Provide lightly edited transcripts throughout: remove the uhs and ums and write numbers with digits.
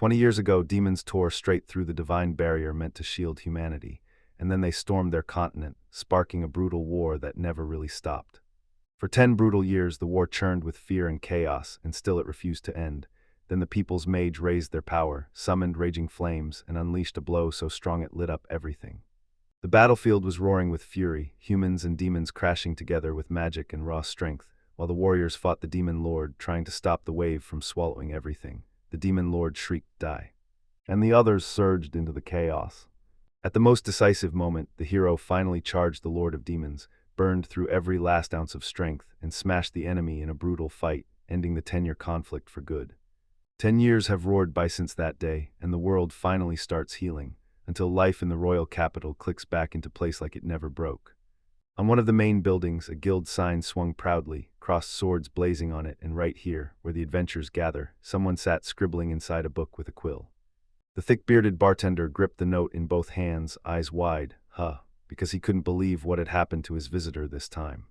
20 years ago, demons tore straight through the divine barrier meant to shield humanity, and then they stormed their continent, sparking a brutal war that never really stopped. For 10 brutal years, the war churned with fear and chaos, and still it refused to end. Then the people's mage raised their power, summoned raging flames, and unleashed a blow so strong it lit up everything. The battlefield was roaring with fury, humans and demons crashing together with magic and raw strength, while the warriors fought the demon lord, trying to stop the wave from swallowing everything. The demon lord shrieked, "Die!" And the others surged into the chaos. At the most decisive moment, the hero finally charged the lord of demons, burned through every last ounce of strength, and smashed the enemy in a brutal fight, ending the 10-year conflict for good. 10 years have roared by since that day, and the world finally starts healing, until life in the royal capital clicks back into place like it never broke. On one of the main buildings, a guild sign swung proudly, crossed swords blazing on it, and right here, where the adventurers gather, someone sat scribbling inside a book with a quill. The thick-bearded bartender gripped the note in both hands, eyes wide, because he couldn't believe what had happened to his visitor this time.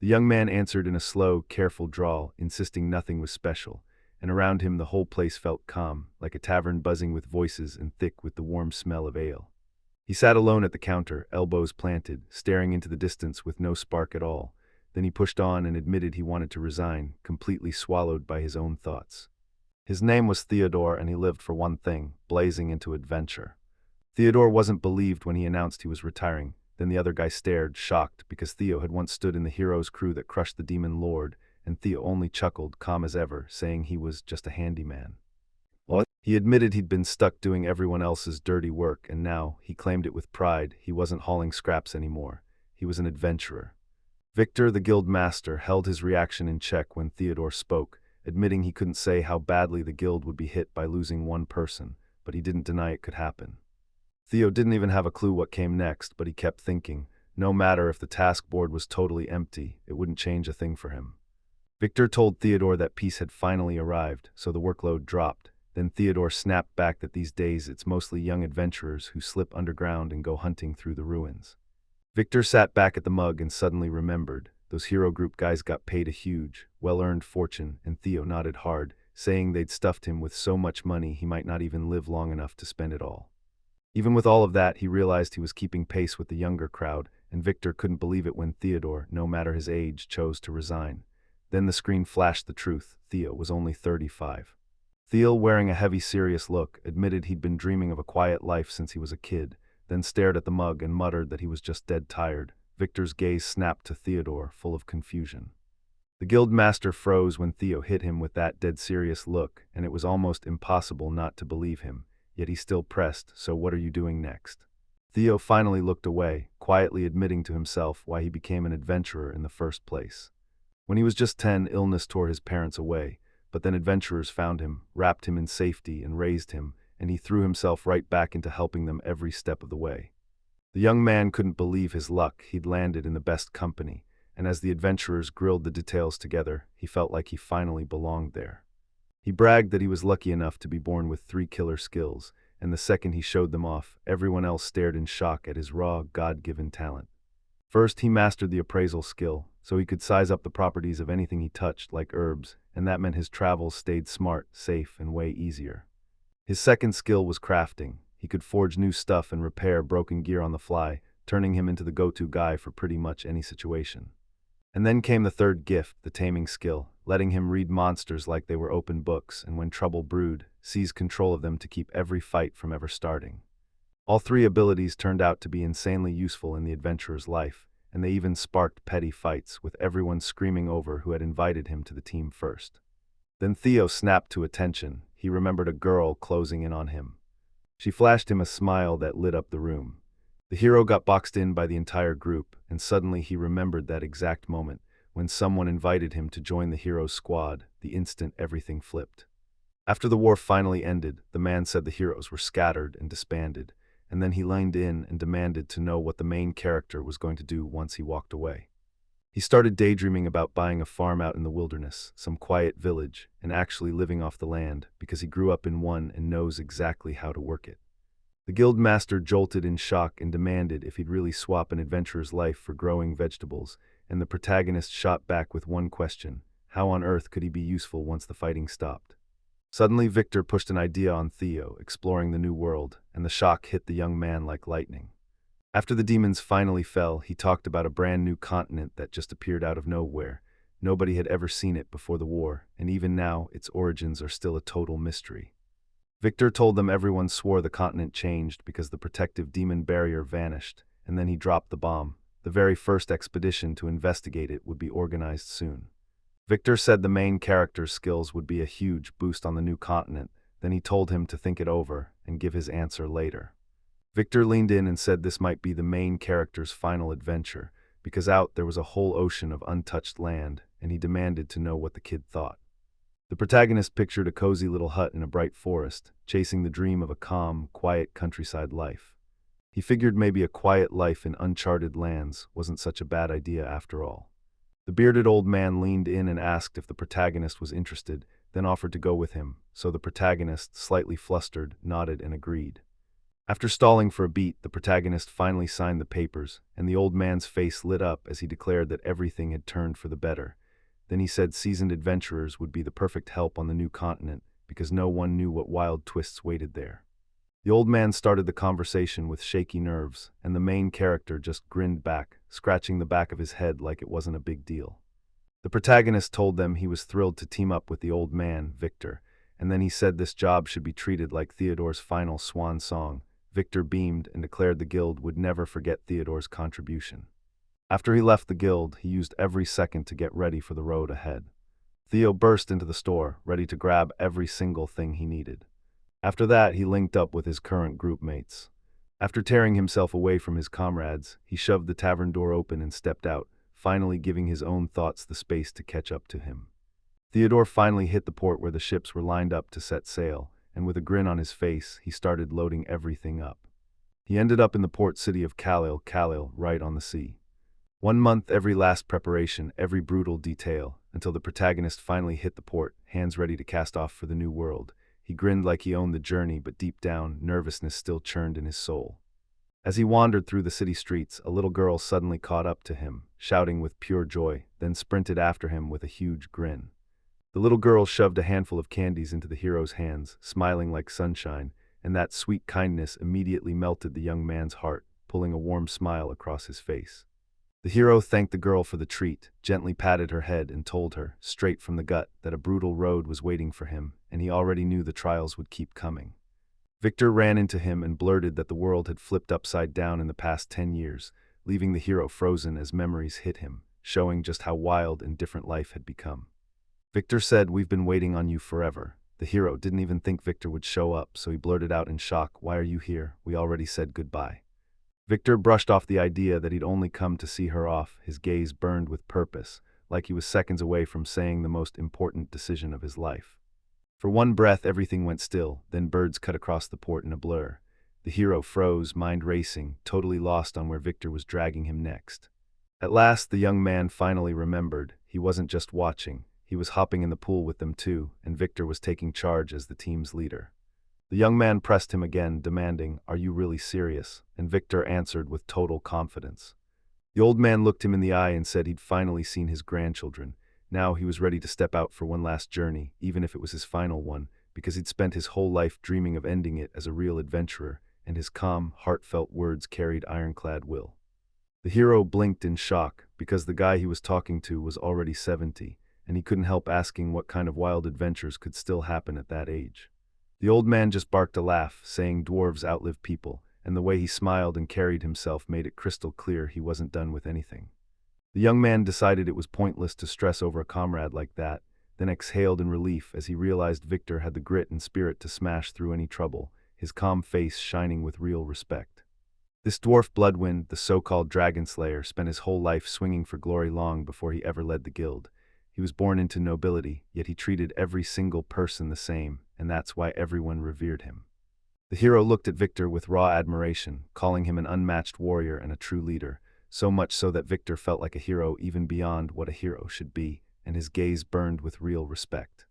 The young man answered in a slow, careful drawl, insisting nothing was special, and around him the whole place felt calm, like a tavern buzzing with voices and thick with the warm smell of ale. He sat alone at the counter, elbows planted, staring into the distance with no spark at all. Then he pushed on and admitted he wanted to resign, completely swallowed by his own thoughts. His name was Theodore, and he lived for one thing, blazing into adventure. Theodore wasn't believed when he announced he was retiring. Then the other guy stared, shocked, because Theo had once stood in the hero's crew that crushed the demon lord, and Theo only chuckled, calm as ever, saying he was just a handyman. What? He admitted he'd been stuck doing everyone else's dirty work, and now, he claimed it with pride, he wasn't hauling scraps anymore. He was an adventurer. Victor, the guild master, held his reaction in check when Theodore spoke, admitting he couldn't say how badly the guild would be hit by losing one person, but he didn't deny it could happen. Theo didn't even have a clue what came next, but he kept thinking, no matter if the task board was totally empty, it wouldn't change a thing for him. Victor told Theodore that peace had finally arrived, so the workload dropped. Then Theodore snapped back that these days it's mostly young adventurers who slip underground and go hunting through the ruins. Victor sat back at the mug and suddenly remembered. Those hero group guys got paid a huge, well-earned fortune, and Theo nodded hard, saying they'd stuffed him with so much money he might not even live long enough to spend it all. Even with all of that, he realized he was keeping pace with the younger crowd, and Victor couldn't believe it when Theodore, no matter his age, chose to resign. Then the screen flashed the truth. Theo was only 35. Theo, wearing a heavy, serious look, admitted he'd been dreaming of a quiet life since he was a kid, then stared at the mug and muttered that he was just dead tired. Victor's gaze snapped to Theodore, full of confusion. The guild master froze when Theo hit him with that dead serious look, and it was almost impossible not to believe him, yet he still pressed, "So what are you doing next?" Theo finally looked away, quietly admitting to himself why he became an adventurer in the first place. When he was just 10, illness tore his parents away, but then adventurers found him, wrapped him in safety, and raised him, and he threw himself right back into helping them every step of the way. The young man couldn't believe his luck. He'd landed in the best company, and as the adventurers grilled the details together, he felt like he finally belonged there. He bragged that he was lucky enough to be born with 3 killer skills, and the second he showed them off, everyone else stared in shock at his raw, God-given talent. First, he mastered the appraisal skill, so he could size up the properties of anything he touched, like herbs, and that meant his travels stayed smart, safe, and way easier. His second skill was crafting. He could forge new stuff and repair broken gear on the fly, turning him into the go-to guy for pretty much any situation. And then came the third gift, the taming skill, letting him read monsters like they were open books, and when trouble brewed, seize control of them to keep every fight from ever starting. All 3 abilities turned out to be insanely useful in the adventurer's life, and they even sparked petty fights, with everyone screaming over who had invited him to the team first. Then Theo snapped to attention. He remembered a girl closing in on him. She flashed him a smile that lit up the room. The hero got boxed in by the entire group, and suddenly he remembered that exact moment, when someone invited him to join the hero's squad, the instant everything flipped. After the war finally ended, the man said the heroes were scattered and disbanded, and then he leaned in and demanded to know what the main character was going to do once he walked away. He started daydreaming about buying a farm out in the wilderness, some quiet village, and actually living off the land, because he grew up in one and knows exactly how to work it. The guild master jolted in shock and demanded if he'd really swap an adventurer's life for growing vegetables, and the protagonist shot back with one question: how on earth could he be useful once the fighting stopped? Suddenly, Victor pushed an idea on Theo, exploring the new world, and the shock hit the young man like lightning. After the demons finally fell, he talked about a brand new continent that just appeared out of nowhere. Nobody had ever seen it before the war, and even now, its origins are still a total mystery. Victor told them everyone swore the continent changed because the protective demon barrier vanished, and then he dropped the bomb. The very first expedition to investigate it would be organized soon. Victor said the main character's skills would be a huge boost on the new continent, then he told him to think it over and give his answer later. Victor leaned in and said this might be the main character's final adventure, because out there was a whole ocean of untouched land, and he demanded to know what the kid thought. The protagonist pictured a cozy little hut in a bright forest, chasing the dream of a calm, quiet countryside life. He figured maybe a quiet life in uncharted lands wasn't such a bad idea after all. The bearded old man leaned in and asked if the protagonist was interested, then offered to go with him, so the protagonist, slightly flustered, nodded and agreed. After stalling for a beat, the protagonist finally signed the papers, and the old man's face lit up as he declared that everything had turned for the better. Then he said seasoned adventurers would be the perfect help on the new continent, because no one knew what wild twists waited there. The old man started the conversation with shaky nerves, and the main character just grinned back, scratching the back of his head like it wasn't a big deal. The protagonist told them he was thrilled to team up with the old man, Victor, and then he said this job should be treated like Theodore's final swan song. Victor beamed and declared the guild would never forget Theodore's contribution. After he left the guild, he used every second to get ready for the road ahead. Theo burst into the store, ready to grab every single thing he needed. After that, he linked up with his current group mates. After tearing himself away from his comrades, he shoved the tavern door open and stepped out, finally giving his own thoughts the space to catch up to him. Theodore finally hit the port where the ships were lined up to set sail, and with a grin on his face, he started loading everything up. He ended up in the port city of Khalil, right on the sea. 1 month, every last preparation, every brutal detail, until the protagonist finally hit the port, hands ready to cast off for the new world. He grinned like he owned the journey, but deep down, nervousness still churned in his soul. As he wandered through the city streets, a little girl suddenly caught up to him, shouting with pure joy, then sprinted after him with a huge grin. The little girl shoved a handful of candies into the hero's hands, smiling like sunshine, and that sweet kindness immediately melted the young man's heart, pulling a warm smile across his face. The hero thanked the girl for the treat, gently patted her head and told her, straight from the gut, that a brutal road was waiting for him, and he already knew the trials would keep coming. Victor ran into him and blurted that the world had flipped upside down in the past 10 years, leaving the hero frozen as memories hit him, showing just how wild and different life had become. Victor said, "We've been waiting on you forever." The hero didn't even think Victor would show up, so he blurted out in shock, "Why are you here? We already said goodbye." Victor brushed off the idea that he'd only come to see her off, his gaze burned with purpose, like he was seconds away from saying the most important decision of his life. For one breath, everything went still, then birds cut across the port in a blur. The hero froze, mind racing, totally lost on where Victor was dragging him next. At last, the young man finally remembered. He wasn't just watching, he was hopping in the pool with them too, and Victor was taking charge as the team's leader. The young man pressed him again, demanding, "Are you really serious?" And Victor answered with total confidence. The old man looked him in the eye and said he'd finally seen his grandchildren. Now he was ready to step out for one last journey, even if it was his final one, because he'd spent his whole life dreaming of ending it as a real adventurer, and his calm, heartfelt words carried ironclad will. The hero blinked in shock, because the guy he was talking to was already 70, and he couldn't help asking what kind of wild adventures could still happen at that age. The old man just barked a laugh, saying dwarves outlive people, and the way he smiled and carried himself made it crystal clear he wasn't done with anything. The young man decided it was pointless to stress over a comrade like that, then exhaled in relief as he realized Victor had the grit and spirit to smash through any trouble, his calm face shining with real respect. This dwarf Bloodwind, the so-called dragon slayer, spent his whole life swinging for glory long before he ever led the guild. He was born into nobility, yet he treated every single person the same, and that's why everyone revered him. The hero looked at Victor with raw admiration, calling him an unmatched warrior and a true leader, so much so that Victor felt like a hero even beyond what a hero should be, and his gaze burned with real respect.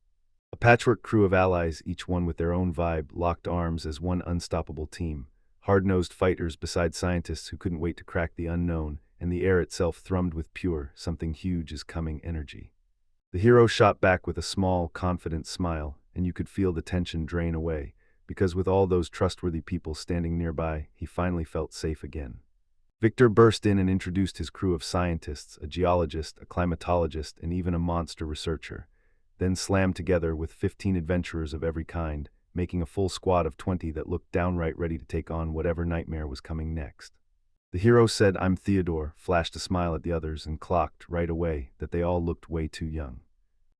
A patchwork crew of allies, each one with their own vibe, locked arms as one unstoppable team, hard-nosed fighters beside scientists who couldn't wait to crack the unknown, and the air itself thrummed with pure, something huge is coming energy. The hero shot back with a small, confident smile, and you could feel the tension drain away, because with all those trustworthy people standing nearby, he finally felt safe again. Victor burst in and introduced his crew of scientists, a geologist, a climatologist, and even a monster researcher, then slammed together with 15 adventurers of every kind, making a full squad of 20 that looked downright ready to take on whatever nightmare was coming next. The hero said, "I'm Theodore," flashed a smile at the others, and clocked, right away, that they all looked way too young.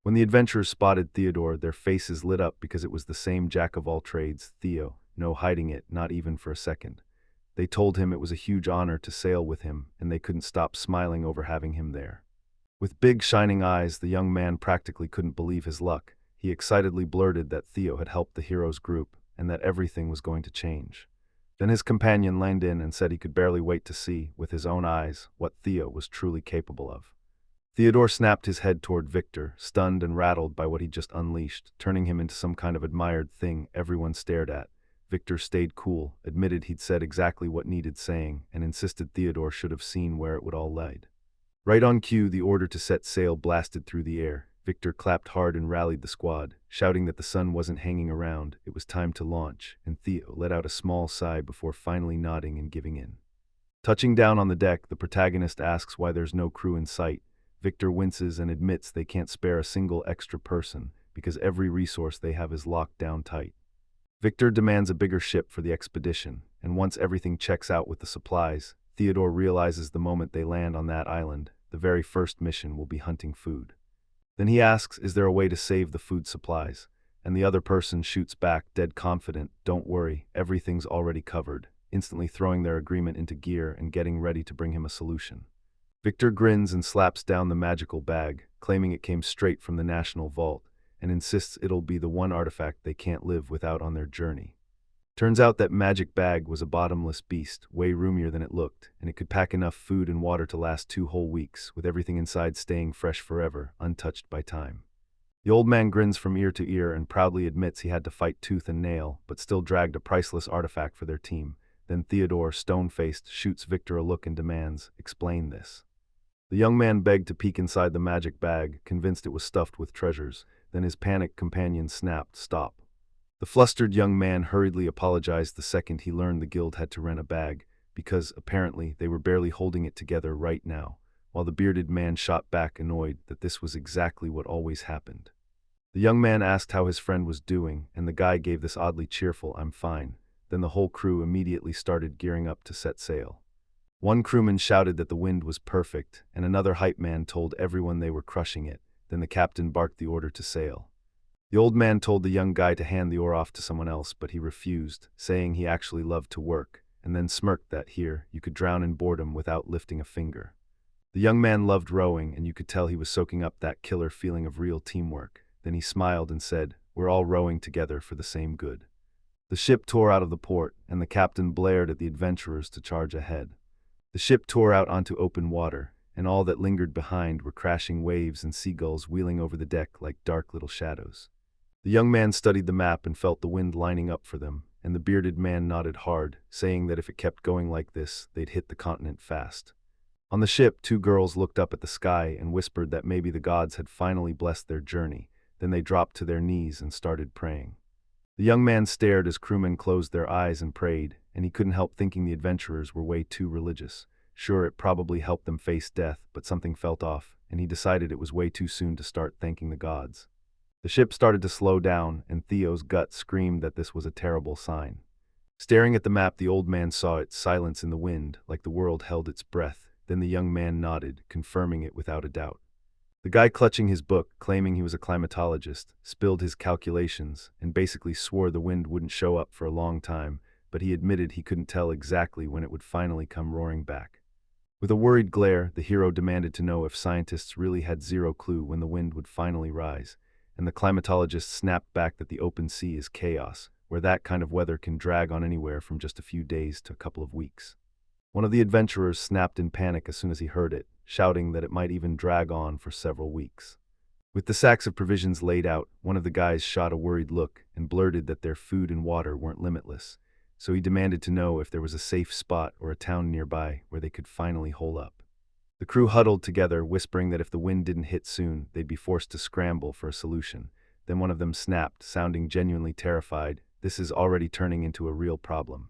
When the adventurers spotted Theodore, their faces lit up because it was the same jack-of-all-trades, Theo, no hiding it, not even for a second. They told him it was a huge honor to sail with him, and they couldn't stop smiling over having him there. With big shining eyes, the young man practically couldn't believe his luck. He excitedly blurted that Theo had helped the hero's group, and that everything was going to change. Then his companion leaned in and said he could barely wait to see, with his own eyes, what Theo was truly capable of. Theodore snapped his head toward Victor, stunned and rattled by what he'd just unleashed, turning him into some kind of admired thing everyone stared at. Victor stayed cool, admitted he'd said exactly what needed saying, and insisted Theodore should have seen where it would all lead. Right on cue, the order to set sail blasted through the air. Victor clapped hard and rallied the squad, shouting that the sun wasn't hanging around, it was time to launch, and Theo let out a small sigh before finally nodding and giving in. Touching down on the deck, the protagonist asks why there's no crew in sight. Victor winces and admits they can't spare a single extra person, because every resource they have is locked down tight. Victor demands a bigger ship for the expedition, and once everything checks out with the supplies, Theodore realizes the moment they land on that island, the very first mission will be hunting food. Then he asks, is there a way to save the food supplies? And the other person shoots back, dead confident, "Don't worry, everything's already covered," instantly throwing their agreement into gear and getting ready to bring him a solution. Victor grins and slaps down the magical bag, claiming it came straight from the National Vault, and insists it'll be the one artifact they can't live without on their journey. Turns out that magic bag was a bottomless beast, way roomier than it looked, and it could pack enough food and water to last 2 whole weeks, with everything inside staying fresh forever, untouched by time. The old man grins from ear to ear and proudly admits he had to fight tooth and nail, but still dragged a priceless artifact for their team. Then Theodore, stone-faced, shoots Victor a look and demands, "Explain this." The young man begged to peek inside the magic bag, convinced it was stuffed with treasures. Then his panicked companion snapped, "Stop." The flustered young man hurriedly apologized the second he learned the guild had to rent a bag, because, apparently, they were barely holding it together right now, while the bearded man shot back, annoyed that this was exactly what always happened. The young man asked how his friend was doing, and the guy gave this oddly cheerful, "I'm fine." Then the whole crew immediately started gearing up to set sail. One crewman shouted that the wind was perfect, and another hype man told everyone they were crushing it. Then the captain barked the order to sail. The old man told the young guy to hand the oar off to someone else, but he refused, saying he actually loved to work, and then smirked that here, you could drown in boredom without lifting a finger. The young man loved rowing, and you could tell he was soaking up that killer feeling of real teamwork. Then he smiled and said, "We're all rowing together for the same good." The ship tore out of the port, and the captain blared at the adventurers to charge ahead. The ship tore out onto open water, and all that lingered behind were crashing waves and seagulls wheeling over the deck like dark little shadows. The young man studied the map and felt the wind lining up for them, and the bearded man nodded hard, saying that if it kept going like this, they'd hit the continent fast. On the ship, 2 girls looked up at the sky and whispered that maybe the gods had finally blessed their journey. Then they dropped to their knees and started praying. The young man stared as crewmen closed their eyes and prayed, and he couldn't help thinking the adventurers were way too religious. Sure, it probably helped them face death, but something felt off, and he decided it was way too soon to start thanking the gods. The ship started to slow down, and Theo's gut screamed that this was a terrible sign. Staring at the map, the old man saw its silence in the wind, like the world held its breath. Then the young man nodded, confirming it without a doubt. The guy clutching his book, claiming he was a climatologist, spilled his calculations, and basically swore the wind wouldn't show up for a long time, but he admitted he couldn't tell exactly when it would finally come roaring back. With a worried glare, the hero demanded to know if scientists really had zero clue when the wind would finally rise, and the climatologist snapped back that the open sea is chaos, where that kind of weather can drag on anywhere from just a few days to a couple of weeks. One of the adventurers snapped in panic as soon as he heard it, shouting that it might even drag on for several weeks. With the sacks of provisions laid out, one of the guys shot a worried look and blurted that their food and water weren't limitless, so he demanded to know if there was a safe spot or a town nearby where they could finally hole up. The crew huddled together, whispering that if the wind didn't hit soon, they'd be forced to scramble for a solution. Then one of them snapped, sounding genuinely terrified. This is already turning into a real problem.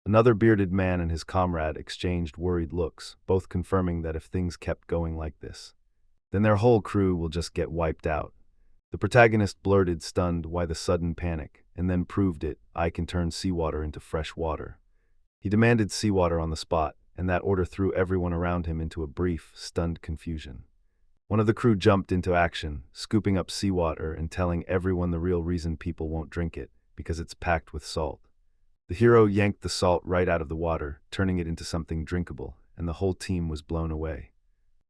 Another bearded man and his comrade exchanged worried looks, both confirming that if things kept going like this, then their whole crew will just get wiped out. The protagonist blurted, stunned, why the sudden panic, and then proved it: I can turn seawater into fresh water. He demanded seawater on the spot, and that order threw everyone around him into a brief, stunned confusion. One of the crew jumped into action, scooping up seawater and telling everyone the real reason people won't drink it: because it's packed with salt. The hero yanked the salt right out of the water, turning it into something drinkable, and the whole team was blown away.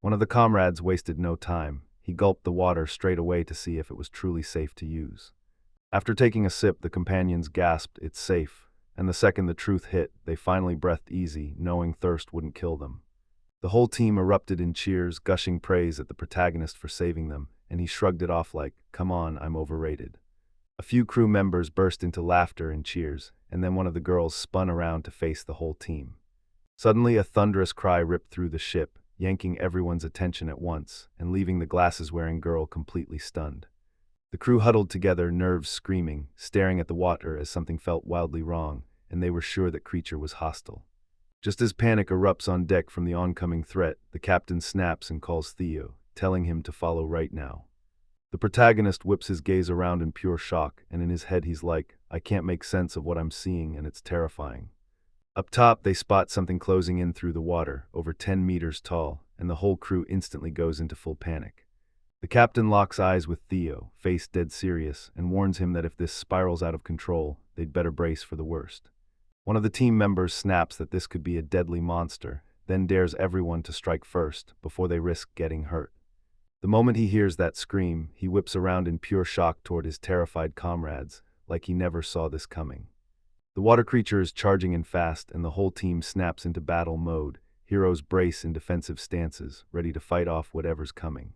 One of the comrades wasted no time. He gulped the water straight away to see if it was truly safe to use. After taking a sip, the companions gasped, "It's safe," and the second the truth hit, they finally breathed easy, knowing thirst wouldn't kill them. The whole team erupted in cheers, gushing praise at the protagonist for saving them, and he shrugged it off like, "Come on, I'm overrated." A few crew members burst into laughter and cheers, and then one of the girls spun around to face the whole team. Suddenly, a thunderous cry ripped through the ship, yanking everyone's attention at once, and leaving the glasses-wearing girl completely stunned. The crew huddled together, nerves screaming, staring at the water as something felt wildly wrong, and they were sure that creature was hostile. Just as panic erupts on deck from the oncoming threat, the captain snaps and calls Theo, telling him to follow right now. The protagonist whips his gaze around in pure shock, and in his head he's like, "I can't make sense of what I'm seeing, and it's terrifying." Up top, they spot something closing in through the water, over 10 meters tall, and the whole crew instantly goes into full panic. The captain locks eyes with Theo, face dead serious, and warns him that if this spirals out of control, they'd better brace for the worst. One of the team members snaps that this could be a deadly monster, then dares everyone to strike first, before they risk getting hurt. The moment he hears that scream, he whips around in pure shock toward his terrified comrades, like he never saw this coming. The water creature is charging in fast, and the whole team snaps into battle mode. Heroes brace in defensive stances, ready to fight off whatever's coming.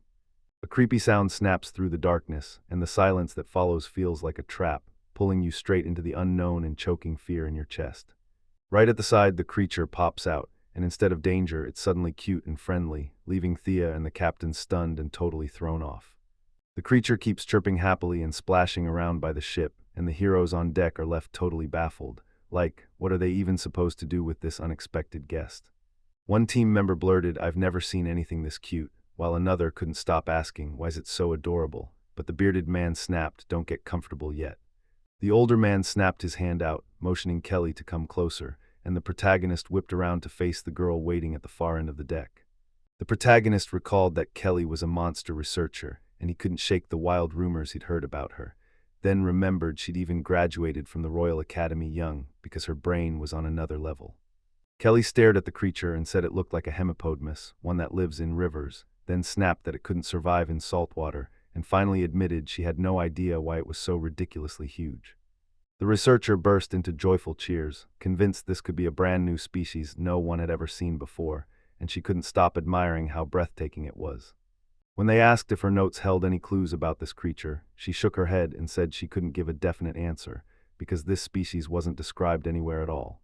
A creepy sound snaps through the darkness, and the silence that follows feels like a trap, pulling you straight into the unknown and choking fear in your chest. Right at the side, the creature pops out, and instead of danger, it's suddenly cute and friendly, leaving Thea and the captain stunned and totally thrown off. The creature keeps chirping happily and splashing around by the ship, and the heroes on deck are left totally baffled. Like, what are they even supposed to do with this unexpected guest? One team member blurted, "I've never seen anything this cute," while another couldn't stop asking, "Why is it so adorable?" But the bearded man snapped, "Don't get comfortable yet." The older man snapped his hand out, motioning Kelly to come closer, and the protagonist whipped around to face the girl waiting at the far end of the deck. The protagonist recalled that Kelly was a monster researcher, and he couldn't shake the wild rumors he'd heard about her. Then remembered she'd even graduated from the Royal Academy young, because her brain was on another level. Kelly stared at the creature and said it looked like a hemipodmus, one that lives in rivers, then snapped that it couldn't survive in salt water, and finally admitted she had no idea why it was so ridiculously huge. The researcher burst into joyful cheers, convinced this could be a brand new species no one had ever seen before, and she couldn't stop admiring how breathtaking it was. When they asked if her notes held any clues about this creature, she shook her head and said she couldn't give a definite answer, because this species wasn't described anywhere at all.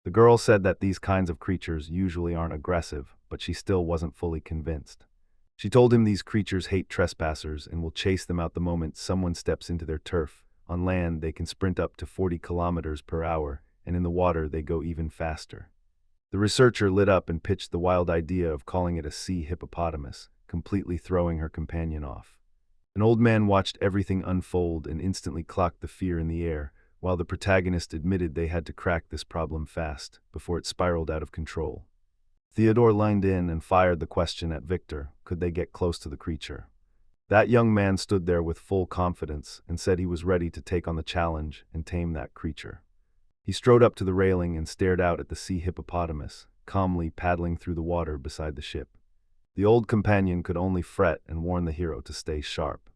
The girl said that these kinds of creatures usually aren't aggressive, but she still wasn't fully convinced. She told him these creatures hate trespassers and will chase them out the moment someone steps into their turf. On land, they can sprint up to 40 kilometers per hour, and in the water, they go even faster. The researcher lit up and pitched the wild idea of calling it a sea hippopotamus, completely throwing her companion off. An old man watched everything unfold and instantly clocked the fear in the air, while the protagonist admitted they had to crack this problem fast, before it spiraled out of control. Theodore leaned in and fired the question at Victor: could they get close to the creature? That young man stood there with full confidence and said he was ready to take on the challenge and tame that creature. He strode up to the railing and stared out at the sea hippopotamus, calmly paddling through the water beside the ship. The old companion could only fret and warn the hero to stay sharp.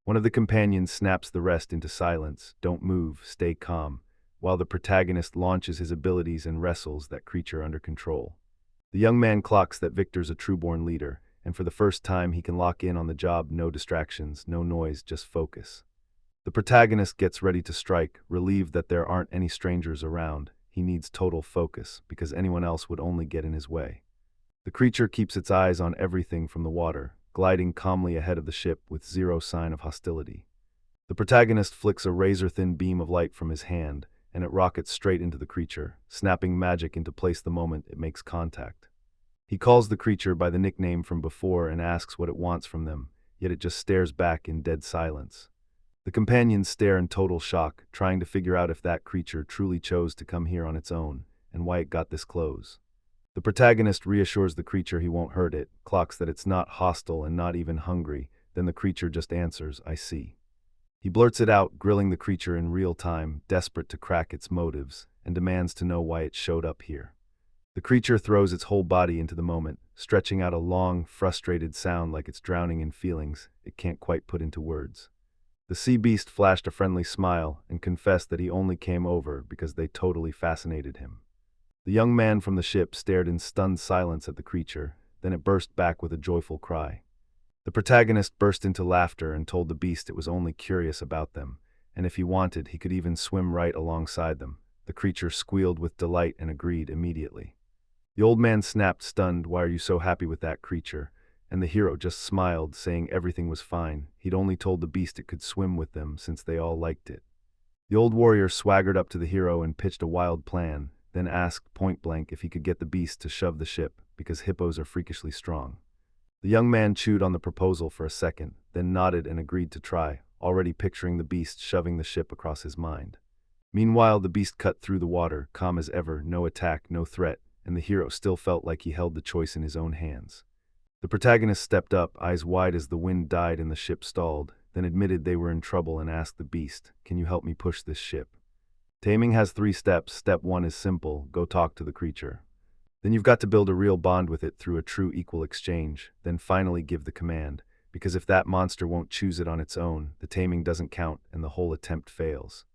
One of the companions snaps the rest into silence: "Don't move, stay calm," while the protagonist launches his abilities and wrestles that creature under control. The young man clocks that Victor's a true-born leader, and for the first time he can lock in on the job, no distractions, no noise, just focus. The protagonist gets ready to strike, relieved that there aren't any strangers around. He needs total focus, because anyone else would only get in his way. The creature keeps its eyes on everything from the water, gliding calmly ahead of the ship with zero sign of hostility. The protagonist flicks a razor-thin beam of light from his hand, and it rockets straight into the creature, snapping magic into place the moment it makes contact. He calls the creature by the nickname from before and asks what it wants from them, yet it just stares back in dead silence. The companions stare in total shock, trying to figure out if that creature truly chose to come here on its own, and why it got this close. The protagonist reassures the creature he won't hurt it, clocks that it's not hostile and not even hungry, then the creature just answers, "I see." He blurts it out, grilling the creature in real time, desperate to crack its motives, and demands to know why it showed up here. The creature throws its whole body into the moment, stretching out a long, frustrated sound like it's drowning in feelings it can't quite put into words. The sea beast flashed a friendly smile and confessed that he only came over because they totally fascinated him. The young man from the ship stared in stunned silence at the creature, then it burst back with a joyful cry. The protagonist burst into laughter and told the beast it was only curious about them, and if he wanted, he could even swim right alongside them. The creature squealed with delight and agreed immediately. The old man snapped, stunned, "Why are you so happy with that creature?" And the hero just smiled, saying everything was fine. He'd only told the beast it could swim with them since they all liked it. The old warrior swaggered up to the hero and pitched a wild plan, then asked point-blank if he could get the beast to shove the ship, because hippos are freakishly strong. The young man chewed on the proposal for a second, then nodded and agreed to try, already picturing the beast shoving the ship across his mind. Meanwhile, the beast cut through the water, calm as ever, no attack, no threat, and the hero still felt like he held the choice in his own hands. The protagonist stepped up, eyes wide as the wind died and the ship stalled, then admitted they were in trouble and asked the beast, "Can you help me push this ship?" Taming has 3 steps. Step 1 is simple: go talk to the creature. Then you've got to build a real bond with it through a true equal exchange, then finally give the command, because if that monster won't choose it on its own, the taming doesn't count and the whole attempt fails.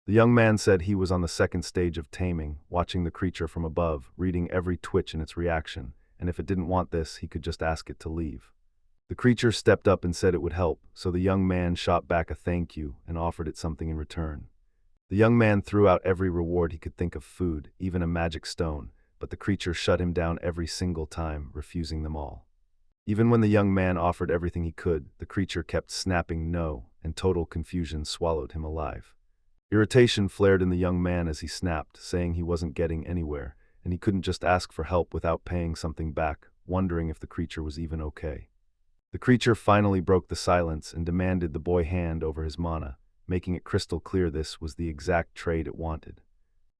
The young man said he was on the 2nd stage of taming, watching the creature from above, reading every twitch in its reaction, and if it didn't want this, he could just ask it to leave. The creature stepped up and said it would help, so the young man shot back a thank you and offered it something in return. The young man threw out every reward he could think of: food, even a magic stone, but the creature shut him down every single time, refusing them all. Even when the young man offered everything he could, the creature kept snapping no, and total confusion swallowed him alive. Irritation flared in the young man as he snapped, saying he wasn't getting anywhere, and he couldn't just ask for help without paying something back, wondering if the creature was even okay. The creature finally broke the silence and demanded the boy hand over his mana, making it crystal clear this was the exact trade it wanted.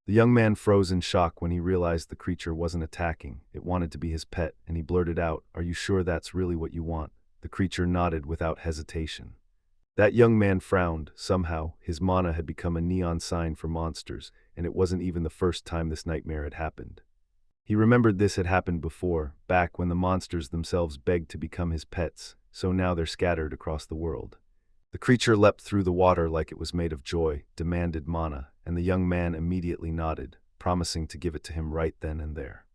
The young man froze in shock when he realized the creature wasn't attacking, it wanted to be his pet, and he blurted out, "Are you sure that's really what you want?" The creature nodded without hesitation. That young man frowned. Somehow, his mana had become a neon sign for monsters, and it wasn't even the first time this nightmare had happened. He remembered this had happened before, back when the monsters themselves begged to become his pets, so now they're scattered across the world. The creature leapt through the water like it was made of joy, demanded mana, and the young man immediately nodded, promising to give it to him right then and there.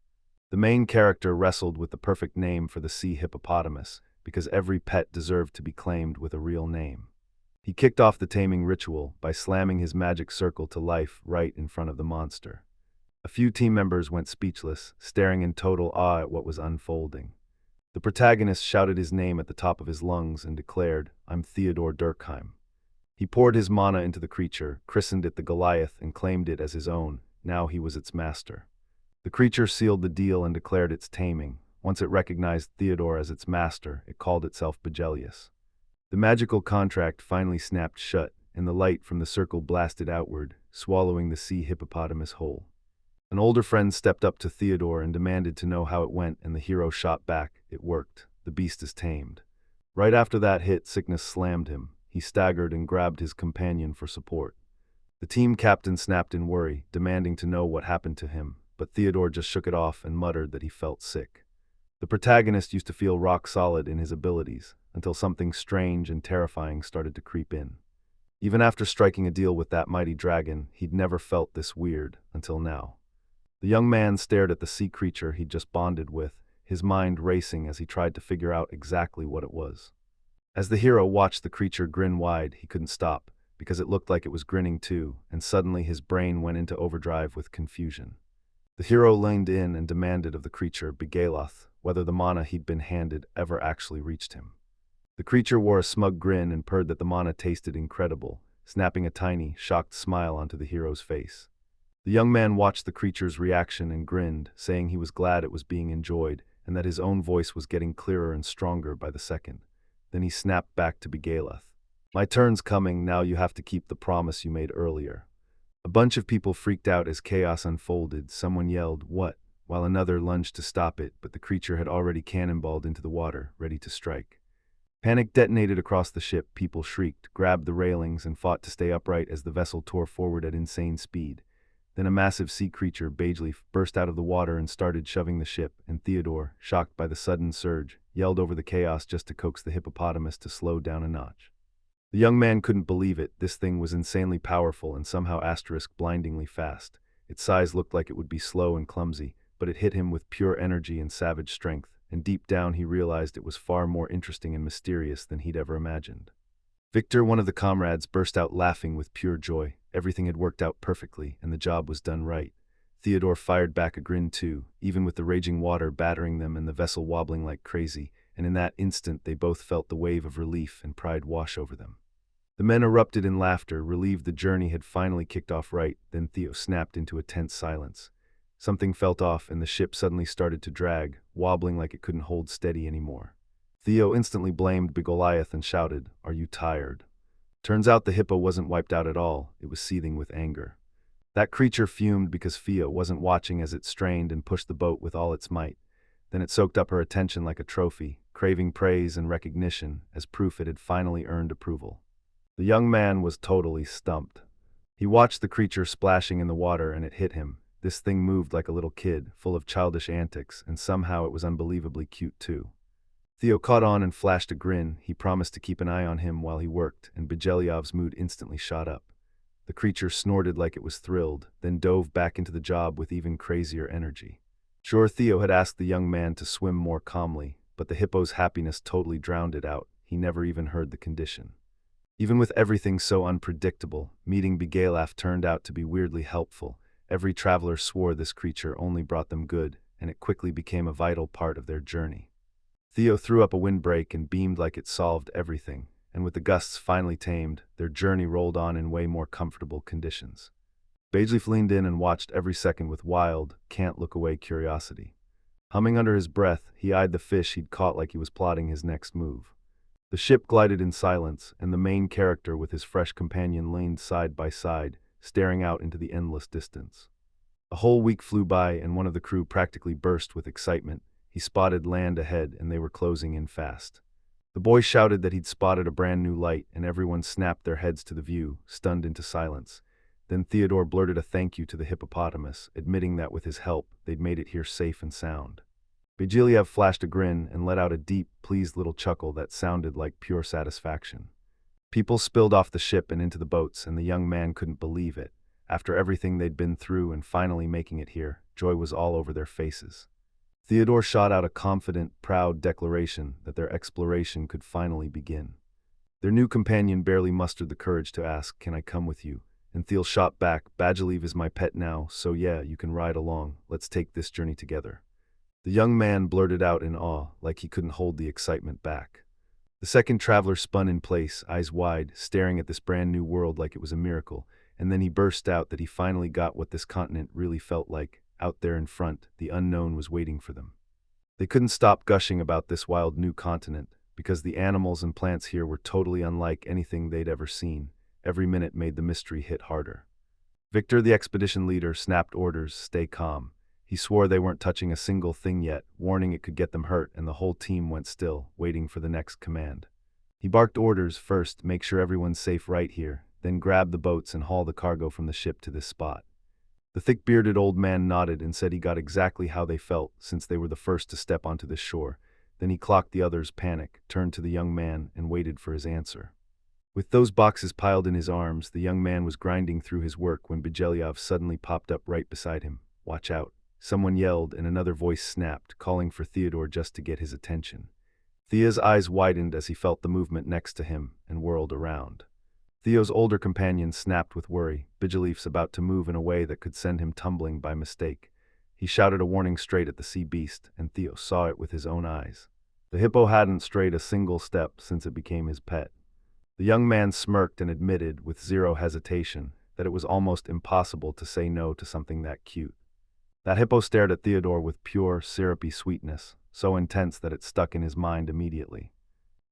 The main character wrestled with the perfect name for the sea hippopotamus, because every pet deserved to be claimed with a real name. He kicked off the taming ritual by slamming his magic circle to life right in front of the monster. A few team members went speechless, staring in total awe at what was unfolding. The protagonist shouted his name at the top of his lungs and declared, "I'm Theodore Durkheim." He poured his mana into the creature, christened it the Goliath, and claimed it as his own. Now he was its master. The creature sealed the deal and declared its taming. Once it recognized Theodore as its master, it called itself Begelius. The magical contract finally snapped shut, and the light from the circle blasted outward, swallowing the sea hippopotamus whole. An older friend stepped up to Theodore and demanded to know how it went, and the hero shot back, "It worked. The beast is tamed." Right after that hit, sickness slammed him. He staggered and grabbed his companion for support. The team captain snapped in worry, demanding to know what happened to him, but Theodore just shook it off and muttered that he felt sick. The protagonist used to feel rock solid in his abilities, until something strange and terrifying started to creep in. Even after striking a deal with that mighty dragon, he'd never felt this weird, until now. The young man stared at the sea creature he'd just bonded with, his mind racing as he tried to figure out exactly what it was. As the hero watched the creature grin wide, he couldn't stop, because it looked like it was grinning too, and suddenly his brain went into overdrive with confusion. The hero leaned in and demanded of the creature, Begaloth, whether the mana he'd been handed ever actually reached him. The creature wore a smug grin and purred that the mana tasted incredible, snapping a tiny, shocked smile onto the hero's face. The young man watched the creature's reaction and grinned, saying he was glad it was being enjoyed and that his own voice was getting clearer and stronger by the second. Then he snapped back to Begalath. My turn's coming, now you have to keep the promise you made earlier. A bunch of people freaked out as chaos unfolded. Someone yelled, "What?" while another lunged to stop it, but the creature had already cannonballed into the water, ready to strike. Panic detonated across the ship. People shrieked, grabbed the railings, and fought to stay upright as the vessel tore forward at insane speed. Then a massive sea creature, Bageleaf, burst out of the water and started shoving the ship, and Theodore, shocked by the sudden surge, yelled over the chaos just to coax the hippopotamus to slow down a notch. The young man couldn't believe it. This thing was insanely powerful and somehow blindingly fast. Its size looked like it would be slow and clumsy, but it hit him with pure energy and savage strength, and deep down he realized it was far more interesting and mysterious than he'd ever imagined. Victor, one of the comrades, burst out laughing with pure joy. Everything had worked out perfectly, and the job was done right. Theodore fired back a grin too, even with the raging water battering them and the vessel wobbling like crazy, and in that instant they both felt the wave of relief and pride wash over them. The men erupted in laughter, relieved the journey had finally kicked off right. Then Theo snapped into a tense silence. Something felt off and the ship suddenly started to drag, wobbling like it couldn't hold steady anymore. Theo instantly blamed Begoliath and shouted, "Are you tired?" Turns out the hippo wasn't wiped out at all, it was seething with anger. That creature fumed because Theo wasn't watching as it strained and pushed the boat with all its might. Then it soaked up her attention like a trophy, craving praise and recognition as proof it had finally earned approval. The young man was totally stumped. He watched the creature splashing in the water and it hit him. This thing moved like a little kid, full of childish antics, and somehow it was unbelievably cute too. Theo caught on and flashed a grin. He promised to keep an eye on him while he worked, and Bajeliov's mood instantly shot up. The creature snorted like it was thrilled, then dove back into the job with even crazier energy. Sure, Theo had asked the young man to swim more calmly, but the hippo's happiness totally drowned it out. He never even heard the condition. Even with everything so unpredictable, meeting Begalath turned out to be weirdly helpful. Every traveler swore this creature only brought them good, and it quickly became a vital part of their journey. Theo threw up a windbreak and beamed like it solved everything, and with the gusts finally tamed, their journey rolled on in way more comfortable conditions. Bageleaf leaned in and watched every second with wild, can't-look-away curiosity. Humming under his breath, he eyed the fish he'd caught like he was plotting his next move. The ship glided in silence, and the main character with his fresh companion leaned side by side, staring out into the endless distance. A whole week flew by, and one of the crew practically burst with excitement. He spotted land ahead, and they were closing in fast. The boy shouted that he'd spotted a brand new light, and everyone snapped their heads to the view, stunned into silence. Then Theodore blurted a thank you to the hippopotamus, admitting that with his help, they'd made it here safe and sound. Bagelev flashed a grin and let out a deep, pleased little chuckle that sounded like pure satisfaction. People spilled off the ship and into the boats, and the young man couldn't believe it. After everything they'd been through and finally making it here, joy was all over their faces. Theodore shot out a confident, proud declaration that their exploration could finally begin. Their new companion barely mustered the courage to ask, "Can I come with you?" And Theo shot back, "Bagelev is my pet now, so yeah, you can ride along. Let's take this journey together." The young man blurted out in awe, like he couldn't hold the excitement back. The second traveler spun in place, eyes wide, staring at this brand new world like it was a miracle, and then he burst out that he finally got what this continent really felt like. Out there in front, the unknown was waiting for them. They couldn't stop gushing about this wild new continent, because the animals and plants here were totally unlike anything they'd ever seen. Every minute made the mystery hit harder. Victor, the expedition leader, snapped orders, "Stay calm." He swore they weren't touching a single thing yet, warning it could get them hurt, and the whole team went still, waiting for the next command. He barked orders: first, make sure everyone's safe right here, then grab the boats and haul the cargo from the ship to this spot. The thick-bearded old man nodded and said he got exactly how they felt, since they were the first to step onto this shore. Then he clocked the others' panic, turned to the young man, and waited for his answer. With those boxes piled in his arms, the young man was grinding through his work when Bagelev suddenly popped up right beside him. "Watch out." Someone yelled, and another voice snapped, calling for Theodore just to get his attention. Thea's eyes widened as he felt the movement next to him, and whirled around. Theo's older companion snapped with worry. Bagelev's about to move in a way that could send him tumbling by mistake. He shouted a warning straight at the sea beast, and Theo saw it with his own eyes. The hippo hadn't strayed a single step since it became his pet. The young man smirked and admitted, with zero hesitation, that it was almost impossible to say no to something that cute. That hippo stared at Theodore with pure, syrupy sweetness, so intense that it stuck in his mind immediately.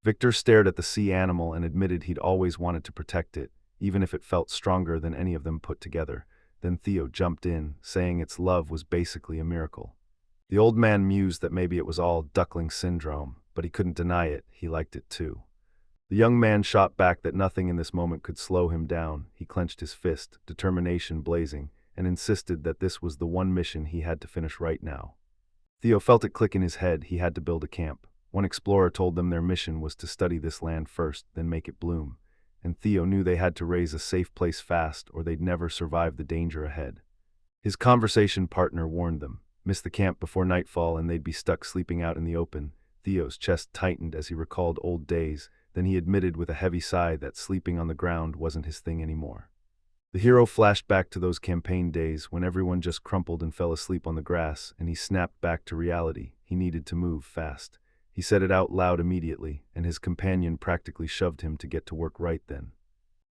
Victor stared at the sea animal and admitted he'd always wanted to protect it, even if it felt stronger than any of them put together. Then Theo jumped in, saying its love was basically a miracle. The old man mused that maybe it was all duckling syndrome, but he couldn't deny it, he liked it too. The young man shot back that nothing in this moment could slow him down. He clenched his fist, determination blazing, and insisted that this was the one mission he had to finish right now. Theo felt it click in his head. He had to build a camp. One explorer told them their mission was to study this land first, then make it bloom. And Theo knew they had to raise a safe place fast or they'd never survive the danger ahead. His conversation partner warned them, miss the camp before nightfall and they'd be stuck sleeping out in the open. Theo's chest tightened as he recalled old days, then he admitted with a heavy sigh that sleeping on the ground wasn't his thing anymore. The hero flashed back to those campaign days when everyone just crumpled and fell asleep on the grass, and he snapped back to reality. He needed to move fast. He said it out loud immediately, and his companion practically shoved him to get to work right then.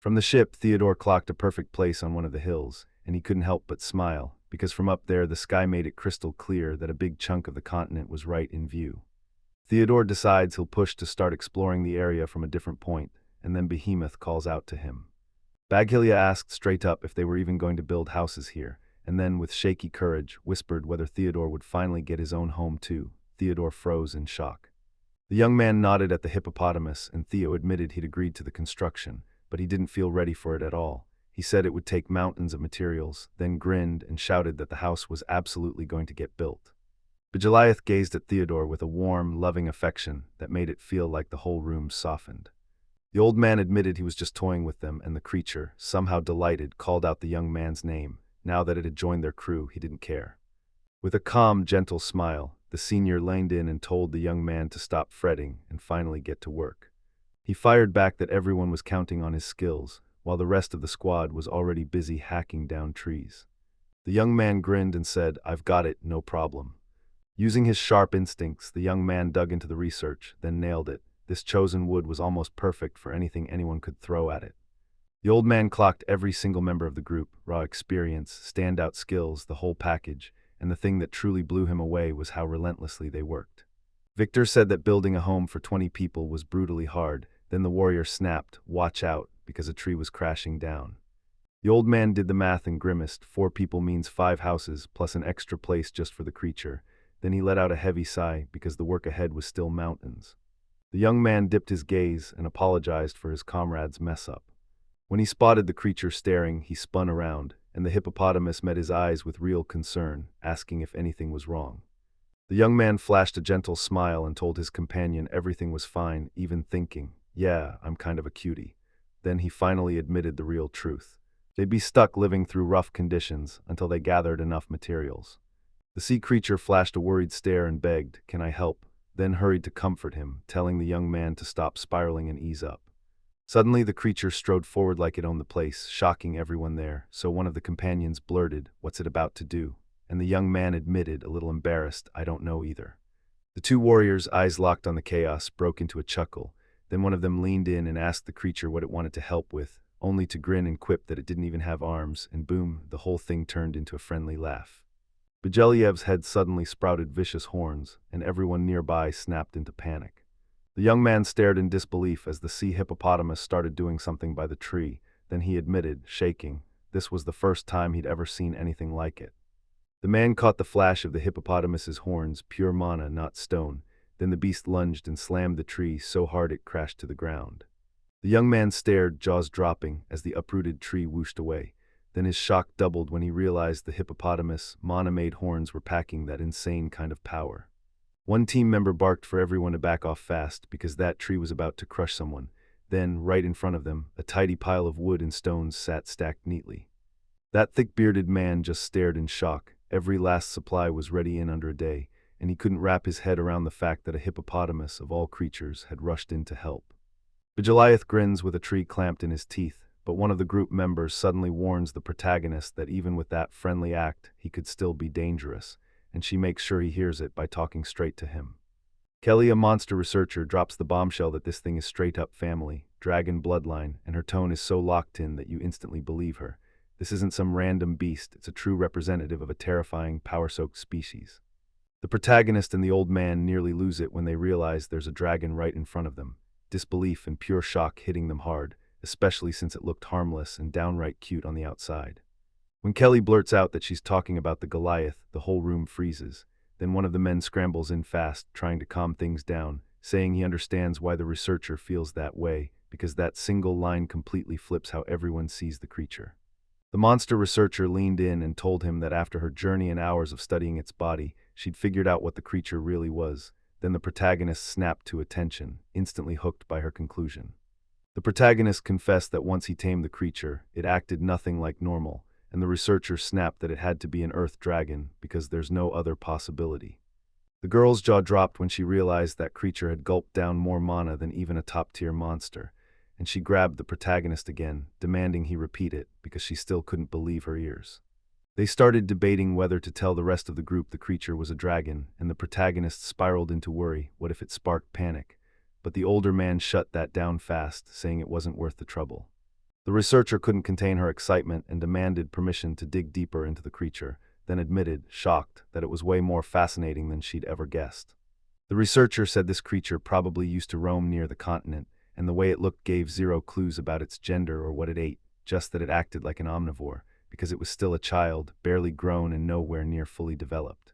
From the ship, Theodore clocked a perfect place on one of the hills, and he couldn't help but smile, because from up there the sky made it crystal clear that a big chunk of the continent was right in view. Theodore decides he'll push to start exploring the area from a different point, and then Behemoth calls out to him. Baghelia asked straight up if they were even going to build houses here, and then, with shaky courage, whispered whether Theodore would finally get his own home too. Theodore froze in shock. The young man nodded at the hippopotamus, and Theo admitted he'd agreed to the construction, but he didn't feel ready for it at all. He said it would take mountains of materials, then grinned and shouted that the house was absolutely going to get built. Bajaliath gazed at Theodore with a warm, loving affection that made it feel like the whole room softened. The old man admitted he was just toying with them, and the creature, somehow delighted, called out the young man's name. Now that it had joined their crew, he didn't care. With a calm, gentle smile, the senior leaned in and told the young man to stop fretting and finally get to work. He fired back that everyone was counting on his skills, while the rest of the squad was already busy hacking down trees. The young man grinned and said, "I've got it, no problem." Using his sharp instincts, the young man dug into the research, then nailed it. This chosen wood was almost perfect for anything anyone could throw at it. The old man clocked every single member of the group, raw experience, standout skills, the whole package, and the thing that truly blew him away was how relentlessly they worked. Victor said that building a home for 20 people was brutally hard, then the warrior snapped, "Watch out," because a tree was crashing down. The old man did the math and grimaced. 4 people means 5 houses, plus an extra place just for the creature. Then he let out a heavy sigh, because the work ahead was still mountains. The young man dipped his gaze and apologized for his comrade's mess-up. When he spotted the creature staring, he spun around, and the hippopotamus met his eyes with real concern, asking if anything was wrong. The young man flashed a gentle smile and told his companion everything was fine, even thinking, "Yeah, I'm kind of a cutie." Then he finally admitted the real truth. They'd be stuck living through rough conditions until they gathered enough materials. The sea creature flashed a worried stare and begged, "Can I help?" Then hurried to comfort him, telling the young man to stop spiraling and ease up. Suddenly the creature strode forward like it owned the place, shocking everyone there, so one of the companions blurted, "What's it about to do?" And the young man admitted, a little embarrassed, "I don't know either." The 2 warriors, eyes locked on the chaos, broke into a chuckle. Then one of them leaned in and asked the creature what it wanted to help with, only to grin and quip that it didn't even have arms, and boom, the whole thing turned into a friendly laugh. Bajeliev's head suddenly sprouted vicious horns, and everyone nearby snapped into panic. The young man stared in disbelief as the sea hippopotamus started doing something by the tree. Then he admitted, shaking, this was the first time he'd ever seen anything like it. The man caught the flash of the hippopotamus's horns, pure mana, not stone. Then the beast lunged and slammed the tree so hard it crashed to the ground. The young man stared, jaws dropping, as the uprooted tree whooshed away. Then his shock doubled when he realized the hippopotamus' mana-made horns were packing that insane kind of power. One team member barked for everyone to back off fast because that tree was about to crush someone. Then, right in front of them, a tidy pile of wood and stones sat stacked neatly. That thick-bearded man just stared in shock. Every last supply was ready in under a day, and he couldn't wrap his head around the fact that a hippopotamus, of all creatures, had rushed in to help. Bajaliath grins with a tree clamped in his teeth, but one of the group members suddenly warns the protagonist that even with that friendly act, he could still be dangerous, and she makes sure he hears it by talking straight to him. Kelly, a monster researcher, drops the bombshell that this thing is straight up family, dragon bloodline, and her tone is so locked in that you instantly believe her. This isn't some random beast, it's a true representative of a terrifying, power-soaked species. The protagonist and the old man nearly lose it when they realize there's a dragon right in front of them, disbelief and pure shock hitting them hard, especially since it looked harmless and downright cute on the outside. When Kelly blurts out that she's talking about the Goliath, the whole room freezes. Then one of the men scrambles in fast, trying to calm things down, saying he understands why the researcher feels that way, because that single line completely flips how everyone sees the creature. The monster researcher leaned in and told him that after her journey and hours of studying its body, she'd figured out what the creature really was. Then the protagonist snapped to attention, instantly hooked by her conclusion. The protagonist confessed that once he tamed the creature, it acted nothing like normal, and the researcher snapped that it had to be an earth dragon because there's no other possibility. The girl's jaw dropped when she realized that creature had gulped down more mana than even a top-tier monster, and she grabbed the protagonist again, demanding he repeat it because she still couldn't believe her ears. They started debating whether to tell the rest of the group the creature was a dragon, and the protagonist spiraled into worry. What if it sparked panic? But the older man shut that down fast, saying it wasn't worth the trouble. The researcher couldn't contain her excitement and demanded permission to dig deeper into the creature, then admitted, shocked, that it was way more fascinating than she'd ever guessed. The researcher said this creature probably used to roam near the continent, and the way it looked gave zero clues about its gender or what it ate, just that it acted like an omnivore, because it was still a child, barely grown and nowhere near fully developed.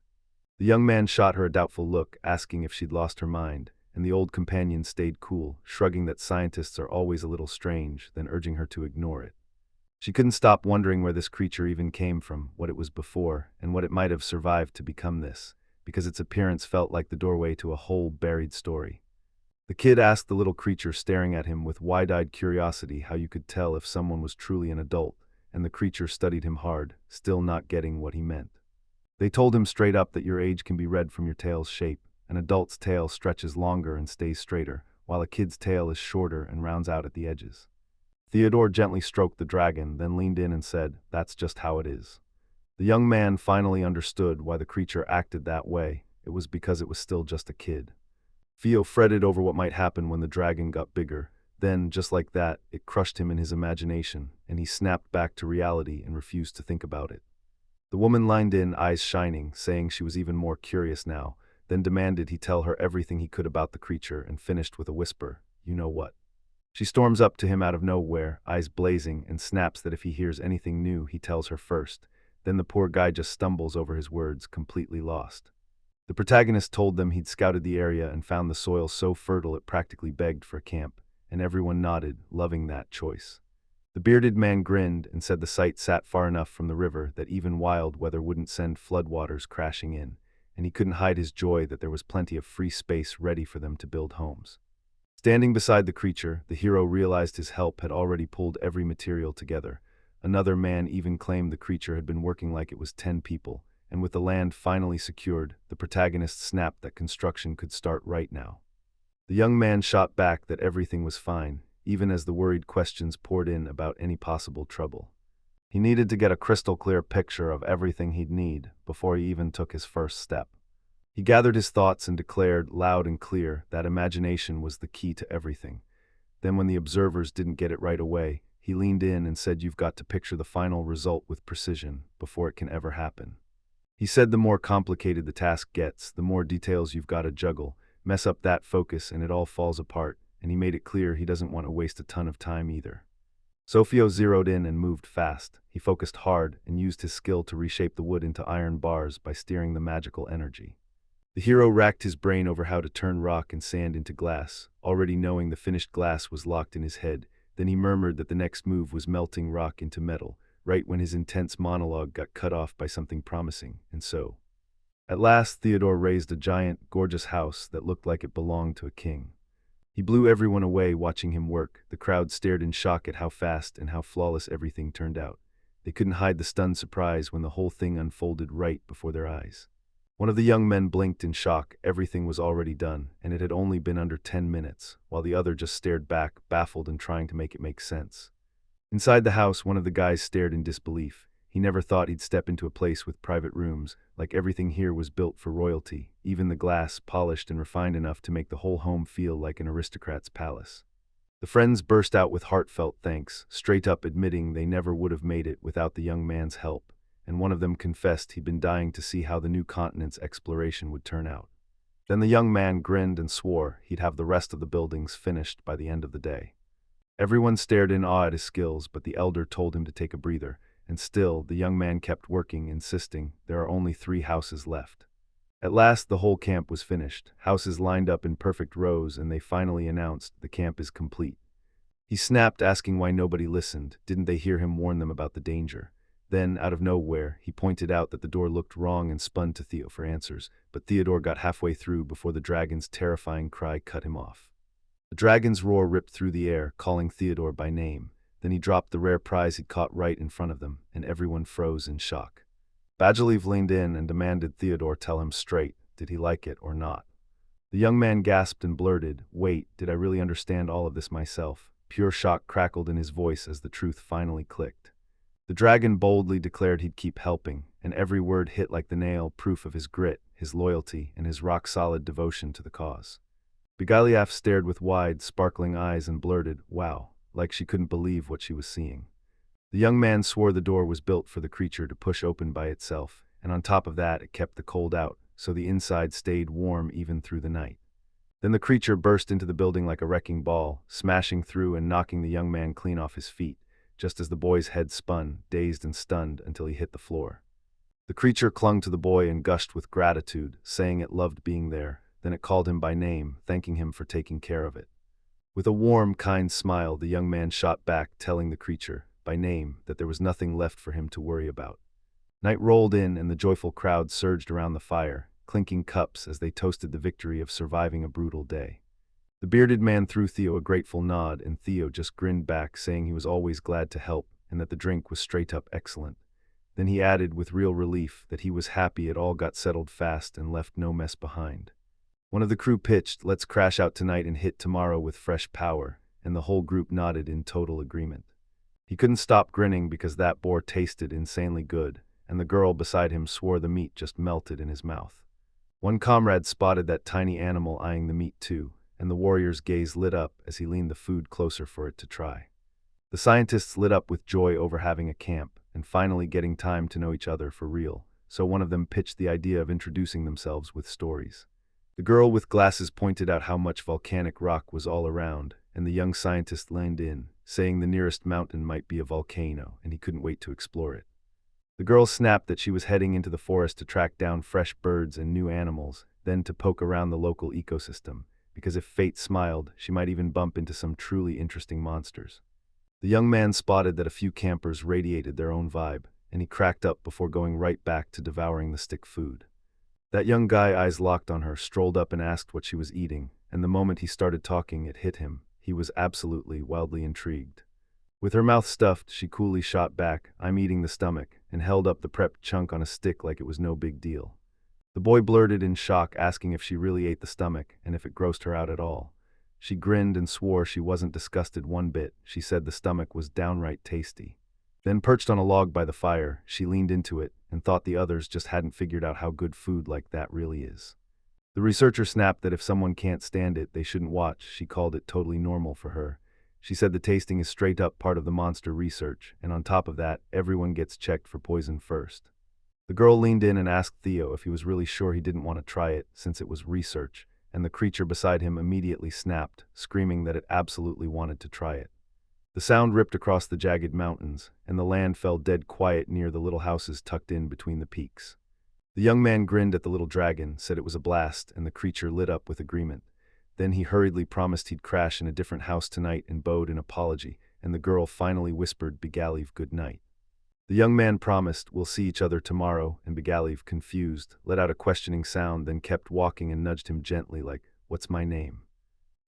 The young man shot her a doubtful look, asking if she'd lost her mind, and the old companion stayed cool, shrugging that scientists are always a little strange, then urging her to ignore it. She couldn't stop wondering where this creature even came from, what it was before, and what it might have survived to become this, because its appearance felt like the doorway to a whole buried story. The kid asked the little creature staring at him with wide-eyed curiosity how you could tell if someone was truly an adult, and the creature studied him hard, still not getting what he meant. They told him straight up that your age can be read from your tail's shape. An adult's tail stretches longer and stays straighter, while a kid's tail is shorter and rounds out at the edges. Theodore gently stroked the dragon, then leaned in and said, "That's just how it is." The young man finally understood why the creature acted that way. It was because it was still just a kid. Theo fretted over what might happen when the dragon got bigger. Then, just like that, it crushed him in his imagination, and he snapped back to reality and refused to think about it. The woman leaned in, eyes shining, saying she was even more curious now, then demanded he tell her everything he could about the creature and finished with a whisper, "You know what?" She storms up to him out of nowhere, eyes blazing, and snaps that if he hears anything new, he tells her first. Then the poor guy just stumbles over his words, completely lost. The protagonist told them he'd scouted the area and found the soil so fertile it practically begged for camp, and everyone nodded, loving that choice. The bearded man grinned and said the site sat far enough from the river that even wild weather wouldn't send floodwaters crashing in, and he couldn't hide his joy that there was plenty of free space ready for them to build homes. Standing beside the creature, the hero realized his help had already pulled every material together. Another man even claimed the creature had been working like it was 10 people, and with the land finally secured, the protagonist snapped that construction could start right now. The young man shot back that everything was fine, even as the worried questions poured in about any possible trouble. He needed to get a crystal-clear picture of everything he'd need before he even took his first step. He gathered his thoughts and declared, loud and clear, that imagination was the key to everything. Then when the observers didn't get it right away, he leaned in and said, "You've got to picture the final result with precision before it can ever happen." He said the more complicated the task gets, the more details you've got to juggle. Mess up that focus and it all falls apart, and he made it clear he doesn't want to waste a ton of time either. Sophio zeroed in and moved fast. He focused hard and used his skill to reshape the wood into iron bars by steering the magical energy. The hero racked his brain over how to turn rock and sand into glass, already knowing the finished glass was locked in his head. Then he murmured that the next move was melting rock into metal, right when his intense monologue got cut off by something promising, and so. At last, Theodore raised a giant, gorgeous house that looked like it belonged to a king. He blew everyone away watching him work. The crowd stared in shock at how fast and how flawless everything turned out. They couldn't hide the stunned surprise when the whole thing unfolded right before their eyes. One of the young men blinked in shock. Everything was already done, and it had only been under 10 minutes, while the other just stared back, baffled and trying to make it make sense. Inside the house, one of the guys stared in disbelief. He never thought he'd step into a place with private rooms, like everything here was built for royalty, even the glass polished and refined enough to make the whole home feel like an aristocrat's palace. The friends burst out with heartfelt thanks, straight up admitting they never would have made it without the young man's help, and one of them confessed he'd been dying to see how the new continent's exploration would turn out. Then the young man grinned and swore he'd have the rest of the buildings finished by the end of the day. Everyone stared in awe at his skills, but the elder told him to take a breather, and still the young man kept working, insisting there are only 3 houses left. At last the whole camp was finished, houses lined up in perfect rows, and they finally announced the camp is complete. He snapped, asking why nobody listened. Didn't they hear him warn them about the danger? Then, out of nowhere, he pointed out that the door looked wrong and spun to Theo for answers, but Theodore got halfway through before the dragon's terrifying cry cut him off. The dragon's roar ripped through the air, calling Theodore by name. Then he dropped the rare prize he'd caught right in front of them, and everyone froze in shock. Bajalev leaned in and demanded Theodore tell him straight, did he like it or not? The young man gasped and blurted, "Wait, did I really understand all of this myself?" Pure shock crackled in his voice as the truth finally clicked. The dragon boldly declared he'd keep helping, and every word hit like the nail, proof of his grit, his loyalty, and his rock-solid devotion to the cause. Bajalev stared with wide, sparkling eyes and blurted, "Wow," like she couldn't believe what she was seeing. The young man swore the door was built for the creature to push open by itself, and on top of that it kept the cold out, so the inside stayed warm even through the night. Then the creature burst into the building like a wrecking ball, smashing through and knocking the young man clean off his feet, just as the boy's head spun, dazed and stunned, until he hit the floor. The creature clung to the boy and gushed with gratitude, saying it loved being there. Then it called him by name, thanking him for taking care of it. With a warm, kind smile, the young man shot back, telling the creature, by name, that there was nothing left for him to worry about. Night rolled in, and the joyful crowd surged around the fire, clinking cups as they toasted the victory of surviving a brutal day. The bearded man threw Theo a grateful nod, and Theo just grinned back, saying he was always glad to help and that the drink was straight up excellent. Then he added with real relief that he was happy it all got settled fast and left no mess behind. One of the crew pitched, "Let's crash out tonight and hit tomorrow with fresh power," and the whole group nodded in total agreement. He couldn't stop grinning because that boar tasted insanely good, and the girl beside him swore the meat just melted in his mouth. One comrade spotted that tiny animal eyeing the meat too, and the warrior's gaze lit up as he leaned the food closer for it to try. The scientists lit up with joy over having a camp, and finally getting time to know each other for real, so one of them pitched the idea of introducing themselves with stories. The girl with glasses pointed out how much volcanic rock was all around, and the young scientist leaned in, saying the nearest mountain might be a volcano, and he couldn't wait to explore it. The girl snapped that she was heading into the forest to track down fresh birds and new animals, then to poke around the local ecosystem, because if fate smiled, she might even bump into some truly interesting monsters. The young man spotted that a few campers radiated their own vibe, and he cracked up before going right back to devouring the stick food. That young guy, eyes locked on her, strolled up and asked what she was eating, and the moment he started talking, it hit him. He was absolutely, wildly intrigued. With her mouth stuffed, she coolly shot back, "I'm eating the stomach," and held up the prepped chunk on a stick like it was no big deal. The boy blurted in shock, asking if she really ate the stomach and if it grossed her out at all. She grinned and swore she wasn't disgusted one bit. She said the stomach was downright tasty. Then, perched on a log by the fire, she leaned into it and thought the others just hadn't figured out how good food like that really is. The researcher snapped that if someone can't stand it, they shouldn't watch. She called it totally normal for her. She said the tasting is straight up part of the monster research, and on top of that, everyone gets checked for poison first. The girl leaned in and asked Theo if he was really sure he didn't want to try it, since it was research, and the creature beside him immediately snapped, screaming that it absolutely wanted to try it. The sound ripped across the jagged mountains, and the land fell dead quiet near the little houses tucked in between the peaks. The young man grinned at the little dragon, said it was a blast, and the creature lit up with agreement. Then he hurriedly promised he'd crash in a different house tonight and bowed an apology, and the girl finally whispered Bajalev good night. The young man promised, "We'll see each other tomorrow," and Bajalev, confused, let out a questioning sound, then kept walking and nudged him gently like, "What's my name?"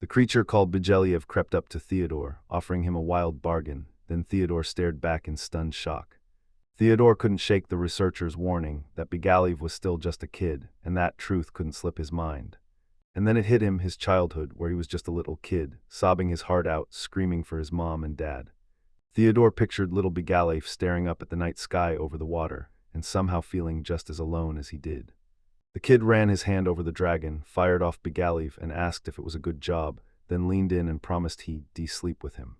The creature called Bajalev crept up to Theodore, offering him a wild bargain. Then Theodore stared back in stunned shock. Theodore couldn't shake the researcher's warning that Bajalev was still just a kid, and that truth couldn't slip his mind. And then it hit him, his childhood, where he was just a little kid, sobbing his heart out, screaming for his mom and dad. Theodore pictured little Bigalef staring up at the night sky over the water, and somehow feeling just as alone as he did. The kid ran his hand over the dragon, fired off Bigalef, and asked if it was a good job, then leaned in and promised he'd sleep with him.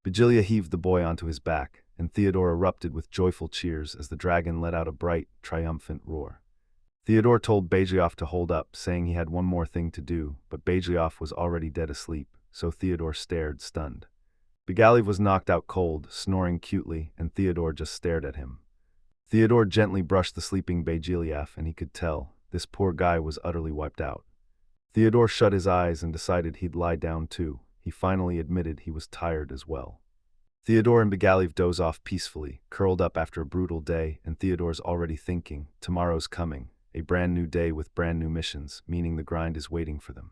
Bijilia heaved the boy onto his back, and Theodore erupted with joyful cheers as the dragon let out a bright, triumphant roar. Theodore told Bajioff to hold up, saying he had one more thing to do, but Bajioff was already dead asleep, so Theodore stared, stunned. Bigalef was knocked out cold, snoring cutely, and Theodore just stared at him. Theodore gently brushed the sleeping Bajioff, and he could tell, this poor guy was utterly wiped out. Theodore shut his eyes and decided he'd lie down too. He finally admitted he was tired as well. Theodore and Bigalef doze off peacefully, curled up after a brutal day, and Theodore's already thinking, tomorrow's coming, a brand new day with brand new missions, meaning the grind is waiting for them.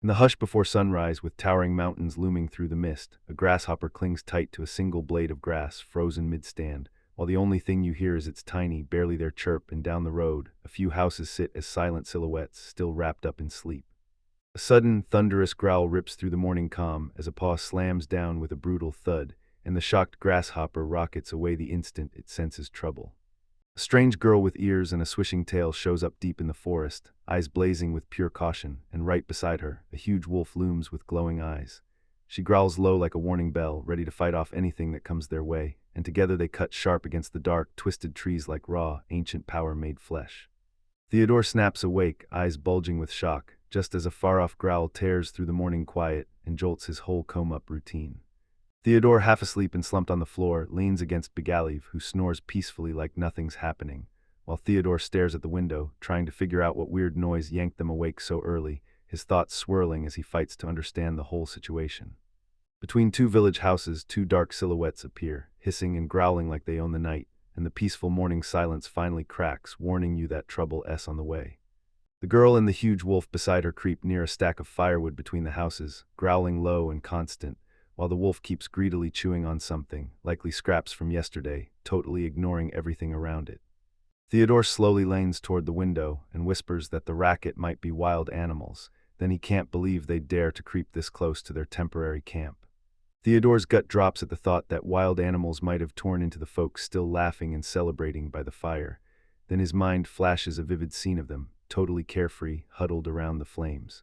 In the hush before sunrise, with towering mountains looming through the mist, a grasshopper clings tight to a single blade of grass frozen mid-stand, while the only thing you hear is its tiny, barely there chirp, and down the road, a few houses sit as silent silhouettes, still wrapped up in sleep. A sudden, thunderous growl rips through the morning calm as a paw slams down with a brutal thud, and the shocked grasshopper rockets away the instant it senses trouble. A strange girl with ears and a swishing tail shows up deep in the forest, eyes blazing with pure caution, and right beside her, a huge wolf looms with glowing eyes. She growls low like a warning bell, ready to fight off anything that comes their way, and together they cut sharp against the dark, twisted trees like raw, ancient power made flesh. Theodore snaps awake, eyes bulging with shock, just as a far-off growl tears through the morning quiet and jolts his whole comb-up routine. Theodore, half asleep and slumped on the floor, leans against Bigalef, who snores peacefully like nothing's happening, while Theodore stares at the window, trying to figure out what weird noise yanked them awake so early, his thoughts swirling as he fights to understand the whole situation. Between two village houses, two dark silhouettes appear, hissing and growling like they own the night, and the peaceful morning silence finally cracks, warning you that trouble's on the way. The girl and the huge wolf beside her creep near a stack of firewood between the houses, growling low and constant, while the wolf keeps greedily chewing on something, likely scraps from yesterday, totally ignoring everything around it. Theodore slowly leans toward the window and whispers that the racket might be wild animals, then he can't believe they'd dare to creep this close to their temporary camp. Theodore's gut drops at the thought that wild animals might have torn into the folks still laughing and celebrating by the fire. Then his mind flashes a vivid scene of them, totally carefree, huddled around the flames.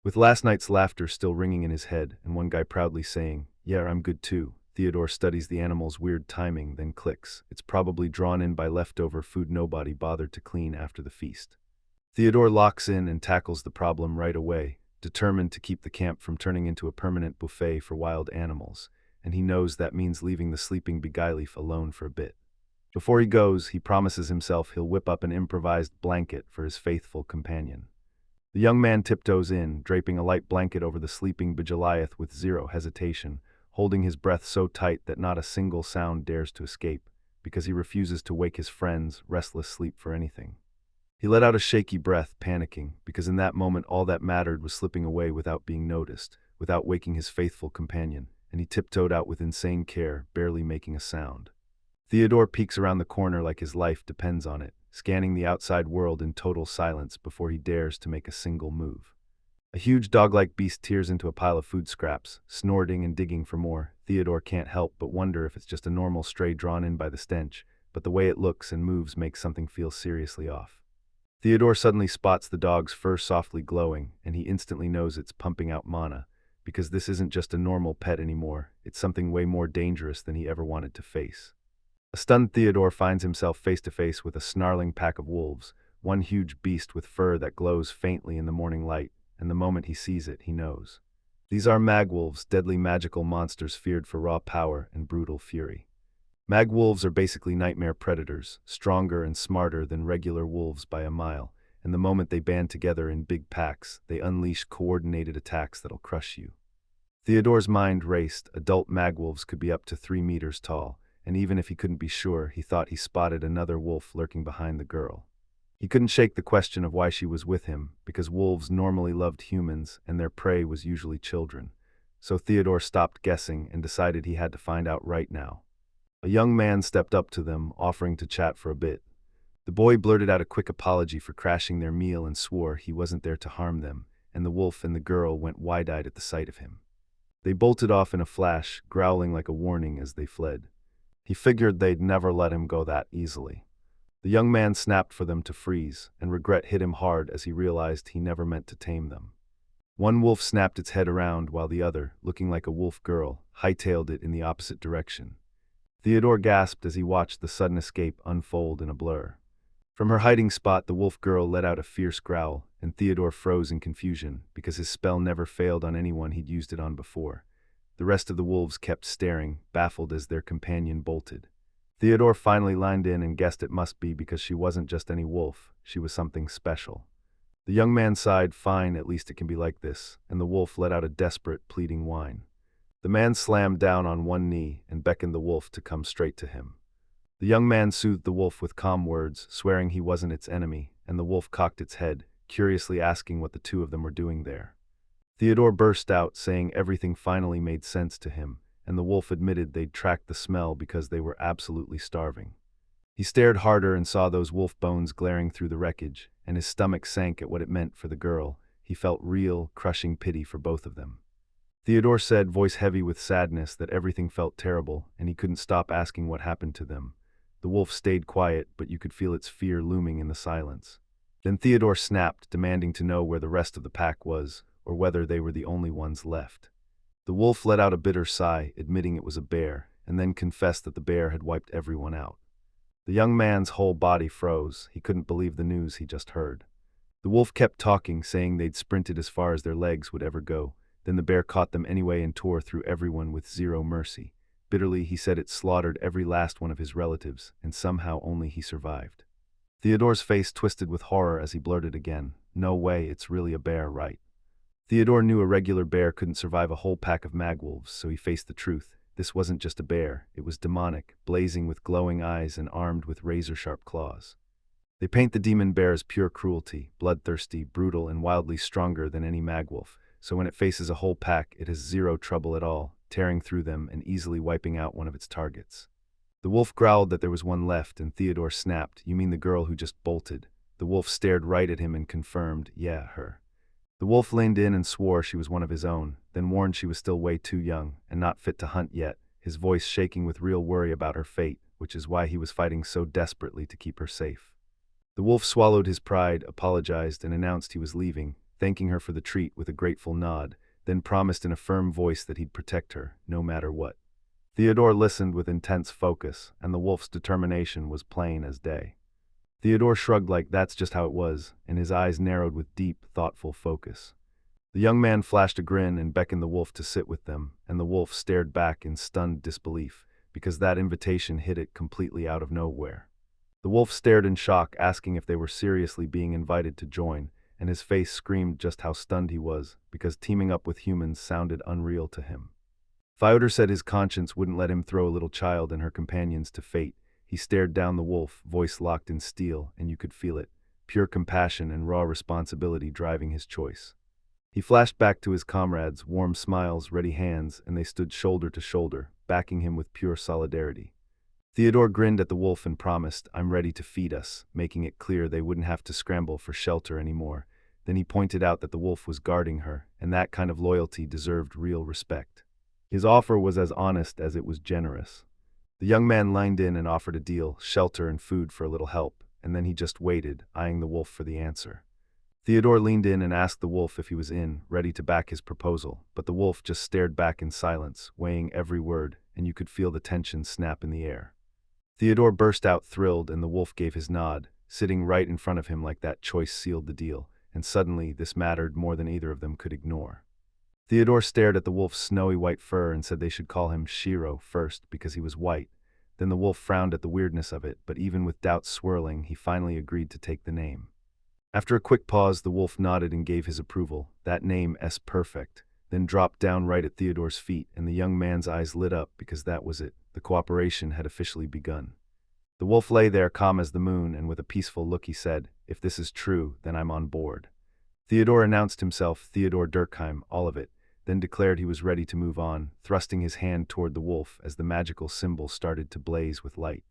With last night's laughter still ringing in his head, and one guy proudly saying, "Yeah, I'm good too," Theodore studies the animal's weird timing, then clicks. It's probably drawn in by leftover food nobody bothered to clean after the feast. Theodore locks in and tackles the problem right away, determined to keep the camp from turning into a permanent buffet for wild animals, and he knows that means leaving the sleeping Bigalef alone for a bit. Before he goes, he promises himself he'll whip up an improvised blanket for his faithful companion. The young man tiptoes in, draping a light blanket over the sleeping Bigalef with zero hesitation, holding his breath so tight that not a single sound dares to escape, because he refuses to wake his friend's restless sleep for anything. He let out a shaky breath, panicking, because in that moment all that mattered was slipping away without being noticed, without waking his faithful companion, and he tiptoed out with insane care, barely making a sound. Theodore peeks around the corner like his life depends on it, scanning the outside world in total silence before he dares to make a single move. A huge dog-like beast tears into a pile of food scraps, snorting and digging for more. Theodore can't help but wonder if it's just a normal stray drawn in by the stench, but the way it looks and moves makes something feel seriously off. Theodore suddenly spots the dog's fur softly glowing, and he instantly knows it's pumping out mana, because this isn't just a normal pet anymore, it's something way more dangerous than he ever wanted to face. A stunned Theodore finds himself face to face with a snarling pack of wolves, one huge beast with fur that glows faintly in the morning light, and the moment he sees it, he knows. These are magwolves, deadly magical monsters feared for raw power and brutal fury. Magwolves are basically nightmare predators, stronger and smarter than regular wolves by a mile, and the moment they band together in big packs, they unleash coordinated attacks that'll crush you. Theodore's mind raced. Adult magwolves could be up to 3 meters tall, and even if he couldn't be sure, he thought he spotted another wolf lurking behind the girl. He couldn't shake the question of why she was with him, because wolves normally loved humans and their prey was usually children. So Theodore stopped guessing and decided he had to find out right now. A young man stepped up to them, offering to chat for a bit. The boy blurted out a quick apology for crashing their meal and swore he wasn't there to harm them, and the wolf and the girl went wide-eyed at the sight of him. They bolted off in a flash, growling like a warning as they fled. He figured they'd never let him go that easily. The young man snapped for them to freeze, and regret hit him hard as he realized he never meant to tame them. One wolf snapped its head around while the other, looking like a wolf girl, hightailed it in the opposite direction. Theodore gasped as he watched the sudden escape unfold in a blur. From her hiding spot, the wolf girl let out a fierce growl, and Theodore froze in confusion because his spell never failed on anyone he'd used it on before. The rest of the wolves kept staring, baffled as their companion bolted. Theodore finally lined in and guessed it must be because she wasn't just any wolf, she was something special. The young man sighed, "Fine, at least it can be like this," and the wolf let out a desperate, pleading whine. The man slammed down on one knee and beckoned the wolf to come straight to him. The young man soothed the wolf with calm words, swearing he wasn't its enemy, and the wolf cocked its head, curiously asking what the two of them were doing there. Theodore burst out, saying everything finally made sense to him, and the wolf admitted they'd tracked the smell because they were absolutely starving. He stared harder and saw those wolf bones glaring through the wreckage, and his stomach sank at what it meant for the girl. He felt real, crushing pity for both of them. Theodore said, voice heavy with sadness, that everything felt terrible, and he couldn't stop asking what happened to them. The wolf stayed quiet, but you could feel its fear looming in the silence. Then Theodore snapped, demanding to know where the rest of the pack was, or whether they were the only ones left. The wolf let out a bitter sigh, admitting it was a bear, and then confessed that the bear had wiped everyone out. The young man's whole body froze. He couldn't believe the news he just heard. The wolf kept talking, saying they'd sprinted as far as their legs would ever go. Then the bear caught them anyway and tore through everyone with zero mercy. Bitterly, he said it slaughtered every last one of his relatives, and somehow only he survived. Theodore's face twisted with horror as he blurted again, "No way, it's really a bear, right?" Theodore knew a regular bear couldn't survive a whole pack of magwolves, so he faced the truth. This wasn't just a bear, it was demonic, blazing with glowing eyes and armed with razor-sharp claws. They paint the demon bear as pure cruelty, bloodthirsty, brutal, and wildly stronger than any magwolf, so when it faces a whole pack, it has zero trouble at all, tearing through them and easily wiping out one of its targets. The wolf growled that there was one left, and Theodore snapped, "You mean the girl who just bolted?" The wolf stared right at him and confirmed, "Yeah, her." The wolf leaned in and swore she was one of his own, then warned she was still way too young and not fit to hunt yet, his voice shaking with real worry about her fate, which is why he was fighting so desperately to keep her safe. The wolf swallowed his pride, apologized, and announced he was leaving, thanking her for the treat with a grateful nod, then promised in a firm voice that he'd protect her, no matter what. Theodore listened with intense focus, and the wolf's determination was plain as day. Theodore shrugged like that's just how it was, and his eyes narrowed with deep, thoughtful focus. The young man flashed a grin and beckoned the wolf to sit with them, and the wolf stared back in stunned disbelief, because that invitation hit it completely out of nowhere. The wolf stared in shock, asking if they were seriously being invited to join, and his face screamed just how stunned he was, because teaming up with humans sounded unreal to him. Fyodor said his conscience wouldn't let him throw a little child and her companions to fate. He stared down the wolf, voice locked in steel, and you could feel it, pure compassion and raw responsibility driving his choice. He flashed back to his comrades, warm smiles, ready hands, and they stood shoulder to shoulder, backing him with pure solidarity. Theodore grinned at the wolf and promised, "I'm ready to feed us," making it clear they wouldn't have to scramble for shelter anymore. Then he pointed out that the wolf was guarding her, and that kind of loyalty deserved real respect. His offer was as honest as it was generous. The young man lined in and offered a deal, shelter and food for a little help, and then he just waited, eyeing the wolf for the answer. Theodore leaned in and asked the wolf if he was in, ready to back his proposal, but the wolf just stared back in silence, weighing every word, and you could feel the tension snap in the air. Theodore burst out thrilled, and the wolf gave his nod, sitting right in front of him like that choice sealed the deal, and suddenly this mattered more than either of them could ignore. Theodore stared at the wolf's snowy white fur and said they should call him Shiro first because he was white. Then the wolf frowned at the weirdness of it, but even with doubts swirling, he finally agreed to take the name. After a quick pause, the wolf nodded and gave his approval. That name, S perfect, then dropped down right at Theodore's feet, and the young man's eyes lit up because that was it. The cooperation had officially begun. The wolf lay there calm as the moon, and with a peaceful look he said, "If this is true, then I'm on board." Theodore announced himself, Theodore Durkheim, all of it, then declared he was ready to move on, thrusting his hand toward the wolf as the magical symbol started to blaze with light.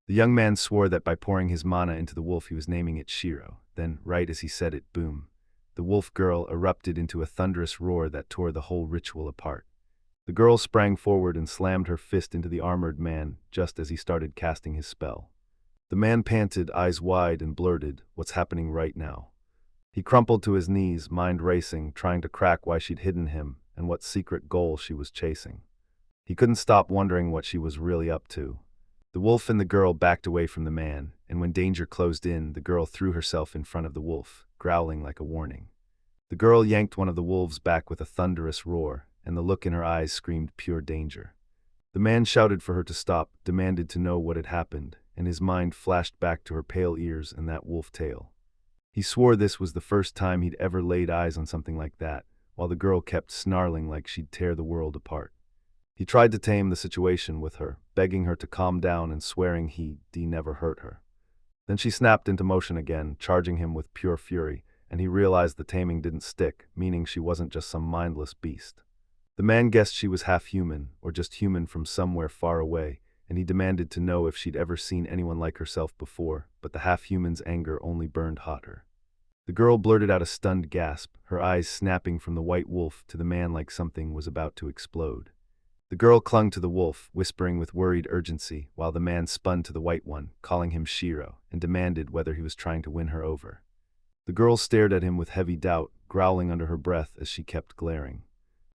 The young man swore that by pouring his mana into the wolf he was naming it Shiro. Then, right as he said it, boom. The wolf girl erupted into a thunderous roar that tore the whole ritual apart. The girl sprang forward and slammed her fist into the armored man just as he started casting his spell. The man panted, eyes wide, and blurted, "What's happening right now?" He crumpled to his knees, mind racing, trying to crack why she'd hidden him and what secret goal she was chasing. He couldn't stop wondering what she was really up to. The wolf and the girl backed away from the man, and when danger closed in, the girl threw herself in front of the wolf, growling like a warning. The girl yanked one of the wolves back with a thunderous roar, and the look in her eyes screamed pure danger. The man shouted for her to stop, demanded to know what had happened, and his mind flashed back to her pale ears and that wolf tail. He swore this was the first time he'd ever laid eyes on something like that, while the girl kept snarling like she'd tear the world apart. He tried to tame the situation with her, begging her to calm down and swearing he'd never hurt her. Then she snapped into motion again, charging him with pure fury, and he realized the taming didn't stick, meaning she wasn't just some mindless beast. The man guessed she was half human, or just human from somewhere far away, and he demanded to know if she'd ever seen anyone like herself before, but the half-human's anger only burned hotter. The girl blurted out a stunned gasp, her eyes snapping from the white wolf to the man like something was about to explode. The girl clung to the wolf, whispering with worried urgency, while the man spun to the white one, calling him Shiro, and demanded whether he was trying to win her over. The girl stared at him with heavy doubt, growling under her breath as she kept glaring.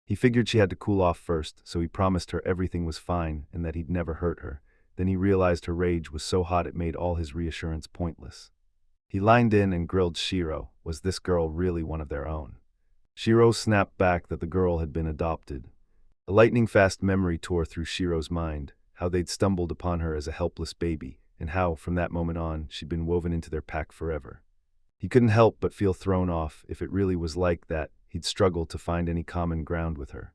He figured she had to cool off first, so he promised her everything was fine and that he'd never hurt her. Then he realized her rage was so hot it made all his reassurance pointless. He lined in and grilled Shiro. Was this girl really one of their own? Shiro snapped back that the girl had been adopted. A lightning-fast memory tore through Shiro's mind, how they'd stumbled upon her as a helpless baby, and how, from that moment on, she'd been woven into their pack forever. He couldn't help but feel thrown off. If it really was like that, he'd struggle to find any common ground with her.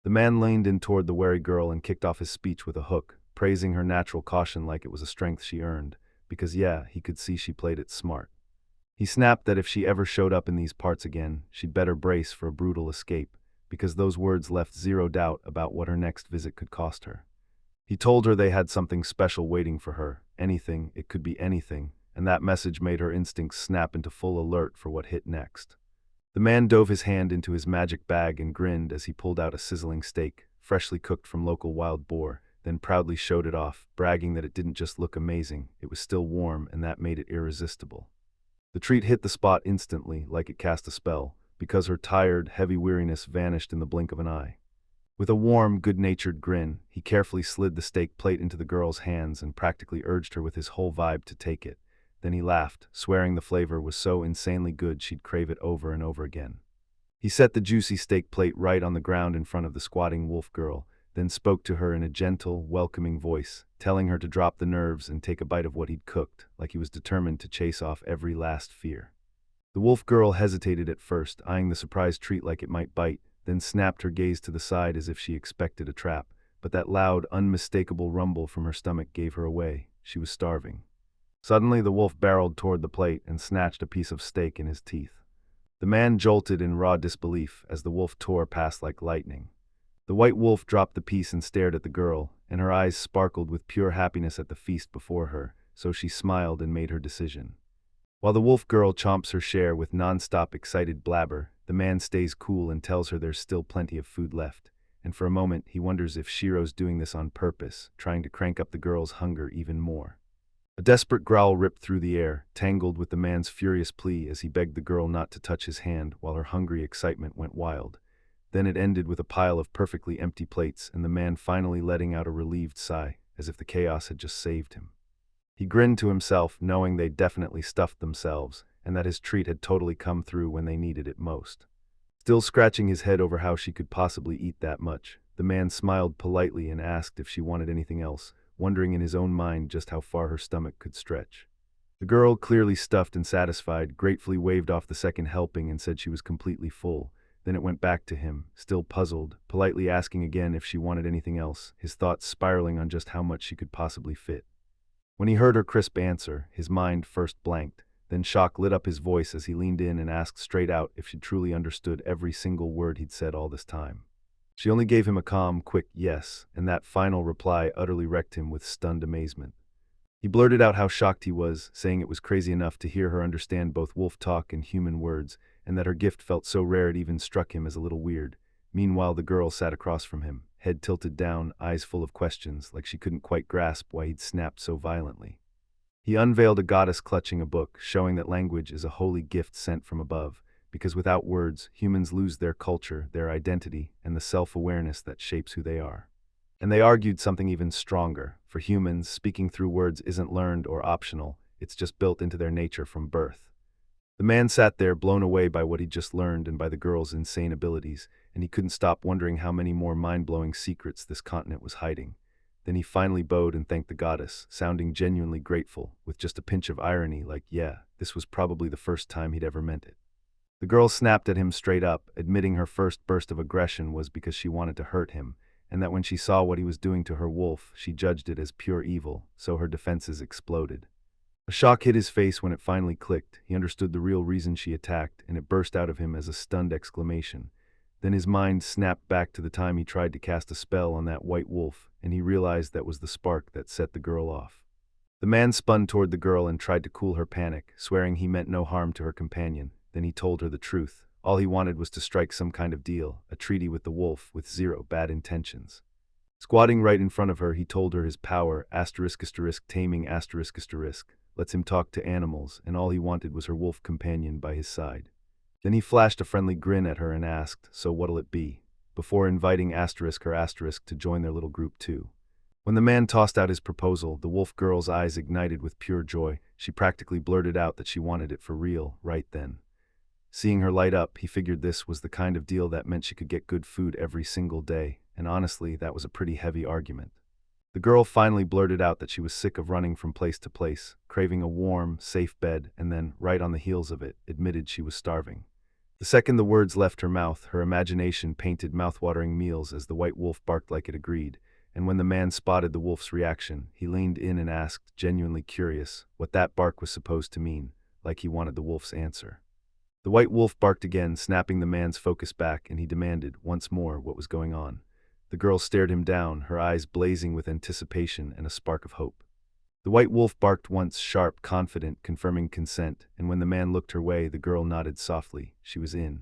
The man leaned in toward the wary girl and kicked off his speech with a hook, praising her natural caution like it was a strength she earned, because he could see she played it smart. He snapped that if she ever showed up in these parts again, she'd better brace for a brutal escape, because those words left zero doubt about what her next visit could cost her. He told her they had something special waiting for her, anything, it could be anything, and that message made her instincts snap into full alert for what hit next. The man dove his hand into his magic bag and grinned as he pulled out a sizzling steak, freshly cooked from local wild boar, then proudly showed it off, bragging that it didn't just look amazing, it was still warm, and that made it irresistible. The treat hit the spot instantly, like it cast a spell, because her tired, heavy weariness vanished in the blink of an eye. With a warm, good-natured grin, he carefully slid the steak plate into the girl's hands and practically urged her with his whole vibe to take it. Then he laughed, swearing the flavor was so insanely good she'd crave it over and over again. He set the juicy steak plate right on the ground in front of the squatting wolf girl, then spoke to her in a gentle, welcoming voice, telling her to drop the nerves and take a bite of what he'd cooked, like he was determined to chase off every last fear. The wolf girl hesitated at first, eyeing the surprise treat like it might bite, then snapped her gaze to the side as if she expected a trap, but that loud, unmistakable rumble from her stomach gave her away. She was starving. Suddenly the wolf barreled toward the plate and snatched a piece of steak in his teeth. The man jolted in raw disbelief as the wolf tore past like lightning. The white wolf dropped the piece and stared at the girl, and her eyes sparkled with pure happiness at the feast before her, so she smiled and made her decision. While the wolf girl chomps her share with non-stop excited blabber, the man stays cool and tells her there's still plenty of food left, and for a moment he wonders if Shiro's doing this on purpose, trying to crank up the girl's hunger even more. A desperate growl ripped through the air, tangled with the man's furious plea as he begged the girl not to touch his hand while her hungry excitement went wild. Then it ended with a pile of perfectly empty plates and the man finally letting out a relieved sigh, as if the chaos had just saved him. He grinned to himself, knowing they'd definitely stuffed themselves, and that his treat had totally come through when they needed it most. Still scratching his head over how she could possibly eat that much, the man smiled politely and asked if she wanted anything else, wondering in his own mind just how far her stomach could stretch. The girl, clearly stuffed and satisfied, gratefully waved off the second helping and said she was completely full. Then it went back to him, still puzzled, politely asking again if she wanted anything else, his thoughts spiraling on just how much she could possibly fit. When he heard her crisp answer, his mind first blanked, then shock lit up his voice as he leaned in and asked straight out if she truly understood every single word he'd said all this time. She only gave him a calm, quick yes, and that final reply utterly wrecked him with stunned amazement. He blurted out how shocked he was, saying it was crazy enough to hear her understand both wolf talk and human words, and that her gift felt so rare it even struck him as a little weird, Meanwhile, the girl sat across from him, head tilted down, eyes full of questions, like she couldn't quite grasp why he'd snapped so violently. He unveiled a goddess clutching a book, showing that language is a holy gift sent from above, because without words, humans lose their culture, their identity, and the self-awareness that shapes who they are. And they argued something even stronger. For humans, speaking through words isn't learned or optional, it's just built into their nature from birth. The man sat there, blown away by what he'd just learned and by the girl's insane abilities, and he couldn't stop wondering how many more mind-blowing secrets this continent was hiding. Then he finally bowed and thanked the goddess, sounding genuinely grateful, with just a pinch of irony, like, yeah, this was probably the first time he'd ever meant it. The girl snapped at him straight up, admitting her first burst of aggression was because she wanted to hurt him, and that when she saw what he was doing to her wolf, she judged it as pure evil, so her defenses exploded. A shock hit his face when it finally clicked. He understood the real reason she attacked, and it burst out of him as a stunned exclamation. Then his mind snapped back to the time he tried to cast a spell on that white wolf, and he realized that was the spark that set the girl off. The man spun toward the girl and tried to cool her panic, swearing he meant no harm to her companion. Then he told her the truth. All he wanted was to strike some kind of deal, a treaty with the wolf with zero bad intentions. Squatting right in front of her, he told her his power, taming lets him talk to animals, and all he wanted was her wolf companion by his side. Then he flashed a friendly grin at her and asked, "So what'll it be?" before inviting her to join their little group too. When the man tossed out his proposal, the wolf girl's eyes ignited with pure joy. She practically blurted out that she wanted it for real, right then. Seeing her light up, he figured this was the kind of deal that meant she could get good food every single day, and honestly, that was a pretty heavy argument. The girl finally blurted out that she was sick of running from place to place, craving a warm, safe bed, and then, right on the heels of it, admitted she was starving. The second the words left her mouth, her imagination painted mouth-watering meals as the white wolf barked like it agreed, and when the man spotted the wolf's reaction, he leaned in and asked, genuinely curious, what that bark was supposed to mean, like he wanted the wolf's answer. The white wolf barked again, snapping the man's focus back, and he demanded, once more, what was going on. The girl stared him down, her eyes blazing with anticipation and a spark of hope. The white wolf barked once, sharp, confident, confirming consent, and when the man looked her way, the girl nodded softly. She was in.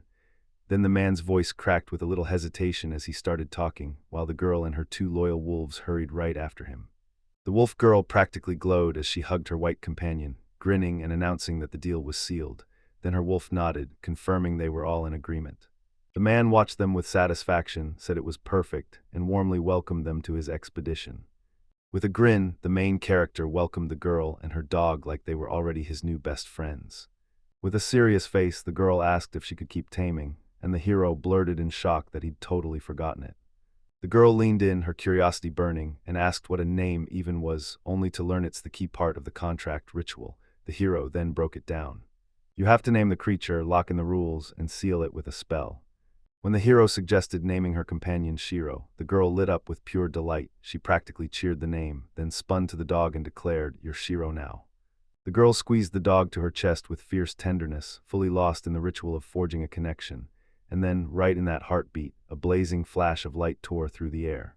Then the man's voice cracked with a little hesitation as he started talking, while the girl and her two loyal wolves hurried right after him. The wolf girl practically glowed as she hugged her white companion, grinning and announcing that the deal was sealed. Then her wolf nodded, confirming they were all in agreement. The man watched them with satisfaction, said it was perfect, and warmly welcomed them to his expedition. With a grin, the main character welcomed the girl and her dog like they were already his new best friends. With a serious face, the girl asked if she could keep taming, and the hero blurted in shock that he'd totally forgotten it. The girl leaned in, her curiosity burning, and asked what a name even was, only to learn it's the key part of the contract ritual. The hero then broke it down. You have to name the creature, lock in the rules, and seal it with a spell. When the hero suggested naming her companion Shiro, the girl lit up with pure delight. She practically cheered the name, then spun to the dog and declared, "You're Shiro now." The girl squeezed the dog to her chest with fierce tenderness, fully lost in the ritual of forging a connection. And then, right in that heartbeat, a blazing flash of light tore through the air.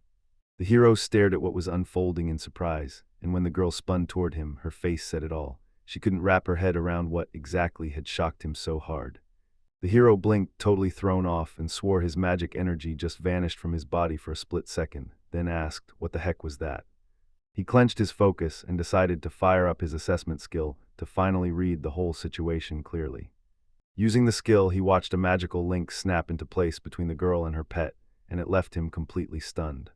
The hero stared at what was unfolding in surprise, and when the girl spun toward him, her face said it all. She couldn't wrap her head around what exactly had shocked him so hard. The hero blinked, totally thrown off, and swore his magic energy just vanished from his body for a split second, then asked, what the heck was that? He clenched his focus and decided to fire up his assessment skill to finally read the whole situation clearly. Using the skill, he watched a magical link snap into place between the girl and her pet, and it left him completely stunned.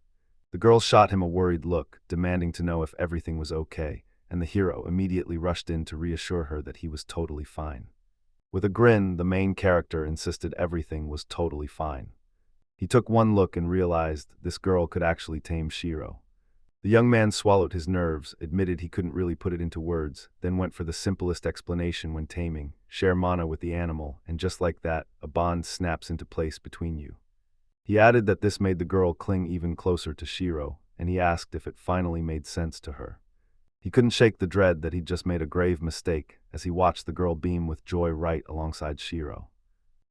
The girl shot him a worried look, demanding to know if everything was okay, and the hero immediately rushed in to reassure her that he was totally fine. With a grin, the main character insisted everything was totally fine. He took one look and realized this girl could actually tame Shiro. The young man swallowed his nerves, admitted he couldn't really put it into words, then went for the simplest explanation when taming: share mana with the animal, and just like that, a bond snaps into place between you. He added that this made the girl cling even closer to Shiro, and he asked if it finally made sense to her. He couldn't shake the dread that he'd just made a grave mistake as he watched the girl beam with joy right alongside Shiro.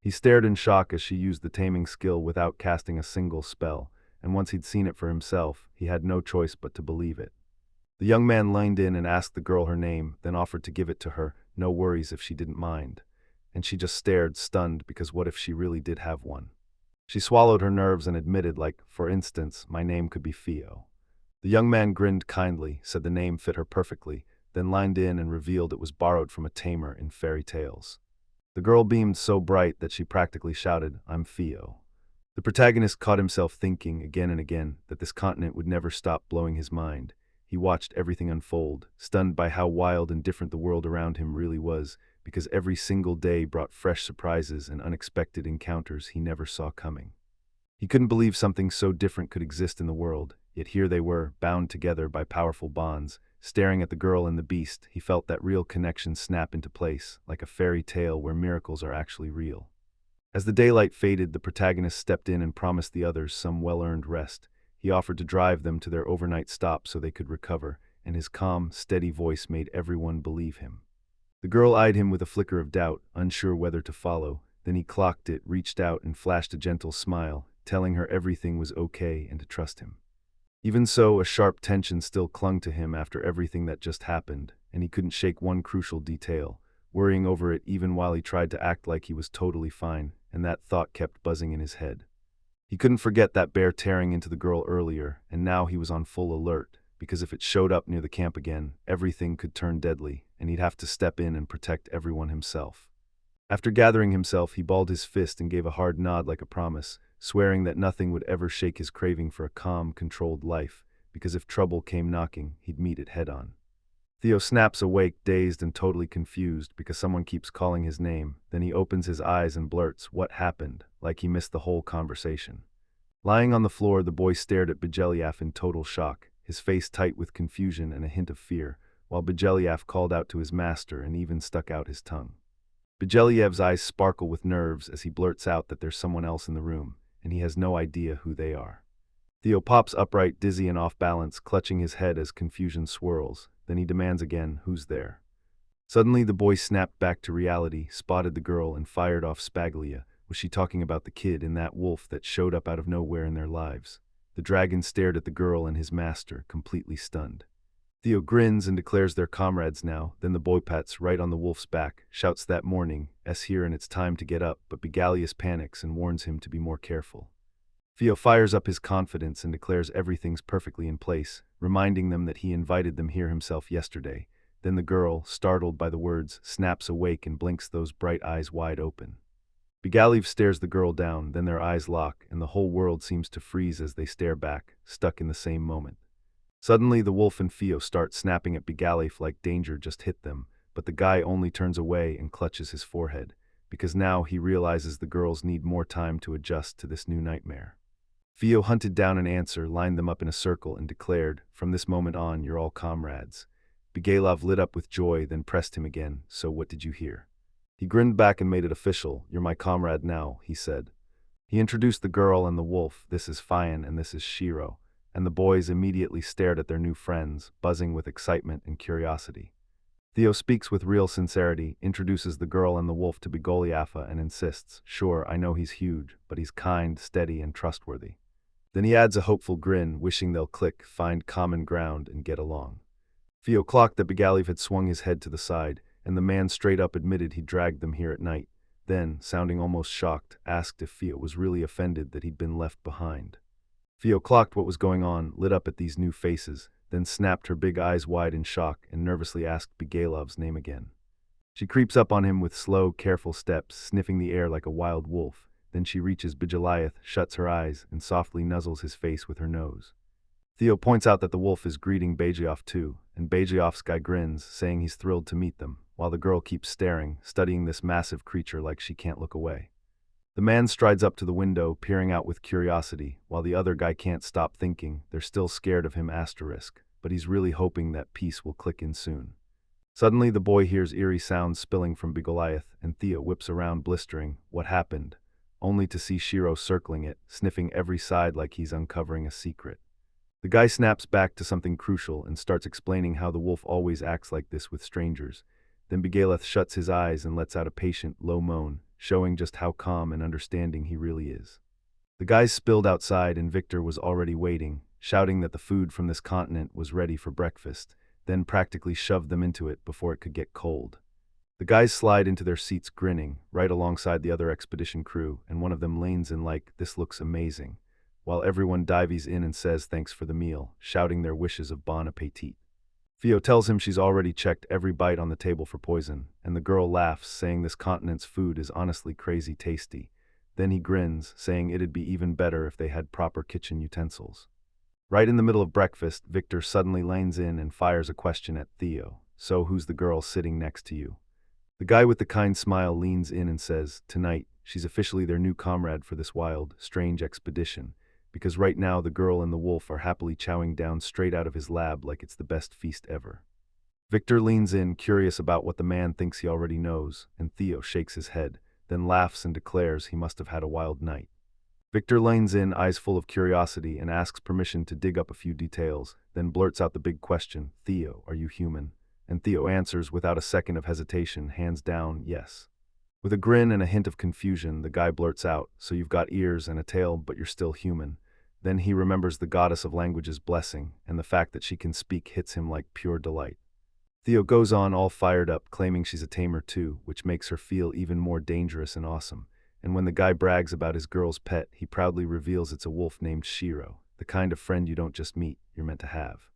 He stared in shock as she used the taming skill without casting a single spell, and once he'd seen it for himself, he had no choice but to believe it. The young man leaned in and asked the girl her name, then offered to give it to her, no worries if she didn't mind. And she just stared, stunned, because what if she really did have one? She swallowed her nerves and admitted, like, for instance, my name could be Theo. The young man grinned kindly, said the name fit her perfectly, then lined in and revealed it was borrowed from a tamer in fairy tales. The girl beamed so bright that she practically shouted, I'm Theo. The protagonist caught himself thinking again and again that this continent would never stop blowing his mind. He watched everything unfold, stunned by how wild and different the world around him really was, because every single day brought fresh surprises and unexpected encounters he never saw coming. He couldn't believe something so different could exist in the world, yet here they were, bound together by powerful bonds. Staring at the girl and the beast, he felt that real connection snap into place, like a fairy tale where miracles are actually real. As the daylight faded, the protagonist stepped in and promised the others some well-earned rest. He offered to drive them to their overnight stop so they could recover, and his calm, steady voice made everyone believe him. The girl eyed him with a flicker of doubt, unsure whether to follow. Then he clocked it, reached out, and flashed a gentle smile, telling her everything was okay and to trust him. Even so, a sharp tension still clung to him after everything that just happened, and he couldn't shake one crucial detail, worrying over it even while he tried to act like he was totally fine, and that thought kept buzzing in his head. He couldn't forget that bear tearing into the girl earlier, and now he was on full alert, because if it showed up near the camp again, everything could turn deadly, and he'd have to step in and protect everyone himself. After gathering himself, he balled his fist and gave a hard nod like a promise, swearing that nothing would ever shake his craving for a calm, controlled life, because if trouble came knocking, he'd meet it head-on. Theo snaps awake, dazed and totally confused because someone keeps calling his name. Then he opens his eyes and blurts, "What happened?" like he missed the whole conversation. Lying on the floor, the boy stared at Bjeliaf in total shock, his face tight with confusion and a hint of fear, while Bjeliaf called out to his master and even stuck out his tongue. Bjeliev's eyes sparkle with nerves as he blurts out that there's someone else in the room, and he has no idea who they are. Theo pops upright, dizzy and off balance, clutching his head as confusion swirls. Then he demands again, "Who's there?" Suddenly the boy snapped back to reality, spotted the girl, and fired off Spaglia. Was she talking about the kid in that wolf that showed up out of nowhere in their lives? The dragon stared at the girl and his master, completely stunned. Theo grins and declares they're comrades now. Then the boy pats right on the wolf's back, shouts that morning, "S here and it's time to get up," but Begalius panics and warns him to be more careful. Theo fires up his confidence and declares everything's perfectly in place, reminding them that he invited them here himself yesterday. Then the girl, startled by the words, snaps awake and blinks those bright eyes wide open. Begaliv stares the girl down, then their eyes lock, and the whole world seems to freeze as they stare back, stuck in the same moment. Suddenly the wolf and Theo start snapping at Begaliv like danger just hit them, but the guy only turns away and clutches his forehead, because now he realizes the girls need more time to adjust to this new nightmare. Theo hunted down an answer, lined them up in a circle, and declared, "From this moment on, you're all comrades." Begalov lit up with joy, then pressed him again, "So what did you hear?" He grinned back and made it official. "You're my comrade now," he said. He introduced the girl and the wolf. "This is Fayan and this is Shiro," and the boys immediately stared at their new friends, buzzing with excitement and curiosity. Theo speaks with real sincerity, introduces the girl and the wolf to Begoliafa and insists, "Sure, I know he's huge, but he's kind, steady, and trustworthy." Then he adds a hopeful grin, wishing they'll click, find common ground, and get along. Theo clocked that Begaliv had swung his head to the side, and the man straight up admitted he dragged them here at night. Then, sounding almost shocked, asked if Theo was really offended that he'd been left behind. Theo clocked what was going on, lit up at these new faces, then snapped her big eyes wide in shock and nervously asked Begaliov's name again. She creeps up on him with slow, careful steps, sniffing the air like a wild wolf. Then she reaches Begaliath, shuts her eyes, and softly nuzzles his face with her nose. Theo points out that the wolf is greeting Begaliov too, and Begaliov's guy grins, saying he's thrilled to meet them, while the girl keeps staring, studying this massive creature like she can't look away. The man strides up to the window, peering out with curiosity, while the other guy can't stop thinking they're still scared of him asterisk, but he's really hoping that peace will click in soon. Suddenly the boy hears eerie sounds spilling from Begaliath, and Theo whips around blistering, "What happened?" only to see Shiro circling it, sniffing every side like he's uncovering a secret. The guy snaps back to something crucial and starts explaining how the wolf always acts like this with strangers. Then Begaliath shuts his eyes and lets out a patient, low moan, showing just how calm and understanding he really is. The guys spilled outside and Victor was already waiting, shouting that the food from this continent was ready for breakfast, then practically shoved them into it before it could get cold. The guys slide into their seats grinning, right alongside the other expedition crew, and one of them leans in like, "This looks amazing," while everyone dives in and says thanks for the meal, shouting their wishes of bon appetit. Theo tells him she's already checked every bite on the table for poison, and the girl laughs, saying this continent's food is honestly crazy tasty. Then he grins, saying it'd be even better if they had proper kitchen utensils. Right in the middle of breakfast, Victor suddenly lanes in and fires a question at Theo. "So who's the girl sitting next to you?" The guy with the kind smile leans in and says, "Tonight, she's officially their new comrade for this wild, strange expedition, because right now the girl and the wolf are happily chowing down straight out of his lab like it's the best feast ever." Victor leans in, curious about what the man thinks he already knows, and Theo shakes his head, then laughs and declares he must have had a wild night. Victor leans in, eyes full of curiosity, and asks permission to dig up a few details, then blurts out the big question, "Theo, are you human?" And Theo answers without a second of hesitation, hands down, yes. With a grin and a hint of confusion, the guy blurts out, "So you've got ears and a tail, but you're still human." Then he remembers the goddess of language's blessing, and the fact that she can speak hits him like pure delight. Theo goes on all fired up, claiming she's a tamer too, which makes her feel even more dangerous and awesome. And when the guy brags about his girl's pet, he proudly reveals it's a wolf named Shiro, the kind of friend you don't just meet, you're meant to have.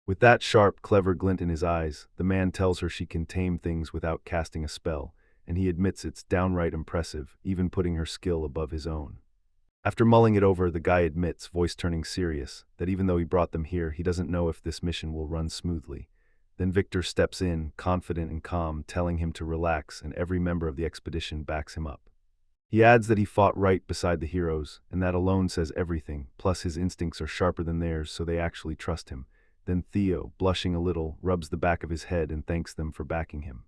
With that sharp, clever glint in his eyes, the man tells her she can tame things without casting a spell, and he admits it's downright impressive, even putting her skill above his own. After mulling it over, the guy admits, voice turning serious, that even though he brought them here, he doesn't know if this mission will run smoothly. Then Victor steps in, confident and calm, telling him to relax, and every member of the expedition backs him up. He adds that he fought right beside the heroes, and that alone says everything, plus his instincts are sharper than theirs, so they actually trust him. Then Theo, blushing a little, rubs the back of his head and thanks them for backing him.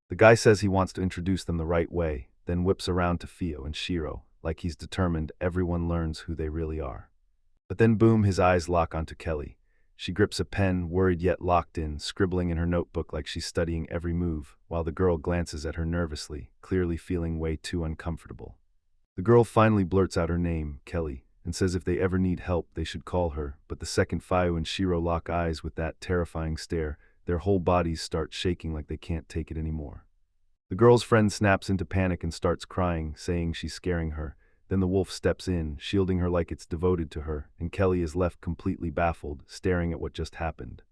The guy says he wants to introduce them the right way, then whips around to Theo and Shiro, like he's determined everyone learns who they really are. But then boom, his eyes lock onto Kelly. She grips a pen, worried yet locked in, scribbling in her notebook like she's studying every move, while the girl glances at her nervously, clearly feeling way too uncomfortable. The girl finally blurts out her name, Kelly, and says if they ever need help, they should call her, but the second Theo and Shiro lock eyes with that terrifying stare, their whole bodies start shaking like they can't take it anymore. The girl's friend snaps into panic and starts crying, saying she's scaring her. Then the wolf steps in, shielding her like it's devoted to her, and Kelly is left completely baffled, staring at what just happened.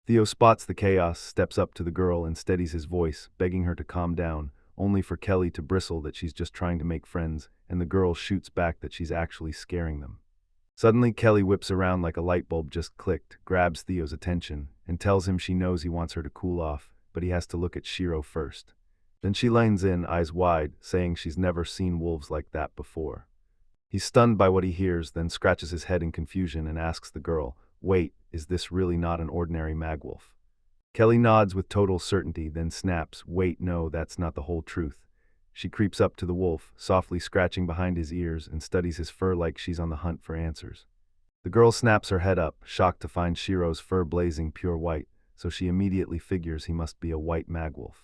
Theo spots the chaos, steps up to the girl and steadies his voice, begging her to calm down, only for Kelly to bristle that she's just trying to make friends, and the girl shoots back that she's actually scaring them. Suddenly, Kelly whips around like a light bulb just clicked, grabs Theo's attention, and tells him she knows he wants her to cool off, but he has to look at Shiro first. Then she leans in, eyes wide, saying she's never seen wolves like that before. He's stunned by what he hears, then scratches his head in confusion and asks the girl, "Wait, is this really not an ordinary magwolf?" Kelly nods with total certainty, then snaps, "Wait, no, that's not the whole truth." She creeps up to the wolf, softly scratching behind his ears, and studies his fur like she's on the hunt for answers. The girl snaps her head up, shocked to find Shiro's fur blazing pure white, so she immediately figures he must be a white magwolf.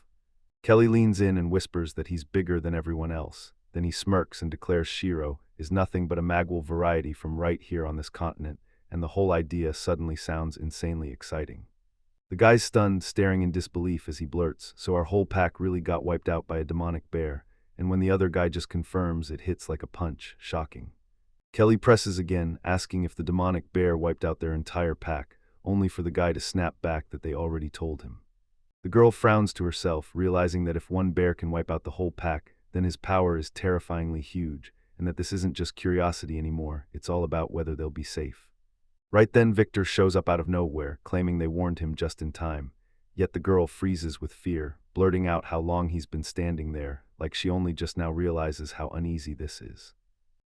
Kelly leans in and whispers that he's bigger than everyone else. Then he smirks and declares Shiro is nothing but a magwolf variety from right here on this continent, and the whole idea suddenly sounds insanely exciting. The guy's stunned, staring in disbelief as he blurts, "So our whole pack really got wiped out by a demonic bear," and when the other guy just confirms, it hits like a punch, shocking. Kelly presses again, asking if the demonic bear wiped out their entire pack, only for the guy to snap back that they already told him. The girl frowns to herself, realizing that if one bear can wipe out the whole pack, then his power is terrifyingly huge, and that this isn't just curiosity anymore, it's all about whether they'll be safe. Right then Victor shows up out of nowhere, claiming they warned him just in time. Yet the girl freezes with fear, blurting out how long he's been standing there, like she only just now realizes how uneasy this is.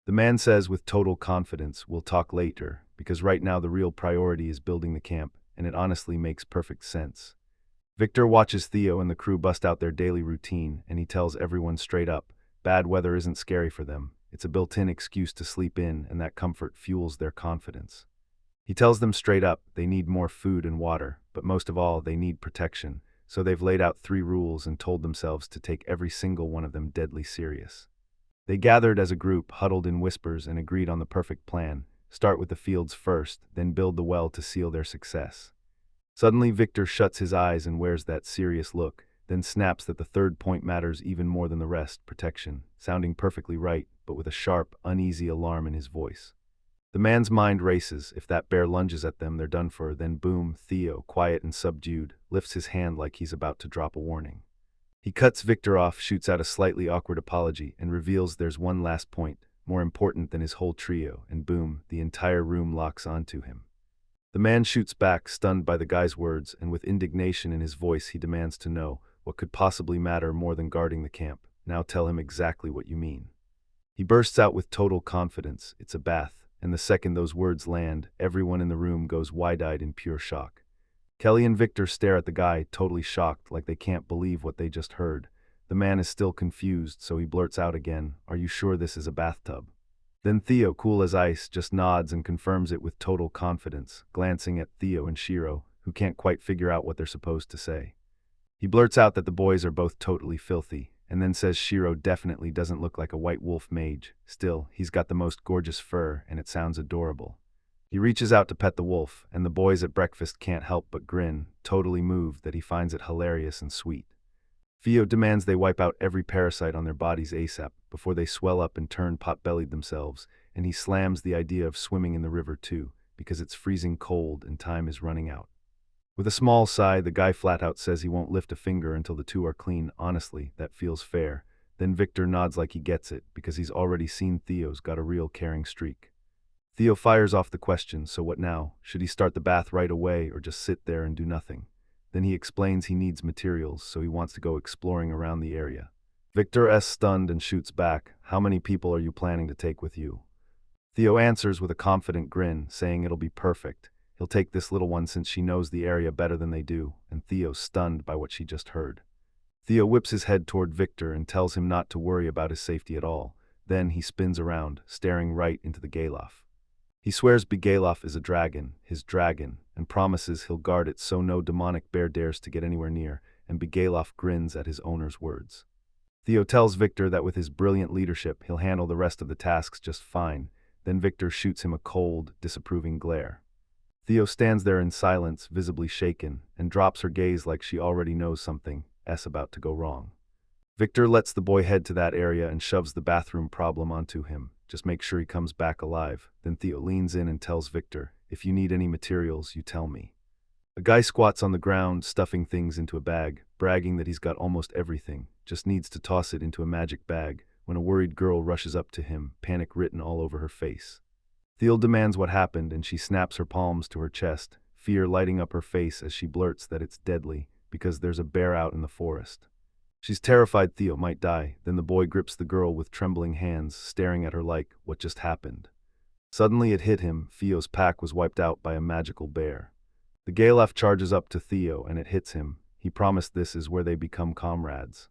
The man says with total confidence, "We'll talk later, because right now the real priority is building the camp, and it honestly makes perfect sense." Victor watches Theo and the crew bust out their daily routine, and he tells everyone straight up, bad weather isn't scary for them. It's a built-in excuse to sleep in, and that comfort fuels their confidence. He tells them straight up they need more food and water, but most of all, they need protection, so they've laid out 3 rules and told themselves to take every single one of them deadly serious. They gathered as a group, huddled in whispers, and agreed on the perfect plan: start with the fields first, then build the well to seal their success. Suddenly Victor shuts his eyes and wears that serious look, then snaps that the third point matters even more than the rest, protection, sounding perfectly right, but with a sharp, uneasy alarm in his voice. The man's mind races. If that bear lunges at them, they're done for. Then boom, Theo, quiet and subdued, lifts his hand like he's about to drop a warning. He cuts Victor off, shoots out a slightly awkward apology, and reveals there's one last point, more important than his whole trio, and boom, the entire room locks onto him. The man shoots back, stunned by the guy's words, and with indignation in his voice he demands to know what could possibly matter more than guarding the camp. Now tell him exactly what you mean. He bursts out with total confidence, it's a bath, and the second those words land, everyone in the room goes wide-eyed in pure shock. Kelly and Victor stare at the guy, totally shocked, like they can't believe what they just heard. The man is still confused, so he blurts out again, "Are you sure this is a bathtub?" Then Theo, cool as ice, just nods and confirms it with total confidence, glancing at Theo and Shiro, who can't quite figure out what they're supposed to say. He blurts out that the boys are both totally filthy, and then says Shiro definitely doesn't look like a white wolf mage. Still, he's got the most gorgeous fur, and it sounds adorable. He reaches out to pet the wolf, and the boys at breakfast can't help but grin, totally moved that he finds it hilarious and sweet. Theo demands they wipe out every parasite on their bodies ASAP before they swell up and turn pot-bellied themselves, and he slams the idea of swimming in the river too, because it's freezing cold and time is running out. With a small sigh, the guy flat out says he won't lift a finger until the two are clean. Honestly, that feels fair. Then Victor nods like he gets it, because he's already seen Theo's got a real caring streak. Theo fires off the question, so what now? Should he start the bath right away or just sit there and do nothing? Then he explains he needs materials, so he wants to go exploring around the area. Victor is stunned and shoots back, "How many people are you planning to take with you?" Theo answers with a confident grin, saying it'll be perfect. He'll take this little one since she knows the area better than they do, and Theo's stunned by what she just heard. Theo whips his head toward Victor and tells him not to worry about his safety at all. Then he spins around, staring right into the Galaf. He swears Bigalov is a dragon, his dragon, and promises he'll guard it so no demonic bear dares to get anywhere near, and Bigalov grins at his owner's words. Theo tells Victor that with his brilliant leadership he'll handle the rest of the tasks just fine, then Victor shoots him a cold, disapproving glare. Theo stands there in silence, visibly shaken, and drops her gaze like she already knows something's about to go wrong. Victor lets the boy head to that area and shoves the bathroom problem onto him. Just make sure he comes back alive. Then Theo leans in and tells Victor, "If you need any materials, you tell me." A guy squats on the ground, stuffing things into a bag, bragging that he's got almost everything, just needs to toss it into a magic bag, when a worried girl rushes up to him, panic written all over her face. Theo demands what happened, and she snaps her palms to her chest, fear lighting up her face as she blurts that it's deadly, because there's a bear out in the forest. She's terrified Theo might die. Then the boy grips the girl with trembling hands, staring at her like, what just happened? Suddenly it hit him, Theo's pack was wiped out by a magical bear. The Galaf charges up to Theo and it hits him. He promised this is where they become comrades.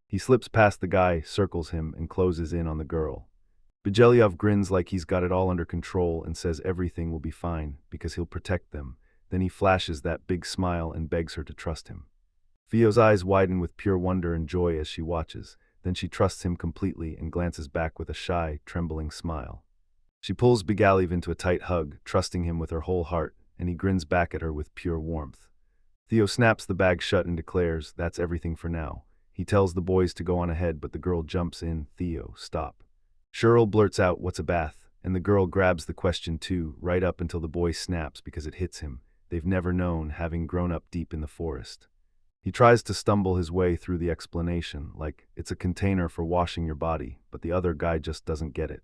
He slips past the guy, circles him, and closes in on the girl. Bjeliov grins like he's got it all under control and says everything will be fine, because he'll protect them. Then he flashes that big smile and begs her to trust him. Theo's eyes widen with pure wonder and joy as she watches, then she trusts him completely and glances back with a shy, trembling smile. She pulls Bjeliov into a tight hug, trusting him with her whole heart, and he grins back at her with pure warmth. Theo snaps the bag shut and declares, "That's everything for now." He tells the boys to go on ahead, but the girl jumps in. "Theo, stop." Cheryl blurts out, "What's a bath?" And the girl grabs the question too, right up until the boy snaps because it hits him. They've never known, having grown up deep in the forest. He tries to stumble his way through the explanation, like it's a container for washing your body, but the other guy just doesn't get it.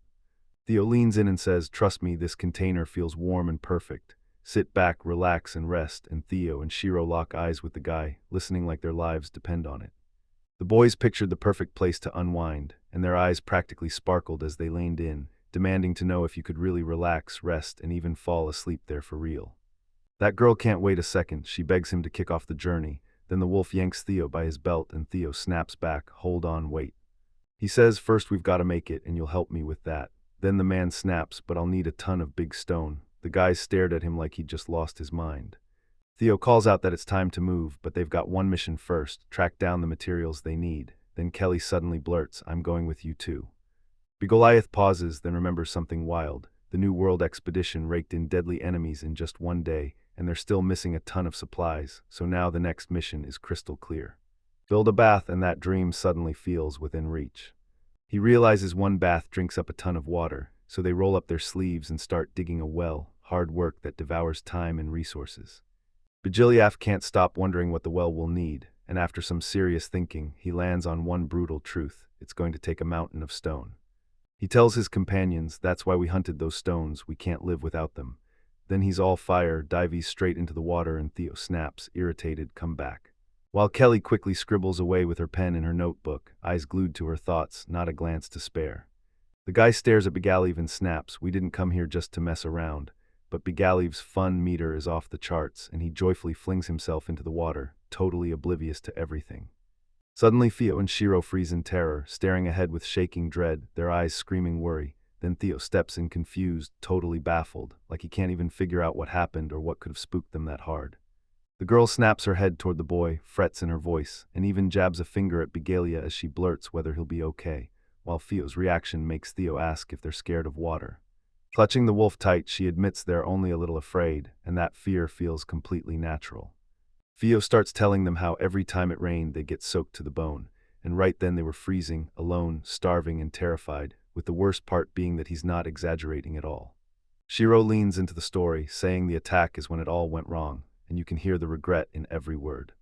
Theo leans in and says, "Trust me, this container feels warm and perfect. Sit back, relax, and rest," and Theo and Shiro lock eyes with the guy, listening like their lives depend on it. The boys pictured the perfect place to unwind, and their eyes practically sparkled as they leaned in, demanding to know if you could really relax, rest, and even fall asleep there for real. That girl can't wait a second. She begs him to kick off the journey. Then the wolf yanks Theo by his belt and Theo snaps back, "Hold on, wait." He says, "First we've got to make it and you'll help me with that." Then the man snaps, "But I'll need a ton of big stone." The guys stared at him like he'd just lost his mind. Theo calls out that it's time to move, but they've got one mission first, track down the materials they need. Then Kelly suddenly blurts, "I'm going with you too." Goliath pauses, then remembers something wild. The New World expedition raked in deadly enemies in just one day, and they're still missing a ton of supplies, so now the next mission is crystal clear. Build a bath and that dream suddenly feels within reach. He realizes one bath drinks up a ton of water, so they roll up their sleeves and start digging a well, hard work that devours time and resources. Bajiliaf can't stop wondering what the well will need, and after some serious thinking, he lands on one brutal truth: it's going to take a mountain of stone. He tells his companions, that's why we hunted those stones, we can't live without them. Then he's all fire, dives straight into the water, and Theo snaps, irritated, come back. While Kelly quickly scribbles away with her pen in her notebook, eyes glued to her thoughts, not a glance to spare. The guy stares at Begalev and snaps, we didn't come here just to mess around. But Begalev's fun meter is off the charts, and he joyfully flings himself into the water, totally oblivious to everything. Suddenly Theo and Shiro freeze in terror, staring ahead with shaking dread, their eyes screaming worry. Then Theo steps in confused, totally baffled, like he can't even figure out what happened or what could have spooked them that hard. The girl snaps her head toward the boy, frets in her voice, and even jabs a finger at Begalia as she blurts whether he'll be okay, while Theo's reaction makes Theo ask if they're scared of water. Clutching the wolf tight, she admits they're only a little afraid, and that fear feels completely natural. Theo starts telling them how every time it rained they get soaked to the bone, and right then they were freezing, alone, starving, and terrified, with the worst part being that he's not exaggerating at all. Shiro leans into the story, saying the attack is when it all went wrong, and you can hear the regret in every word.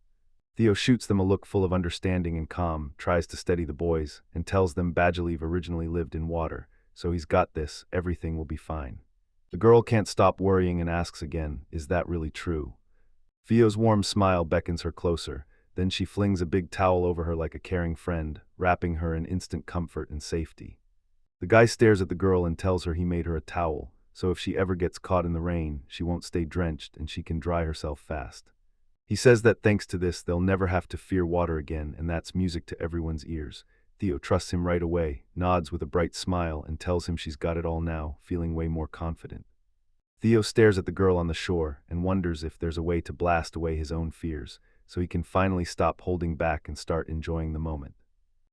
Theo shoots them a look full of understanding and calm, tries to steady the boys, and tells them Bajalev originally lived in water, so he's got this, everything will be fine. The girl can't stop worrying and asks again, is that really true? Theo's warm smile beckons her closer, then she flings a big towel over her like a caring friend, wrapping her in instant comfort and safety. The guy stares at the girl and tells her he made her a towel, so if she ever gets caught in the rain, she won't stay drenched and she can dry herself fast. He says that thanks to this, they'll never have to fear water again, and that's music to everyone's ears. Theo trusts him right away, nods with a bright smile, and tells him she's got it all now, feeling way more confident. Theo stares at the girl on the shore and wonders if there's a way to blast away his own fears, so he can finally stop holding back and start enjoying the moment.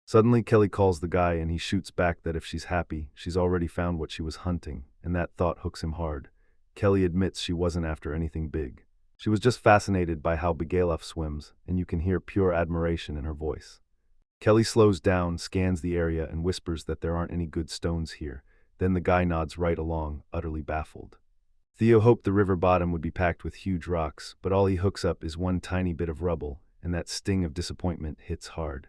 Suddenly Kelly calls the guy and he shoots back that if she's happy, she's already found what she was hunting, and that thought hooks him hard. Kelly admits she wasn't after anything big. She was just fascinated by how Begalef swims, and you can hear pure admiration in her voice. Kelly slows down, scans the area, and whispers that there aren't any good stones here. Then the guy nods right along, utterly baffled. Theo hoped the river bottom would be packed with huge rocks, but all he hooks up is one tiny bit of rubble, and that sting of disappointment hits hard.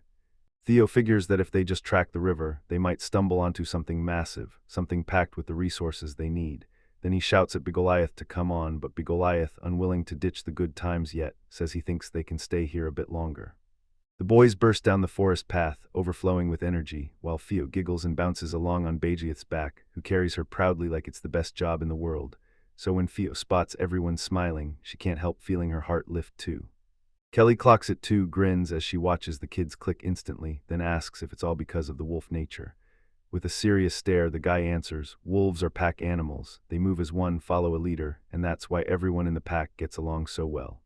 Theo figures that if they just track the river, they might stumble onto something massive, something packed with the resources they need. Then he shouts at Begoliath to come on, but Begoliath, unwilling to ditch the good times yet, says he thinks they can stay here a bit longer. The boys burst down the forest path, overflowing with energy, while Theo giggles and bounces along on Bajiath's back, who carries her proudly like it's the best job in the world. So when Theo spots everyone smiling, she can't help feeling her heart lift too. Kelly clocks it too, grins as she watches the kids click instantly, then asks if it's all because of the wolf nature. With a serious stare, the guy answers, wolves are pack animals, they move as one, follow a leader, and that's why everyone in the pack gets along so well.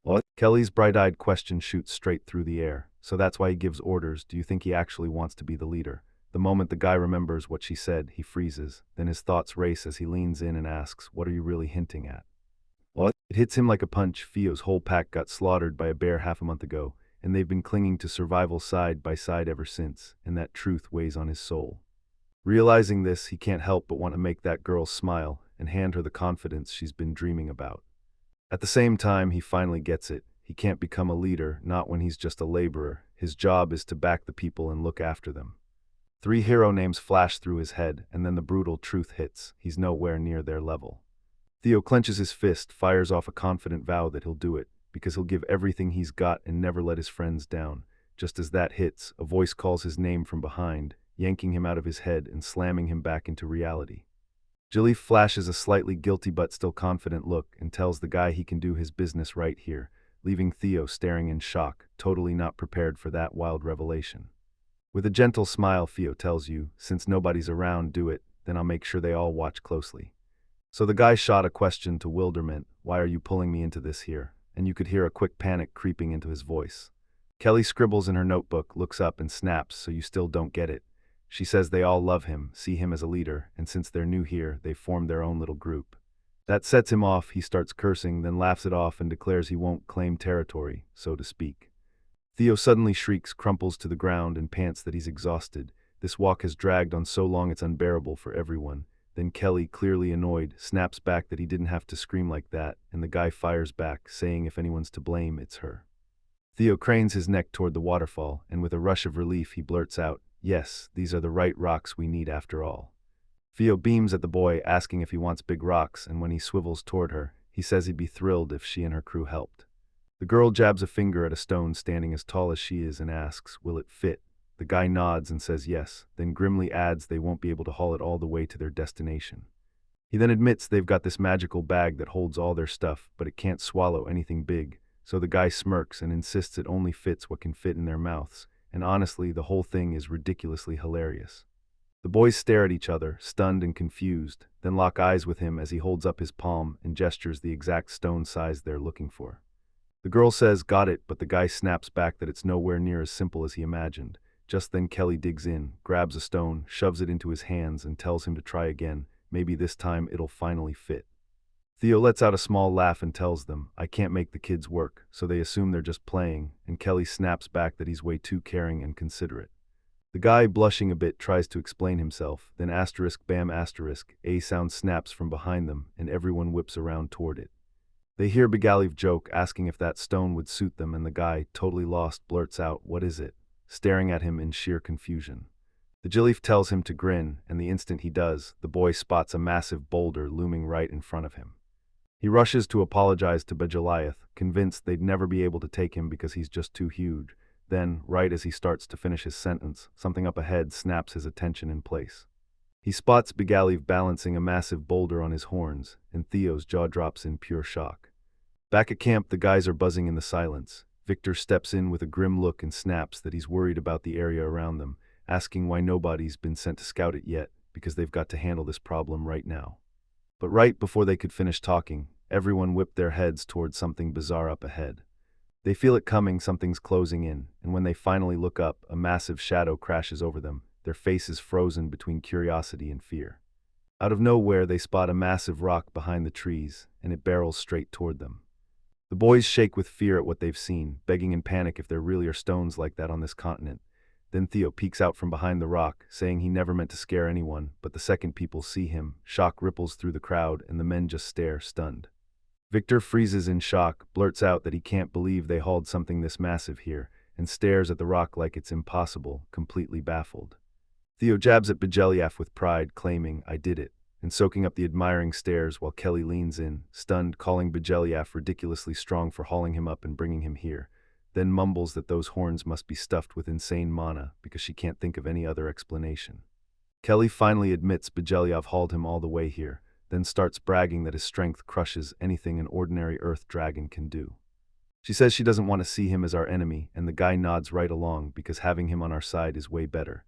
What? Kelly's bright-eyed question shoots straight through the air, so that's why he gives orders. Do you think he actually wants to be the leader? The moment the guy remembers what she said, he freezes, then his thoughts race as he leans in and asks, what are you really hinting at? What? It hits him like a punch. Theo's whole pack got slaughtered by a bear half a month ago, and they've been clinging to survival side by side ever since, and that truth weighs on his soul. Realizing this, he can't help but want to make that girl smile and hand her the confidence she's been dreaming about. At the same time, he finally gets it. He can't become a leader, not when he's just a laborer. His job is to back the people and look after them. 3 hero names flash through his head, and then the brutal truth hits. He's nowhere near their level. Theo clenches his fist, fires off a confident vow that he'll do it, because he'll give everything he's got and never let his friends down. Just as that hits, a voice calls his name from behind, yanking him out of his head and slamming him back into reality. Jalif flashes a slightly guilty but still confident look and tells the guy he can do his business right here, leaving Theo staring in shock, totally not prepared for that wild revelation. With a gentle smile, Theo tells you, since nobody's around, do it, then I'll make sure they all watch closely. So the guy shot a question to Wilderment, why are you pulling me into this here? And you could hear a quick panic creeping into his voice. Kelly scribbles in her notebook, looks up and snaps, so you still don't get it. She says they all love him, see him as a leader, and since they're new here, they've formed their own little group. That sets him off. He starts cursing, then laughs it off and declares he won't claim territory, so to speak. Theo suddenly shrieks, crumples to the ground, and pants that he's exhausted. This walk has dragged on so long it's unbearable for everyone. Then Kelly, clearly annoyed, snaps back that he didn't have to scream like that, and the guy fires back, saying if anyone's to blame, it's her. Theo cranes his neck toward the waterfall, and with a rush of relief he blurts out, "Yes, these are the right rocks we need after all." Theo beams at the boy, asking if he wants big rocks, and when he swivels toward her, he says he'd be thrilled if she and her crew helped. The girl jabs a finger at a stone standing as tall as she is and asks, "Will it fit?" The guy nods and says yes, then grimly adds they won't be able to haul it all the way to their destination. He then admits they've got this magical bag that holds all their stuff, but it can't swallow anything big, so the guy smirks and insists it only fits what can fit in their mouths, and honestly, the whole thing is ridiculously hilarious. The boys stare at each other, stunned and confused, then lock eyes with him as he holds up his palm and gestures the exact stone size they're looking for. The girl says, "Got it," but the guy snaps back that it's nowhere near as simple as he imagined. Just then Kelly digs in, grabs a stone, shoves it into his hands, and tells him to try again. Maybe this time it'll finally fit. Theo lets out a small laugh and tells them, "I can't make the kids work," so they assume they're just playing, and Kelly snaps back that he's way too caring and considerate. The guy, blushing a bit, tries to explain himself, then asterisk bam asterisk, a sound snaps from behind them, and everyone whips around toward it. They hear Begaliv joke, asking if that stone would suit them, and the guy, totally lost, blurts out, "What is it?" staring at him in sheer confusion. The Jilif tells him to grin, and the instant he does, the boy spots a massive boulder looming right in front of him. He rushes to apologize to Begaliath, convinced they'd never be able to take him because he's just too huge. Then, right as he starts to finish his sentence, something up ahead snaps his attention in place. He spots Begaliv balancing a massive boulder on his horns, and Theo's jaw drops in pure shock. Back at camp, the guys are buzzing in the silence. Victor steps in with a grim look and snaps that he's worried about the area around them, asking why nobody's been sent to scout it yet, because they've got to handle this problem right now. But right before they could finish talking, everyone whipped their heads towards something bizarre up ahead. They feel it coming, something's closing in, and when they finally look up, a massive shadow crashes over them, their faces frozen between curiosity and fear. Out of nowhere, they spot a massive rock behind the trees, and it barrels straight toward them. The boys shake with fear at what they've seen, begging in panic if there really are stones like that on this continent. Then Theo peeks out from behind the rock, saying he never meant to scare anyone, but the second people see him, shock ripples through the crowd, and the men just stare, stunned. Victor freezes in shock, blurts out that he can't believe they hauled something this massive here, and stares at the rock like it's impossible, completely baffled. Theo jabs at Begaliaf with pride, claiming, "I did it," and soaking up the admiring stares while Kelly leans in, stunned, calling Begaliaf ridiculously strong for hauling him up and bringing him here, then mumbles that those horns must be stuffed with insane mana because she can't think of any other explanation. Kelly finally admits Begaliaf hauled him all the way here, then starts bragging that his strength crushes anything an ordinary earth dragon can do. She says she doesn't want to see him as our enemy, and the guy nods right along because having him on our side is way better.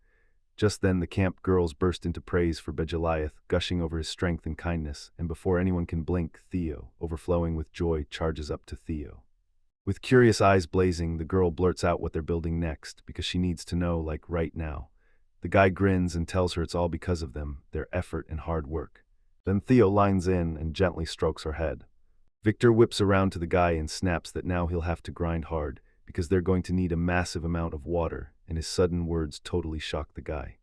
Just then the camp girls burst into praise for Begaliath, gushing over his strength and kindness, and before anyone can blink, Theo, overflowing with joy, charges up to Theo. With curious eyes blazing, the girl blurts out what they're building next, because she needs to know, like right now. The guy grins and tells her it's all because of them, their effort and hard work. Then Theo lines in and gently strokes her head. Victor whips around to the guy and snaps that now he'll have to grind hard, because they're going to need a massive amount of water, and his sudden words totally shocked the guy.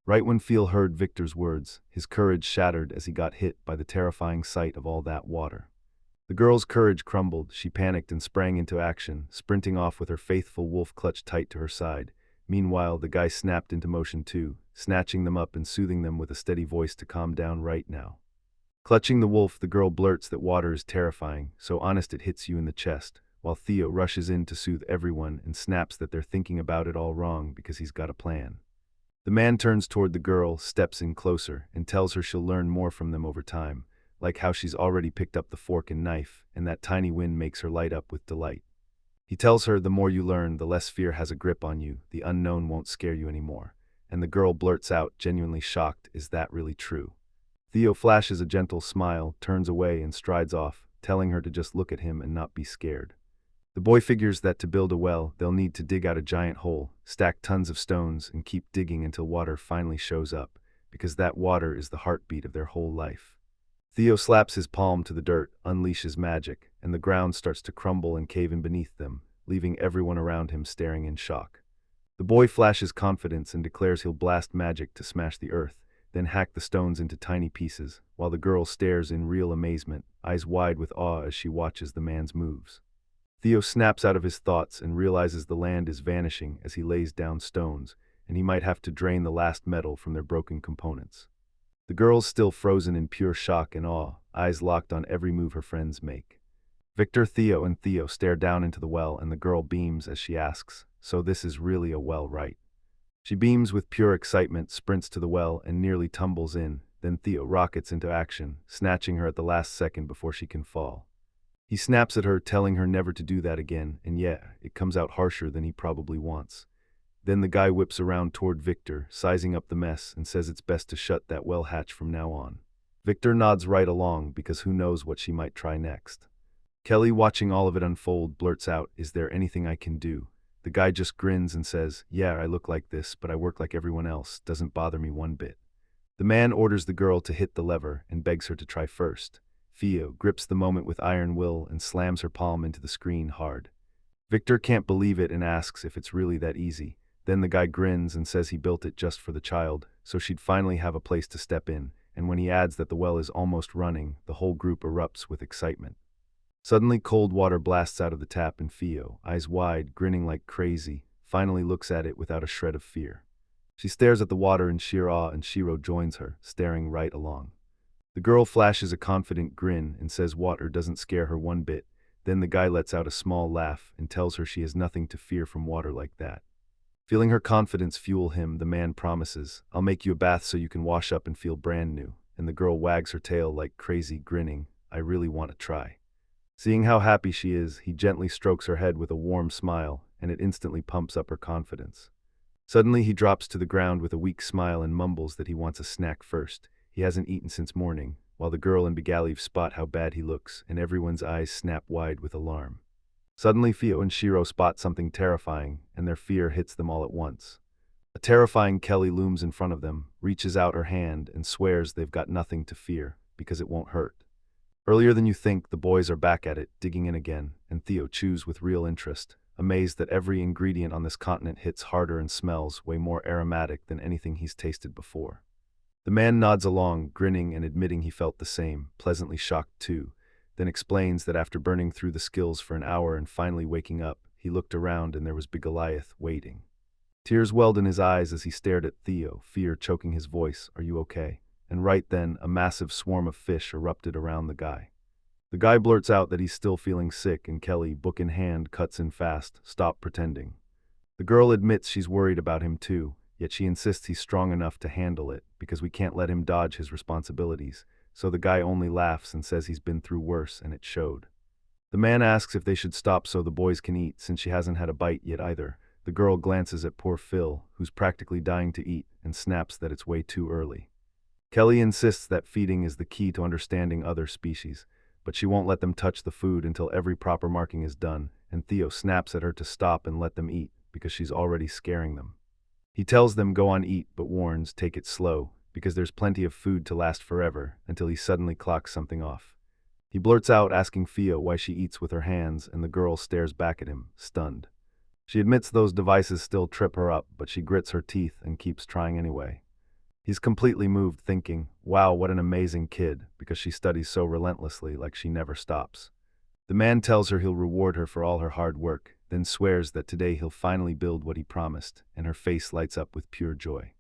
Right when Phil heard Victor's words, his courage shattered as he got hit by the terrifying sight of all that water. The girl's courage crumbled, she panicked and sprang into action, sprinting off with her faithful wolf clutched tight to her side. Meanwhile, the guy snapped into motion too, snatching them up and soothing them with a steady voice to calm down right now. Clutching the wolf, the girl blurts that water is terrifying, so honest it hits you in the chest, while Theo rushes in to soothe everyone and snaps that they're thinking about it all wrong because he's got a plan. The man turns toward the girl, steps in closer, and tells her she'll learn more from them over time, like how she's already picked up the fork and knife, and that tiny wind makes her light up with delight. He tells her the more you learn, the less fear has a grip on you, the unknown won't scare you anymore. And the girl blurts out, genuinely shocked, "Is that really true?" Theo flashes a gentle smile, turns away, and strides off, telling her to just look at him and not be scared. The boy figures that to build a well, they'll need to dig out a giant hole, stack tons of stones, and keep digging until water finally shows up, because that water is the heartbeat of their whole life. Theo slaps his palm to the dirt, unleashes magic, and the ground starts to crumble and cave in beneath them, leaving everyone around him staring in shock. The boy flashes confidence and declares he'll blast magic to smash the earth, then hack the stones into tiny pieces, while the girl stares in real amazement, eyes wide with awe as she watches the man's moves. Theo snaps out of his thoughts and realizes the land is vanishing as he lays down stones, and he might have to drain the last metal from their broken components. The girl's still frozen in pure shock and awe, eyes locked on every move her friends make. Victor, Theo, and Theo stare down into the well, and the girl beams as she asks, "So this is really a well, right?" She beams with pure excitement, sprints to the well, and nearly tumbles in. Then Theo rockets into action, snatching her at the last second before she can fall. He snaps at her, telling her never to do that again, and yeah, it comes out harsher than he probably wants. Then the guy whips around toward Victor, sizing up the mess, and says it's best to shut that well hatch from now on. Victor nods right along, because who knows what she might try next. Kelly, watching all of it unfold, blurts out, "Is there anything I can do?" The guy just grins and says, "Yeah, I look like this, but I work like everyone else, doesn't bother me one bit." The man orders the girl to hit the lever and begs her to try first. Theo grips the moment with iron will and slams her palm into the screen hard. Victor can't believe it and asks if it's really that easy. Then the guy grins and says he built it just for the child, so she'd finally have a place to step in, and when he adds that the well is almost running, the whole group erupts with excitement. Suddenly cold water blasts out of the tap and Theo, eyes wide, grinning like crazy, finally looks at it without a shred of fear. She stares at the water in sheer awe and Shiro joins her, staring right along. The girl flashes a confident grin and says water doesn't scare her one bit. Then the guy lets out a small laugh and tells her she has nothing to fear from water like that. Feeling her confidence fuel him, the man promises, "I'll make you a bath so you can wash up and feel brand new," and the girl wags her tail like crazy, grinning, "I really want to try." Seeing how happy she is, he gently strokes her head with a warm smile, and it instantly pumps up her confidence. Suddenly he drops to the ground with a weak smile and mumbles that he wants a snack first. He hasn't eaten since morning, while the girl and Bigaliv spot how bad he looks, and everyone's eyes snap wide with alarm. Suddenly Theo and Shiro spot something terrifying, and their fear hits them all at once. A terrifying Kelly looms in front of them, reaches out her hand, and swears they've got nothing to fear, because it won't hurt. Earlier than you think, the boys are back at it, digging in again, and Theo chews with real interest, amazed that every ingredient on this continent hits harder and smells way more aromatic than anything he's tasted before. The man nods along, grinning and admitting he felt the same, pleasantly shocked too, then explains that after burning through the skills for an hour and finally waking up, he looked around and there was Big Goliath waiting. Tears welled in his eyes as he stared at Theo, fear choking his voice, "Are you okay?" And right then, a massive swarm of fish erupted around the guy. The guy blurts out that he's still feeling sick, and Kelly, book in hand, cuts in fast, "Stop pretending." The girl admits she's worried about him too, yet she insists he's strong enough to handle it, because we can't let him dodge his responsibilities, so the guy only laughs and says he's been through worse, and it showed. The man asks if they should stop so the boys can eat, since she hasn't had a bite yet either. The girl glances at poor Phil, who's practically dying to eat, and snaps that it's way too early. Kelly insists that feeding is the key to understanding other species, but she won't let them touch the food until every proper marking is done, and Theo snaps at her to stop and let them eat, because she's already scaring them. He tells them go on eat, but warns take it slow, because there's plenty of food to last forever, until he suddenly clocks something off. He blurts out asking Theo why she eats with her hands, and the girl stares back at him, stunned. She admits those devices still trip her up, but she grits her teeth and keeps trying anyway. He's completely moved, thinking, wow, what an amazing kid, because she studies so relentlessly, like she never stops. The man tells her he'll reward her for all her hard work, then swears that today he'll finally build what he promised, and her face lights up with pure joy.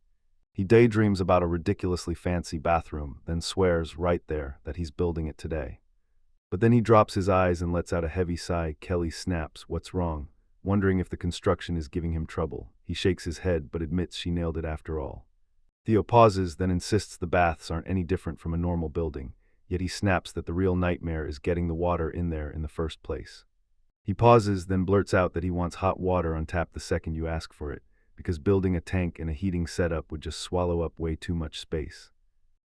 He daydreams about a ridiculously fancy bathroom, then swears right there that he's building it today. But then he drops his eyes and lets out a heavy sigh. Kelly snaps, "What's wrong?" Wondering if the construction is giving him trouble. He shakes his head but admits she nailed it after all. Theo pauses, then insists the baths aren't any different from a normal building, yet he snaps that the real nightmare is getting the water in there in the first place. He pauses, then blurts out that he wants hot water on tap the second you ask for it, because building a tank and a heating setup would just swallow up way too much space.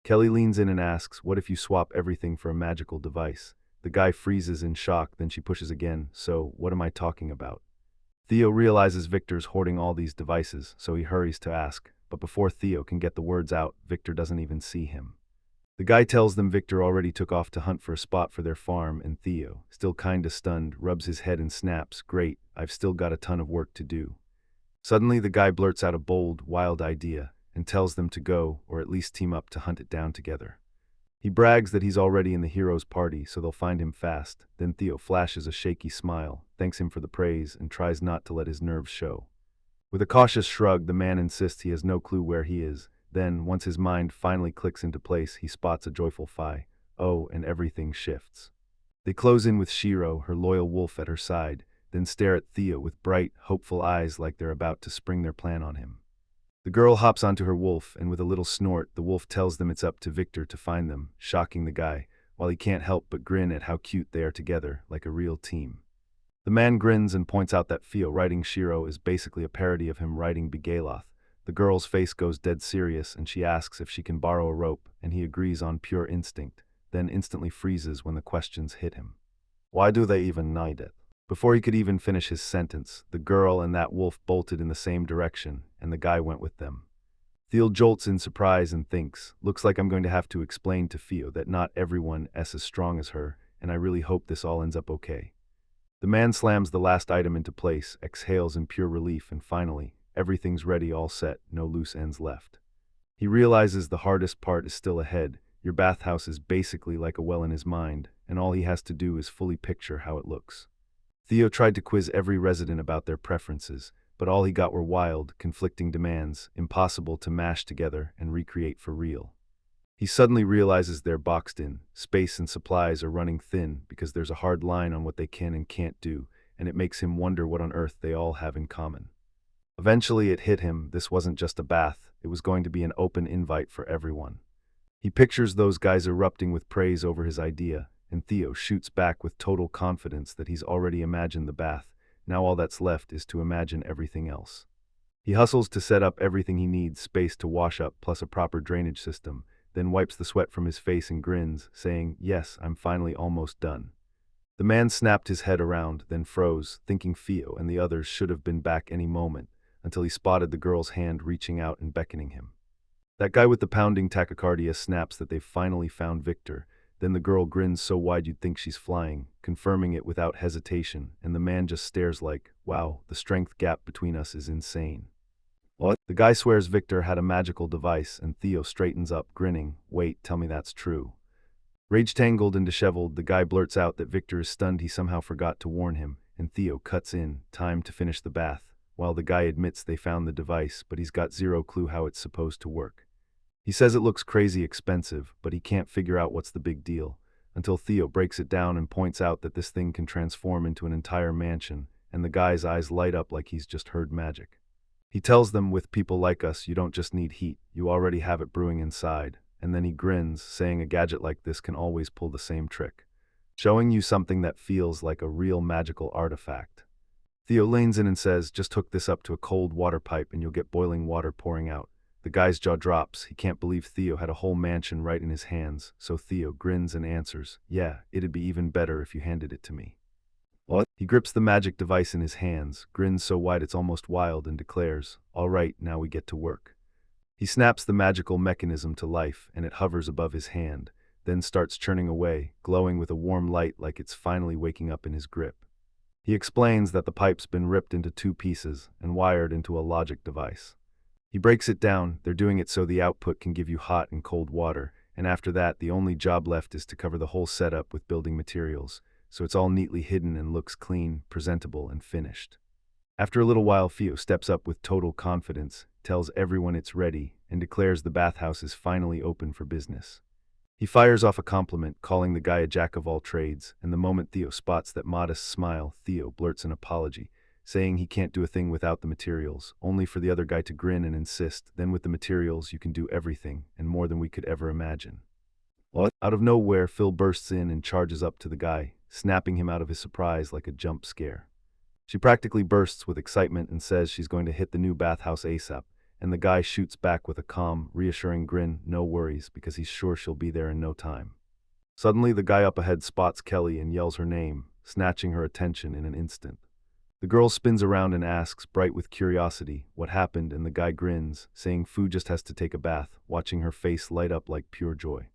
Kelly leans in and asks, "What if you swap everything for a magical device?" The guy freezes in shock, then she pushes again, "So, what am I talking about?" Theo realizes Victor's hoarding all these devices, so he hurries to ask, but before Theo can get the words out, Victor doesn't even see him. The guy tells them Victor already took off to hunt for a spot for their farm, and Theo, still kinda stunned, rubs his head and snaps, "Great, I've still got a ton of work to do." Suddenly, the guy blurts out a bold, wild idea and tells them to go, or at least team up to hunt it down together. He brags that he's already in the hero's party, so they'll find him fast. Then Theo flashes a shaky smile, thanks him for the praise, and tries not to let his nerves show. With a cautious shrug, the man insists he has no clue where he is. Then, once his mind finally clicks into place, he spots a joyful Phi. Oh, and everything shifts. They close in with Shiro, her loyal wolf, at her side, then stare at Theo with bright, hopeful eyes like they're about to spring their plan on him. The girl hops onto her wolf, and with a little snort, the wolf tells them it's up to Victor to find them, shocking the guy, while he can't help but grin at how cute they are together, like a real team. The man grins and points out that Theo riding Shiro is basically a parody of him riding Bigaloth. The girl's face goes dead serious, and she asks if she can borrow a rope, and he agrees on pure instinct, then instantly freezes when the questions hit him. Why do they even need it? Before he could even finish his sentence, the girl and that wolf bolted in the same direction, and the guy went with them. Theo jolts in surprise and thinks, "Looks like I'm going to have to explain to Theo that not everyone is as strong as her, and I really hope this all ends up okay." The man slams the last item into place, exhales in pure relief, and finally, everything's ready, all set, no loose ends left. He realizes the hardest part is still ahead. Your bathhouse is basically like a well in his mind, and all he has to do is fully picture how it looks. Theo tried to quiz every resident about their preferences, but all he got were wild, conflicting demands, impossible to mash together and recreate for real. He suddenly realizes they're boxed in, space and supplies are running thin because there's a hard line on what they can and can't do, and it makes him wonder what on earth they all have in common. Eventually it hit him, this wasn't just a bath, it was going to be an open invite for everyone. He pictures those guys erupting with praise over his idea, and Theo shoots back with total confidence that he's already imagined the bath. Now all that's left is to imagine everything else. He hustles to set up everything he needs, space to wash up plus a proper drainage system, then wipes the sweat from his face and grins, saying, "Yes, I'm finally almost done." The man snapped his head around, then froze, thinking Theo and the others should have been back any moment, until he spotted the girl's hand reaching out and beckoning him. That guy with the pounding tachycardia snaps that they've finally found Victor. Then the girl grins so wide you'd think she's flying, confirming it without hesitation, and the man just stares like, "Wow, the strength gap between us is insane." What? The guy swears Victor had a magical device, and Theo straightens up, grinning. "Wait, tell me that's true." Rage-tangled and disheveled, the guy blurts out that Victor is stunned he somehow forgot to warn him, and Theo cuts in, time to finish the bath, while the guy admits they found the device, but he's got zero clue how it's supposed to work. He says it looks crazy expensive, but he can't figure out what's the big deal, until Theo breaks it down and points out that this thing can transform into an entire mansion, and the guy's eyes light up like he's just heard magic. He tells them, "With people like us, you don't just need heat, you already have it brewing inside," and then he grins, saying a gadget like this can always pull the same trick, showing you something that feels like a real magical artifact. Theo leans in and says, "Just hook this up to a cold water pipe and you'll get boiling water pouring out." The guy's jaw drops. He can't believe Theo had a whole mansion right in his hands, so Theo grins and answers, "Yeah, it'd be even better if you handed it to me." What? He grips the magic device in his hands, grins so wide it's almost wild, and declares, "All right, now we get to work." He snaps the magical mechanism to life, and it hovers above his hand, then starts churning away, glowing with a warm light like it's finally waking up in his grip. He explains that the pipe's been ripped into 2 pieces and wired into a logic device. He breaks it down. They're doing it so the output can give you hot and cold water, and after that the only job left is to cover the whole setup with building materials, so it's all neatly hidden and looks clean, presentable, and finished. After a little while, Theo steps up with total confidence, tells everyone it's ready, and declares the bathhouse is finally open for business. He fires off a compliment, calling the guy a jack of all trades, and the moment Theo spots that modest smile, Theo blurts an apology, saying he can't do a thing without the materials, only for the other guy to grin and insist, "Then with the materials you can do everything, and more than we could ever imagine." What? Out of nowhere, Phil bursts in and charges up to the guy, snapping him out of his surprise like a jump scare. She practically bursts with excitement and says she's going to hit the new bathhouse ASAP, and the guy shoots back with a calm, reassuring grin, "No worries, because he's sure she'll be there in no time." Suddenly, the guy up ahead spots Kelly and yells her name, snatching her attention in an instant. The girl spins around and asks, bright with curiosity, what happened, and the guy grins, saying Fu just has to take a bath, watching her face light up like pure joy.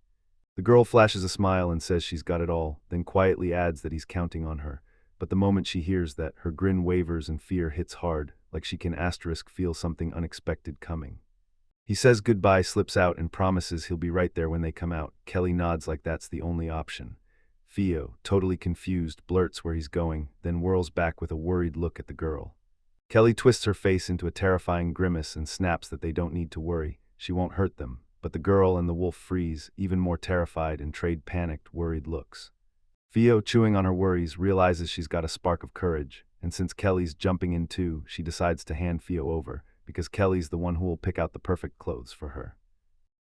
The girl flashes a smile and says she's got it all, then quietly adds that he's counting on her. But the moment she hears that, her grin wavers and fear hits hard, like she can feel something unexpected coming. He says goodbye, slips out, and promises he'll be right there when they come out. Kelly nods like that's the only option. Theo, totally confused, blurts where he's going, then whirls back with a worried look at the girl. Kelly twists her face into a terrifying grimace and snaps that they don't need to worry, she won't hurt them. But the girl and the wolf freeze, even more terrified, and trade panicked, worried looks. Theo, chewing on her worries, realizes she's got a spark of courage, and since Kelly's jumping in too, she decides to hand Theo over, because Kelly's the one who will pick out the perfect clothes for her.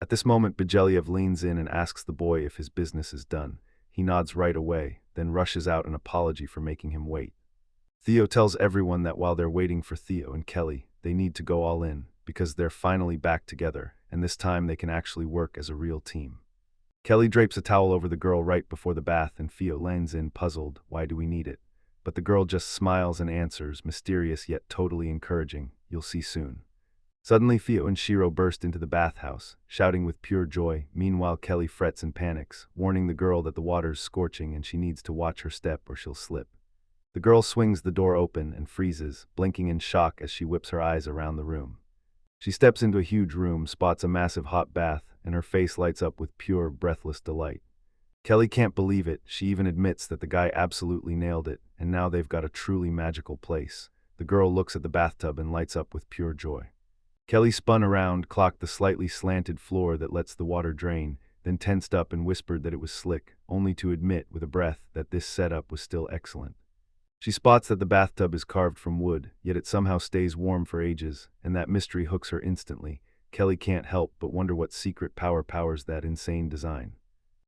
At this moment, Bjeliev leans in and asks the boy if his business is done. He nods right away, then rushes out an apology for making him wait. Theo tells everyone that while they're waiting for Theo and Kelly, they need to go all in, because they're finally back together, and this time they can actually work as a real team. Kelly drapes a towel over the girl right before the bath, and Theo leans in, puzzled, why do we need it? But the girl just smiles and answers, mysterious yet totally encouraging, you'll see soon. Suddenly Theo and Shiro burst into the bathhouse, shouting with pure joy. Meanwhile Kelly frets and panics, warning the girl that the water's scorching and she needs to watch her step or she'll slip. The girl swings the door open and freezes, blinking in shock as she whips her eyes around the room. She steps into a huge room, spots a massive hot bath, and her face lights up with pure, breathless delight. Kelly can't believe it, she even admits that the guy absolutely nailed it, and now they've got a truly magical place. The girl looks at the bathtub and lights up with pure joy. Kelly spun around, clocked the slightly slanted floor that lets the water drain, then tensed up and whispered that it was slick, only to admit with a breath that this setup was still excellent. She spots that the bathtub is carved from wood, yet it somehow stays warm for ages, and that mystery hooks her instantly. Kelly can't help but wonder what secret power powers that insane design.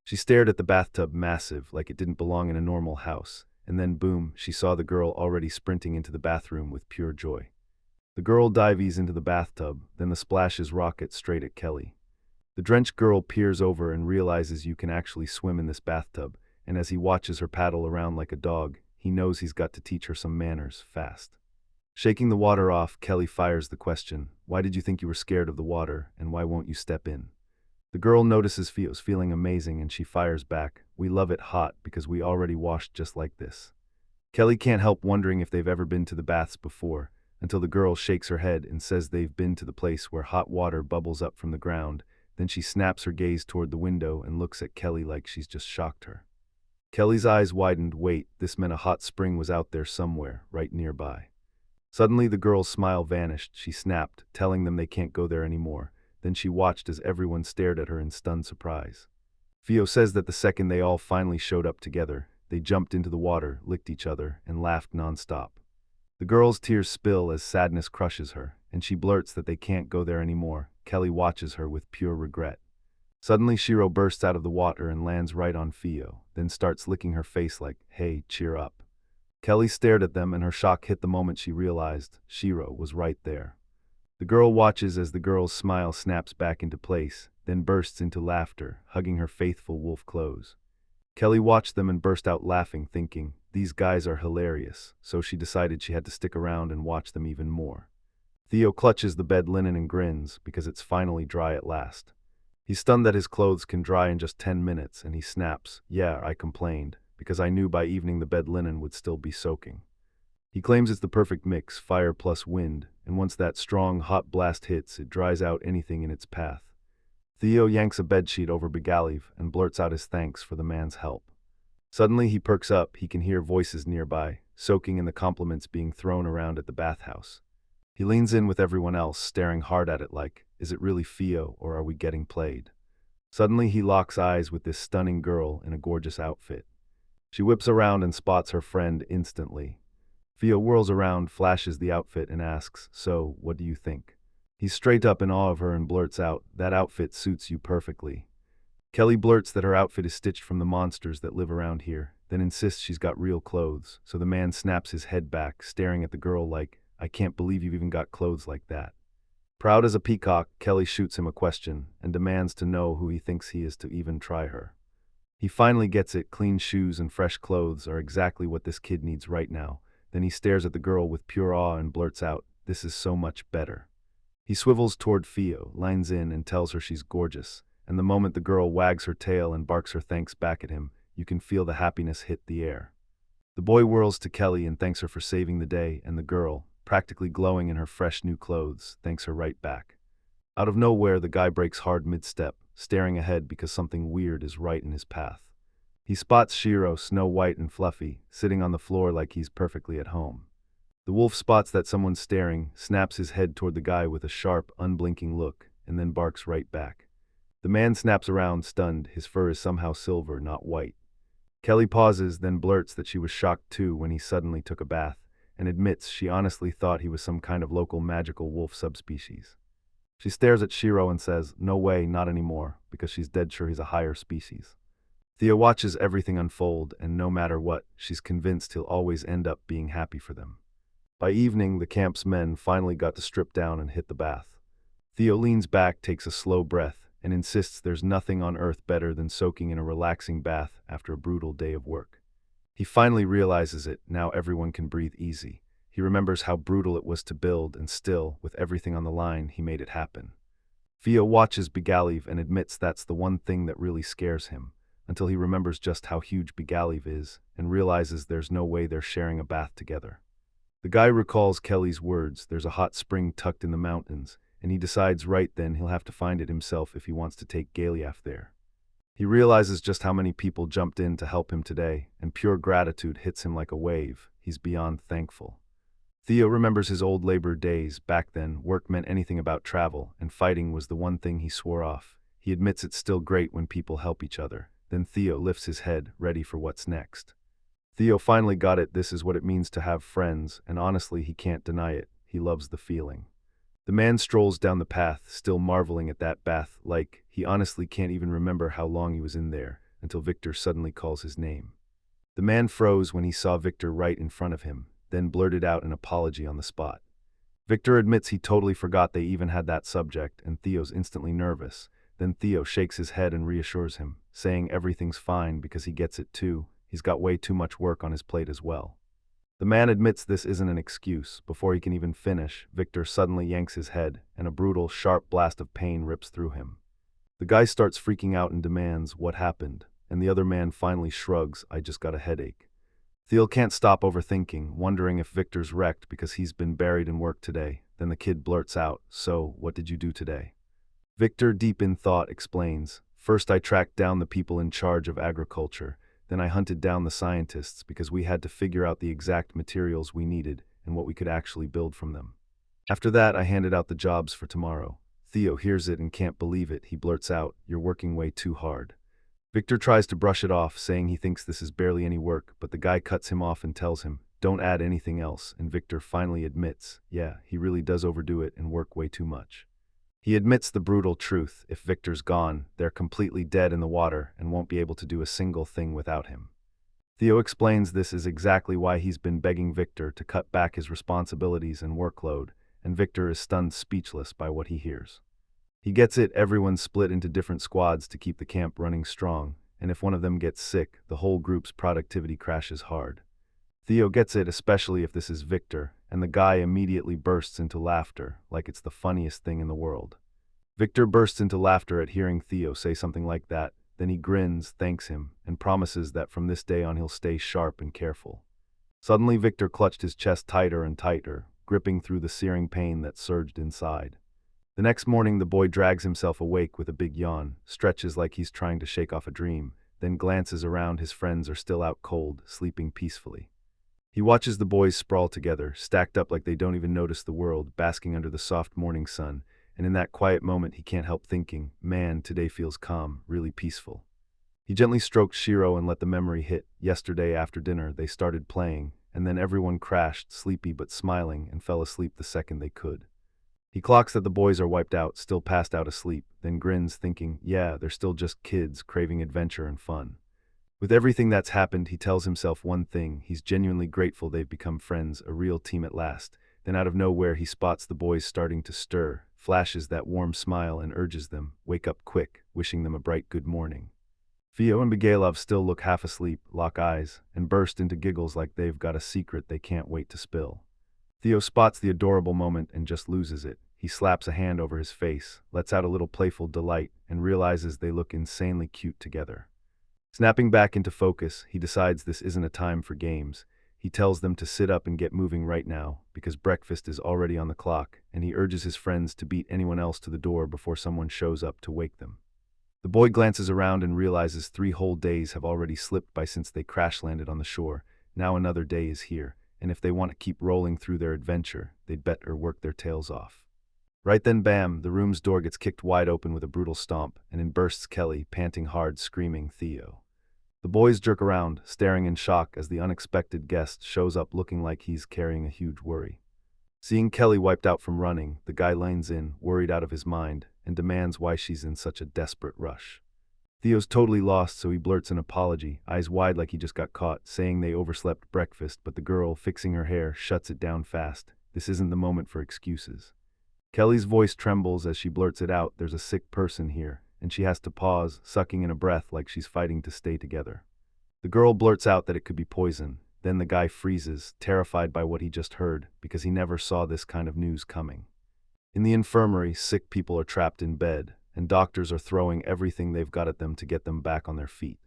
She stared at the bathtub, massive, like it didn't belong in a normal house, and then boom, she saw the girl already sprinting into the bathroom with pure joy. The girl dives into the bathtub, then the splashes rocket straight at Kelly. The drenched girl peers over and realizes you can actually swim in this bathtub, and as he watches her paddle around like a dog, he knows he's got to teach her some manners, fast. Shaking the water off, Kelly fires the question, why did you think you were scared of the water, and why won't you step in? The girl notices Theo's feeling amazing and she fires back, we love it hot because we already washed just like this. Kelly can't help wondering if they've ever been to the baths before, until the girl shakes her head and says they've been to the place where hot water bubbles up from the ground, then she snaps her gaze toward the window and looks at Kelly like she's just shocked her. Kelly's eyes widened, wait, this meant a hot spring was out there somewhere, right nearby. Suddenly the girl's smile vanished, she snapped, telling them they can't go there anymore. Then she watched as everyone stared at her in stunned surprise. Theo says that the second they all finally showed up together, they jumped into the water, licked each other, and laughed nonstop. The girl's tears spill as sadness crushes her, and she blurts that they can't go there anymore. Kelly watches her with pure regret. Suddenly Shiro bursts out of the water and lands right on Theo, then starts licking her face like, hey, cheer up. Kelly stared at them and her shock hit the moment she realized Shiro was right there. The girl watches as the girl's smile snaps back into place, then bursts into laughter, hugging her faithful wolf clothes. Kelly watched them and burst out laughing, thinking, these guys are hilarious, so she decided she had to stick around and watch them even more. Theo clutches the bed linen and grins, because it's finally dry at last. He's stunned that his clothes can dry in just 10 minutes, and he snaps, yeah, I complained, because I knew by evening the bed linen would still be soaking. He claims it's the perfect mix, fire plus wind, and once that strong, hot blast hits, it dries out anything in its path. Theo yanks a bedsheet over Bjeliev and blurts out his thanks for the man's help. Suddenly he perks up, he can hear voices nearby, soaking in the compliments being thrown around at the bathhouse. He leans in with everyone else, staring hard at it like, is it really Theo or are we getting played? Suddenly he locks eyes with this stunning girl in a gorgeous outfit. She whips around and spots her friend instantly. Theo whirls around, flashes the outfit and asks, so, what do you think? He's straight up in awe of her and blurts out, that outfit suits you perfectly. Kelly blurts that her outfit is stitched from the monsters that live around here, then insists she's got real clothes, so the man snaps his head back, staring at the girl like, I can't believe you've even got clothes like that. Proud as a peacock, Kelly shoots him a question and demands to know who he thinks he is to even try her. He finally gets it, clean shoes and fresh clothes are exactly what this kid needs right now. Then he stares at the girl with pure awe and blurts out, this is so much better. He swivels toward Theo, lines in and tells her she's gorgeous, and the moment the girl wags her tail and barks her thanks back at him, you can feel the happiness hit the air. The boy whirls to Kelly and thanks her for saving the day, and the girl, practically glowing in her fresh new clothes, thanks her right back. Out of nowhere, the guy breaks hard mid-step, staring ahead because something weird is right in his path. He spots Shiro, snow white and fluffy, sitting on the floor like he's perfectly at home. The wolf spots that someone's staring, snaps his head toward the guy with a sharp, unblinking look, and then barks right back. The man snaps around, stunned. His fur is somehow silver, not white. Kelly pauses, then blurts that she was shocked too when he suddenly took a bath, and admits she honestly thought he was some kind of local magical wolf subspecies. She stares at Shiro and says, "No way, not anymore," because she's dead sure he's a higher species. Thea watches everything unfold, and no matter what, she's convinced he'll always end up being happy for them. By evening, the camp's men finally got to strip down and hit the bath. Theo leans back, takes a slow breath, and insists there's nothing on earth better than soaking in a relaxing bath after a brutal day of work. He finally realizes it, now everyone can breathe easy. He remembers how brutal it was to build, and still, with everything on the line, he made it happen. Theo watches Begaliv and admits that's the one thing that really scares him, until he remembers just how huge Begaliv is, and realizes there's no way they're sharing a bath together. The guy recalls Kelly's words, there's a hot spring tucked in the mountains, and he decides right then he'll have to find it himself if he wants to take Galiaf there. He realizes just how many people jumped in to help him today, and pure gratitude hits him like a wave. He's beyond thankful. Theo remembers his old labor days. Back then, work meant anything about travel, and fighting was the one thing he swore off. He admits it's still great when people help each other. Then Theo lifts his head, ready for what's next. Theo finally got it. This is what it means to have friends, and honestly, he can't deny it. He loves the feeling. The man strolls down the path, still marveling at that bath, like he honestly can't even remember how long he was in there, until Victor suddenly calls his name. The man froze when he saw Victor right in front of him, then blurted out an apology on the spot. Victor admits he totally forgot they even had that subject, and Theo's instantly nervous. Then Theo shakes his head and reassures him, saying everything's fine because he gets it too. He's got way too much work on his plate as well. The man admits this isn't an excuse. Before he can even finish, Victor suddenly yanks his head, and a brutal, sharp blast of pain rips through him. The guy starts freaking out and demands, "What happened?" And the other man finally shrugs, "I just got a headache." Theo can't stop overthinking, wondering if Victor's wrecked because he's been buried in work today. Then the kid blurts out, "So, what did you do today?" Victor, deep in thought, explains, "First I tracked down the people in charge of agriculture. Then I hunted down the scientists because we had to figure out the exact materials we needed and what we could actually build from them. After that, I handed out the jobs for tomorrow." Theo hears it and can't believe it. He blurts out, "You're working way too hard." Victor tries to brush it off, saying he thinks this is barely any work, but the guy cuts him off and tells him, "Don't add anything else," and Victor finally admits, yeah, he really does overdo it and work way too much. He admits the brutal truth. If Victor's gone, they're completely dead in the water and won't be able to do a single thing without him. Theo explains this is exactly why he's been begging Victor to cut back his responsibilities and workload, and Victor is stunned speechless by what he hears. He gets it, everyone's split into different squads to keep the camp running strong, and if one of them gets sick, the whole group's productivity crashes hard. Theo gets it, especially if this is Victor, and the guy immediately bursts into laughter, like it's the funniest thing in the world. Victor bursts into laughter at hearing Theo say something like that, then he grins, thanks him, and promises that from this day on he'll stay sharp and careful. Suddenly Victor clutched his chest tighter and tighter, gripping through the searing pain that surged inside. The next morning the boy drags himself awake with a big yawn, stretches like he's trying to shake off a dream, then glances around. His friends are still out cold, sleeping peacefully. He watches the boys sprawl together, stacked up like they don't even notice the world, basking under the soft morning sun, and in that quiet moment he can't help thinking, man, today feels calm, really peaceful. He gently stroked Shiro and let the memory hit. Yesterday after dinner they started playing, and then everyone crashed, sleepy but smiling, and fell asleep the second they could. He clocks that the boys are wiped out, still passed out asleep, then grins thinking, yeah, they're still just kids craving adventure and fun. With everything that's happened, he tells himself one thing, he's genuinely grateful they've become friends, a real team at last. Then out of nowhere he spots the boys starting to stir, flashes that warm smile and urges them, wake up quick, wishing them a bright good morning. Theo and Begalov still look half asleep, lock eyes, and burst into giggles like they've got a secret they can't wait to spill. Theo spots the adorable moment and just loses it. He slaps a hand over his face, lets out a little playful delight, and realizes they look insanely cute together. Snapping back into focus, he decides this isn't a time for games. He tells them to sit up and get moving right now, because breakfast is already on the clock, and he urges his friends to beat anyone else to the door before someone shows up to wake them. The boy glances around and realizes 3 whole days have already slipped by since they crash-landed on the shore. Now another day is here, and if they want to keep rolling through their adventure, they'd better work their tails off. Right then, bam, the room's door gets kicked wide open with a brutal stomp, and in bursts Kelly, panting hard, screaming, "Theo." The boys jerk around, staring in shock as the unexpected guest shows up looking like he's carrying a huge worry. Seeing Kelly wiped out from running, the guy leans in, worried out of his mind, and demands why she's in such a desperate rush. Theo's totally lost, so he blurts an apology, eyes wide like he just got caught, saying they overslept breakfast, but the girl, fixing her hair, shuts it down fast. This isn't the moment for excuses. Kelly's voice trembles as she blurts it out, "There's a sick person here," and she has to pause, sucking in a breath like she's fighting to stay together. The girl blurts out that it could be poison. Then the guy freezes, terrified by what he just heard, because he never saw this kind of news coming. In the infirmary, sick people are trapped in bed, and doctors are throwing everything they've got at them to get them back on their feet.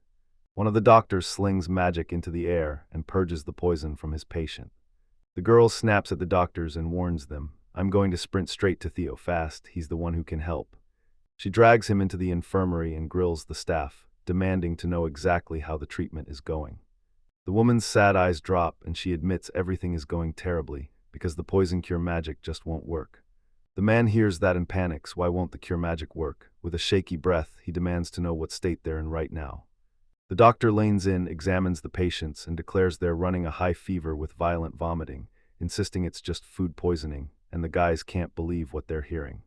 One of the doctors slings magic into the air and purges the poison from his patient. The girl snaps at the doctors and warns them, "I'm going to sprint straight to Theo fast, he's the one who can help." She drags him into the infirmary and grills the staff, demanding to know exactly how the treatment is going. The woman's sad eyes drop and she admits everything is going terribly, because the poison cure magic just won't work. The man hears that and panics. Why won't the cure magic work? With a shaky breath, he demands to know what state they're in right now. The doctor leans in, examines the patients, and declares they're running a high fever with violent vomiting, insisting it's just food poisoning, and the guys can't believe what they're hearing.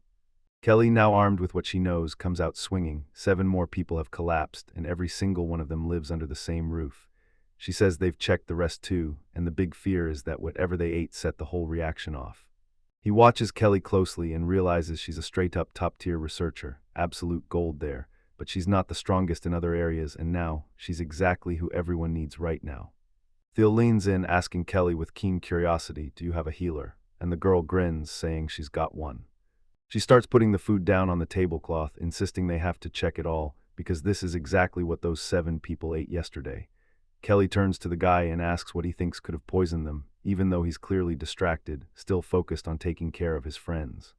Kelly, now armed with what she knows, comes out swinging. 7 more people have collapsed, and every single one of them lives under the same roof. She says they've checked the rest too, and the big fear is that whatever they ate set the whole reaction off. He watches Kelly closely and realizes she's a straight-up top-tier researcher, absolute gold there, but she's not the strongest in other areas, and now, she's exactly who everyone needs right now. Theo leans in, asking Kelly with keen curiosity, "Do you have a healer?" And the girl grins, saying she's got one. She starts putting the food down on the tablecloth, insisting they have to check it all, because this is exactly what those 7 people ate yesterday. Kelly turns to the guy and asks what he thinks could have poisoned them, even though he's clearly distracted, still focused on taking care of his friends.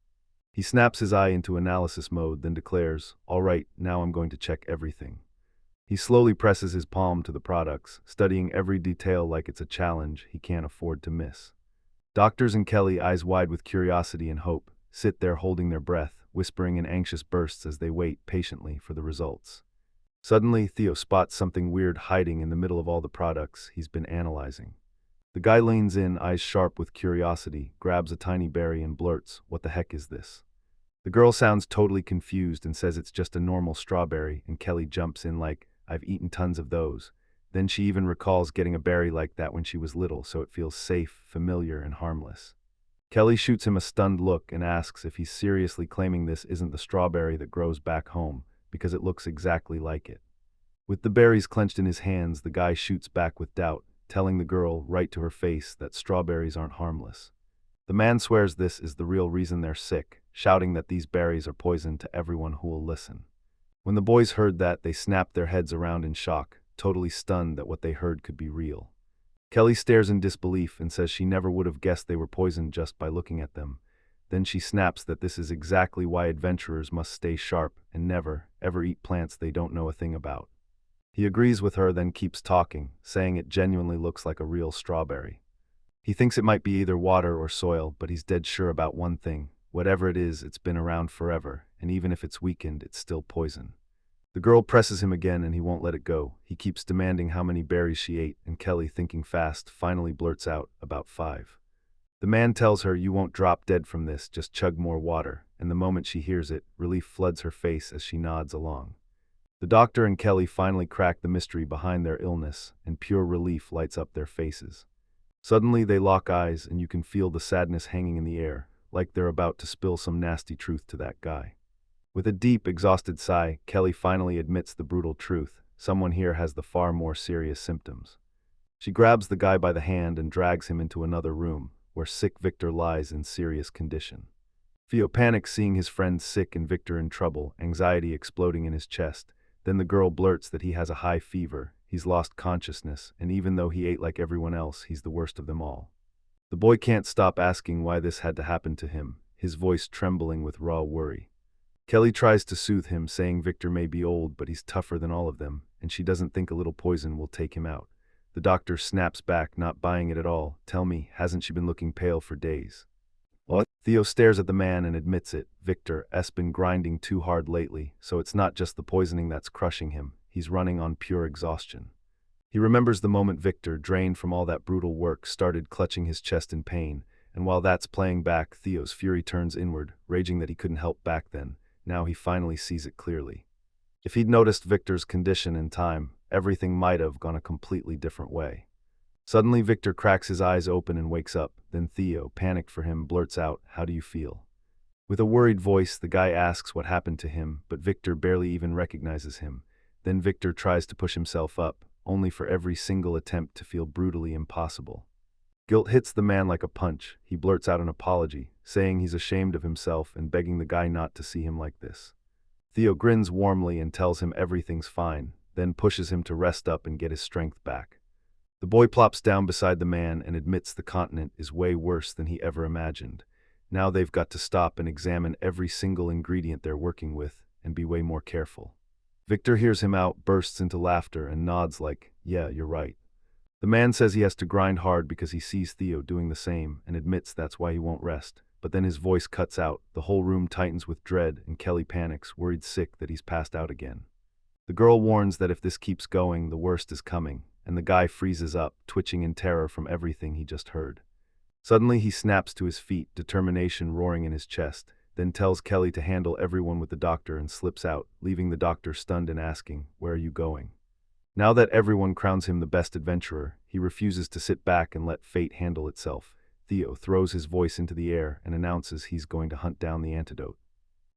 He snaps his eye into analysis mode, then declares, "All right, now I'm going to check everything." He slowly presses his palm to the products, studying every detail like it's a challenge he can't afford to miss. Doctors and Kelly, eyes wide with curiosity and hope, sit there holding their breath, whispering in anxious bursts as they wait patiently for the results. Suddenly, Theo spots something weird hiding in the middle of all the products he's been analyzing. The guy leans in, eyes sharp with curiosity, grabs a tiny berry and blurts, "What the heck is this?" The girl sounds totally confused and says it's just a normal strawberry, and Kelly jumps in like, "I've eaten tons of those." Then she even recalls getting a berry like that when she was little, so it feels safe, familiar, and harmless. Kelly shoots him a stunned look and asks if he's seriously claiming this isn't the strawberry that grows back home, because it looks exactly like it. With the berries clenched in his hands, the guy shoots back with doubt, telling the girl right to her face that strawberries aren't harmless. The man swears this is the real reason they're sick, shouting that these berries are poison to everyone who will listen. When the boys heard that, they snapped their heads around in shock, totally stunned that what they heard could be real. Kelly stares in disbelief and says she never would have guessed they were poisoned just by looking at them. Then she snaps that this is exactly why adventurers must stay sharp and never, ever eat plants they don't know a thing about. He agrees with her, then keeps talking, saying it genuinely looks like a real strawberry. He thinks it might be either water or soil, but he's dead sure about one thing. Whatever it is, it's been around forever, and even if it's weakened, it's still poison. The girl presses him again and he won't let it go. He keeps demanding how many berries she ate, and Kelly, thinking fast, finally blurts out, "About 5. The man tells her, "You won't drop dead from this, just chug more water," and the moment she hears it, relief floods her face as she nods along. The doctor and Kelly finally crack the mystery behind their illness, and pure relief lights up their faces. Suddenly they lock eyes and you can feel the sadness hanging in the air, like they're about to spill some nasty truth to that guy. With a deep, exhausted sigh, Kelly finally admits the brutal truth. Someone here has the far more serious symptoms. She grabs the guy by the hand and drags him into another room, where sick Victor lies in serious condition. Theo panics seeing his friend sick and Victor in trouble, anxiety exploding in his chest. Then the girl blurts that he has a high fever, he's lost consciousness, and even though he ate like everyone else, he's the worst of them all. The boy can't stop asking why this had to happen to him, his voice trembling with raw worry. Kelly tries to soothe him, saying Victor may be old, but he's tougher than all of them, and she doesn't think a little poison will take him out. The doctor snaps back, not buying it at all. Tell me, hasn't she been looking pale for days? What? Theo stares at the man and admits it. Victor's been grinding too hard lately, so it's not just the poisoning that's crushing him. He's running on pure exhaustion. He remembers the moment Victor, drained from all that brutal work, started clutching his chest in pain, and while that's playing back, Theo's fury turns inward, raging that he couldn't help back then. Now he finally sees it clearly. If he'd noticed Victor's condition in time, everything might have gone a completely different way. Suddenly Victor cracks his eyes open and wakes up, then Theo, panicked for him, blurts out, "How do you feel?" With a worried voice, the guy asks what happened to him, but Victor barely even recognizes him. Then Victor tries to push himself up, only for every single attempt to feel brutally impossible. Guilt hits the man like a punch. He blurts out an apology, saying he's ashamed of himself and begging the guy not to see him like this. Theo grins warmly and tells him everything's fine, then pushes him to rest up and get his strength back. The boy plops down beside the man and admits the continent is way worse than he ever imagined. Now they've got to stop and examine every single ingredient they're working with and be way more careful. Victor hears him out, bursts into laughter, and nods like, "Yeah, you're right." The man says he has to grind hard because he sees Theo doing the same and admits that's why he won't rest. But then his voice cuts out, the whole room tightens with dread, and Kelly panics, worried sick that he's passed out again. The girl warns that if this keeps going, the worst is coming, and the guy freezes up, twitching in terror from everything he just heard. Suddenly he snaps to his feet, determination roaring in his chest, then tells Kelly to handle everyone with the doctor and slips out, leaving the doctor stunned and asking, "Where are you going?" Now that everyone crowns him the best adventurer, he refuses to sit back and let fate handle itself. Theo throws his voice into the air and announces he's going to hunt down the antidote.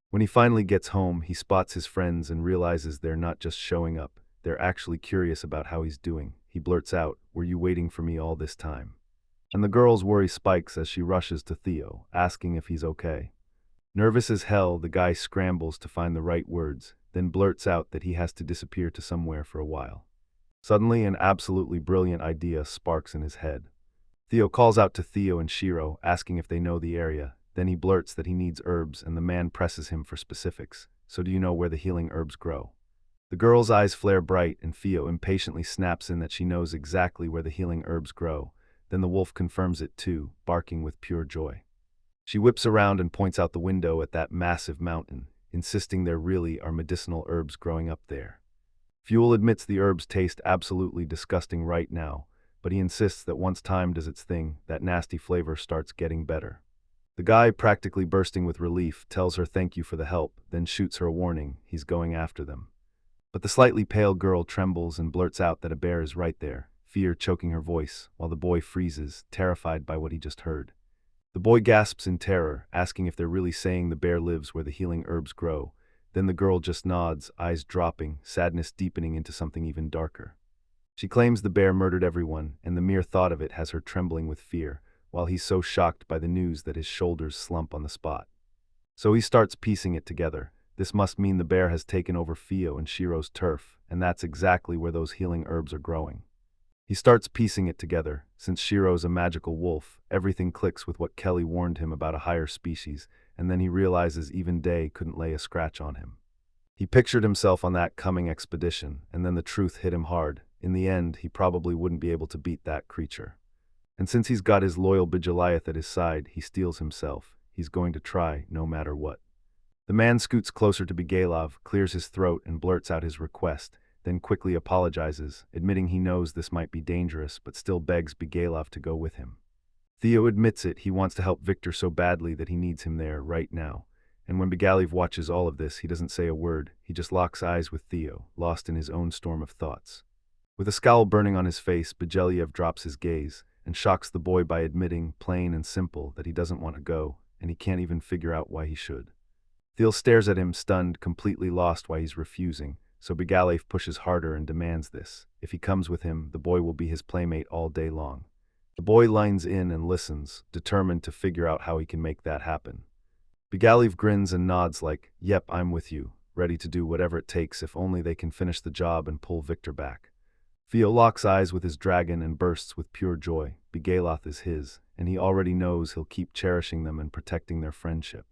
When he finally gets home, he spots his friends and realizes they're not just showing up, they're actually curious about how he's doing. He blurts out, "Were you waiting for me all this time?" And the girl's worry spikes as she rushes to Theo, asking if he's okay. Nervous as hell, the guy scrambles to find the right words, then blurts out that he has to disappear to somewhere for a while. Suddenly, an absolutely brilliant idea sparks in his head. Theo calls out to Theo and Shiro, asking if they know the area. Then he blurts that he needs herbs, and the man presses him for specifics. "So do you know where the healing herbs grow?" The girl's eyes flare bright, and Theo impatiently snaps in that she knows exactly where the healing herbs grow. Then the wolf confirms it too, barking with pure joy. She whips around and points out the window at that massive mountain, insisting there really are medicinal herbs growing up there. Fuel admits the herbs taste absolutely disgusting right now, but he insists that once time does its thing, that nasty flavor starts getting better. The guy, practically bursting with relief, tells her thank you for the help, then shoots her a warning, he's going after them. But the slightly pale girl trembles and blurts out that a bear is right there, fear choking her voice, while the boy freezes, terrified by what he just heard. The boy gasps in terror, asking if they're really saying the bear lives where the healing herbs grow. Then the girl just nods, eyes dropping, sadness deepening into something even darker. She claims the bear murdered everyone, and the mere thought of it has her trembling with fear, while he's so shocked by the news that his shoulders slump on the spot. So he starts piecing it together. This must mean the bear has taken over Theo and Shiro's turf, and that's exactly where those healing herbs are growing. He starts piecing it together. Since Shiro's a magical wolf, everything clicks with what Kelly warned him about a higher species, and then he realizes even Day couldn't lay a scratch on him. He pictured himself on that coming expedition, and then the truth hit him hard. In the end, he probably wouldn't be able to beat that creature. And since he's got his loyal Bijaliath at his side, he steels himself. He's going to try, no matter what. The man scoots closer to Bigalov, clears his throat, and blurts out his request, then quickly apologizes, admitting he knows this might be dangerous, but still begs Bigalov to go with him. Theo admits it, he wants to help Victor so badly that he needs him there, right now. And when Bigalov watches all of this, he doesn't say a word, he just locks eyes with Theo, lost in his own storm of thoughts. With a scowl burning on his face, Bigalov drops his gaze, and shocks the boy by admitting, plain and simple, that he doesn't want to go, and he can't even figure out why he should. Theo stares at him, stunned, completely lost why he's refusing, so Bigalov pushes harder and demands this. If he comes with him, the boy will be his playmate all day long. The boy lines in and listens, determined to figure out how he can make that happen. Bigaliev grins and nods like, "Yep, I'm with you," ready to do whatever it takes if only they can finish the job and pull Victor back. Theo locks eyes with his dragon and bursts with pure joy. Bigaloth is his, and he already knows he'll keep cherishing them and protecting their friendship.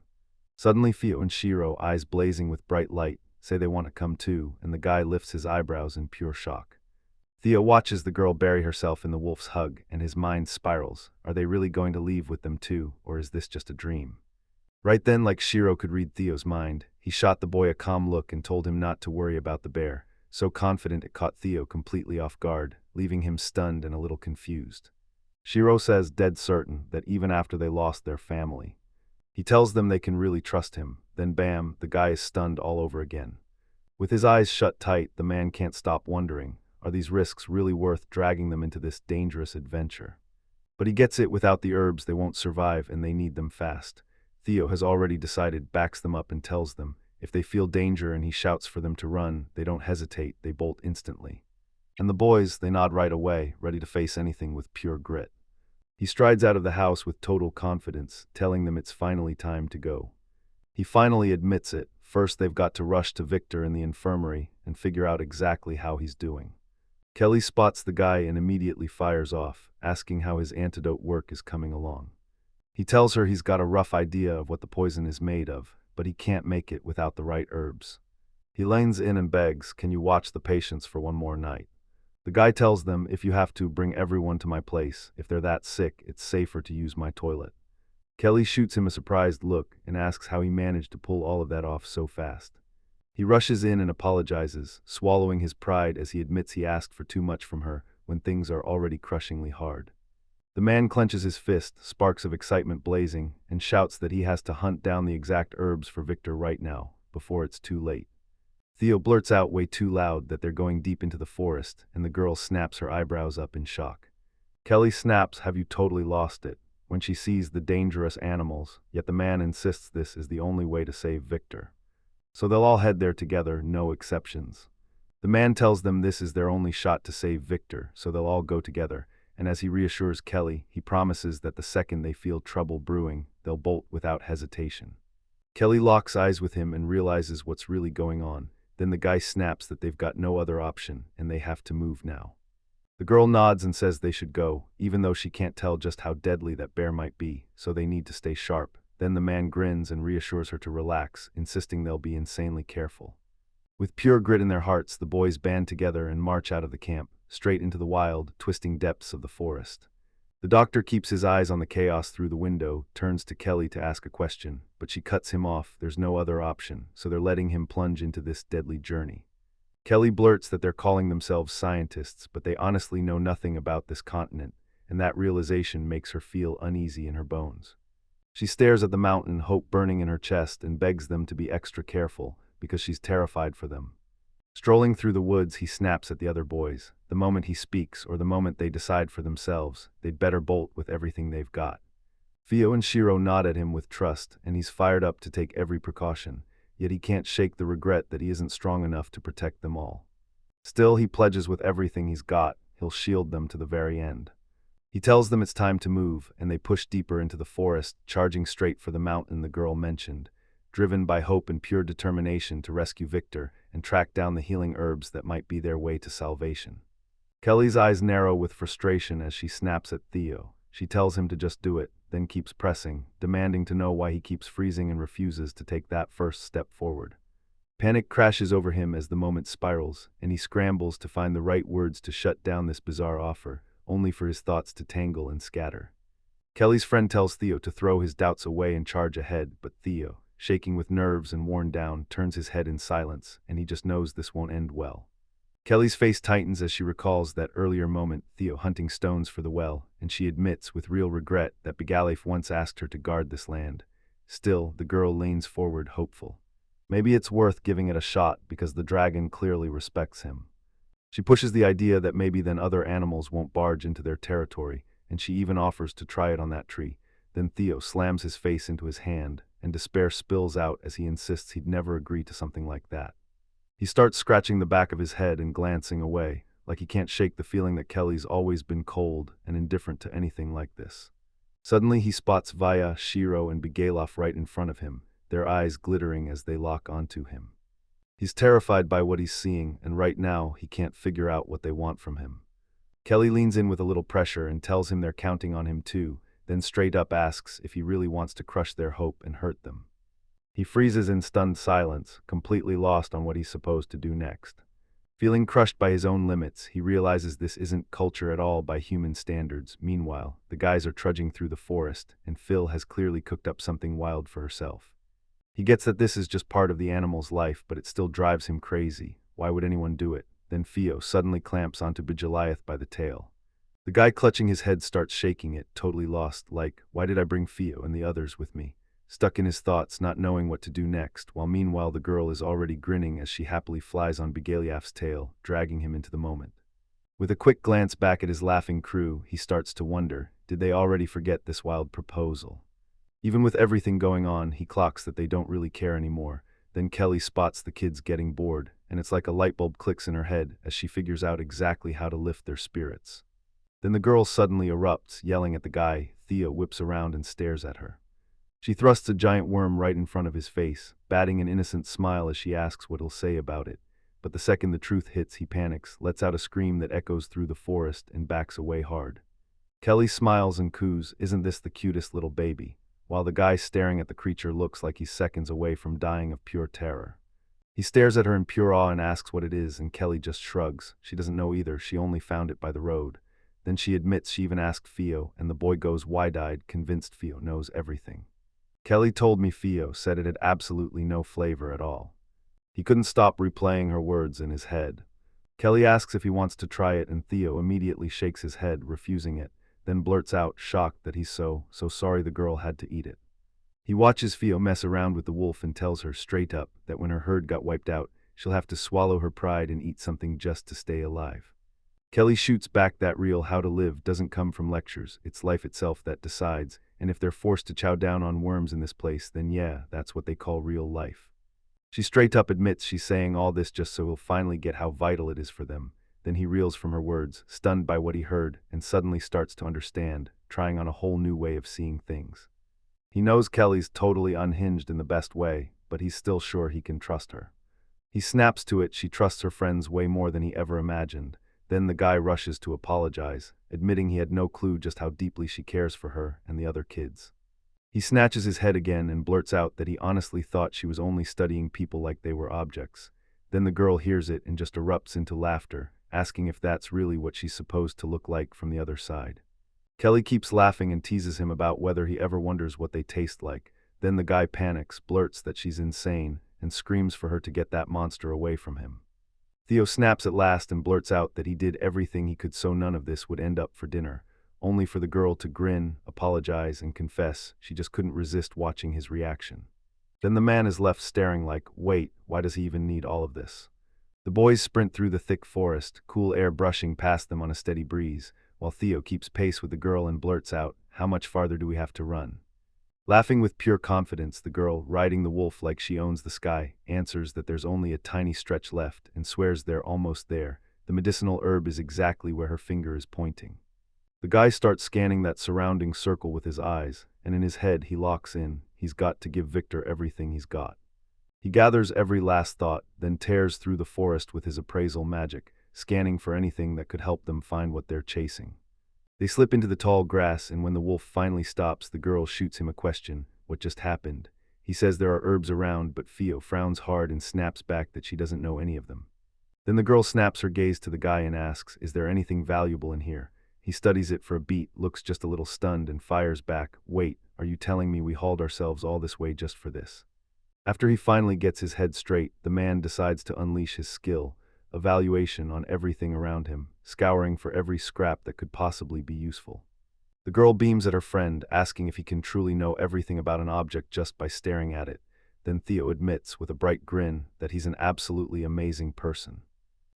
Suddenly Theo and Shiro, eyes blazing with bright light, say they want to come too, and the guy lifts his eyebrows in pure shock. Theo watches the girl bury herself in the wolf's hug, and his mind spirals. Are they really going to leave with them too, or is this just a dream? Right then, like Shiro could read Theo's mind, he shot the boy a calm look and told him not to worry about the bear, so confident it caught Theo completely off guard, leaving him stunned and a little confused. Shiro says dead certain that even after they lost their family. He tells them they can really trust him, then bam, the guy is stunned all over again. With his eyes shut tight, the man can't stop wondering, are these risks really worth dragging them into this dangerous adventure? But he gets it, without the herbs they won't survive and they need them fast. Theo has already decided, backs them up and tells them, if they feel danger and he shouts for them to run, they don't hesitate, they bolt instantly. And the boys, they nod right away, ready to face anything with pure grit. He strides out of the house with total confidence, telling them it's finally time to go. He finally admits it. First they've got to rush to Victor in the infirmary and figure out exactly how he's doing. Kelly spots the guy and immediately fires off, asking how his antidote work is coming along. He tells her he's got a rough idea of what the poison is made of, but he can't make it without the right herbs. He leans in and begs, "Can you watch the patients for one more night?" The guy tells them, "If you have to, bring everyone to my place. If they're that sick, it's safer to use my toilet." Kelly shoots him a surprised look and asks how he managed to pull all of that off so fast. He rushes in and apologizes, swallowing his pride as he admits he asked for too much from her when things are already crushingly hard. The man clenches his fist, sparks of excitement blazing, and shouts that he has to hunt down the exact herbs for Victor right now, before it's too late. Theo blurts out way too loud that they're going deep into the forest, and the girl snaps her eyebrows up in shock. Kelly snaps, "Have you totally lost it?" when she sees the dangerous animals, yet the man insists this is the only way to save Victor. So they'll all head there together, no exceptions. The man tells them this is their only shot to save Victor, so they'll all go together, and as he reassures Kelly, he promises that the second they feel trouble brewing, they'll bolt without hesitation. Kelly locks eyes with him and realizes what's really going on. Then the guy snaps that they've got no other option, and they have to move now. The girl nods and says they should go, even though she can't tell just how deadly that bear might be, so they need to stay sharp. Then the man grins and reassures her to relax, insisting they'll be insanely careful. With pure grit in their hearts, the boys band together and march out of the camp, straight into the wild, twisting depths of the forest. The doctor keeps his eyes on the chaos through the window, turns to Kelly to ask a question, but she cuts him off. There's no other option, so they're letting him plunge into this deadly journey. Kelly blurts that they're calling themselves scientists, but they honestly know nothing about this continent, and that realization makes her feel uneasy in her bones. She stares at the mountain, hope burning in her chest, and begs them to be extra careful, because she's terrified for them. Strolling through the woods, he snaps at the other boys. The moment he speaks, or the moment they decide for themselves, they'd better bolt with everything they've got. Theo and Shiro nod at him with trust, and he's fired up to take every precaution, yet he can't shake the regret that he isn't strong enough to protect them all. Still, he pledges with everything he's got, he'll shield them to the very end. He tells them it's time to move, and they push deeper into the forest, charging straight for the mountain the girl mentioned, driven by hope and pure determination to rescue Victor and track down the healing herbs that might be their way to salvation. Kelly's eyes narrow with frustration as she snaps at Theo. She tells him to just do it, then keeps pressing, demanding to know why he keeps freezing and refuses to take that first step forward. Panic crashes over him as the moment spirals, and he scrambles to find the right words to shut down this bizarre offer, only for his thoughts to tangle and scatter. Kelly's friend tells Theo to throw his doubts away and charge ahead, but Theo, shaking with nerves and worn down, turns his head in silence, and he just knows this won't end well. Kelly's face tightens as she recalls that earlier moment, Theo hunting stones for the well, and she admits with real regret that Bigaliev once asked her to guard this land. Still, the girl leans forward, hopeful. Maybe it's worth giving it a shot because the dragon clearly respects him. She pushes the idea that maybe then other animals won't barge into their territory, and she even offers to try it on that tree. Then Theo slams his face into his hand, and despair spills out as he insists he'd never agree to something like that. He starts scratching the back of his head and glancing away, like he can't shake the feeling that Kelly's always been cold and indifferent to anything like this. Suddenly he spots Vaya, Shiro, and Bigalov right in front of him, their eyes glittering as they lock onto him. He's terrified by what he's seeing, and right now he can't figure out what they want from him. Kelly leans in with a little pressure and tells him they're counting on him too, then straight up asks if he really wants to crush their hope and hurt them. He freezes in stunned silence, completely lost on what he's supposed to do next. Feeling crushed by his own limits, he realizes this isn't culture at all by human standards. Meanwhile, the guys are trudging through the forest, and Phil has clearly cooked up something wild for herself. He gets that this is just part of the animal's life, but it still drives him crazy. Why would anyone do it? Then Theo suddenly clamps onto Bijaliath by the tail. The guy clutching his head starts shaking it, totally lost, like, why did I bring Theo and the others with me? Stuck in his thoughts, not knowing what to do next, while meanwhile the girl is already grinning as she happily flies on Begaliaf's tail, dragging him into the moment. With a quick glance back at his laughing crew, he starts to wonder, did they already forget this wild proposal? Even with everything going on, he clocks that they don't really care anymore. Then Kelly spots the kids getting bored, and it's like a light bulb clicks in her head as she figures out exactly how to lift their spirits. Then the girl suddenly erupts, yelling at the guy. Theo whips around and stares at her. She thrusts a giant worm right in front of his face, batting an innocent smile as she asks what he'll say about it. But the second the truth hits, he panics, lets out a scream that echoes through the forest, and backs away hard. Kelly smiles and coos, "Isn't this the cutest little baby?" while the guy staring at the creature looks like he's seconds away from dying of pure terror. He stares at her in pure awe and asks what it is, and Kelly just shrugs. She doesn't know either, she only found it by the road. Then she admits she even asked Theo, and the boy goes wide-eyed, convinced Theo knows everything. Kelly told me Theo said it had absolutely no flavor at all. He couldn't stop replaying her words in his head. Kelly asks if he wants to try it, and Theo immediately shakes his head, refusing it, then blurts out, shocked that he's so sorry the girl had to eat it. He watches Theo mess around with the wolf and tells her straight up that when her herd got wiped out, she'll have to swallow her pride and eat something just to stay alive. Kelly shoots back that real how to live doesn't come from lectures, it's life itself that decides, and if they're forced to chow down on worms in this place, then yeah, that's what they call real life. She straight up admits she's saying all this just so he'll finally get how vital it is for them. Then he reels from her words, stunned by what he heard, and suddenly starts to understand, trying on a whole new way of seeing things. He knows Kelly's totally unhinged in the best way, but he's still sure he can trust her. He snaps to it, she trusts her friends way more than he ever imagined. Then the guy rushes to apologize, admitting he had no clue just how deeply she cares for her and the other kids. He snatches his head again and blurts out that he honestly thought she was only studying people like they were objects. Then the girl hears it and just erupts into laughter, asking if that's really what she's supposed to look like from the other side. Kelly keeps laughing and teases him about whether he ever wonders what they taste like. Then the guy panics, blurts that she's insane, and screams for her to get that monster away from him. Theo snaps at last and blurts out that he did everything he could so none of this would end up for dinner, only for the girl to grin, apologize, and confess she just couldn't resist watching his reaction. Then the man is left staring like, wait, why does he even need all of this? The boys sprint through the thick forest, cool air brushing past them on a steady breeze, while Theo keeps pace with the girl and blurts out, how much farther do we have to run? Laughing with pure confidence, the girl, riding the wolf like she owns the sky, answers that there's only a tiny stretch left and swears they're almost there. The medicinal herb is exactly where her finger is pointing. The guy starts scanning that surrounding circle with his eyes, and in his head he locks in, he's got to give Victor everything he's got. He gathers every last thought, then tears through the forest with his appraisal magic, scanning for anything that could help them find what they're chasing. They slip into the tall grass, and when the wolf finally stops, the girl shoots him a question, what just happened? He says there are herbs around, but Theo frowns hard and snaps back that she doesn't know any of them. Then the girl snaps her gaze to the guy and asks, is there anything valuable in here? He studies it for a beat, looks just a little stunned, and fires back, wait, are you telling me we hauled ourselves all this way just for this? After he finally gets his head straight, the man decides to unleash his skill, evaluation on everything around him, scouring for every scrap that could possibly be useful. The girl beams at her friend, asking if he can truly know everything about an object just by staring at it. Then Theo admits, with a bright grin, that he's an absolutely amazing person.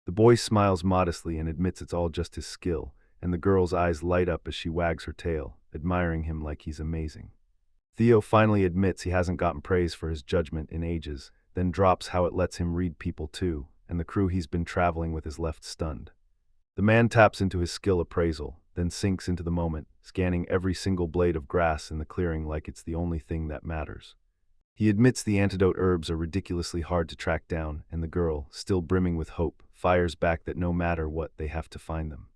The boy smiles modestly and admits it's all just his skill, and the girl's eyes light up as she wags her tail, admiring him like he's amazing. Theo finally admits he hasn't gotten praise for his judgment in ages, then drops how it lets him read people too, and the crew he's been traveling with is left stunned. The man taps into his skill appraisal, then sinks into the moment, scanning every single blade of grass in the clearing like it's the only thing that matters. He admits the antidote herbs are ridiculously hard to track down, and the girl, still brimming with hope, fires back that no matter what, they have to find them.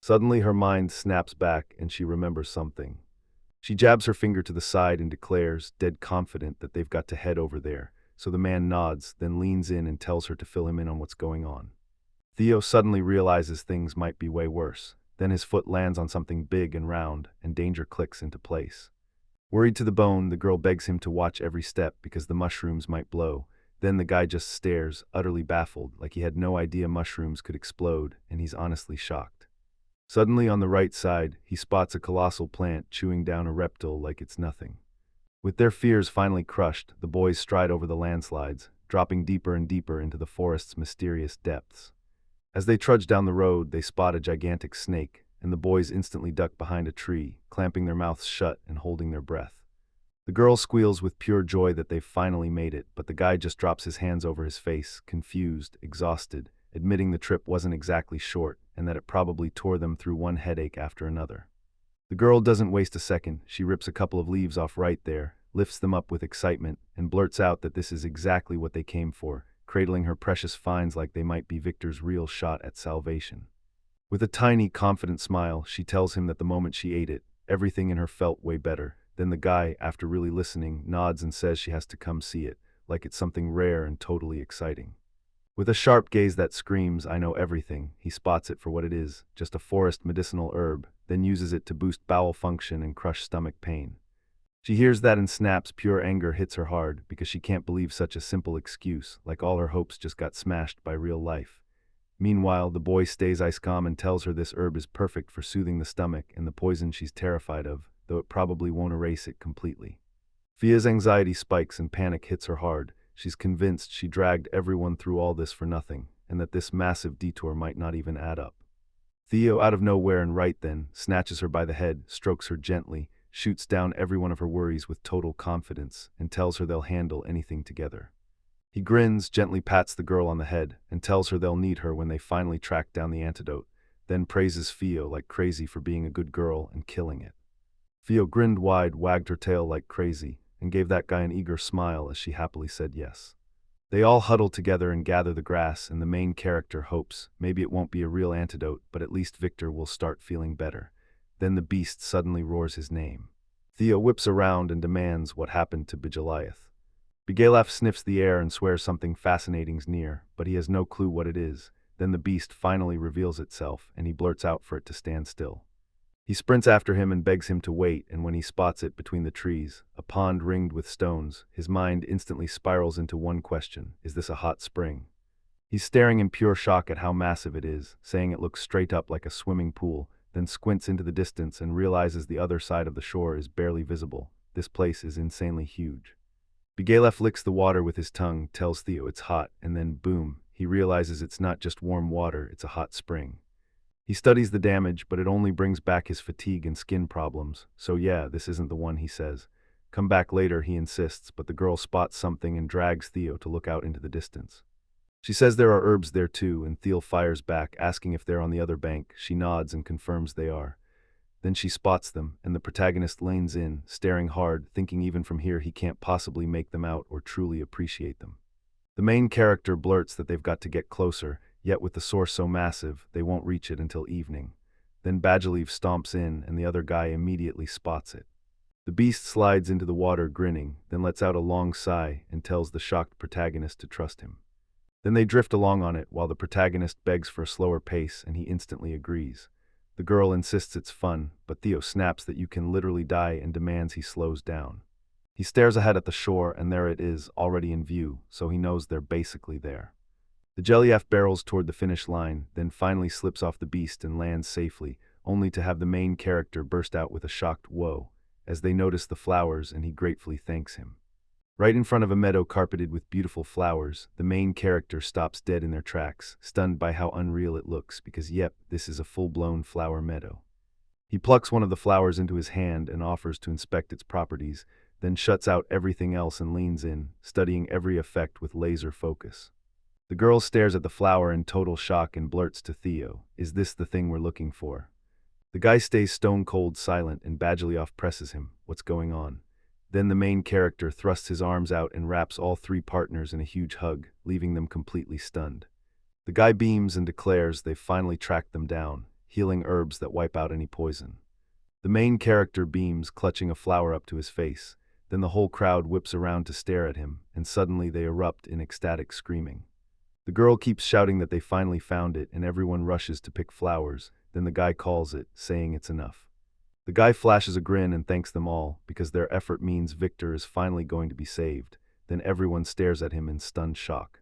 Suddenly her mind snaps back and she remembers something. She jabs her finger to the side and declares, dead confident, that they've got to head over there, so the man nods, then leans in and tells her to fill him in on what's going on. Theo suddenly realizes things might be way worse. Then his foot lands on something big and round, and danger clicks into place. Worried to the bone, the girl begs him to watch every step because the mushrooms might blow. Then the guy just stares, utterly baffled, like he had no idea mushrooms could explode, and he's honestly shocked. Suddenly, on the right side, he spots a colossal plant chewing down a reptile like it's nothing. With their fears finally crushed, the boys stride over the landslides, dropping deeper and deeper into the forest's mysterious depths. As they trudge down the road, they spot a gigantic snake, and the boys instantly duck behind a tree, clamping their mouths shut and holding their breath. The girl squeals with pure joy that they've finally made it, but the guy just drops his hands over his face, confused, exhausted, admitting the trip wasn't exactly short, and that it probably tore them through one headache after another. The girl doesn't waste a second. She rips a couple of leaves off right there, lifts them up with excitement, and blurts out that this is exactly what they came for, cradling her precious finds like they might be Victor's real shot at salvation. With a tiny, confident smile, she tells him that the moment she ate it, everything in her felt way better. Then the guy, after really listening, nods and says she has to come see it, like it's something rare and totally exciting. With a sharp gaze that screams, "I know everything," he spots it for what it is, just a forest medicinal herb, then uses it to boost bowel function and crush stomach pain. She hears that and snaps. Pure anger hits her hard, because she can't believe such a simple excuse, like all her hopes just got smashed by real life. Meanwhile, the boy stays ice calm and tells her this herb is perfect for soothing the stomach and the poison she's terrified of, though it probably won't erase it completely. Fia's anxiety spikes and panic hits her hard. She's convinced she dragged everyone through all this for nothing, and that this massive detour might not even add up. Theo, out of nowhere and right then, snatches her by the head, strokes her gently, shoots down every one of her worries with total confidence, and tells her they'll handle anything together. He grins, gently pats the girl on the head, and tells her they'll need her when they finally track down the antidote, then praises Theo like crazy for being a good girl and killing it. Theo grinned wide, wagged her tail like crazy, and gave that guy an eager smile as she happily said yes. They all huddle together and gather the grass, and the main character hopes maybe it won't be a real antidote, but at least Victor will start feeling better. Then the beast suddenly roars his name. Theo whips around and demands what happened to Bigeliath. Bigelaf sniffs the air and swears something fascinating's near, but he has no clue what it is. Then the beast finally reveals itself, and he blurts out for it to stand still. He sprints after him and begs him to wait, and when he spots it between the trees, a pond ringed with stones, his mind instantly spirals into one question: is this a hot spring? He's staring in pure shock at how massive it is, saying it looks straight up like a swimming pool, then squints into the distance and realizes the other side of the shore is barely visible. This place is insanely huge. Bigelef licks the water with his tongue, tells Theo it's hot, and then boom, he realizes it's not just warm water, it's a hot spring. He studies the damage, but it only brings back his fatigue and skin problems. So yeah, this isn't the one, he says. Come back later, he insists, but the girl spots something and drags Theo to look out into the distance. She says there are herbs there too, and Theo fires back, asking if they're on the other bank. She nods and confirms they are. Then she spots them, and the protagonist leans in, staring hard, thinking even from here he can't possibly make them out or truly appreciate them. The main character blurts that they've got to get closer, yet with the source so massive, they won't reach it until evening. Then Bajaleev stomps in, and the other guy immediately spots it. The beast slides into the water grinning, then lets out a long sigh and tells the shocked protagonist to trust him. Then they drift along on it while the protagonist begs for a slower pace, and he instantly agrees. The girl insists it's fun, but Theo snaps that you can literally die and demands he slows down. He stares ahead at the shore, and there it is, already in view, so he knows they're basically there. The Jellyaf barrels toward the finish line, then finally slips off the beast and lands safely, only to have the main character burst out with a shocked whoa, as they notice the flowers, and he gratefully thanks him. Right in front of a meadow carpeted with beautiful flowers, the main character stops dead in their tracks, stunned by how unreal it looks, because yep, this is a full-blown flower meadow. He plucks one of the flowers into his hand and offers to inspect its properties, then shuts out everything else and leans in, studying every effect with laser focus. The girl stares at the flower in total shock and blurts to Theo, "Is this the thing we're looking for?" The guy stays stone cold silent and Bajilioff presses him. What's going on? Then the main character thrusts his arms out and wraps all three partners in a huge hug, leaving them completely stunned. The guy beams and declares they've finally tracked them down, healing herbs that wipe out any poison. The main character beams, clutching a flower up to his face. Then the whole crowd whips around to stare at him, and suddenly they erupt in ecstatic screaming. The girl keeps shouting that they finally found it, and everyone rushes to pick flowers. Then the guy calls it, saying it's enough. The guy flashes a grin and thanks them all, because their effort means Victor is finally going to be saved. Then everyone stares at him in stunned shock.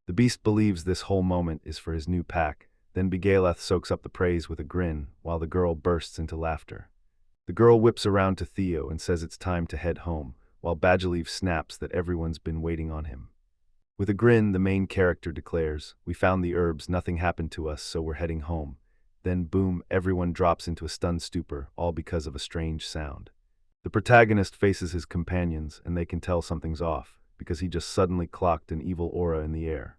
The beast believes this whole moment is for his new pack. Then Bigaleth soaks up the praise with a grin, while the girl bursts into laughter. The girl whips around to Theo and says it's time to head home, while Bajiliev snaps that everyone's been waiting on him. With a grin, the main character declares, "We found the herbs, nothing happened to us, so we're heading home." Then boom, everyone drops into a stunned stupor, all because of a strange sound. The protagonist faces his companions, and they can tell something's off, because he just suddenly clocked an evil aura in the air.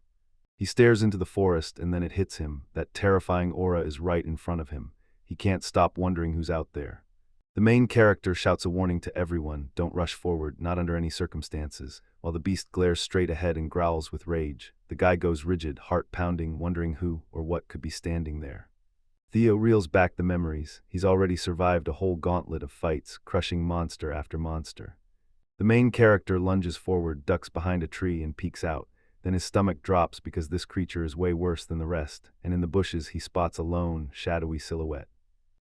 He stares into the forest, and then it hits him. That terrifying aura is right in front of him. He can't stop wondering who's out there. The main character shouts a warning to everyone, don't rush forward, not under any circumstances, while the beast glares straight ahead and growls with rage. The guy goes rigid, heart pounding, wondering who or what could be standing there. Theo reels back the memories. He's already survived a whole gauntlet of fights, crushing monster after monster. The main character lunges forward, ducks behind a tree, and peeks out. Then his stomach drops because this creature is way worse than the rest, and in the bushes he spots a lone, shadowy silhouette.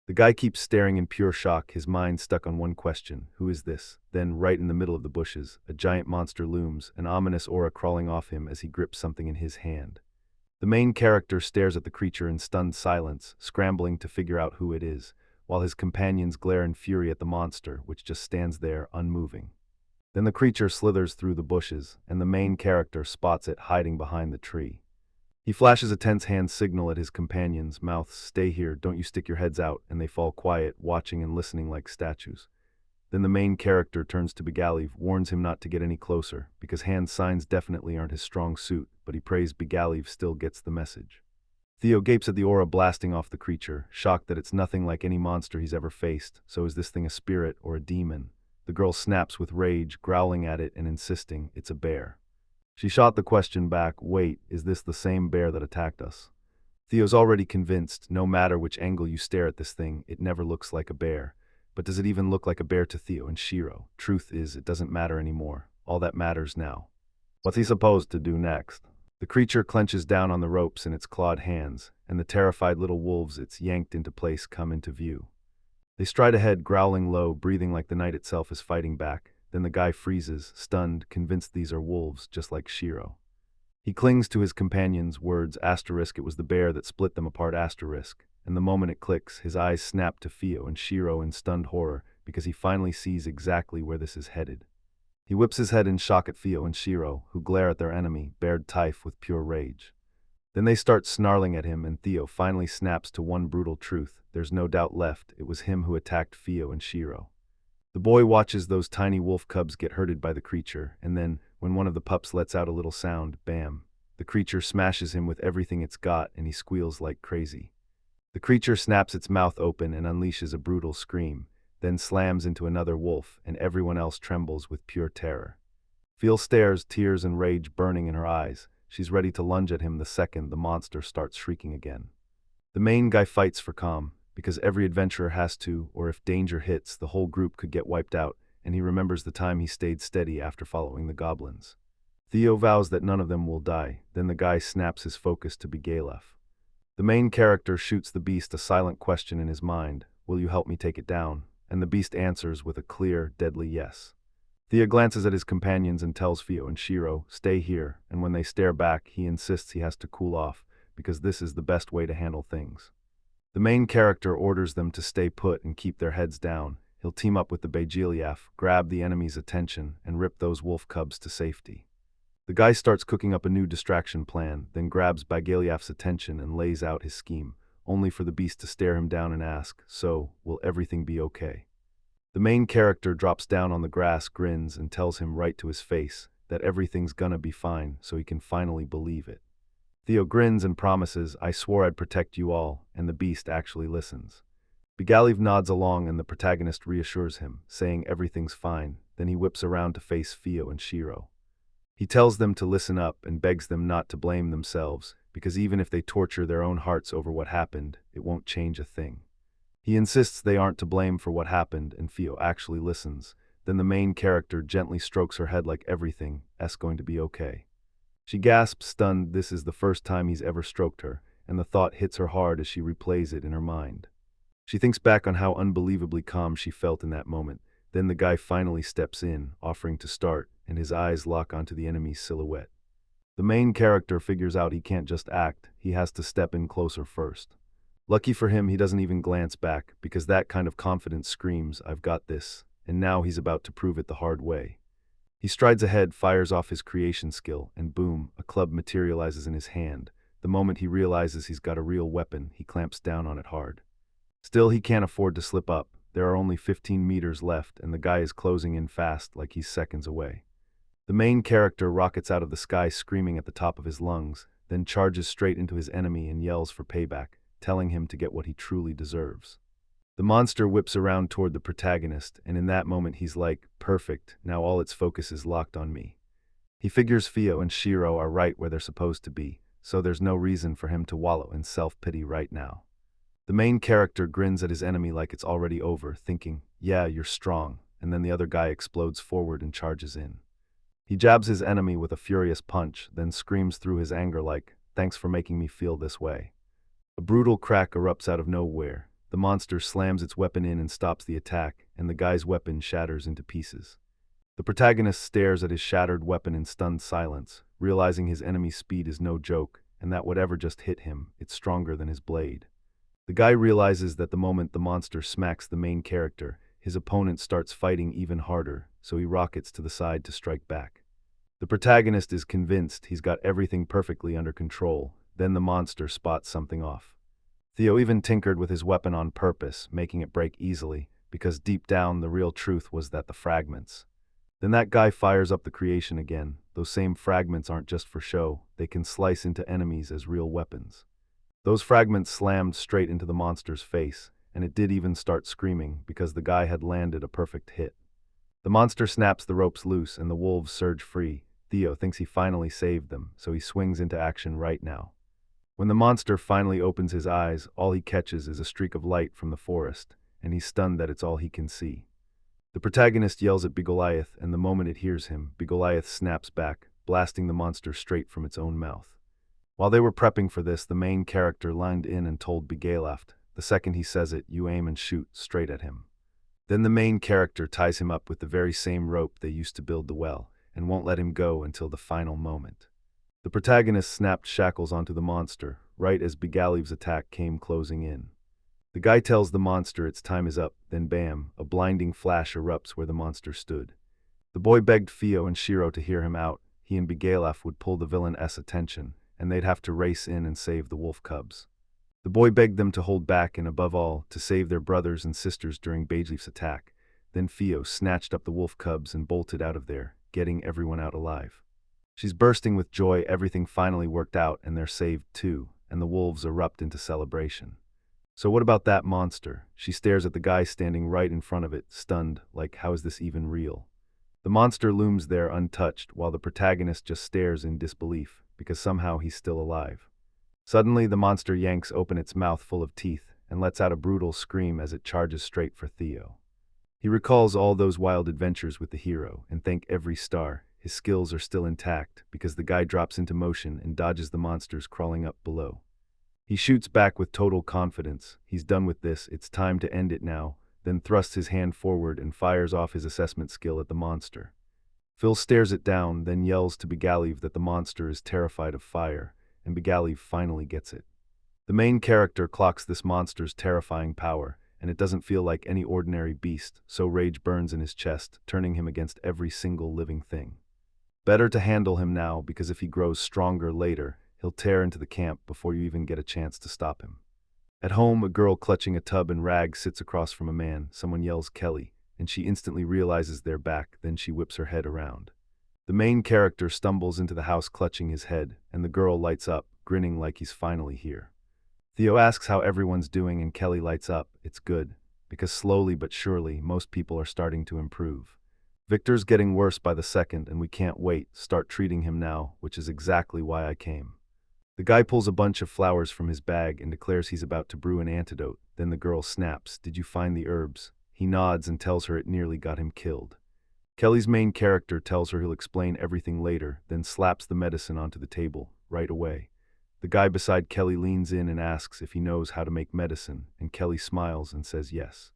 The guy keeps staring in pure shock, his mind stuck on one question: who is this? Then, right in the middle of the bushes, a giant monster looms, an ominous aura crawling off him as he grips something in his hand. The main character stares at the creature in stunned silence, scrambling to figure out who it is, while his companions glare in fury at the monster, which just stands there, unmoving. Then the creature slithers through the bushes, and the main character spots it hiding behind the tree. He flashes a tense hand signal at his companions, mouths, "Stay here, don't you stick your heads out," and they fall quiet, watching and listening like statues. Then the main character turns to Bigaliev, warns him not to get any closer, because hand signs definitely aren't his strong suit, but he prays Bigaliev still gets the message. Theo gapes at the aura blasting off the creature, shocked that it's nothing like any monster he's ever faced. So is this thing a spirit or a demon? The girl snaps with rage, growling at it and insisting it's a bear. She shot the question back, "Wait, is this the same bear that attacked us?" Theo's already convinced, no matter which angle you stare at this thing, it never looks like a bear. But does it even look like a bear to Theo and Shiro? Truth is, it doesn't matter anymore. All that matters now. What's he supposed to do next? The creature clenches down on the ropes in its clawed hands, and the terrified little wolves it's yanked into place come into view. They stride ahead, growling low, breathing like the night itself is fighting back. Then the guy freezes, stunned, convinced these are wolves, just like Shiro. He clings to his companion's words, asterisk, it was the bear that split them apart, asterisk. And the moment it clicks, his eyes snap to Theo and Shiro in stunned horror, because he finally sees exactly where this is headed. He whips his head in shock at Theo and Shiro, who glare at their enemy, bared tife with pure rage. Then they start snarling at him, and Theo finally snaps to one brutal truth. There's no doubt left, it was him who attacked Theo and Shiro. The boy watches those tiny wolf cubs get herded by the creature, and then, when one of the pups lets out a little sound, bam, the creature smashes him with everything it's got, and he squeals like crazy. The creature snaps its mouth open and unleashes a brutal scream, then slams into another wolf, and everyone else trembles with pure terror. Phil stares, tears and rage burning in her eyes. She's ready to lunge at him the second the monster starts shrieking again. The main guy fights for calm, because every adventurer has to, or if danger hits, the whole group could get wiped out, and he remembers the time he stayed steady after following the goblins. Theo vows that none of them will die, then the guy snaps his focus to Bigaliev. The main character shoots the beast a silent question in his mind, "Will you help me take it down?" And the beast answers with a clear, deadly yes. Theo glances at his companions and tells Theo and Shiro, "Stay here," and when they stare back, he insists he has to cool off, because this is the best way to handle things. The main character orders them to stay put and keep their heads down. He'll team up with the Bajiliev, grab the enemy's attention, and rip those wolf cubs to safety. The guy starts cooking up a new distraction plan, then grabs Bajiliev's attention and lays out his scheme, only for the beast to stare him down and ask, "So, will everything be okay?" The main character drops down on the grass, grins, and tells him right to his face that everything's gonna be fine, so he can finally believe it. Theo grins and promises, "I swore I'd protect you all," and the beast actually listens. Bigaliv nods along and the protagonist reassures him, saying everything's fine. Then he whips around to face Fio and Shiro. He tells them to listen up and begs them not to blame themselves, because even if they torture their own hearts over what happened, it won't change a thing. He insists they aren't to blame for what happened, and Fio actually listens. Then the main character gently strokes her head like everything's going to be okay. She gasps, stunned. This is the first time he's ever stroked her, and the thought hits her hard as she replays it in her mind. She thinks back on how unbelievably calm she felt in that moment. Then the guy finally steps in, offering to start, and his eyes lock onto the enemy's silhouette. The main character figures out he can't just act, he has to step in closer first. Lucky for him, he doesn't even glance back, because that kind of confidence screams, "I've got this," and now he's about to prove it the hard way. He strides ahead, fires off his creation skill, and boom, a club materializes in his hand. The moment he realizes he's got a real weapon, he clamps down on it hard. Still, he can't afford to slip up. There are only 15 meters left, and the guy is closing in fast, like he's seconds away. The main character rockets out of the sky screaming at the top of his lungs, then charges straight into his enemy and yells for payback, telling him to get what he truly deserves. The monster whips around toward the protagonist, and in that moment he's like, perfect, now all its focus is locked on me. He figures Fio and Shiro are right where they're supposed to be, so there's no reason for him to wallow in self-pity right now. The main character grins at his enemy like it's already over, thinking, yeah, you're strong, and then the other guy explodes forward and charges in. He jabs his enemy with a furious punch, then screams through his anger like, thanks for making me feel this way. A brutal crack erupts out of nowhere. The monster slams its weapon in and stops the attack, and the guy's weapon shatters into pieces. The protagonist stares at his shattered weapon in stunned silence, realizing his enemy's speed is no joke, and that whatever just hit him, it's stronger than his blade. The guy realizes that the moment the monster smacks the main character, his opponent starts fighting even harder, so he rockets to the side to strike back. The protagonist is convinced he's got everything perfectly under control, then the monster spots something off. Theo even tinkered with his weapon on purpose, making it break easily, because deep down the real truth was that the fragments. Then that guy fires up the creation again. Those same fragments aren't just for show, they can slice into enemies as real weapons. Those fragments slammed straight into the monster's face, and it did even start screaming because the guy had landed a perfect hit. The monster snaps the ropes loose and the wolves surge free. Theo thinks he finally saved them, so he swings into action right now. When the monster finally opens his eyes, all he catches is a streak of light from the forest, and he's stunned that it's all he can see. The protagonist yells at Bigoliath, and the moment it hears him, Bigoliath snaps back, blasting the monster straight from its own mouth. While they were prepping for this, the main character lined in and told Bigoliath, the second he says it, you aim and shoot straight at him. Then the main character ties him up with the very same rope they used to build the well, and won't let him go until the final moment. The protagonist snapped shackles onto the monster, right as Bigaliev's attack came closing in. The guy tells the monster its time is up, then bam, a blinding flash erupts where the monster stood. The boy begged Fio and Shiro to hear him out. He and Bigalief would pull the villain's attention, and they'd have to race in and save the wolf cubs. The boy begged them to hold back and, above all, to save their brothers and sisters during Bigalief's attack. Then Fio snatched up the wolf cubs and bolted out of there, getting everyone out alive. She's bursting with joy. Everything finally worked out and they're saved too, and the wolves erupt into celebration. So what about that monster? She stares at the guy standing right in front of it, stunned, like how is this even real? The monster looms there untouched while the protagonist just stares in disbelief, because somehow he's still alive. Suddenly the monster yanks open its mouth full of teeth and lets out a brutal scream as it charges straight for Theo. He recalls all those wild adventures with the hero, and thank every star, his skills are still intact because the guy drops into motion and dodges the monsters crawling up below. He shoots back with total confidence. He's done with this, it's time to end it now, then thrusts his hand forward and fires off his assessment skill at the monster. Phil stares it down, then yells to Bigalief that the monster is terrified of fire, and Bigalief finally gets it. The main character clocks this monster's terrifying power, and it doesn't feel like any ordinary beast, so rage burns in his chest, turning him against every single living thing. Better to handle him now, because if he grows stronger later, he'll tear into the camp before you even get a chance to stop him. At home, a girl clutching a tub and rags sits across from a man. Someone yells Kelly, and she instantly realizes they're back, then she whips her head around. The main character stumbles into the house clutching his head, and the girl lights up, grinning like he's finally here. Theo asks how everyone's doing and Kelly lights up, it's good, because slowly but surely, most people are starting to improve. Victor's getting worse by the second, and we can't wait. Start treating him now, which is exactly why I came. The guy pulls a bunch of flowers from his bag and declares he's about to brew an antidote. Then the girl snaps, "Did you find the herbs?" He nods and tells her it nearly got him killed. Kelly's main character tells her he'll explain everything later, then slaps the medicine onto the table, right away. The guy beside Kelly leans in and asks if he knows how to make medicine, and Kelly smiles and says yes.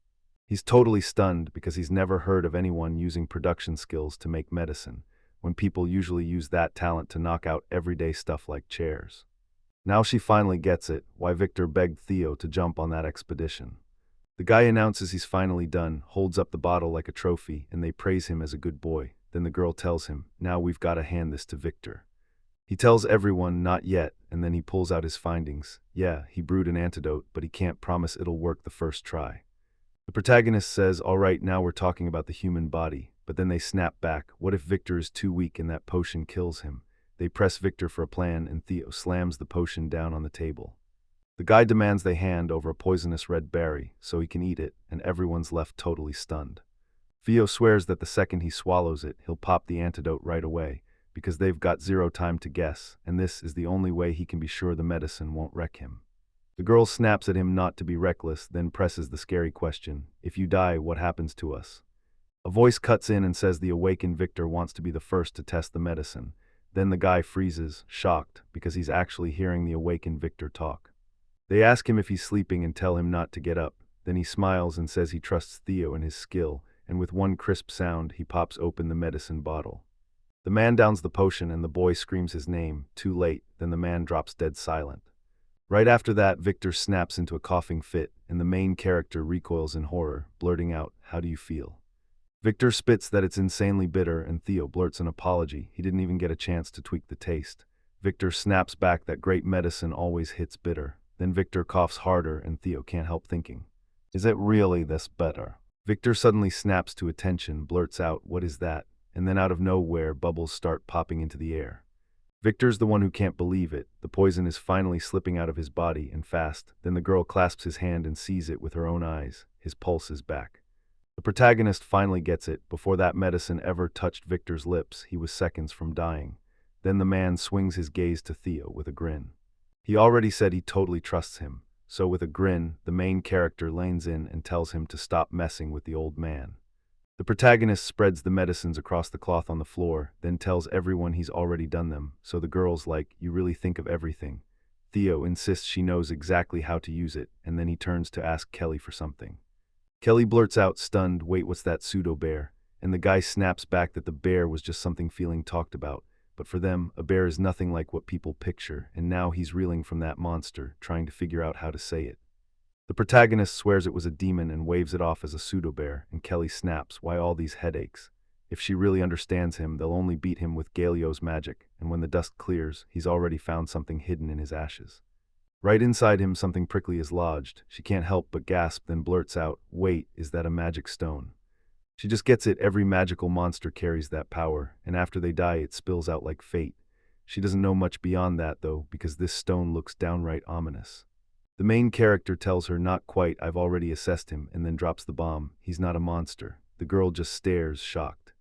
He's totally stunned because he's never heard of anyone using production skills to make medicine, when people usually use that talent to knock out everyday stuff like chairs. Now she finally gets it, why Victor begged Theo to jump on that expedition. The guy announces he's finally done, holds up the bottle like a trophy, and they praise him as a good boy. Then the girl tells him, "Now we've got to hand this to Victor." He tells everyone, "Not yet," and then he pulls out his findings. Yeah, he brewed an antidote, but he can't promise it'll work the first try. The protagonist says, "All right, now we're talking about the human body," but then they snap back. What if Victor is too weak and that potion kills him? They press Victor for a plan, and Theo slams the potion down on the table. The guy demands they hand over a poisonous red berry so he can eat it, and everyone's left totally stunned. Theo swears that the second he swallows it, he'll pop the antidote right away, because they've got zero time to guess, and this is the only way he can be sure the medicine won't wreck him. The girl snaps at him not to be reckless, then presses the scary question, "If you die, what happens to us?" A voice cuts in and says the awakened Victor wants to be the first to test the medicine. Then the guy freezes, shocked, because he's actually hearing the awakened Victor talk. They ask him if he's sleeping and tell him not to get up. Then he smiles and says he trusts Theo and his skill, and with one crisp sound, he pops open the medicine bottle. The man downs the potion and the boy screams his name. Too late, then the man drops dead silent. Right after that, Victor snaps into a coughing fit, and the main character recoils in horror, blurting out, "How do you feel?" Victor spits that it's insanely bitter, and Theo blurts an apology. He didn't even get a chance to tweak the taste. Victor snaps back that great medicine always hits bitter. Then Victor coughs harder, and Theo can't help thinking, "Is it really this bitter?" Victor suddenly snaps to attention, blurts out, "What is that?" And then out of nowhere, bubbles start popping into the air. Victor's the one who can't believe it. The poison is finally slipping out of his body, and fast. Then the girl clasps his hand and sees it with her own eyes. His pulse is back. The protagonist finally gets it. Before that medicine ever touched Victor's lips, he was seconds from dying. Then the man swings his gaze to Theo with a grin. He already said he totally trusts him, so with a grin, the main character leans in and tells him to stop messing with the old man. The protagonist spreads the medicines across the cloth on the floor, then tells everyone he's already done them, so the girl's like, "You really think of everything." Theo insists she knows exactly how to use it, and then he turns to ask Kelly for something. Kelly blurts out, stunned, "Wait, what's that pseudo-bear?" And the guy snaps back that the bear was just something feeling talked about, but for them, a bear is nothing like what people picture, and now he's reeling from that monster, trying to figure out how to say it. The protagonist swears it was a demon and waves it off as a pseudo-bear, and Kelly snaps, "Why all these headaches? If she really understands him, they'll only beat him with Galio's magic, and when the dust clears, he's already found something hidden in his ashes." Right inside him, something prickly is lodged. She can't help but gasp, then blurts out, "Wait, is that a magic stone?" She just gets it. Every magical monster carries that power, and after they die, it spills out like fate. She doesn't know much beyond that, though, because this stone looks downright ominous. The main character tells her, "Not quite, I've already assessed him," and then drops the bomb. He's not a monster. The girl just stares, shocked.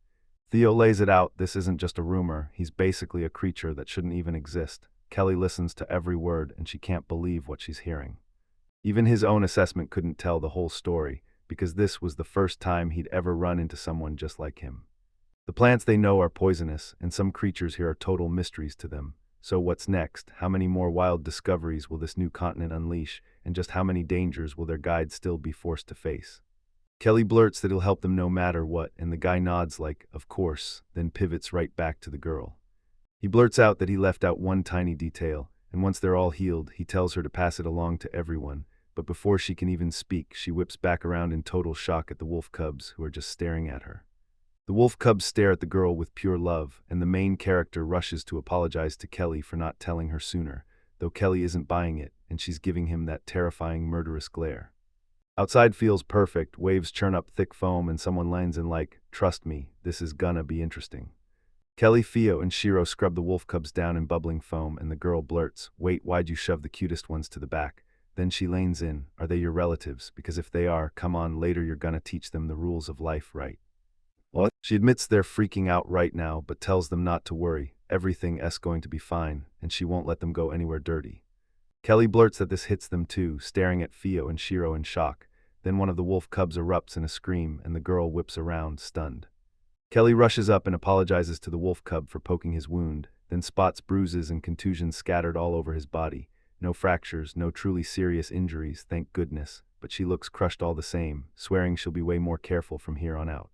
Theo lays it out, "This isn't just a rumor. He's basically a creature that shouldn't even exist." Kelly listens to every word, and she can't believe what she's hearing. Even his own assessment couldn't tell the whole story, because this was the first time he'd ever run into someone just like him. The plants they know are poisonous, and some creatures here are total mysteries to them. So what's next? How many more wild discoveries will this new continent unleash, and just how many dangers will their guides still be forced to face? Kelly blurts that he'll help them no matter what, and the guy nods like, "Of course," then pivots right back to the girl. He blurts out that he left out one tiny detail, and once they're all healed, he tells her to pass it along to everyone. But before she can even speak, she whips back around in total shock at the wolf cubs, who are just staring at her. The wolf cubs stare at the girl with pure love, and the main character rushes to apologize to Kelly for not telling her sooner, though Kelly isn't buying it, and she's giving him that terrifying murderous glare. Outside feels perfect, waves churn up thick foam, and someone lands in like, "Trust me, this is gonna be interesting." Kelly, Theo, and Shiro scrub the wolf cubs down in bubbling foam, and the girl blurts, "Wait, why'd you shove the cutest ones to the back?" Then she lanes in, "Are they your relatives? Because if they are, come on, later you're gonna teach them the rules of life, right?" What? She admits they're freaking out right now, but tells them not to worry. Everything's going to be fine, and she won't let them go anywhere dirty. Kelly blurts that this hits them too, staring at Theo and Shiro in shock. Then one of the wolf cubs erupts in a scream, and the girl whips around, stunned. Kelly rushes up and apologizes to the wolf cub for poking his wound, then spots bruises and contusions scattered all over his body. No fractures, no truly serious injuries, thank goodness, but she looks crushed all the same, swearing she'll be way more careful from here on out.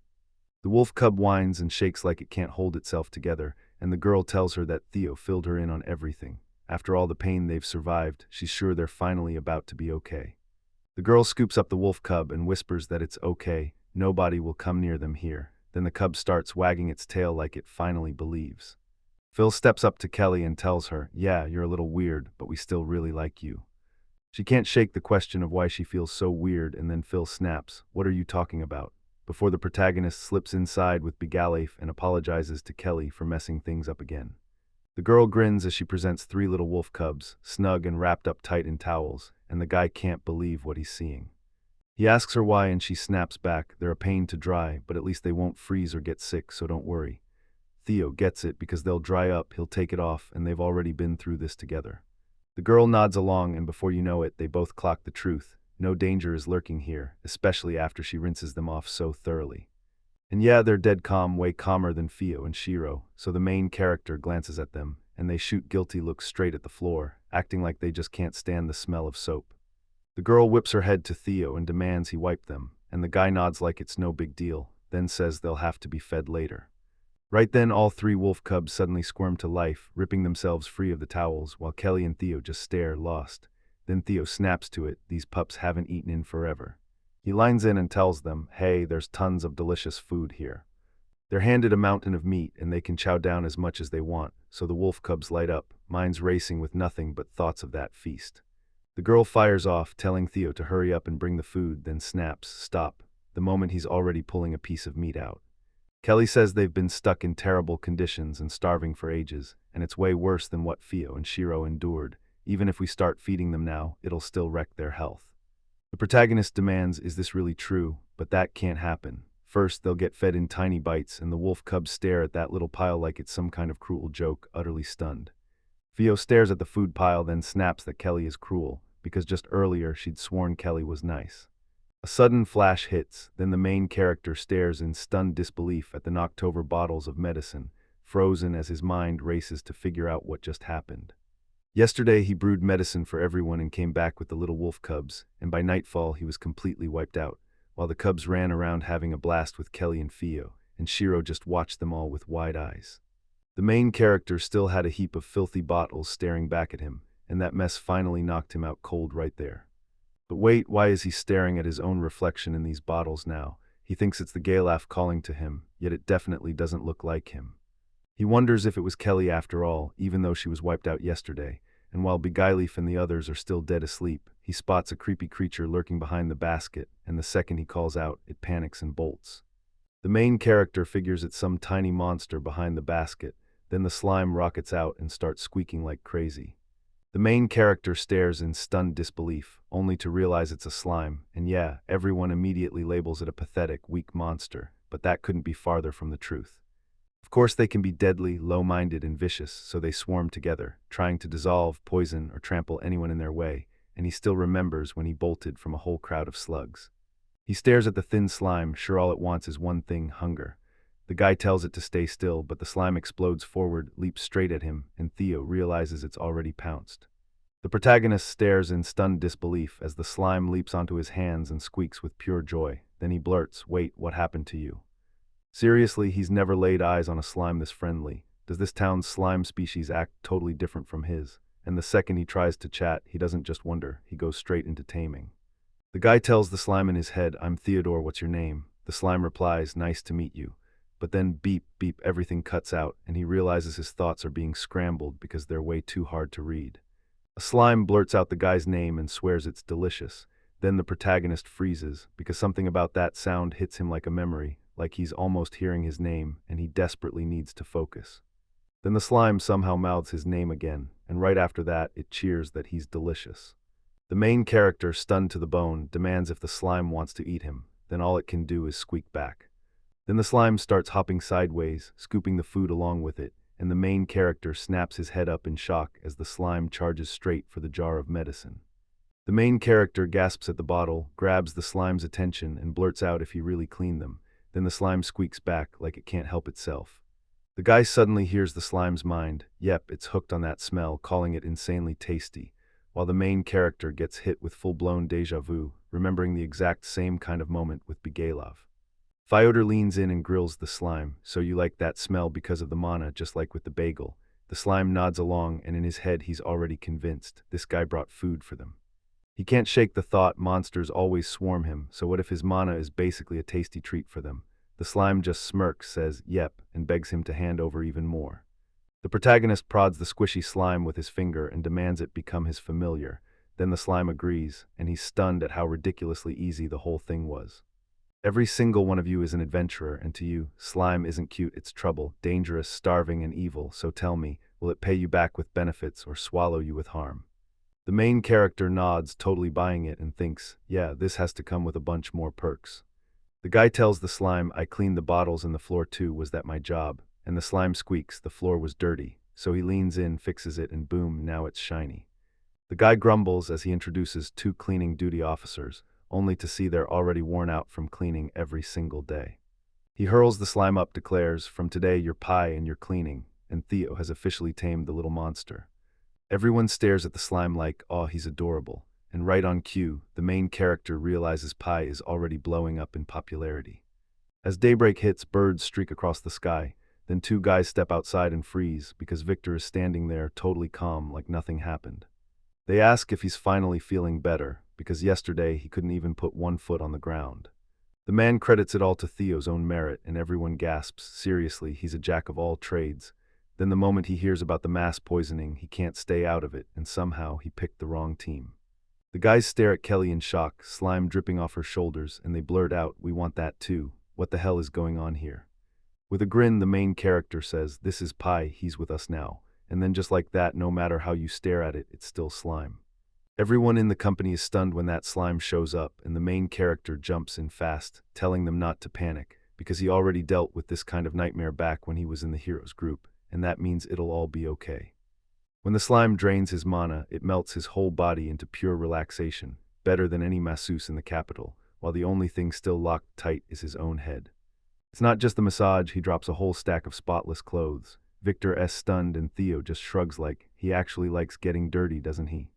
The wolf cub whines and shakes like it can't hold itself together, and the girl tells her that Theo filled her in on everything. After all the pain they've survived, she's sure they're finally about to be okay. The girl scoops up the wolf cub and whispers that it's okay, nobody will come near them here. Then the cub starts wagging its tail like it finally believes. Phil steps up to Kelly and tells her, "Yeah, you're a little weird, but we still really like you." She can't shake the question of why she feels so weird, and then Phil snaps, "What are you talking about?" Before the protagonist slips inside with Bigalef and apologizes to Kelly for messing things up again. The girl grins as she presents 3 little wolf cubs, snug and wrapped up tight in towels, and the guy can't believe what he's seeing. He asks her why and she snaps back, "They're a pain to dry, but at least they won't freeze or get sick, so don't worry." Theo gets it because they'll dry up, he'll take it off, and they've already been through this together. The girl nods along, and before you know it, they both clock the truth. No danger is lurking here, especially after she rinses them off so thoroughly. And yeah, they're dead calm, way calmer than Theo and Shiro, so the main character glances at them, and they shoot guilty looks straight at the floor, acting like they just can't stand the smell of soap. The girl whips her head to Theo and demands he wipe them, and the guy nods like it's no big deal, then says they'll have to be fed later. Right then, all 3 wolf cubs suddenly squirm to life, ripping themselves free of the towels, while Kelly and Theo just stare, lost. Then Theo snaps to it, these pups haven't eaten in forever. He lines in and tells them, "Hey, there's tons of delicious food here." They're handed a mountain of meat, and they can chow down as much as they want, so the wolf cubs light up, minds racing with nothing but thoughts of that feast. The girl fires off, telling Theo to hurry up and bring the food, then snaps, "Stop," the moment he's already pulling a piece of meat out. Kelly says they've been stuck in terrible conditions and starving for ages, and it's way worse than what Theo and Shiro endured. Even if we start feeding them now, it'll still wreck their health. The protagonist demands, "Is this really true?" But that can't happen. First, they'll get fed in tiny bites, and the wolf cubs stare at that little pile like it's some kind of cruel joke, utterly stunned. Theo stares at the food pile, then snaps that Kelly is cruel, because just earlier she'd sworn Kelly was nice. A sudden flash hits, then the main character stares in stunned disbelief at the knocked-over bottles of medicine, frozen as his mind races to figure out what just happened. Yesterday he brewed medicine for everyone and came back with the little wolf cubs, and by nightfall he was completely wiped out, while the cubs ran around having a blast with Kelly and Theo, and Shiro just watched them all with wide eyes. The main character still had a heap of filthy bottles staring back at him, and that mess finally knocked him out cold right there. But wait, why is he staring at his own reflection in these bottles now? He thinks it's the Galaf calling to him, yet it definitely doesn't look like him. He wonders if it was Kelly after all, even though she was wiped out yesterday, and while Beguilef and the others are still dead asleep, he spots a creepy creature lurking behind the basket, and the second he calls out, it panics and bolts. The main character figures it's some tiny monster behind the basket, then the slime rockets out and starts squeaking like crazy. The main character stares in stunned disbelief, only to realize it's a slime, and yeah, everyone immediately labels it a pathetic, weak monster, but that couldn't be farther from the truth. Of course they can be deadly, low-minded, and vicious, so they swarm together, trying to dissolve, poison, or trample anyone in their way, and he still remembers when he bolted from a whole crowd of slugs. He stares at the thin slime, sure all it wants is one thing, hunger. The guy tells it to stay still, but the slime explodes forward, leaps straight at him, and Theo realizes it's already pounced. The protagonist stares in stunned disbelief as the slime leaps onto his hands and squeaks with pure joy. Then he blurts, "Wait, what happened to you?" Seriously, he's never laid eyes on a slime this friendly. Does this town's slime species act totally different from his? And the second he tries to chat, he doesn't just wonder, he goes straight into taming. The guy tells the slime in his head, "I'm Theodore, what's your name?" The slime replies, "Nice to meet you." But then beep, beep, everything cuts out, and he realizes his thoughts are being scrambled because they're way too hard to read. A slime blurts out the guy's name and swears it's delicious. Then the protagonist freezes, because something about that sound hits him like a memory, like he's almost hearing his name, and he desperately needs to focus. Then the slime somehow mouths his name again, and right after that, it cheers that he's delicious. The main character, stunned to the bone, demands if the slime wants to eat him, then all it can do is squeak back. Then the slime starts hopping sideways, scooping the food along with it, and the main character snaps his head up in shock as the slime charges straight for the jar of medicine. The main character gasps at the bottle, grabs the slime's attention, and blurts out if he really cleaned them. Then the slime squeaks back like it can't help itself. The guy suddenly hears the slime's mind. Yep, it's hooked on that smell, calling it insanely tasty, while the main character gets hit with full-blown déjà vu, remembering the exact same kind of moment with Bigalov. Fyodor leans in and grills the slime. So you like that smell because of the mana, just like with the bagel. The slime nods along, and in his head he's already convinced this guy brought food for them. He can't shake the thought monsters always swarm him, so what if his mana is basically a tasty treat for them? The slime just smirks, says, yep, and begs him to hand over even more. The protagonist prods the squishy slime with his finger and demands it become his familiar. Then the slime agrees, and he's stunned at how ridiculously easy the whole thing was. Every single one of you is an adventurer, and to you, slime isn't cute, it's trouble, dangerous, starving, and evil, so tell me, will it pay you back with benefits or swallow you with harm? The main character nods, totally buying it, and thinks, yeah, this has to come with a bunch more perks. The guy tells the slime, I cleaned the bottles and the floor too, was that my job? And the slime squeaks, the floor was dirty. So he leans in, fixes it, and boom, now it's shiny. The guy grumbles as he introduces 2 cleaning duty officers, only to see they're already worn out from cleaning every single day. He hurls the slime up, declares, from today you're pie and you're cleaning, and Theo has officially tamed the little monster. Everyone stares at the slime like, oh, he's adorable. And right on cue, the main character realizes Pi is already blowing up in popularity. As daybreak hits, birds streak across the sky. Then 2 guys step outside and freeze because Victor is standing there totally calm like nothing happened. They ask if he's finally feeling better, because yesterday he couldn't even put 1 foot on the ground. The man credits it all to Theo's own merit, and everyone gasps, seriously, he's a jack of all trades. Then the moment he hears about the mass poisoning, he can't stay out of it, and somehow he picked the wrong team. The guys stare at Kelly in shock, slime dripping off her shoulders, and they blurt out, we want that too. What the hell is going on here? With a grin, the main character says, this is Pi, he's with us now. And then just like that, no matter how you stare at it, it's still slime. Everyone in the company is stunned when that slime shows up, and the main character jumps in fast, telling them not to panic, because he already dealt with this kind of nightmare back when he was in the heroes group, and that means it'll all be okay. When the slime drains his mana, it melts his whole body into pure relaxation, better than any masseuse in the capital, while the only thing still locked tight is his own head. It's not just the massage, he drops a whole stack of spotless clothes. Victor is stunned and Theo just shrugs like, he actually likes getting dirty, doesn't he?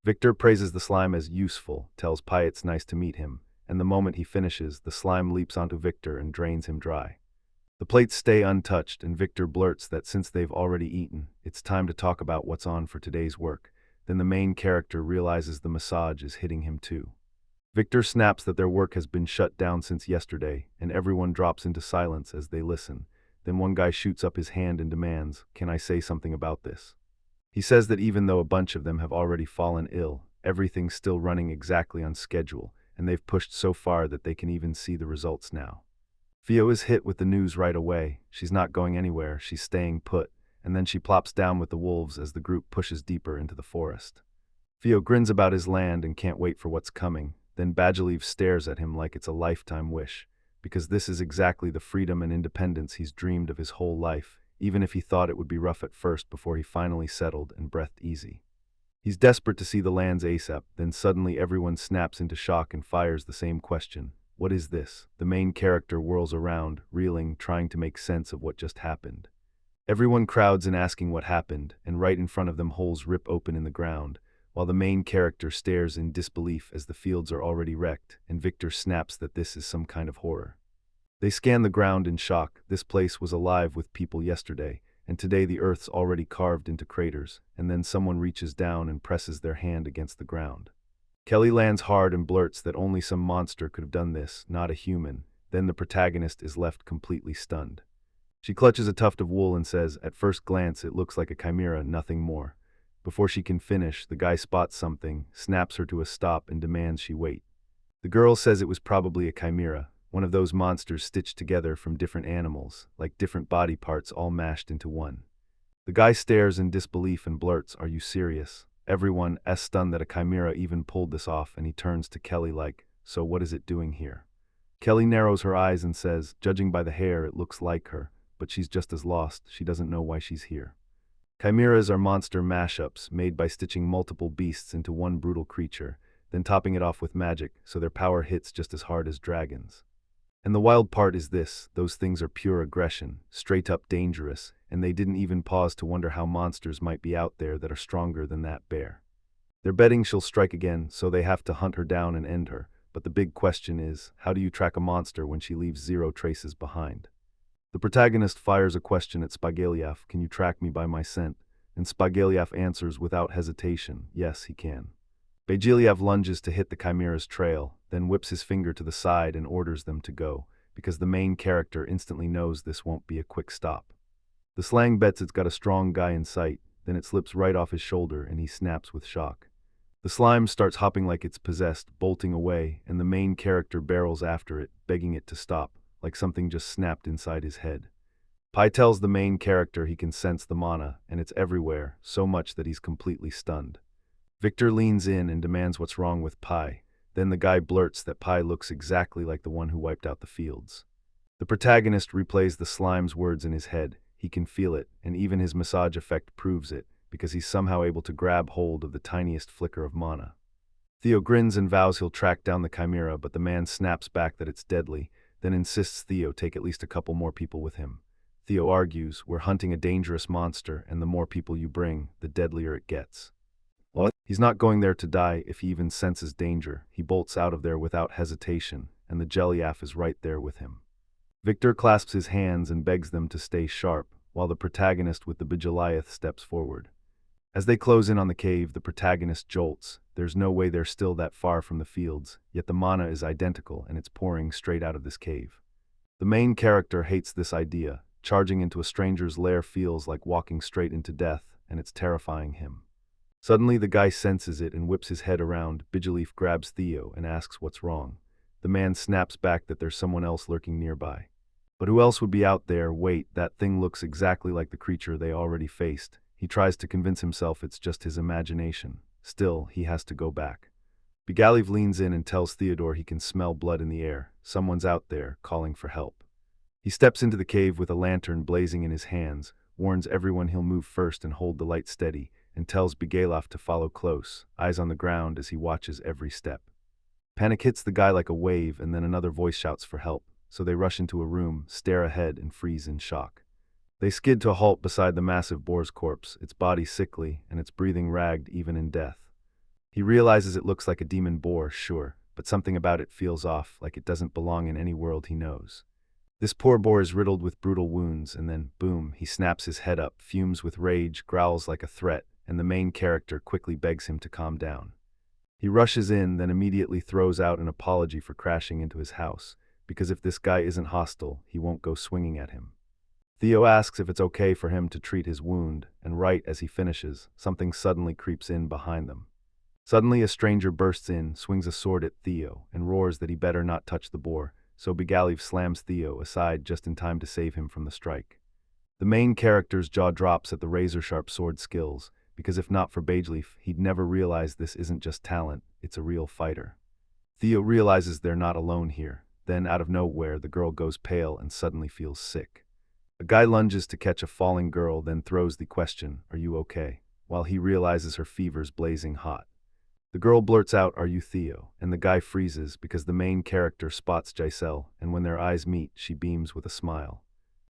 Victor praises the slime as useful, tells Pi it's nice to meet him, and the moment he finishes, the slime leaps onto Victor and drains him dry. The plates stay untouched, and Victor blurts that since they've already eaten, it's time to talk about what's on for today's work. Then the main character realizes the massage is hitting him too. Victor snaps that their work has been shut down since yesterday, and everyone drops into silence as they listen. Then one guy shoots up his hand and demands, can I say something about this? He says that even though a bunch of them have already fallen ill, everything's still running exactly on schedule, and they've pushed so far that they can even see the results now. Theo is hit with the news right away. She's not going anywhere, she's staying put, and then she plops down with the wolves as the group pushes deeper into the forest. Theo grins about his land and can't wait for what's coming. Then Bajaleev stares at him like it's a lifetime wish, because this is exactly the freedom and independence he's dreamed of his whole life, even if he thought it would be rough at first before he finally settled and breathed easy. He's desperate to see the lands ASAP, then suddenly everyone snaps into shock and fires the same question. What is this? The main character whirls around, reeling, trying to make sense of what just happened. Everyone crowds in asking what happened, and right in front of them holes rip open in the ground, while the main character stares in disbelief as the fields are already wrecked, and Victor snaps that this is some kind of horror. They scan the ground in shock. This place was alive with people yesterday, and today the earth's already carved into craters, and then someone reaches down and presses their hand against the ground. Kelly lands hard and blurts that only some monster could have done this, not a human. Then the protagonist is left completely stunned. She clutches a tuft of wool and says, at first glance it looks like a chimera, nothing more. Before she can finish, the guy spots something, snaps her to a stop, and demands she wait. The girl says it was probably a chimera, one of those monsters stitched together from different animals, like different body parts all mashed into one. The guy stares in disbelief and blurts, are you serious? Everyone is stunned that a chimera even pulled this off, and he turns to Kelly like, "So what is it doing here?" Kelly narrows her eyes and says, "Judging by the hair, it looks like her, but she's just as lost. She doesn't know why she's here." Chimeras are monster mashups made by stitching multiple beasts into one brutal creature, then topping it off with magic so their power hits just as hard as dragons. And the wild part is this: those things are pure aggression, straight up dangerous, and they didn't even pause to wonder how monsters might be out there that are stronger than that bear. They're betting she'll strike again, so they have to hunt her down and end her. But the big question is, how do you track a monster when she leaves zero traces behind? The protagonist fires a question at Spageliaf: "Can you track me by my scent?" And Spageliaf answers without hesitation, yes, he can. Spageliaf lunges to hit the chimera's trail, then whips his finger to the side and orders them to go, because the main character instantly knows this won't be a quick stop. The slang bets it's got a strong guy in sight, then it slips right off his shoulder and he snaps with shock. The slime starts hopping like it's possessed, bolting away, and the main character barrels after it, begging it to stop, like something just snapped inside his head. Pai tells the main character he can sense the mana, and it's everywhere, so much that he's completely stunned. Victor leans in and demands what's wrong with Pai. Then the guy blurts that Pai looks exactly like the one who wiped out the fields. The protagonist replays the slime's words in his head. He can feel it, and even his massage effect proves it, because he's somehow able to grab hold of the tiniest flicker of mana. Theo grins and vows he'll track down the chimera, but the man snaps back that it's deadly, then insists Theo take at least a couple more people with him. Theo argues, "We're hunting a dangerous monster, and the more people you bring, the deadlier it gets." What? He's not going there to die if he even senses danger. He bolts out of there without hesitation, and the Jellyaf is right there with him. Victor clasps his hands and begs them to stay sharp, while the protagonist with the Bajaliath steps forward. As they close in on the cave, the protagonist jolts. There's no way they're still that far from the fields, yet the mana is identical and it's pouring straight out of this cave. The main character hates this idea. Charging into a stranger's lair feels like walking straight into death, and it's terrifying him. Suddenly the guy senses it and whips his head around. Bijaleaf grabs Theo and asks what's wrong. The man snaps back that there's someone else lurking nearby. But who else would be out there? Wait, that thing looks exactly like the creature they already faced. He tries to convince himself it's just his imagination. Still, he has to go back. Bijaleaf leans in and tells Theodore he can smell blood in the air. Someone's out there, calling for help. He steps into the cave with a lantern blazing in his hands, warns everyone he'll move first and hold the light steady, and tells Bijaleaf to follow close, eyes on the ground as he watches every step. Panic hits the guy like a wave, and then another voice shouts for help, so they rush into a room, stare ahead, and freeze in shock. They skid to a halt beside the massive boar's corpse, its body sickly, and its breathing ragged even in death. He realizes it looks like a demon boar, sure, but something about it feels off, like it doesn't belong in any world he knows. This poor boar is riddled with brutal wounds, and then, boom, he snaps his head up, fumes with rage, growls like a threat, and the main character quickly begs him to calm down. He rushes in, then immediately throws out an apology for crashing into his house, because if this guy isn't hostile, he won't go swinging at him. Theo asks if it's okay for him to treat his wound, and right as he finishes, something suddenly creeps in behind them. Suddenly a stranger bursts in, swings a sword at Theo, and roars that he better not touch the boar, so Bijaleaf slams Theo aside just in time to save him from the strike. The main character's jaw drops at the razor-sharp sword skills, because if not for Bijaleaf, he'd never realize this isn't just talent, it's a real fighter. Theo realizes they're not alone here. Then, out of nowhere, the girl goes pale and suddenly feels sick. A guy lunges to catch a falling girl, then throws the question, "Are you okay?" while he realizes her fever's blazing hot. The girl blurts out, "Are you Theo?" and the guy freezes because the main character spots Giselle, and when their eyes meet, she beams with a smile.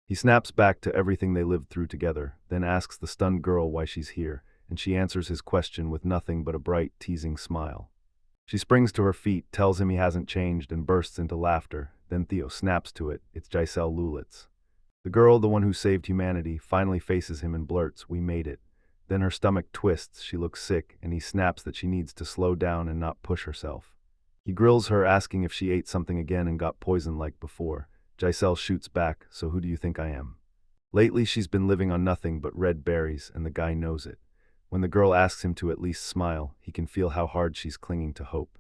He snaps back to everything they lived through together, then asks the stunned girl why she's here, and she answers his question with nothing but a bright, teasing smile. She springs to her feet, tells him he hasn't changed, and bursts into laughter. Then Theo snaps to it. It's Giselle Lulitz. The girl, the one who saved humanity, finally faces him and blurts, "We made it." Then her stomach twists, she looks sick, and he snaps that she needs to slow down and not push herself. He grills her, asking if she ate something again and got poisoned like before. Giselle shoots back, "So who do you think I am?" Lately she's been living on nothing but red berries, and the guy knows it. When the girl asks him to at least smile, he can feel how hard she's clinging to hope.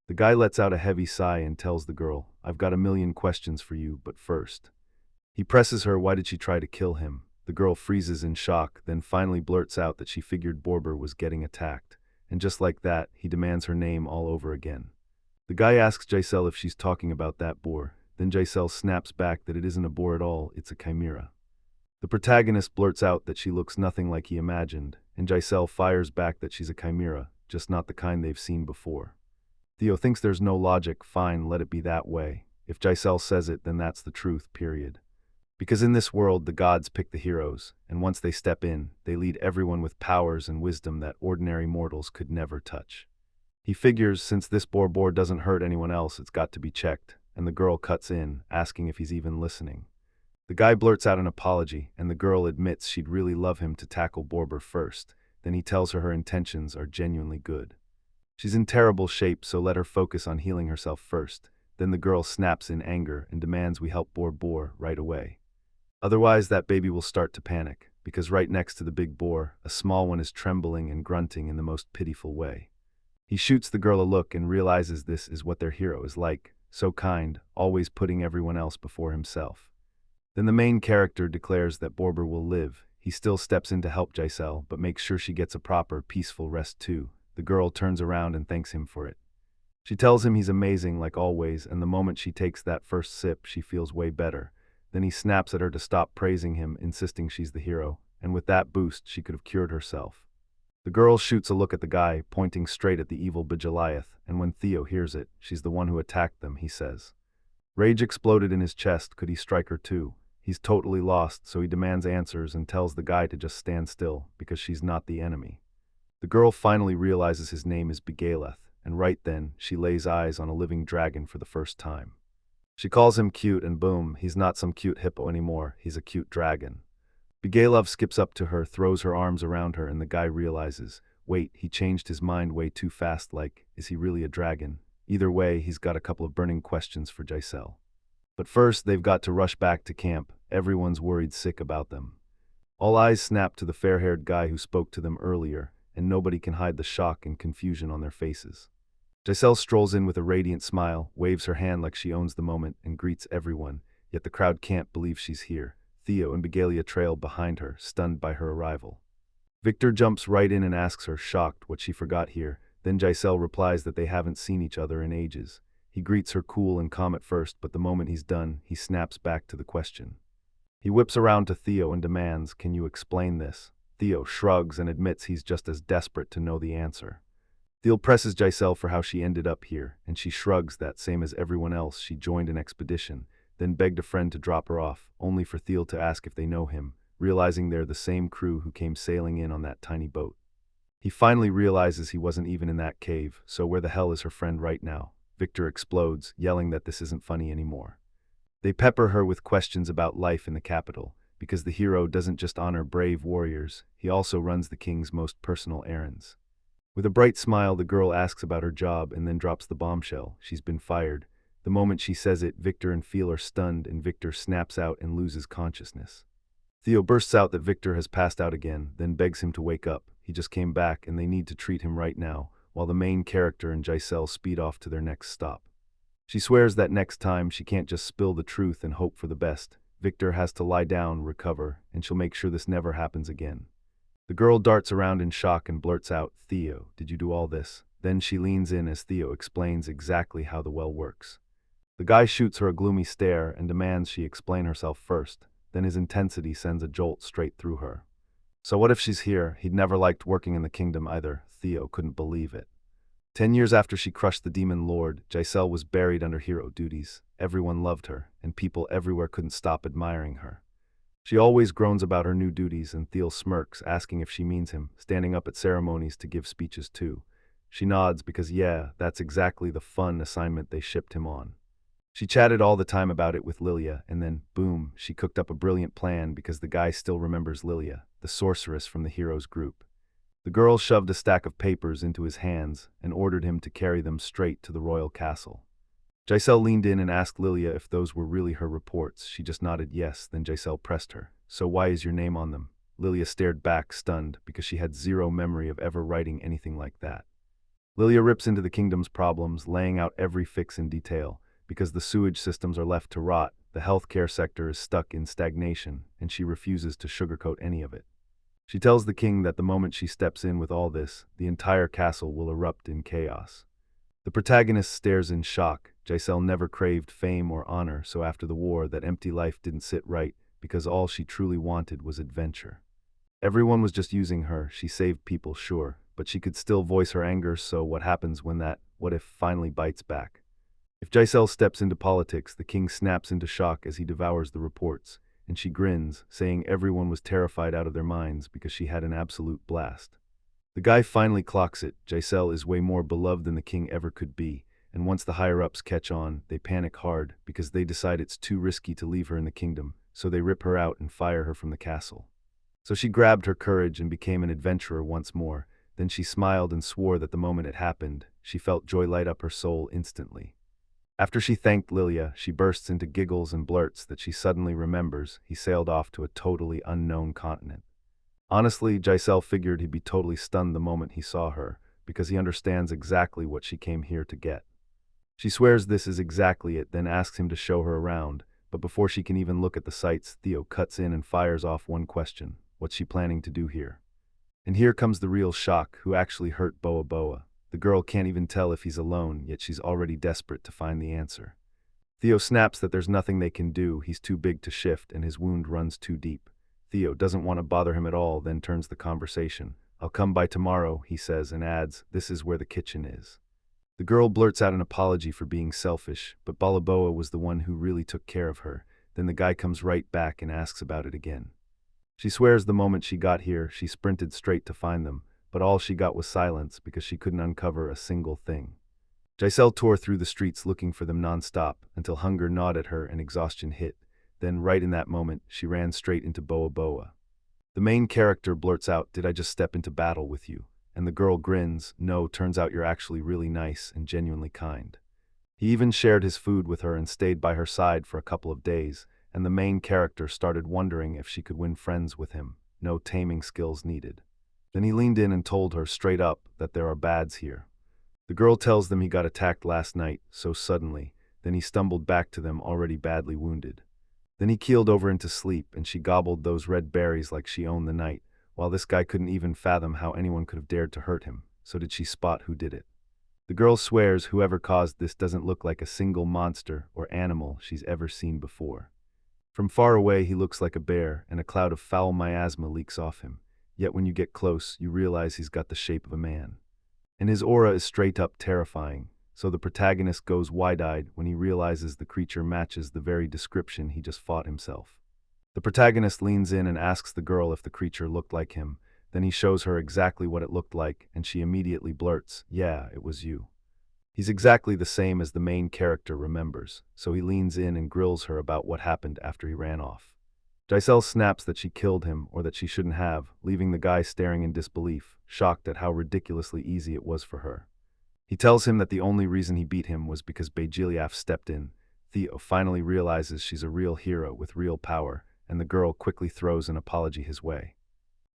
The guy lets out a heavy sigh and tells the girl, "I've got a million questions for you, but first." He presses her, why did she try to kill him? The girl freezes in shock, then finally blurts out that she figured Borber was getting attacked. and just like that, he demands her name all over again. The guy asks Giselle if she's talking about that boar, then Giselle snaps back that it isn't a boar at all, it's a chimera. The protagonist blurts out that she looks nothing like he imagined, and Giselle fires back that she's a chimera, just not the kind they've seen before. Theo thinks there's no logic, fine, let it be that way. If Giselle says it, then that's the truth, period. Because in this world, the gods pick the heroes, and once they step in, they lead everyone with powers and wisdom that ordinary mortals could never touch. He figures since this boar doesn't hurt anyone else, it's got to be checked, and the girl cuts in, asking if he's even listening. The guy blurts out an apology, and the girl admits she'd really love him to tackle Borber first, then he tells her intentions are genuinely good. She's in terrible shape, so let her focus on healing herself first. Then the girl snaps in anger and demands we help Boar right away. Otherwise, that baby will start to panic, because right next to the big boar, a small one is trembling and grunting in the most pitiful way. He shoots the girl a look and realizes this is what their hero is like, so kind, always putting everyone else before himself. Then the main character declares that Borber will live. He still steps in to help Giselle, but makes sure she gets a proper, peaceful rest too. The girl turns around and thanks him for it. She tells him he's amazing like always, and the moment she takes that first sip, she feels way better. Then he snaps at her to stop praising him, insisting she's the hero, and with that boost, she could have cured herself. The girl shoots a look at the guy, pointing straight at the evil Bajaliath, and when Theo hears it, she's the one who attacked them, he says. Rage exploded in his chest, could he strike her too? He's totally lost, so he demands answers and tells the guy to just stand still, because she's not the enemy. The girl finally realizes his name is Bigaleth, and right then, she lays eyes on a living dragon for the first time. She calls him cute and boom, he's not some cute hippo anymore, he's a cute dragon. Bigalov skips up to her, throws her arms around her, and the guy realizes, wait, he changed his mind way too fast, like, is he really a dragon? Either way, he's got a couple of burning questions for Giselle. But first, they've got to rush back to camp, everyone's worried sick about them. All eyes snap to the fair-haired guy who spoke to them earlier, and nobody can hide the shock and confusion on their faces. Giselle strolls in with a radiant smile, waves her hand like she owns the moment, and greets everyone, yet the crowd can't believe she's here. Theo and Bigalia trail behind her, stunned by her arrival. Victor jumps right in and asks her, shocked, what she forgot here. Then Giselle replies that they haven't seen each other in ages. He greets her cool and calm at first, but the moment he's done, he snaps back to the question. He whips around to Theo and demands, can you explain this? Theo shrugs and admits he's just as desperate to know the answer. Theo presses Giselle for how she ended up here, and she shrugs that, same as everyone else, she joined an expedition, then begged a friend to drop her off, only for Theo to ask if they know him, realizing they're the same crew who came sailing in on that tiny boat. He finally realizes he wasn't even in that cave, so where the hell is her friend right now? Victor explodes, yelling that this isn't funny anymore. They pepper her with questions about life in the capital, because the hero doesn't just honor brave warriors, he also runs the king's most personal errands. With a bright smile, the girl asks about her job and then drops the bombshell. She's been fired. The moment she says it, Victor and Phil are stunned, and Victor snaps out and loses consciousness. Theo bursts out that Victor has passed out again, then begs him to wake up. He just came back and they need to treat him right now, while the main character and Giselle speed off to their next stop. She swears that next time she can't just spill the truth and hope for the best. Victor has to lie down, recover, and she'll make sure this never happens again. The girl darts around in shock and blurts out, Theo, did you do all this? Then she leans in as Theo explains exactly how the well works. The guy shoots her a gloomy stare and demands she explain herself first, then his intensity sends a jolt straight through her. So what if she's here? He'd never liked working in the kingdom either. Theo couldn't believe it. 10 years after she crushed the demon lord, Giselle was buried under hero duties. Everyone loved her, and people everywhere couldn't stop admiring her. She always groans about her new duties, and Theo smirks, asking if she means him, standing up at ceremonies to give speeches too. She nods because yeah, that's exactly the fun assignment they shipped him on. She chatted all the time about it with Lilia, and then, boom, she cooked up a brilliant plan because the guy still remembers Lilia, the sorceress from the heroes group. The girl shoved a stack of papers into his hands and ordered him to carry them straight to the royal castle. Giselle leaned in and asked Lilia if those were really her reports. She just nodded yes, then Giselle pressed her. So why is your name on them? Lilia stared back, stunned, because she had zero memory of ever writing anything like that. Lilia rips into the kingdom's problems, laying out every fix in detail. Because the sewage systems are left to rot, the healthcare sector is stuck in stagnation, and she refuses to sugarcoat any of it. She tells the king that the moment she steps in with all this, the entire castle will erupt in chaos. The protagonist stares in shock. Giselle never craved fame or honor, so after the war, that empty life didn't sit right because all she truly wanted was adventure. Everyone was just using her. She saved people, sure, but she could still voice her anger, so what happens when that what if finally bites back? If Giselle steps into politics, the king snaps into shock as he devours the reports, and she grins, saying everyone was terrified out of their minds because she had an absolute blast. The guy finally clocks it. Giselle is way more beloved than the king ever could be, and once the higher-ups catch on, they panic hard because they decide it's too risky to leave her in the kingdom, so they rip her out and fire her from the castle. So she grabbed her courage and became an adventurer once more. Then she smiled and swore that the moment it happened, she felt joy light up her soul instantly. After she thanked Lilia, she bursts into giggles and blurts that she suddenly remembers he sailed off to a totally unknown continent. Honestly, Giselle figured he'd be totally stunned the moment he saw her, because he understands exactly what she came here to get. She swears this is exactly it, then asks him to show her around, but before she can even look at the sights, Theo cuts in and fires off one question: what's she planning to do here? And here comes the real shock: who actually hurt Boa Boa? The girl can't even tell if he's alone, yet she's already desperate to find the answer. Theo snaps that there's nothing they can do. He's too big to shift, and his wound runs too deep. Theo doesn't want to bother him at all, then turns the conversation. "I'll come by tomorrow," he says, and adds, "This is where the kitchen is." The girl blurts out an apology for being selfish, but Balaboa was the one who really took care of her. Then the guy comes right back and asks about it again. She swears the moment she got here, she sprinted straight to find them, but all she got was silence because she couldn't uncover a single thing. Giselle tore through the streets looking for them non-stop until hunger gnawed at her and exhaustion hit. Then, right in that moment, she ran straight into Boa Boa. The main character blurts out, "Did I just step into battle with you?" And the girl grins, "No, turns out you're actually really nice and genuinely kind." He even shared his food with her and stayed by her side for a couple of days, and the main character started wondering if she could win friends with him. No taming skills needed. Then he leaned in and told her straight up that there are bads here. The girl tells them he got attacked last night, so suddenly, then he stumbled back to them already badly wounded. Then he keeled over into sleep, and she gobbled those red berries like she owned the night, while this guy couldn't even fathom how anyone could have dared to hurt him. So did she spot who did it? The girl swears whoever caused this doesn't look like a single monster or animal she's ever seen before. From far away he looks like a bear, and a cloud of foul miasma leaks off him. Yet when you get close, you realize he's got the shape of a man. And his aura is straight up terrifying, so the protagonist goes wide-eyed when he realizes the creature matches the very description he just fought himself. The protagonist leans in and asks the girl if the creature looked like him. Then he shows her exactly what it looked like, and she immediately blurts, "Yeah, it was you." He's exactly the same as the main character remembers, so he leans in and grills her about what happened after he ran off. Giselle snaps that she killed him, or that she shouldn't have, leaving the guy staring in disbelief, shocked at how ridiculously easy it was for her. He tells him that the only reason he beat him was because Bajiliaf stepped in. Theo finally realizes she's a real hero with real power, and the girl quickly throws an apology his way.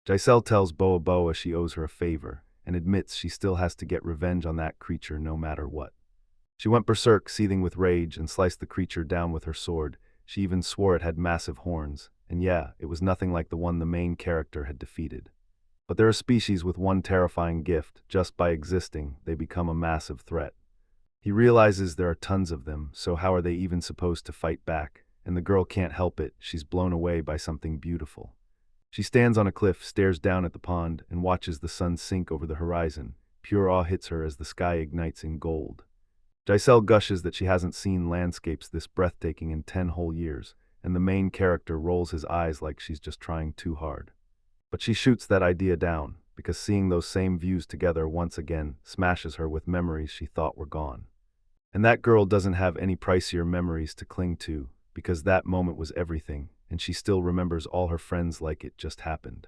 Giselle tells Boa Boa she owes her a favor, and admits she still has to get revenge on that creature no matter what. She went berserk, seething with rage, and sliced the creature down with her sword. She even swore it had massive horns, and yeah, it was nothing like the one the main character had defeated. But there are species with one terrifying gift: just by existing, they become a massive threat. He realizes there are tons of them, so how are they even supposed to fight back? And the girl can't help it, she's blown away by something beautiful. She stands on a cliff, stares down at the pond, and watches the sun sink over the horizon. Pure awe hits her as the sky ignites in gold. Giselle gushes that she hasn't seen landscapes this breathtaking in 10 whole years, and the main character rolls his eyes like she's just trying too hard. But she shoots that idea down, because seeing those same views together once again smashes her with memories she thought were gone. And that girl doesn't have any pricier memories to cling to, because that moment was everything, and she still remembers all her friends like it just happened.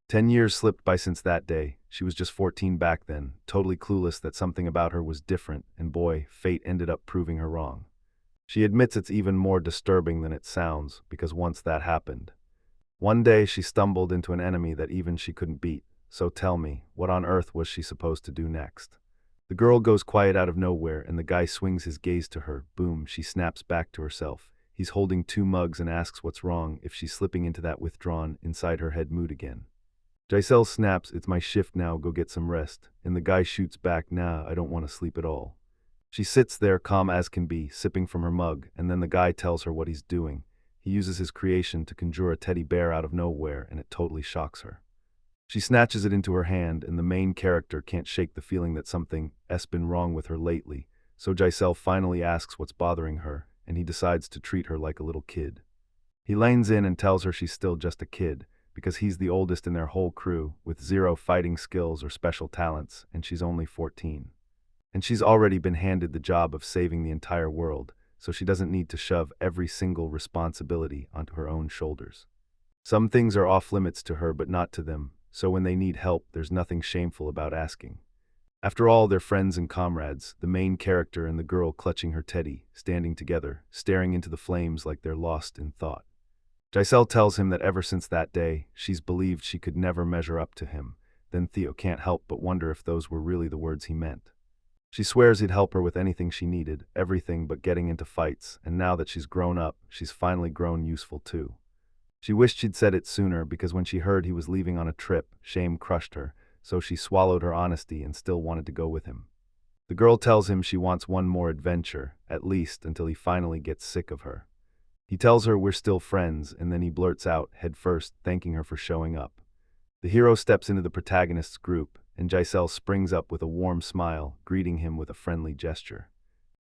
10 years slipped by since that day. She was just 14 back then, totally clueless that something about her was different, and boy, fate ended up proving her wrong. She admits it's even more disturbing than it sounds, because once that happened. One day she stumbled into an enemy that even she couldn't beat, so tell me, what on earth was she supposed to do next? The girl goes quiet out of nowhere, and the guy swings his gaze to her. Boom, she snaps back to herself. He's holding 2 mugs and asks what's wrong if she's slipping into that withdrawn, inside her head mood again. Giselle snaps, "It's my shift now, go get some rest." And the guy shoots back, "Nah, I don't want to sleep at all." She sits there, calm as can be, sipping from her mug, and then the guy tells her what he's doing. He uses his creation to conjure a teddy bear out of nowhere, and it totally shocks her. She snatches it into her hand, and the main character can't shake the feeling that something's been wrong with her lately, so Giselle finally asks what's bothering her, and he decides to treat her like a little kid. He leans in and tells her she's still just a kid, because he's the oldest in their whole crew, with zero fighting skills or special talents, and she's only 14. And she's already been handed the job of saving the entire world, so she doesn't need to shove every single responsibility onto her own shoulders. Some things are off limits to her but not to them, so when they need help, there's nothing shameful about asking. After all, they're friends and comrades, the main character and the girl clutching her teddy, standing together, staring into the flames like they're lost in thought. Giselle tells him that ever since that day, she's believed she could never measure up to him. Then Theo can't help but wonder if those were really the words he meant. She swears he'd help her with anything she needed, everything but getting into fights, and now that she's grown up, she's finally grown useful too. She wished she'd said it sooner, because when she heard he was leaving on a trip, shame crushed her, so she swallowed her honesty and still wanted to go with him. The girl tells him she wants one more adventure, at least until he finally gets sick of her. He tells her we're still friends, and then he blurts out, headfirst, thanking her for showing up. The hero steps into the protagonist's group, and Giselle springs up with a warm smile, greeting him with a friendly gesture.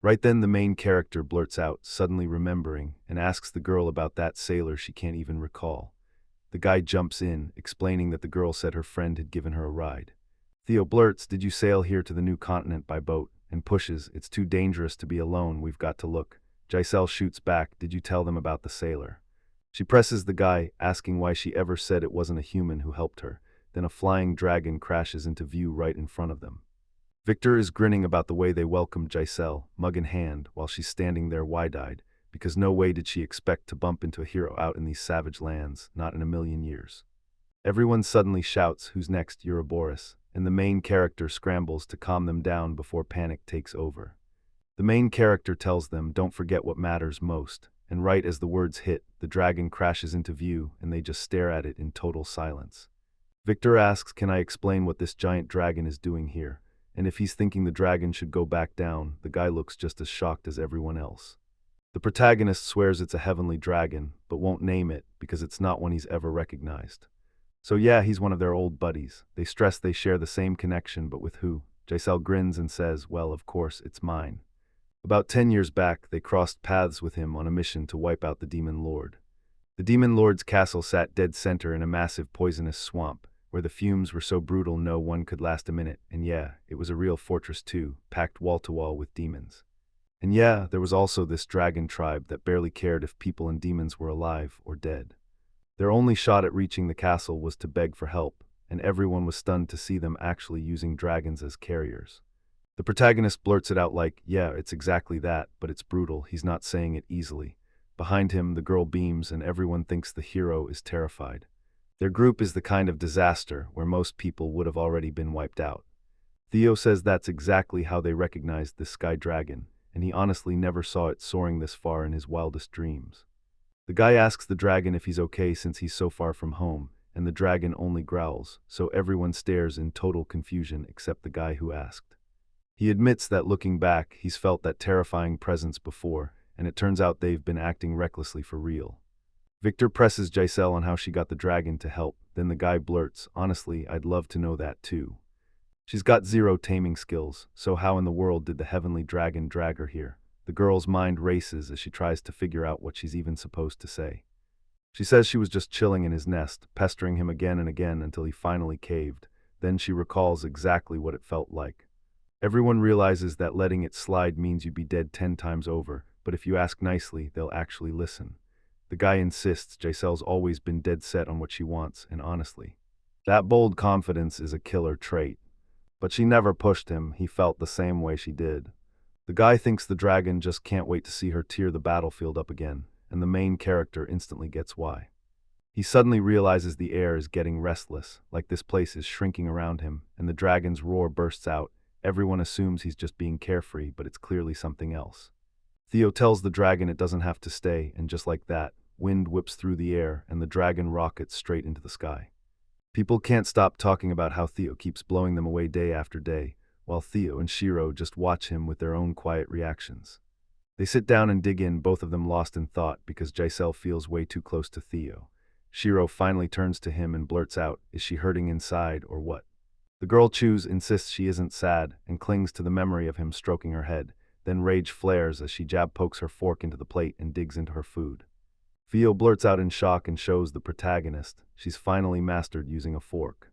Right then the main character blurts out, suddenly remembering, and asks the girl about that sailor she can't even recall. The guy jumps in, explaining that the girl said her friend had given her a ride. Theo blurts, "Did you sail here to the new continent by boat?" and pushes, "It's too dangerous to be alone, we've got to look." Giselle shoots back, "Did you tell them about the sailor?" She presses the guy, asking why she ever said it wasn't a human who helped her. Then a flying dragon crashes into view right in front of them. Victor is grinning about the way they welcomed Giselle, mug in hand, while she's standing there wide-eyed, because no way did she expect to bump into a hero out in these savage lands, not in a million years. Everyone suddenly shouts, "Who's next, Ouroboros?" and the main character scrambles to calm them down before panic takes over. The main character tells them, "Don't forget what matters most," and right as the words hit, the dragon crashes into view, and they just stare at it in total silence. Victor asks, "Can I explain what this giant dragon is doing here?" And if he's thinking the dragon should go back down, the guy looks just as shocked as everyone else. The protagonist swears it's a heavenly dragon, but won't name it because it's not one he's ever recognized. So yeah, he's one of their old buddies. They stress they share the same connection, but with who? Giselle grins and says, "Well, of course, it's mine." About 10 years back, they crossed paths with him on a mission to wipe out the Demon Lord. The Demon Lord's castle sat dead center in a massive poisonous swamp, where the fumes were so brutal no one could last a minute, and yeah, it was a real fortress too, packed wall to wall with demons. And yeah, there was also this dragon tribe that barely cared if people and demons were alive or dead. Their only shot at reaching the castle was to beg for help, and everyone was stunned to see them actually using dragons as carriers. The protagonist blurts it out like, "Yeah, it's exactly that, but it's brutal." He's not saying it easily. Behind him, the girl beams and everyone thinks the hero is terrified. Their group is the kind of disaster where most people would have already been wiped out. Theo says that's exactly how they recognized this sky dragon, and he honestly never saw it soaring this far in his wildest dreams. The guy asks the dragon if he's okay since he's so far from home, and the dragon only growls, so everyone stares in total confusion except the guy who asked. He admits that looking back, he's felt that terrifying presence before, and it turns out they've been acting recklessly for real. Victor presses Giselle on how she got the dragon to help, then the guy blurts, "Honestly, I'd love to know that too." She's got zero taming skills, so how in the world did the heavenly dragon drag her here? The girl's mind races as she tries to figure out what she's even supposed to say. She says she was just chilling in his nest, pestering him again and again until he finally caved. Then she recalls exactly what it felt like. Everyone realizes that letting it slide means you'd be dead 10 times over, but if you ask nicely, they'll actually listen. The guy insists Giselle's always been dead set on what she wants, and honestly, that bold confidence is a killer trait. But she never pushed him, he felt the same way she did. The guy thinks the dragon just can't wait to see her tear the battlefield up again, and the main character instantly gets why. He suddenly realizes the air is getting restless, like this place is shrinking around him, and the dragon's roar bursts out. Everyone assumes he's just being carefree, but it's clearly something else. Theo tells the dragon it doesn't have to stay, and just like that, wind whips through the air, and the dragon rockets straight into the sky. People can't stop talking about how Theo keeps blowing them away day after day, while Theo and Shiro just watch him with their own quiet reactions. They sit down and dig in, both of them lost in thought because Giselle feels way too close to Theo. Shiro finally turns to him and blurts out, "Is she hurting inside or what?" The girl insists she isn't sad and clings to the memory of him stroking her head, then rage flares as she pokes her fork into the plate and digs into her food. Theo blurts out in shock and shows the protagonist she's finally mastered using a fork.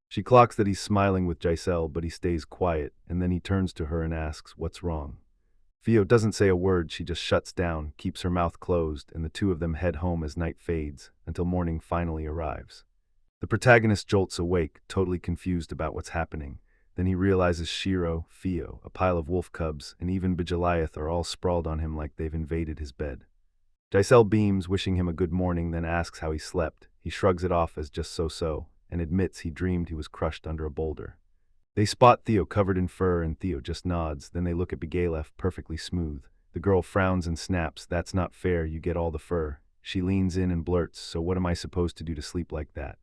She clocks that he's smiling with Giselle, but he stays quiet, and then he turns to her and asks, "What's wrong?" Theo doesn't say a word, she just shuts down, keeps her mouth closed, and the two of them head home as night fades, until morning finally arrives. The protagonist jolts awake, totally confused about what's happening. Then he realizes Shiro, Theo, a pile of wolf cubs, and even Bajaliath are all sprawled on him like they've invaded his bed. Giselle beams, wishing him a good morning, then asks how he slept. He shrugs it off as just so-so, and admits he dreamed he was crushed under a boulder. They spot Theo covered in fur and Theo just nods, then they look at Bajaliath, perfectly smooth. The girl frowns and snaps, "That's not fair, you get all the fur." She leans in and blurts, "So what am I supposed to do to sleep like that?"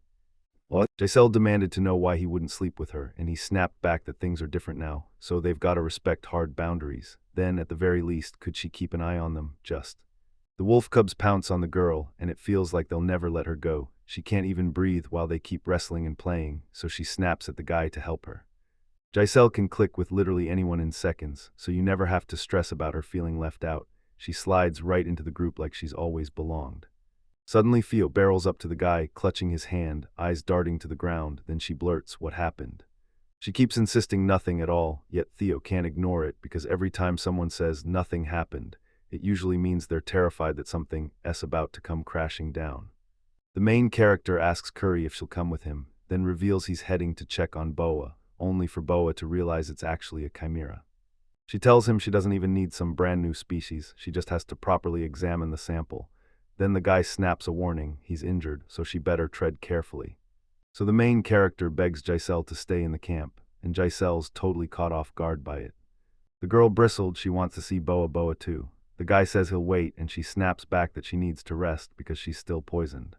What? Giselle demanded to know why he wouldn't sleep with her, and he snapped back that things are different now, so they've got to respect hard boundaries. Then, at the very least, could she keep an eye on them, just? The wolf cubs pounce on the girl, and it feels like they'll never let her go. She can't even breathe while they keep wrestling and playing, so she snaps at the guy to help her. Giselle can click with literally anyone in seconds, so you never have to stress about her feeling left out. She slides right into the group like she's always belonged. Suddenly Theo barrels up to the guy, clutching his hand, eyes darting to the ground, then she blurts, "What happened?" She keeps insisting nothing at all, yet Theo can't ignore it because every time someone says nothing happened, it usually means they're terrified that something's about to come crashing down. The main character asks Curry if she'll come with him, then reveals he's heading to check on Boa, only for Boa to realize it's actually a chimera. She tells him she doesn't even need some brand new species, she just has to properly examine the sample. Then the guy snaps a warning, he's injured, so she better tread carefully. So the main character begs Giselle to stay in the camp, and Giselle's totally caught off guard by it. The girl bristled, she wants to see Boa too. The guy says he'll wait, and she snaps back that she needs to rest because she's still poisoned.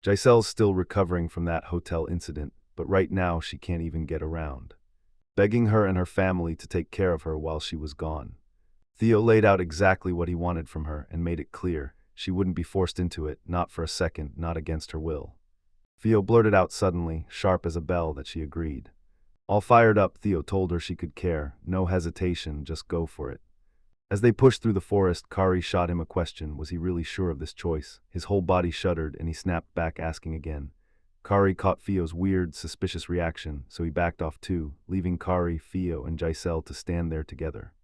Giselle's still recovering from that hotel incident, but right now she can't even get around. Begging her and her family to take care of her while she was gone. Theo laid out exactly what he wanted from her and made it clear she wouldn't be forced into it, not for a second, not against her will. Theo blurted out suddenly, sharp as a bell, that she agreed. All fired up, Theo told her she could care, no hesitation, just go for it. As they pushed through the forest, Kari shot him a question. Was he really sure of this choice? His whole body shuddered, and he snapped back, asking again. Kari caught Theo's weird, suspicious reaction, so he backed off too, leaving Kari, Theo, and Giselle to stand there together.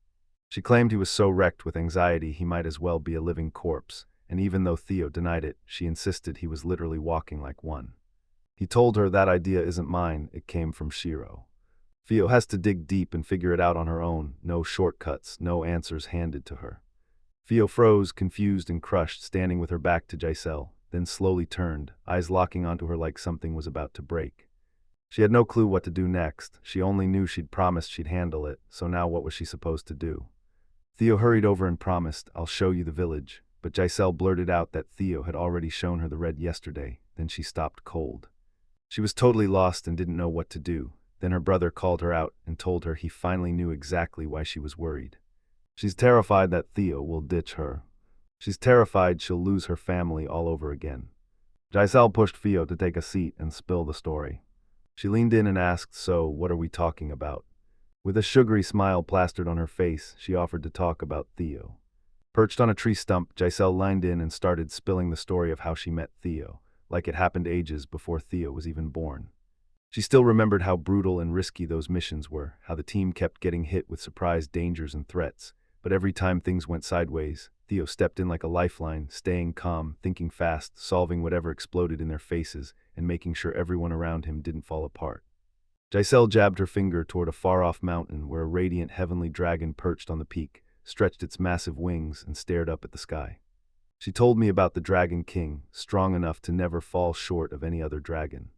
She claimed he was so wrecked with anxiety he might as well be a living corpse, and even though Theo denied it, she insisted he was literally walking like one. He told her, "That idea isn't mine, it came from Shiro." Theo has to dig deep and figure it out on her own, no shortcuts, no answers handed to her. Theo froze, confused and crushed, standing with her back to Giselle, then slowly turned, eyes locking onto her like something was about to break. She had no clue what to do next, she only knew she'd promised she'd handle it, so now what was she supposed to do? Theo hurried over and promised, "I'll show you the village," but Giselle blurted out that Theo had already shown her the red yesterday, then she stopped cold. She was totally lost and didn't know what to do. Then her brother called her out and told her he finally knew exactly why she was worried. She's terrified that Theo will ditch her. She's terrified she'll lose her family all over again. Giselle pushed Theo to take a seat and spill the story. She leaned in and asked, "So, what are we talking about?" With a sugary smile plastered on her face, she offered to talk about Theo. Perched on a tree stump, Giselle leaned in and started spilling the story of how she met Theo, like it happened ages before Theo was even born. She still remembered how brutal and risky those missions were, how the team kept getting hit with surprise dangers and threats, but every time things went sideways, Theo stepped in like a lifeline, staying calm, thinking fast, solving whatever exploded in their faces, and making sure everyone around him didn't fall apart. Giselle jabbed her finger toward a far-off mountain where a radiant heavenly dragon perched on the peak, stretched its massive wings, and stared up at the sky. She told me about the Dragon King, strong enough to never fall short of any other dragon.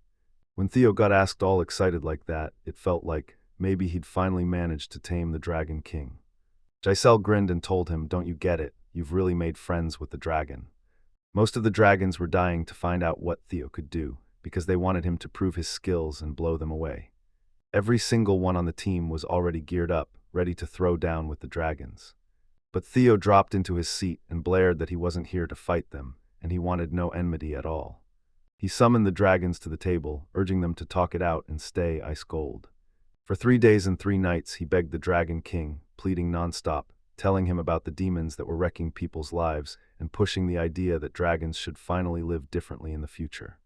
When Theo got asked all excited like that, it felt like maybe he'd finally managed to tame the Dragon King. Giselle grinned and told him, "Don't you get it? You've really made friends with the dragon." Most of the dragons were dying to find out what Theo could do, because they wanted him to prove his skills and blow them away. Every single one on the team was already geared up, ready to throw down with the dragons. But Theo dropped into his seat and blared that he wasn't here to fight them, and he wanted no enmity at all. He summoned the dragons to the table, urging them to talk it out and stay ice cold. For 3 days and 3 nights he begged the Dragon King, pleading nonstop, telling him about the demons that were wrecking people's lives and pushing the idea that dragons should finally live differently in the future.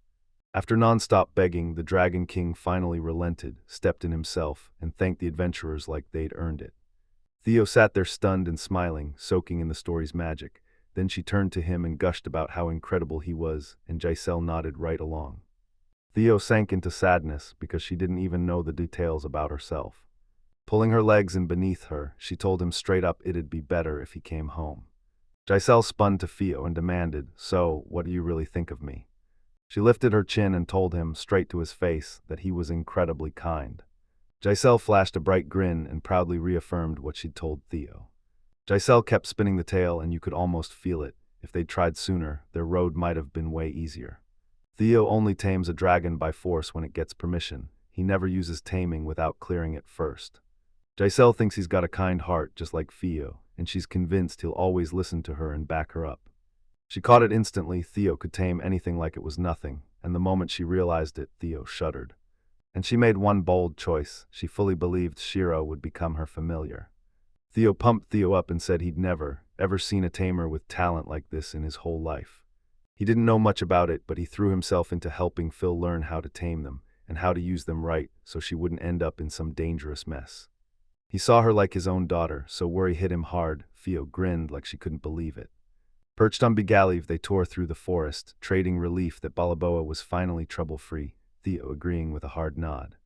After nonstop begging, the Dragon King finally relented, stepped in himself, and thanked the adventurers like they'd earned it. Theo sat there stunned and smiling, soaking in the story's magic. Then she turned to him and gushed about how incredible he was, and Giselle nodded right along. Theo sank into sadness because she didn't even know the details about herself. Pulling her legs in beneath her, she told him straight up it'd be better if he came home. Giselle spun to Theo and demanded, "So, what do you really think of me?" She lifted her chin and told him, straight to his face, that he was incredibly kind. Giselle flashed a bright grin and proudly reaffirmed what she'd told Theo. Giselle kept spinning the tale, and you could almost feel it. If they'd tried sooner, their road might have been way easier. Theo only tames a dragon by force when it gets permission. He never uses taming without clearing it first. Giselle thinks he's got a kind heart just like Theo, and she's convinced he'll always listen to her and back her up. She caught it instantly. Theo could tame anything like it was nothing, and the moment she realized it, Theo shuddered. And she made one bold choice. She fully believed Shiro would become her familiar. Theo pumped Theo up and said he'd never, ever seen a tamer with talent like this in his whole life. He didn't know much about it, but he threw himself into helping Phil learn how to tame them, and how to use them right so she wouldn't end up in some dangerous mess. He saw her like his own daughter, so worry hit him hard. Theo grinned like she couldn't believe it. Perched on Bigaliv, they tore through the forest, trading relief that Balaboa was finally trouble-free, Theo agreeing with a hard nod.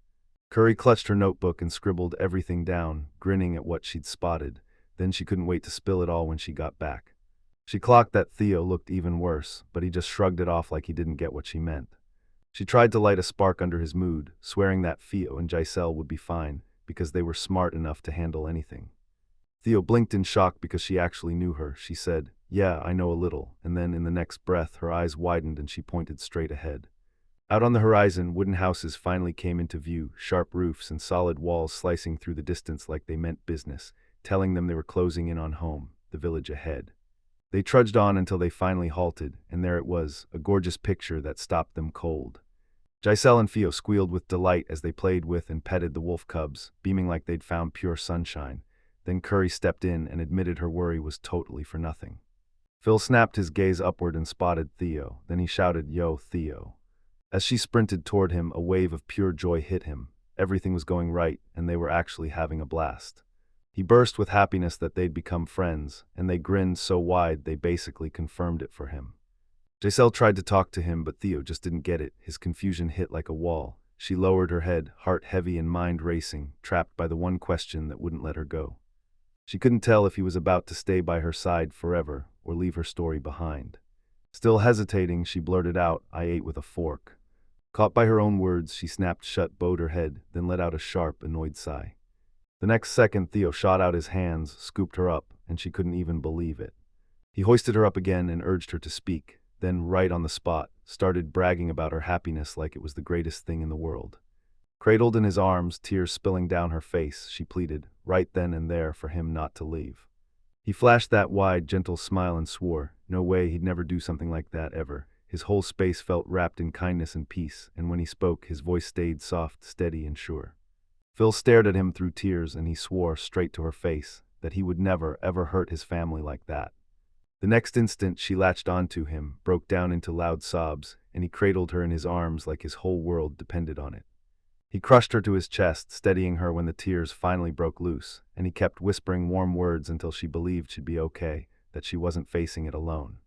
Curry clutched her notebook and scribbled everything down, grinning at what she'd spotted. Then she couldn't wait to spill it all when she got back. She clocked that Theo looked even worse, but he just shrugged it off like he didn't get what she meant. She tried to light a spark under his mood, swearing that Theo and Giselle would be fine, because they were smart enough to handle anything. Theo blinked in shock because she actually knew her. She said, "Yeah, I know a little," and then in the next breath her eyes widened and she pointed straight ahead. Out on the horizon, wooden houses finally came into view, sharp roofs and solid walls slicing through the distance like they meant business, telling them they were closing in on home, the village ahead. They trudged on until they finally halted, and there it was, a gorgeous picture that stopped them cold. Giselle and Theo squealed with delight as they played with and petted the wolf cubs, beaming like they'd found pure sunshine. Then Curry stepped in and admitted her worry was totally for nothing. Phil snapped his gaze upward and spotted Theo. Then he shouted, "Yo, Theo." As she sprinted toward him, a wave of pure joy hit him. Everything was going right, and they were actually having a blast. He burst with happiness that they'd become friends, and they grinned so wide they basically confirmed it for him. Giselle tried to talk to him, but Theo just didn't get it. His confusion hit like a wall. She lowered her head, heart heavy and mind racing, trapped by the one question that wouldn't let her go. She couldn't tell if he was about to stay by her side forever or leave her story behind. Still hesitating, she blurted out, "I ate with a fork." Caught by her own words, she snapped shut, bowed her head, then let out a sharp, annoyed sigh. The next second, Theo shot out his hands, scooped her up, and she couldn't even believe it. He hoisted her up again and urged her to speak, then, right on the spot, started bragging about her happiness like it was the greatest thing in the world. Cradled in his arms, tears spilling down her face, she pleaded, right then and there, for him not to leave. He flashed that wide, gentle smile and swore, no way, he'd never do something like that, ever. His whole space felt wrapped in kindness and peace, and when he spoke, his voice stayed soft, steady, and sure. Phil stared at him through tears, and he swore, straight to her face, that he would never, ever hurt his family like that. The next instant, she latched onto him, broke down into loud sobs, and he cradled her in his arms like his whole world depended on it. He crushed her to his chest, steadying her when the tears finally broke loose, and he kept whispering warm words until she believed she'd be okay, that she wasn't facing it alone.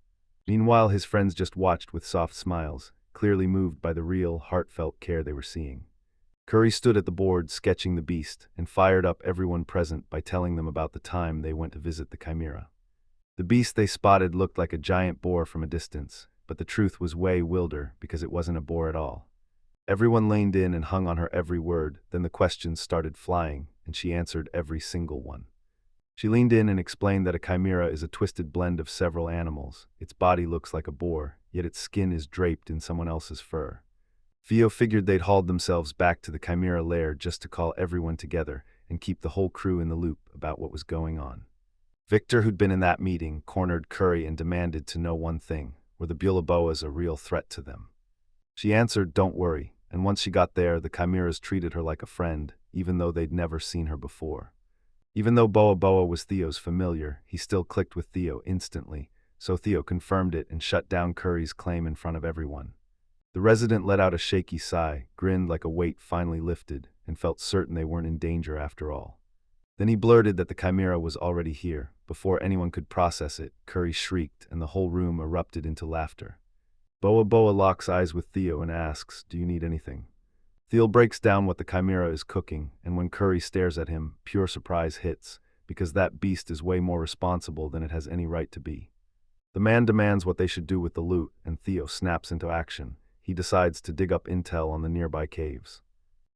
Meanwhile, his friends just watched with soft smiles, clearly moved by the real, heartfelt care they were seeing. Curry stood at the board, sketching the beast, and fired up everyone present by telling them about the time they went to visit the Chimera. The beast they spotted looked like a giant boar from a distance, but the truth was way wilder because it wasn't a boar at all. Everyone leaned in and hung on her every word, then the questions started flying, and she answered every single one. She leaned in and explained that a chimera is a twisted blend of several animals. Its body looks like a boar, yet its skin is draped in someone else's fur. Theo figured they'd hauled themselves back to the Chimera lair just to call everyone together and keep the whole crew in the loop about what was going on. Victor, who'd been in that meeting, cornered Curry and demanded to know one thing: were the Bulaboas a real threat to them? She answered, "Don't worry," and once she got there, the Chimeras treated her like a friend, even though they'd never seen her before. Even though Boa Boa was Theo's familiar, he still clicked with Theo instantly, so Theo confirmed it and shut down Curry's claim in front of everyone. The resident let out a shaky sigh, grinned like a weight finally lifted, and felt certain they weren't in danger after all. Then he blurted that the Chimera was already here. Before anyone could process it, Curry shrieked, and the whole room erupted into laughter. Boa Boa locks eyes with Theo and asks, "Do you need anything?" Theo breaks down what the Chimera is cooking, and when Curry stares at him, pure surprise hits, because that beast is way more responsible than it has any right to be. The man demands what they should do with the loot, and Theo snaps into action. He decides to dig up intel on the nearby caves.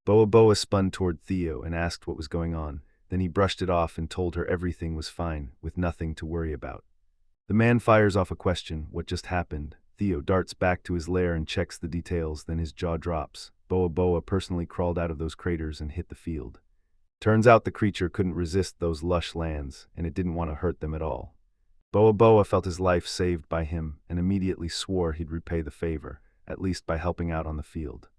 Boa Boa spun toward Theo and asked what was going on. Then he brushed it off and told her everything was fine, with nothing to worry about. The man fires off a question: what just happened? Theo darts back to his lair and checks the details, then his jaw drops. Boa Boa personally crawled out of those craters and hit the field. Turns out the creature couldn't resist those lush lands, and it didn't want to hurt them at all. Boa Boa felt his life saved by him and immediately swore he'd repay the favor, at least by helping out on the field.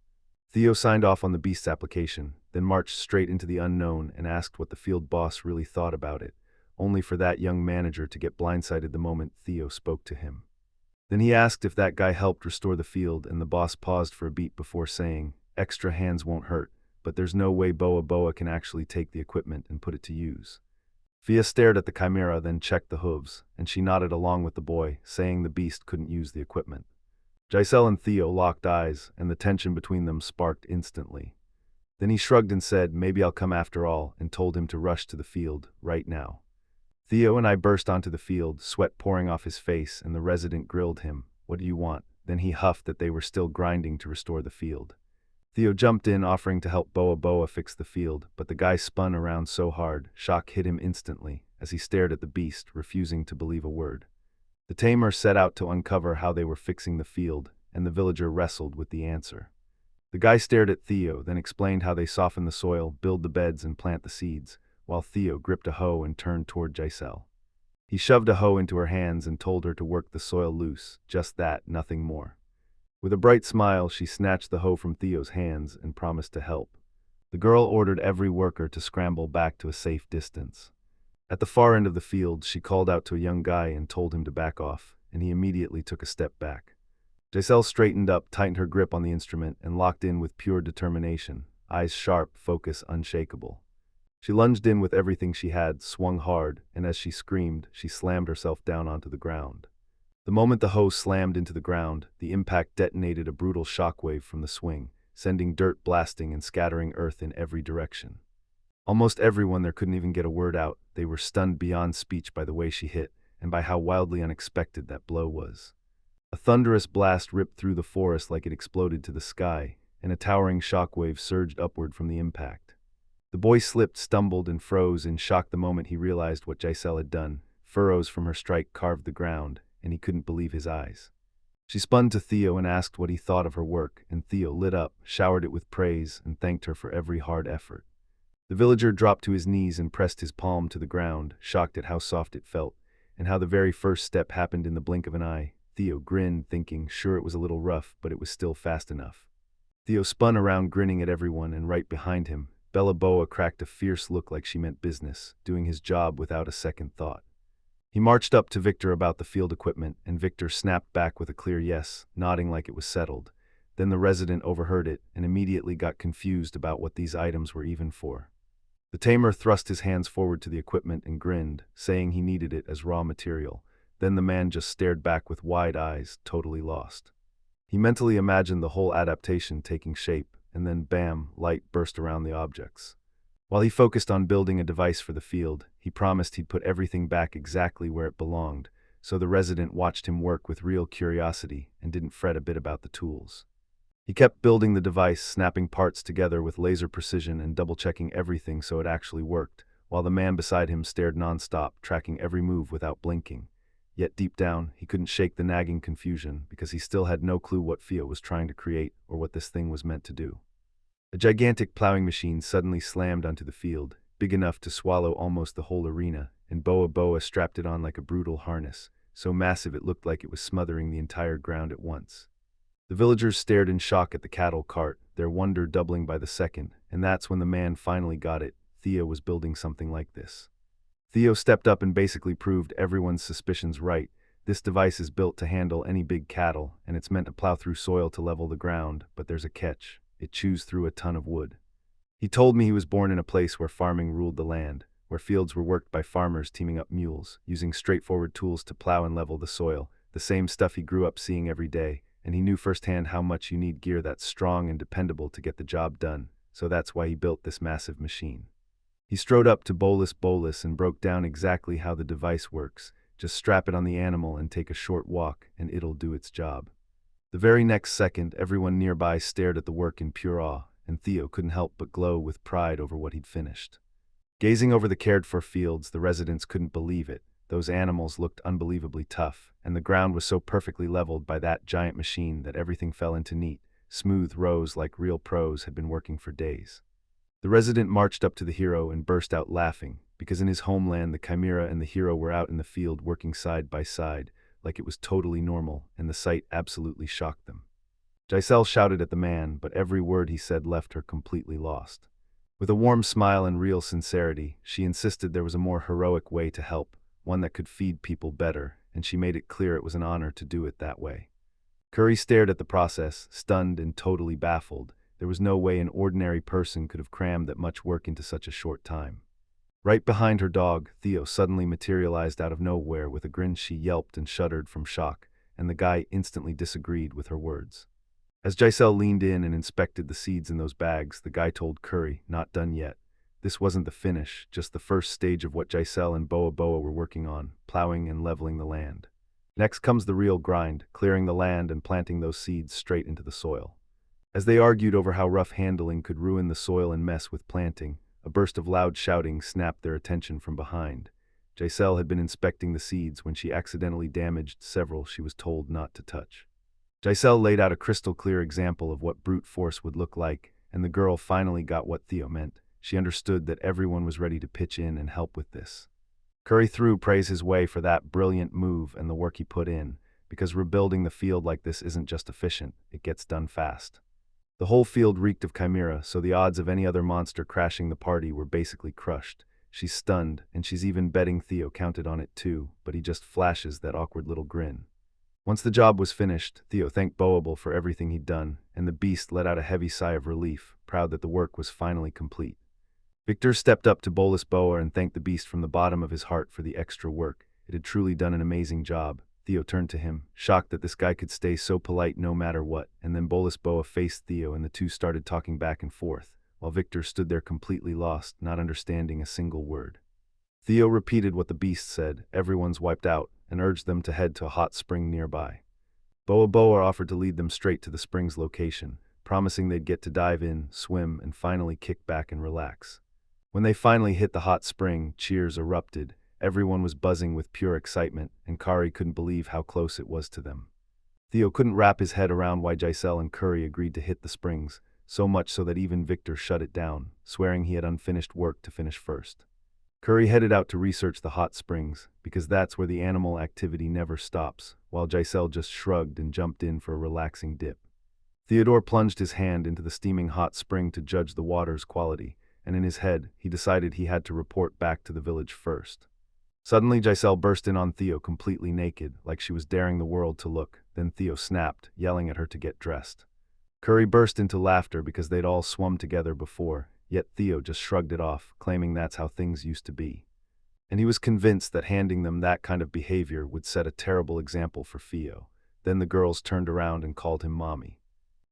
Theo signed off on the beast's application, then marched straight into the unknown and asked what the field boss really thought about it, only for that young manager to get blindsided the moment Theo spoke to him. Then he asked if that guy helped restore the field, and the boss paused for a beat before saying, "Extra hands won't hurt, but there's no way Boa Boa can actually take the equipment and put it to use." Thea stared at the Chimera, then checked the hooves, and she nodded along with the boy, saying the beast couldn't use the equipment. Giselle and Theo locked eyes, and the tension between them sparked instantly. Then he shrugged and said, "Maybe I'll come after all," and told him to rush to the field, right now. Theo and I burst onto the field, sweat pouring off his face, and the resident grilled him, "What do you want?" Then he huffed that they were still grinding to restore the field. Theo jumped in, offering to help Boa Boa fix the field, but the guy spun around so hard, shock hit him instantly, as he stared at the beast, refusing to believe a word. The tamer set out to uncover how they were fixing the field, and the villager wrestled with the answer. The guy stared at Theo, then explained how they soften the soil, build the beds, and plant the seeds, while Theo gripped a hoe and turned toward Giselle. He shoved a hoe into her hands and told her to work the soil loose, just that, nothing more. With a bright smile, she snatched the hoe from Theo's hands and promised to help. The girl ordered every worker to scramble back to a safe distance. At the far end of the field, she called out to a young guy and told him to back off, and he immediately took a step back. Giselle straightened up, tightened her grip on the instrument, and locked in with pure determination, eyes sharp, focus unshakable. She lunged in with everything she had, swung hard, and as she screamed, she slammed herself down onto the ground. The moment the hoe slammed into the ground, the impact detonated a brutal shockwave from the swing, sending dirt blasting and scattering earth in every direction. Almost everyone there couldn't even get a word out. They were stunned beyond speech by the way she hit, and by how wildly unexpected that blow was. A thunderous blast ripped through the forest like it exploded to the sky, and a towering shockwave surged upward from the impact. The boy slipped, stumbled, and froze in shock the moment he realized what Giselle had done. Furrows from her strike carved the ground, and he couldn't believe his eyes. She spun to Theo and asked what he thought of her work, and Theo lit up, showered it with praise, and thanked her for every hard effort. The villager dropped to his knees and pressed his palm to the ground, shocked at how soft it felt, and how the very first step happened in the blink of an eye. Theo grinned, thinking, sure, it was a little rough, but it was still fast enough. Theo spun around, grinning at everyone, and right behind him, Bella Boa cracked a fierce look like she meant business, doing his job without a second thought. He marched up to Victor about the field equipment, and Victor snapped back with a clear yes, nodding like it was settled. Then the resident overheard it and immediately got confused about what these items were even for. The tamer thrust his hands forward to the equipment and grinned, saying he needed it as raw material. Then the man just stared back with wide eyes, totally lost. He mentally imagined the whole adaptation taking shape, and then bam, light burst around the objects. While he focused on building a device for the field, he promised he'd put everything back exactly where it belonged, so the resident watched him work with real curiosity and didn't fret a bit about the tools. He kept building the device, snapping parts together with laser precision and double-checking everything so it actually worked, while the man beside him stared non-stop, tracking every move without blinking. Yet deep down, he couldn't shake the nagging confusion because he still had no clue what Theo was trying to create or what this thing was meant to do. A gigantic plowing machine suddenly slammed onto the field, big enough to swallow almost the whole arena, and Boa Boa strapped it on like a brutal harness, so massive it looked like it was smothering the entire ground at once. The villagers stared in shock at the cattle cart, their wonder doubling by the second, and that's when the man finally got it. Theo was building something like this. Theo stepped up and basically proved everyone's suspicions right. This device is built to handle any big cattle, and it's meant to plow through soil to level the ground, but there's a catch. It chews through a ton of wood. He told me he was born in a place where farming ruled the land, where fields were worked by farmers teaming up mules, using straightforward tools to plow and level the soil, the same stuff he grew up seeing every day, and he knew firsthand how much you need gear that's strong and dependable to get the job done, so that's why he built this massive machine. He strode up to Bolus and broke down exactly how the device works. Just strap it on the animal and take a short walk, and it'll do its job. The very next second, everyone nearby stared at the work in pure awe, and Theo couldn't help but glow with pride over what he'd finished. Gazing over the cared-for fields, the residents couldn't believe it. Those animals looked unbelievably tough, and the ground was so perfectly leveled by that giant machine that everything fell into neat, smooth rows like real pros had been working for days. The resident marched up to the hero and burst out laughing, because in his homeland the chimera and the hero were out in the field working side by side, like it was totally normal, and the sight absolutely shocked them. Giselle shouted at the man, but every word he said left her completely lost. With a warm smile and real sincerity, she insisted there was a more heroic way to help, one that could feed people better, and she made it clear it was an honor to do it that way. Curry stared at the process, stunned and totally baffled. There was no way an ordinary person could have crammed that much work into such a short time. Right behind her dog, Theo suddenly materialized out of nowhere with a grin. She yelped and shuddered from shock, and the guy instantly disagreed with her words. As Giselle leaned in and inspected the seeds in those bags, the guy told Curry, "Not done yet. This wasn't the finish, just the first stage of what Giselle and Boa Boa were working on, plowing and leveling the land. Next comes the real grind, clearing the land and planting those seeds straight into the soil." As they argued over how rough handling could ruin the soil and mess with planting, a burst of loud shouting snapped their attention from behind. Giselle had been inspecting the seeds when she accidentally damaged several she was told not to touch. Giselle laid out a crystal-clear example of what brute force would look like, and the girl finally got what Theo meant. She understood that everyone was ready to pitch in and help with this. Curry threw praise his way for that brilliant move and the work he put in, because rebuilding the field like this isn't just efficient, it gets done fast. The whole field reeked of chimera, so the odds of any other monster crashing the party were basically crushed. She's stunned, and she's even betting Theo counted on it too, but he just flashes that awkward little grin. Once the job was finished, Theo thanked Boable for everything he'd done, and the beast let out a heavy sigh of relief, proud that the work was finally complete. Victor stepped up to Bolus Boa and thanked the beast from the bottom of his heart for the extra work. It had truly done an amazing job. Theo turned to him, shocked that this guy could stay so polite no matter what, and then Bolus Boa faced Theo and the two started talking back and forth, while Victor stood there completely lost, not understanding a single word. Theo repeated what the beast said, "Everyone's wiped out," and urged them to head to a hot spring nearby. Boa Boa offered to lead them straight to the spring's location, promising they'd get to dive in, swim, and finally kick back and relax. When they finally hit the hot spring, cheers erupted. Everyone was buzzing with pure excitement, and Kari couldn't believe how close it was to them. Theo couldn't wrap his head around why Giselle and Curry agreed to hit the springs, so much so that even Victor shut it down, swearing he had unfinished work to finish first. Curry headed out to research the hot springs, because that's where the animal activity never stops, while Giselle just shrugged and jumped in for a relaxing dip. Theodore plunged his hand into the steaming hot spring to judge the water's quality, and in his head, he decided he had to report back to the village first. Suddenly, Giselle burst in on Theo completely naked, like she was daring the world to look. Then Theo snapped, yelling at her to get dressed. Curry burst into laughter because they'd all swum together before, yet Theo just shrugged it off, claiming that's how things used to be. And he was convinced that handing them that kind of behavior would set a terrible example for Theo. Then the girls turned around and called him Mommy.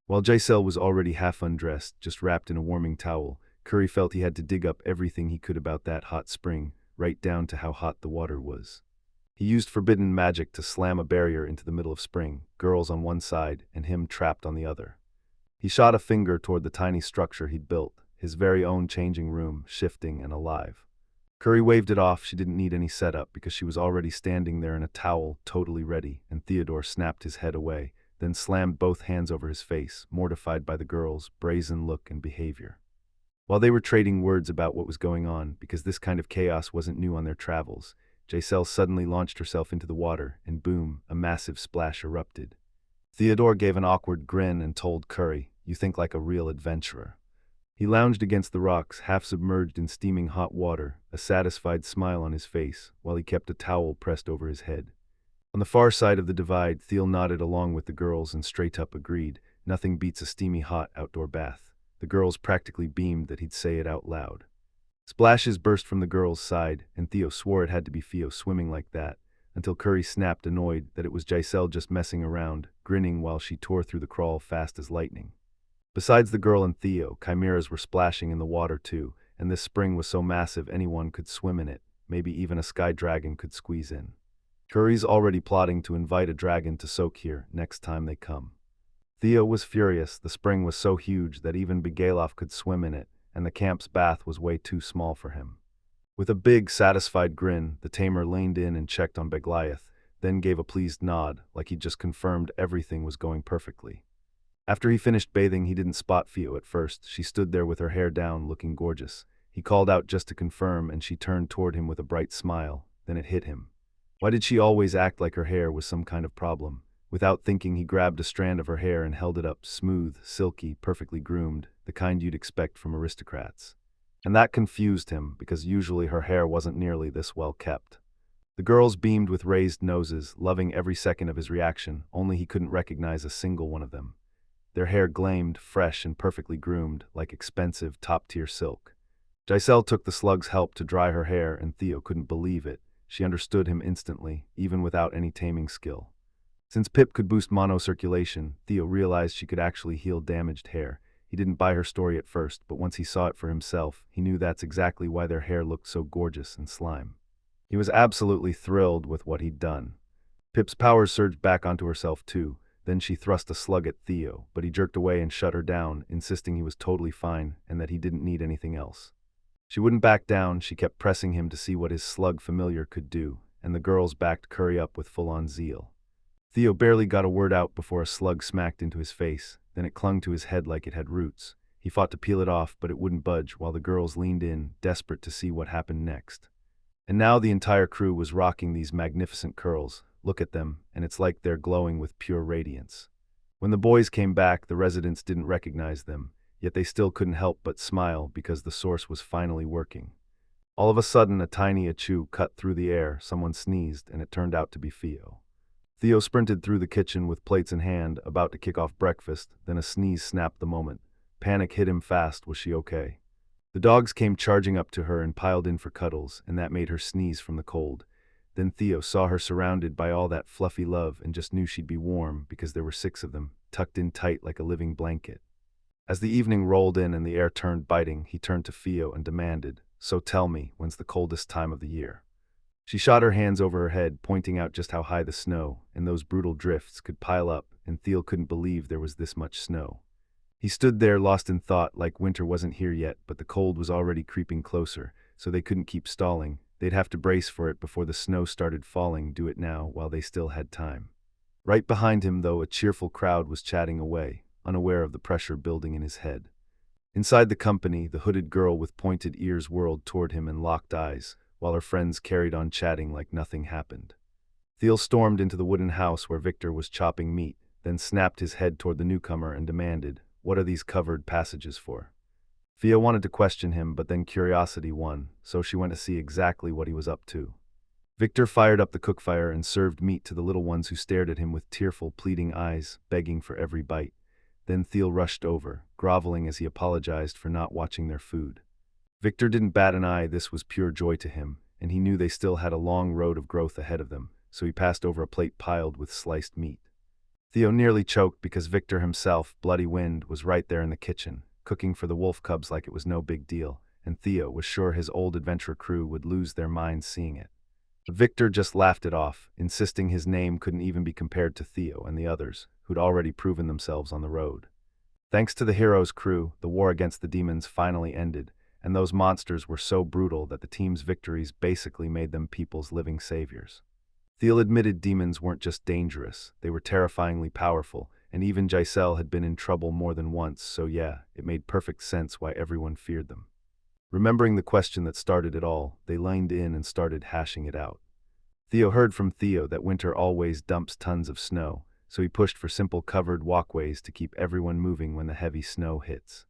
While Giselle was already half undressed, just wrapped in a warming towel, Curry felt he had to dig up everything he could about that hot spring, right down to how hot the water was. He used forbidden magic to slam a barrier into the middle of spring, girls on one side and him trapped on the other. He shot a finger toward the tiny structure he'd built, his very own changing room, shifting and alive. Curry waved it off. She didn't need any setup because she was already standing there in a towel, totally ready, and Theodore snapped his head away, then slammed both hands over his face, mortified by the girl's brazen look and behavior. While they were trading words about what was going on, because this kind of chaos wasn't new on their travels, Giselle suddenly launched herself into the water, and boom, a massive splash erupted. Theodore gave an awkward grin and told Curry, "You think like a real adventurer." He lounged against the rocks, half submerged in steaming hot water, a satisfied smile on his face, while he kept a towel pressed over his head. On the far side of the divide, Thiel nodded along with the girls and straight up agreed, nothing beats a steamy hot outdoor bath. The girls practically beamed that he'd say it out loud. Splashes burst from the girl's side, and Theo swore it had to be Theo swimming like that, until Curry snapped, annoyed that it was Giselle just messing around, grinning while she tore through the crawl fast as lightning. Besides the girl and Theo, chimeras were splashing in the water too, and this spring was so massive anyone could swim in it, maybe even a sky dragon could squeeze in. Curry's already plotting to invite a dragon to soak here next time they come. Theo was furious. The spring was so huge that even Bigaloff could swim in it, and the camp's bath was way too small for him. With a big, satisfied grin, the tamer leaned in and checked on Begliath, then gave a pleased nod, like he'd just confirmed everything was going perfectly. After he finished bathing, he didn't spot Theo at first. She stood there with her hair down, looking gorgeous. He called out just to confirm, and she turned toward him with a bright smile. Then it hit him. Why did she always act like her hair was some kind of problem? Without thinking, he grabbed a strand of her hair and held it up, smooth, silky, perfectly groomed, the kind you'd expect from aristocrats. And that confused him, because usually her hair wasn't nearly this well kept. The girls beamed with raised noses, loving every second of his reaction, only he couldn't recognize a single one of them. Their hair gleamed, fresh and perfectly groomed, like expensive, top-tier silk. Giselle took the slug's help to dry her hair, and Theo couldn't believe it. She understood him instantly, even without any taming skill. Since Pip could boost monocirculation, Theo realized she could actually heal damaged hair. He didn't buy her story at first, but once he saw it for himself, he knew that's exactly why their hair looked so gorgeous and slime. He was absolutely thrilled with what he'd done. Pip's powers surged back onto herself too. Then she thrust a slug at Theo, but he jerked away and shut her down, insisting he was totally fine and that he didn't need anything else. She wouldn't back down. She kept pressing him to see what his slug familiar could do, and the girls backed Curry up with full-on zeal. Theo barely got a word out before a slug smacked into his face, then it clung to his head like it had roots. He fought to peel it off, but it wouldn't budge, while the girls leaned in, desperate to see what happened next. And now the entire crew was rocking these magnificent curls. Look at them, and it's like they're glowing with pure radiance. When the boys came back, the residents didn't recognize them, yet they still couldn't help but smile because the source was finally working. All of a sudden, a tiny achoo cut through the air, someone sneezed, and it turned out to be Theo. Theo sprinted through the kitchen with plates in hand, about to kick off breakfast, then a sneeze snapped the moment. Panic hit him fast. Was she okay? The dogs came charging up to her and piled in for cuddles, and that made her sneeze from the cold. Then Theo saw her surrounded by all that fluffy love and just knew she'd be warm because there were 6 of them, tucked in tight like a living blanket. As the evening rolled in and the air turned biting, he turned to Theo and demanded, "So tell me, when's the coldest time of the year?" She shot her hands over her head, pointing out just how high the snow and those brutal drifts could pile up, and Theo couldn't believe there was this much snow. He stood there lost in thought, like winter wasn't here yet, but the cold was already creeping closer, so they couldn't keep stalling. They'd have to brace for it before the snow started falling. Do it now while they still had time. Right behind him, though, a cheerful crowd was chatting away, unaware of the pressure building in his head. Inside the company, the hooded girl with pointed ears whirled toward him and locked eyes, while her friends carried on chatting like nothing happened. Thiel stormed into the wooden house where Victor was chopping meat, then snapped his head toward the newcomer and demanded, "What are these covered passages for?" Thea wanted to question him, but then curiosity won, so she went to see exactly what he was up to. Victor fired up the cookfire and served meat to the little ones who stared at him with tearful, pleading eyes, begging for every bite. Then Thiel rushed over, groveling as he apologized for not watching their food. Victor didn't bat an eye. This was pure joy to him, and he knew they still had a long road of growth ahead of them, so he passed over a plate piled with sliced meat. Theo nearly choked because Victor himself, Bloody Wind, was right there in the kitchen, cooking for the wolf cubs like it was no big deal, and Theo was sure his old adventure crew would lose their minds seeing it. Victor just laughed it off, insisting his name couldn't even be compared to Theo and the others, who'd already proven themselves on the road. Thanks to the hero's crew, the war against the demons finally ended, and those monsters were so brutal that the team's victories basically made them people's living saviors. Thiel admitted demons weren't just dangerous, they were terrifyingly powerful, and even Giselle had been in trouble more than once, so yeah, it made perfect sense why everyone feared them. Remembering the question that started it all, they leaned in and started hashing it out. Theo heard from Theo that winter always dumps tons of snow, so he pushed for simple covered walkways to keep everyone moving when the heavy snow hits.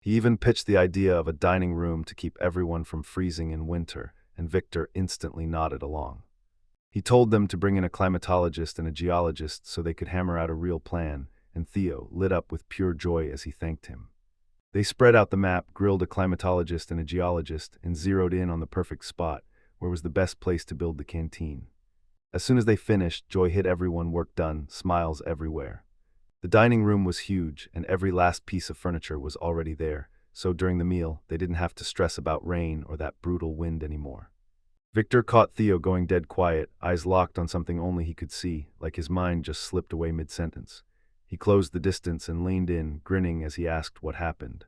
He even pitched the idea of a dining room to keep everyone from freezing in winter, and Victor instantly nodded along. He told them to bring in a climatologist and a geologist so they could hammer out a real plan, and Theo lit up with pure joy as he thanked him. They spread out the map, grilled a climatologist and a geologist, and zeroed in on the perfect spot, where was the best place to build the canteen. As soon as they finished, joy hit everyone, work done, smiles everywhere. The dining room was huge, and every last piece of furniture was already there, so during the meal, they didn't have to stress about rain or that brutal wind anymore. Victor caught Theo going dead quiet, eyes locked on something only he could see, like his mind just slipped away mid-sentence. He closed the distance and leaned in, grinning as he asked what happened.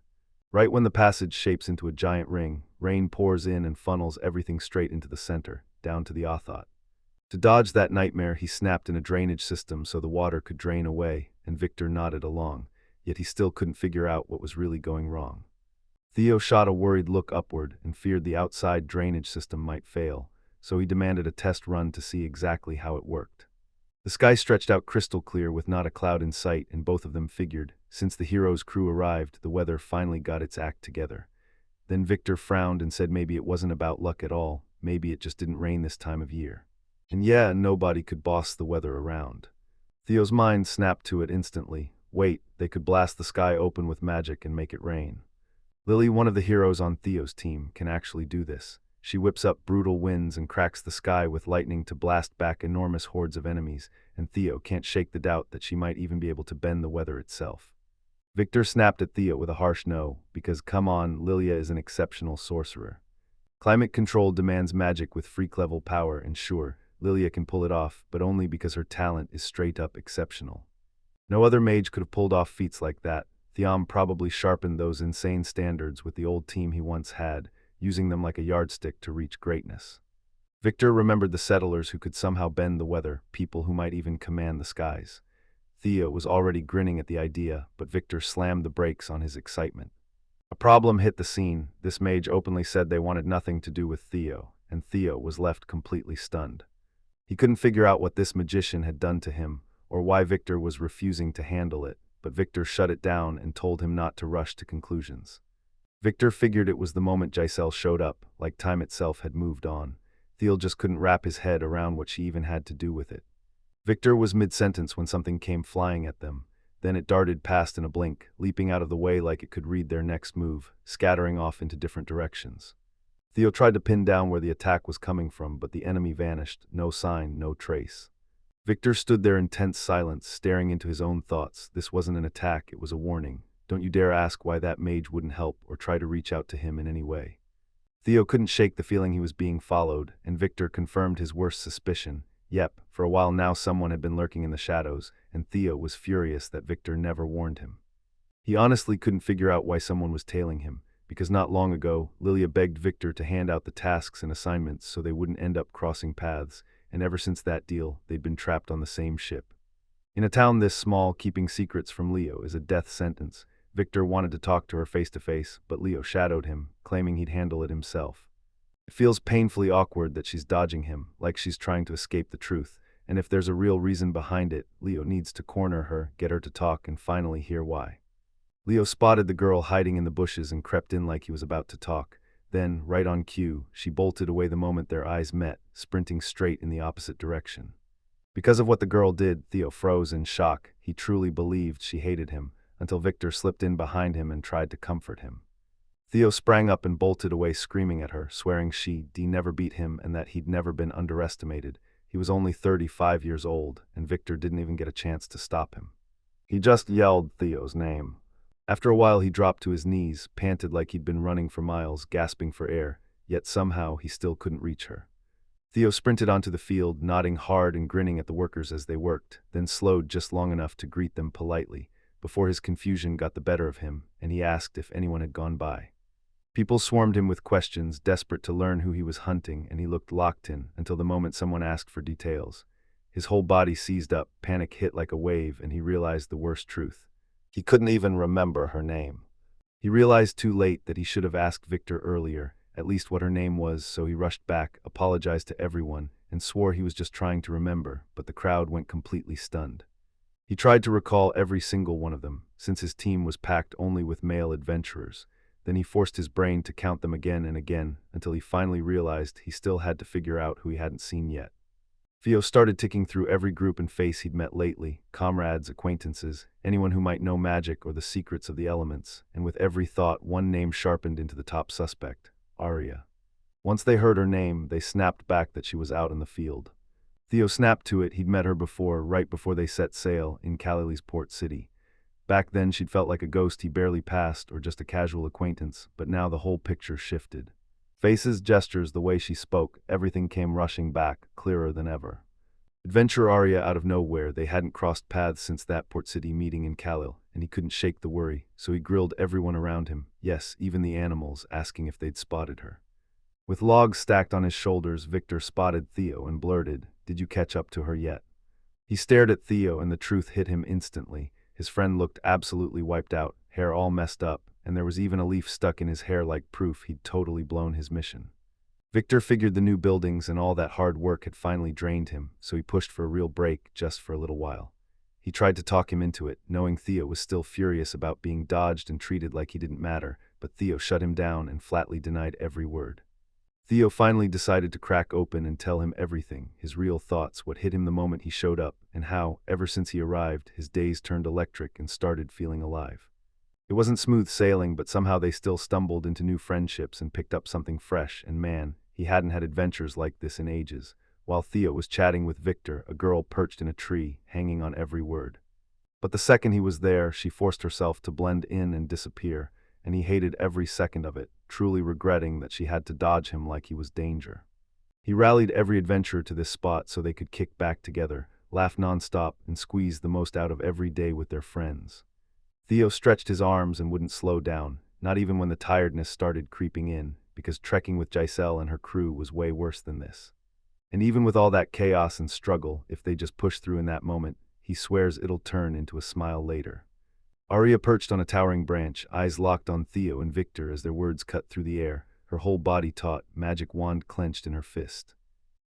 Right when the passage shapes into a giant ring, rain pours in and funnels everything straight into the center, down to the Authot. To dodge that nightmare, he snapped in a drainage system so the water could drain away, and Victor nodded along, yet he still couldn't figure out what was really going wrong. Theo shot a worried look upward and feared the outside drainage system might fail, so he demanded a test run to see exactly how it worked. The sky stretched out crystal clear with not a cloud in sight, and both of them figured, since the hero's crew arrived, the weather finally got its act together. Then Victor frowned and said maybe it wasn't about luck at all, maybe it just didn't rain this time of year. And yeah, nobody could boss the weather around. Theo's mind snapped to it instantly. Wait, they could blast the sky open with magic and make it rain. Lily, one of the heroes on Theo's team, can actually do this. She whips up brutal winds and cracks the sky with lightning to blast back enormous hordes of enemies, and Theo can't shake the doubt that she might even be able to bend the weather itself. Victor snapped at Theo with a harsh no, because come on, Lilia is an exceptional sorcerer. Climate control demands magic with freak-level power, and sure, Lilia can pull it off, but only because her talent is straight-up exceptional. No other mage could have pulled off feats like that. Theom probably sharpened those insane standards with the old team he once had, using them like a yardstick to reach greatness. Victor remembered the settlers who could somehow bend the weather, people who might even command the skies. Theo was already grinning at the idea, but Victor slammed the brakes on his excitement. A problem hit the scene. This mage openly said they wanted nothing to do with Theo, and Theo was left completely stunned. He couldn't figure out what this magician had done to him, or why Victor was refusing to handle it, but Victor shut it down and told him not to rush to conclusions. Victor figured it was the moment Giselle showed up, like time itself had moved on. Theo just couldn't wrap his head around what she even had to do with it. Victor was mid-sentence when something came flying at them. Then it darted past in a blink, leaping out of the way like it could read their next move, scattering off into different directions. Theo tried to pin down where the attack was coming from, but the enemy vanished, no sign, no trace. Victor stood there in tense silence, staring into his own thoughts. This wasn't an attack, it was a warning. Don't you dare ask why that mage wouldn't help or try to reach out to him in any way. Theo couldn't shake the feeling he was being followed, and Victor confirmed his worst suspicion. Yep, for a while now someone had been lurking in the shadows, and Theo was furious that Victor never warned him. He honestly couldn't figure out why someone was tailing him, because not long ago, Lilia begged Victor to hand out the tasks and assignments so they wouldn't end up crossing paths, and ever since that deal, they'd been trapped on the same ship. In a town this small, keeping secrets from Leo is a death sentence. Victor wanted to talk to her face-to-face, but Leo shadowed him, claiming he'd handle it himself. It feels painfully awkward that she's dodging him, like she's trying to escape the truth, and if there's a real reason behind it, Leo needs to corner her, get her to talk, and finally hear why. Leo spotted the girl hiding in the bushes and crept in like he was about to talk. Then, right on cue, she bolted away the moment their eyes met, sprinting straight in the opposite direction. Because of what the girl did, Theo froze in shock. He truly believed she hated him, until Victor slipped in behind him and tried to comfort him. Theo sprang up and bolted away screaming at her, swearing she'd never beat him and that he'd never been underestimated. He was only 35 years old, and Victor didn't even get a chance to stop him. He just yelled Theo's name. After a while he dropped to his knees, panted like he'd been running for miles, gasping for air, yet somehow he still couldn't reach her. Theo sprinted onto the field, nodding hard and grinning at the workers as they worked, then slowed just long enough to greet them politely, before his confusion got the better of him, and he asked if anyone had gone by. People swarmed him with questions, desperate to learn who he was hunting, and he looked locked in until the moment someone asked for details. His whole body seized up, panic hit like a wave, and he realized the worst truth. He couldn't even remember her name. He realized too late that he should have asked Victor earlier, at least what her name was, so he rushed back, apologized to everyone, and swore he was just trying to remember, but the crowd went completely stunned. He tried to recall every single one of them, since his team was packed only with male adventurers. Then he forced his brain to count them again and again, until he finally realized he still had to figure out who he hadn't seen yet. Theo started ticking through every group and face he'd met lately, comrades, acquaintances, anyone who might know magic or the secrets of the elements, and with every thought one name sharpened into the top suspect, Arya. Once they heard her name, they snapped back that she was out in the field. Theo snapped to it. He'd met her before, right before they set sail, in Kalilee's port city. Back then she'd felt like a ghost he barely passed or just a casual acquaintance, but now the whole picture shifted. Faces, gestures, the way she spoke, everything came rushing back, clearer than ever. Adventure Arya out of nowhere. They hadn't crossed paths since that port city meeting in Kalil, and he couldn't shake the worry, so he grilled everyone around him, yes, even the animals, asking if they'd spotted her. With logs stacked on his shoulders, Victor spotted Theo and blurted, "Did you catch up to her yet?" He stared at Theo and the truth hit him instantly. His friend looked absolutely wiped out, hair all messed up, and there was even a leaf stuck in his hair like proof he'd totally blown his mission. Victor figured the new buildings and all that hard work had finally drained him, so he pushed for a real break just for a little while. He tried to talk him into it, knowing Theo was still furious about being dodged and treated like he didn't matter, but Theo shut him down and flatly denied every word. Theo finally decided to crack open and tell him everything, his real thoughts, what hit him the moment he showed up, and how, ever since he arrived, his days turned electric and started feeling alive. It wasn't smooth sailing, but somehow they still stumbled into new friendships and picked up something fresh, and man, he hadn't had adventures like this in ages. While Theo was chatting with Victor, a girl perched in a tree, hanging on every word. But the second he was there, she forced herself to blend in and disappear, and he hated every second of it, truly regretting that she had to dodge him like he was danger. He rallied every adventurer to this spot so they could kick back together, laugh nonstop, and squeeze the most out of every day with their friends. Theo stretched his arms and wouldn't slow down, not even when the tiredness started creeping in, because trekking with Giselle and her crew was way worse than this. And even with all that chaos and struggle, if they just push through in that moment, he swears it'll turn into a smile later. Arya perched on a towering branch, eyes locked on Theo and Victor as their words cut through the air, her whole body taut, magic wand clenched in her fist.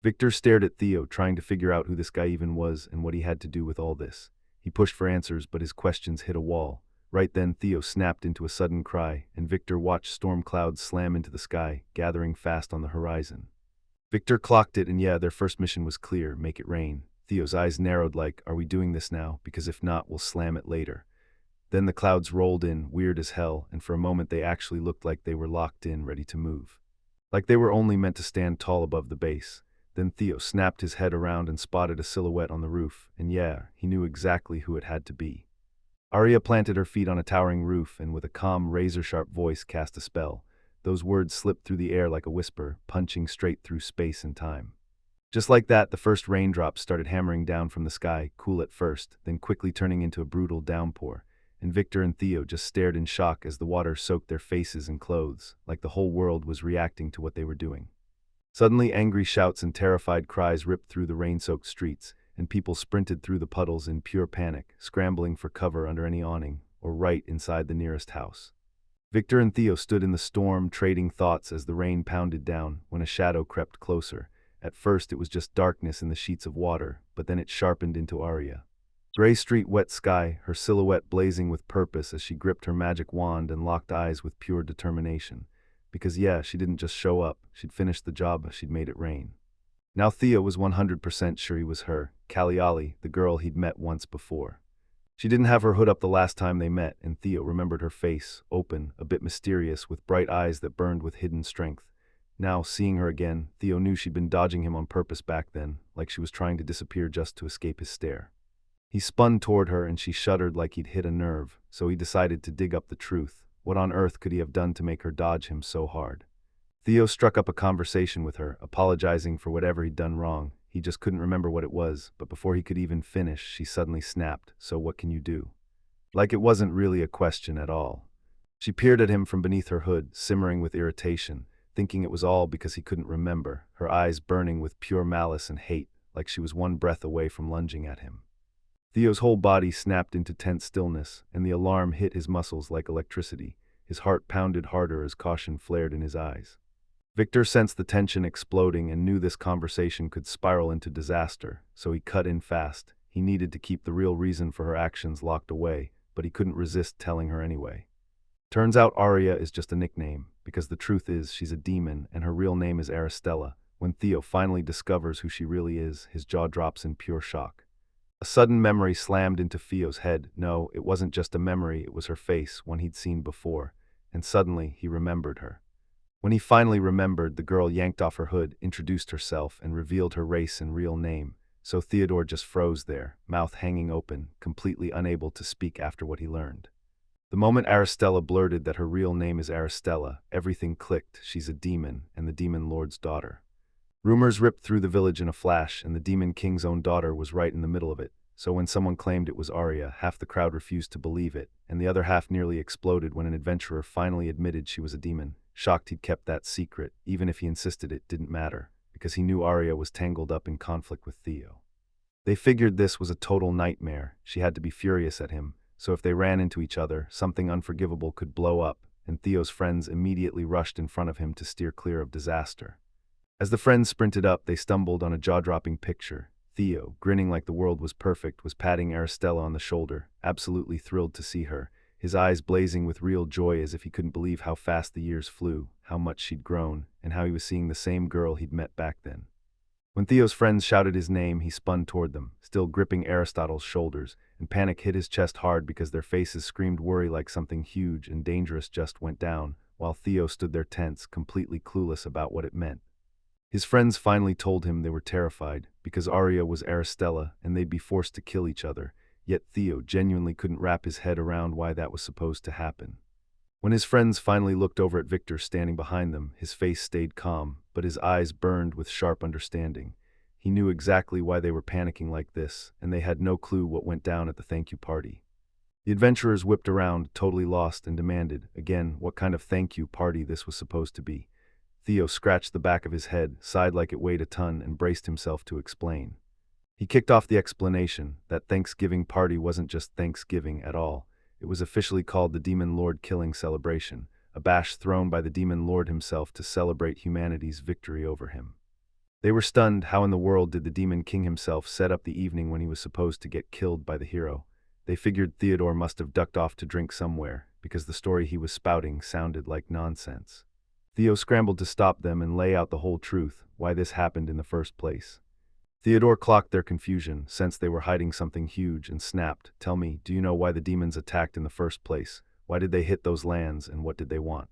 Victor stared at Theo, trying to figure out who this guy even was and what he had to do with all this. He pushed for answers, but his questions hit a wall. Right then, Theo snapped into a sudden cry, and Victor watched storm clouds slam into the sky, gathering fast on the horizon. Victor clocked it, and yeah, their first mission was clear: make it rain. Theo's eyes narrowed like, are we doing this now? Because if not, we'll slam it later. Then the clouds rolled in, weird as hell, and for a moment they actually looked like they were locked in, ready to move. Like they were only meant to stand tall above the base. Then Theo snapped his head around and spotted a silhouette on the roof, and yeah, he knew exactly who it had to be. Arya planted her feet on a towering roof and with a calm, razor-sharp voice cast a spell. Those words slipped through the air like a whisper, punching straight through space and time. Just like that, the first raindrops started hammering down from the sky, cool at first, then quickly turning into a brutal downpour. And Victor and Theo just stared in shock as the water soaked their faces and clothes, like the whole world was reacting to what they were doing. Suddenly, angry shouts and terrified cries ripped through the rain-soaked streets, and people sprinted through the puddles in pure panic, scrambling for cover under any awning, or right inside the nearest house. Victor and Theo stood in the storm, trading thoughts as the rain pounded down, when a shadow crept closer. At first it was just darkness in the sheets of water, but then it sharpened into Arya. Gray street, wet sky, her silhouette blazing with purpose as she gripped her magic wand and locked eyes with pure determination. Because yeah, she didn't just show up, she'd finished the job, she'd made it rain. Now Theo was 100% sure he was her, Kaliale, the girl he'd met once before. She didn't have her hood up the last time they met, and Theo remembered her face, open, a bit mysterious, with bright eyes that burned with hidden strength. Now, seeing her again, Theo knew she'd been dodging him on purpose back then, like she was trying to disappear just to escape his stare. He spun toward her and she shuddered like he'd hit a nerve, so he decided to dig up the truth. What on earth could he have done to make her dodge him so hard? Theo struck up a conversation with her, apologizing for whatever he'd done wrong. He just couldn't remember what it was, but before he could even finish, she suddenly snapped, "So what can you do?" Like it wasn't really a question at all. She peered at him from beneath her hood, simmering with irritation, thinking it was all because he couldn't remember, her eyes burning with pure malice and hate, like she was one breath away from lunging at him. Theo's whole body snapped into tense stillness, and the alarm hit his muscles like electricity. His heart pounded harder as caution flared in his eyes. Victor sensed the tension exploding and knew this conversation could spiral into disaster, so he cut in fast. He needed to keep the real reason for her actions locked away, but he couldn't resist telling her anyway. Turns out Arya is just a nickname, because the truth is she's a demon and her real name is Aristella. When Theo finally discovers who she really is, his jaw drops in pure shock. A sudden memory slammed into Theo's head. No, it wasn't just a memory, it was her face, one he'd seen before. And suddenly, he remembered her. When he finally remembered, the girl yanked off her hood, introduced herself, and revealed her race and real name. So Theodore just froze there, mouth hanging open, completely unable to speak after what he learned. The moment Aristella blurted that her real name is Aristella, everything clicked. She's a demon, and the demon lord's daughter. Rumors ripped through the village in a flash, and the demon king's own daughter was right in the middle of it. So when someone claimed it was Arya, half the crowd refused to believe it, and the other half nearly exploded when an adventurer finally admitted she was a demon, shocked he'd kept that secret. Even if he insisted, it didn't matter, because he knew Arya was tangled up in conflict with Theo. They figured this was a total nightmare. She had to be furious at him, so if they ran into each other, something unforgivable could blow up, and Theo's friends immediately rushed in front of him to steer clear of disaster. As the friends sprinted up, they stumbled on a jaw-dropping picture. Theo, grinning like the world was perfect, was patting Aristella on the shoulder, absolutely thrilled to see her, his eyes blazing with real joy as if he couldn't believe how fast the years flew, how much she'd grown, and how he was seeing the same girl he'd met back then. When Theo's friends shouted his name, he spun toward them, still gripping Aristotle's shoulders, and panic hit his chest hard because their faces screamed worry like something huge and dangerous just went down, while Theo stood there tense, completely clueless about what it meant. His friends finally told him they were terrified, because Arya was Aristella and they'd be forced to kill each other, yet Theo genuinely couldn't wrap his head around why that was supposed to happen. When his friends finally looked over at Victor standing behind them, his face stayed calm, but his eyes burned with sharp understanding. He knew exactly why they were panicking like this, and they had no clue what went down at the thank you party. The adventurers whipped around, totally lost, and demanded, again, what kind of thank you party this was supposed to be. Theo scratched the back of his head, sighed like it weighed a ton, and braced himself to explain. He kicked off the explanation that Thanksgiving party wasn't just Thanksgiving at all. It was officially called the Demon Lord Killing Celebration, a bash thrown by the Demon Lord himself to celebrate humanity's victory over him. They were stunned. How in the world did the Demon King himself set up the evening when he was supposed to get killed by the hero? They figured Theodore must have ducked off to drink somewhere, because the story he was spouting sounded like nonsense. Theo scrambled to stop them and lay out the whole truth, why this happened in the first place. Theodore clocked their confusion, sensed they were hiding something huge, and snapped, "Tell me, do you know why the demons attacked in the first place? Why did they hit those lands, and what did they want?"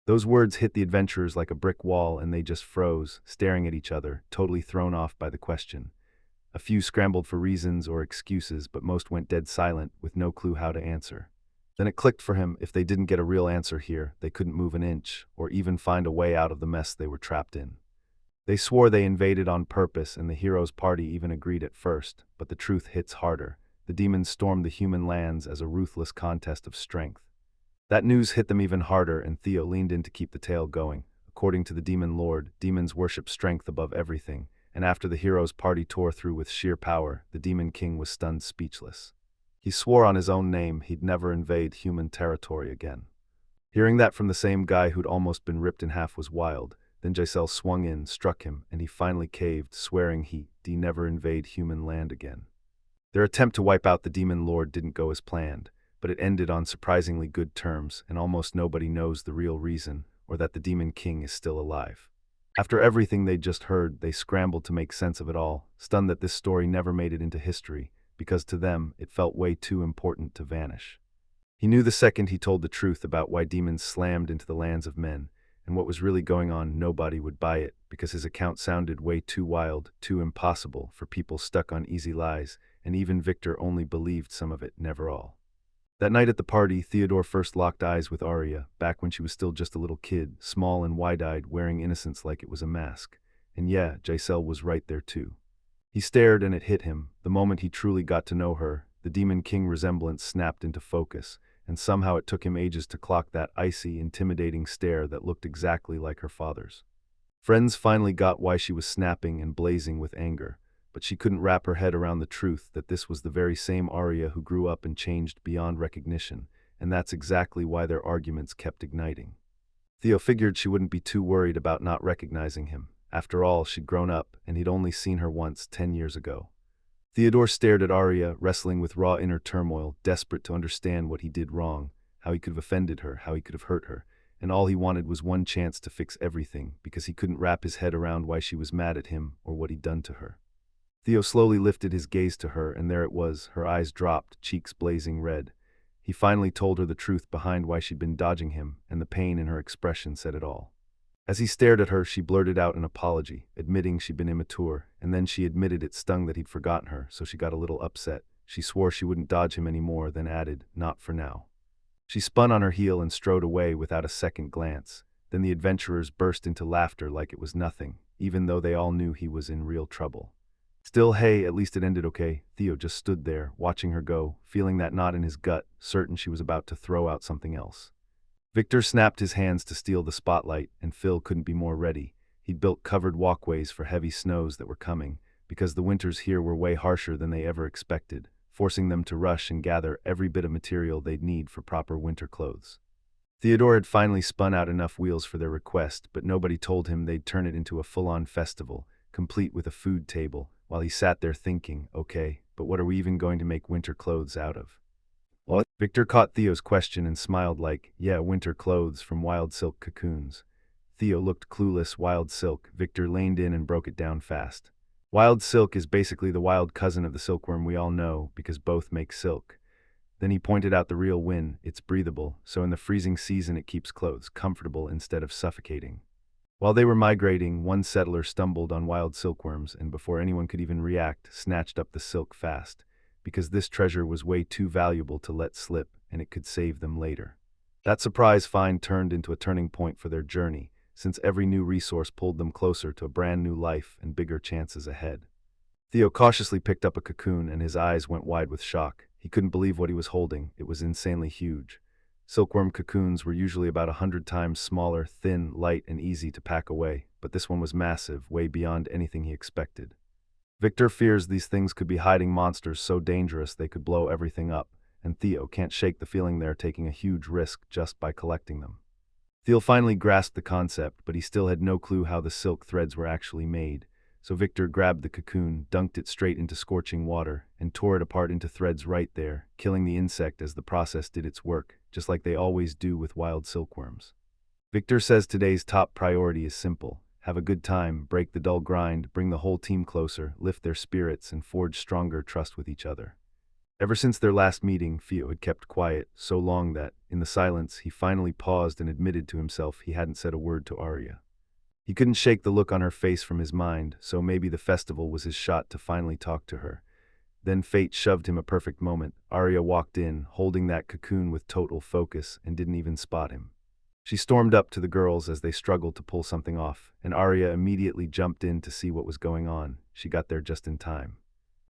Those words hit the adventurers like a brick wall, and they just froze, staring at each other, totally thrown off by the question. A few scrambled for reasons or excuses, but most went dead silent, with no clue how to answer. Then it clicked for him. If they didn't get a real answer here, they couldn't move an inch, or even find a way out of the mess they were trapped in. They swore they invaded on purpose, and the hero's party even agreed at first, but the truth hits harder. The demons stormed the human lands as a ruthless contest of strength. That news hit them even harder, and Theo leaned in to keep the tale going. According to the Demon Lord, demons worship strength above everything, and after the hero's party tore through with sheer power, the Demon King was stunned speechless. He swore on his own name he'd never invade human territory again. Hearing that from the same guy who'd almost been ripped in half was wild. Then Giselle swung in, struck him, and he finally caved, swearing he'd never invade human land again. Their attempt to wipe out the Demon Lord didn't go as planned, but it ended on surprisingly good terms, and almost nobody knows the real reason, or that the Demon King is still alive. After everything they'd just heard, they scrambled to make sense of it all, stunned that this story never made it into history, because to them, it felt way too important to vanish. He knew the second he told the truth about why demons slammed into the lands of men, and what was really going on, nobody would buy it, because his account sounded way too wild, too impossible for people stuck on easy lies, and even Victor only believed some of it, never all. That night at the party, Theodore first locked eyes with Arya, back when she was still just a little kid, small and wide-eyed, wearing innocence like it was a mask. And yeah, Giselle was right there too. He stared and it hit him. The moment he truly got to know her, the Demon King resemblance snapped into focus, and somehow it took him ages to clock that icy, intimidating stare that looked exactly like her father's. Friends finally got why she was snapping and blazing with anger, but she couldn't wrap her head around the truth that this was the very same Arya who grew up and changed beyond recognition, and that's exactly why their arguments kept igniting. Theo figured she wouldn't be too worried about not recognizing him. After all, she'd grown up, and he'd only seen her once 10 years ago. Theodore stared at Arya, wrestling with raw inner turmoil, desperate to understand what he did wrong, how he could have offended her, how he could have hurt her, and all he wanted was one chance to fix everything, because he couldn't wrap his head around why she was mad at him or what he'd done to her. Theo slowly lifted his gaze to her, and there it was, her eyes dropped, cheeks blazing red. He finally told her the truth behind why she'd been dodging him, and the pain in her expression said it all. As he stared at her, she blurted out an apology, admitting she'd been immature, and then she admitted it stung that he'd forgotten her, so she got a little upset. She swore she wouldn't dodge him anymore, then added, "Not for now." She spun on her heel and strode away without a second glance. Then the adventurers burst into laughter like it was nothing, even though they all knew he was in real trouble. Still, hey, at least it ended okay. Theo just stood there, watching her go, feeling that knot in his gut, certain she was about to throw out something else. Victor snapped his hands to steal the spotlight, and Phil couldn't be more ready. He'd built covered walkways for heavy snows that were coming, because the winters here were way harsher than they ever expected, forcing them to rush and gather every bit of material they'd need for proper winter clothes. Theodore had finally spun out enough wheels for their request, but nobody told him they'd turn it into a full-on festival, complete with a food table, while he sat there thinking, okay, but what are we even going to make winter clothes out of? What? Victor caught Theo's question and smiled like, yeah, winter clothes from wild silk cocoons. Theo looked clueless. Wild silk. Victor leaned in and broke it down fast. Wild silk is basically the wild cousin of the silkworm we all know, because both make silk. Then he pointed out the real win. It's breathable, so in the freezing season it keeps clothes comfortable instead of suffocating. While they were migrating, one settler stumbled on wild silkworms and before anyone could even react, snatched up the silk fast, because this treasure was way too valuable to let slip and it could save them later. That surprise find turned into a turning point for their journey, since every new resource pulled them closer to a brand new life and bigger chances ahead. Theo cautiously picked up a cocoon and his eyes went wide with shock. He couldn't believe what he was holding. It was insanely huge. Silkworm cocoons were usually about 100 times smaller, thin, light, and easy to pack away, but this one was massive, way beyond anything he expected. Victor fears these things could be hiding monsters so dangerous they could blow everything up, and Theo can't shake the feeling they're taking a huge risk just by collecting them. Theo finally grasped the concept, but he still had no clue how the silk threads were actually made, so Victor grabbed the cocoon, dunked it straight into scorching water, and tore it apart into threads right there, killing the insect as the process did its work, just like they always do with wild silkworms. Victor says today's top priority is simple. Have a good time, break the dull grind, bring the whole team closer, lift their spirits, and forge stronger trust with each other. Ever since their last meeting, Theo had kept quiet, so long that, in the silence, he finally paused and admitted to himself he hadn't said a word to Arya. He couldn't shake the look on her face from his mind, so maybe the festival was his shot to finally talk to her. Then fate shoved him a perfect moment. Arya walked in, holding that cocoon with total focus, and didn't even spot him. She stormed up to the girls as they struggled to pull something off, and Arya immediately jumped in to see what was going on. She got there just in time.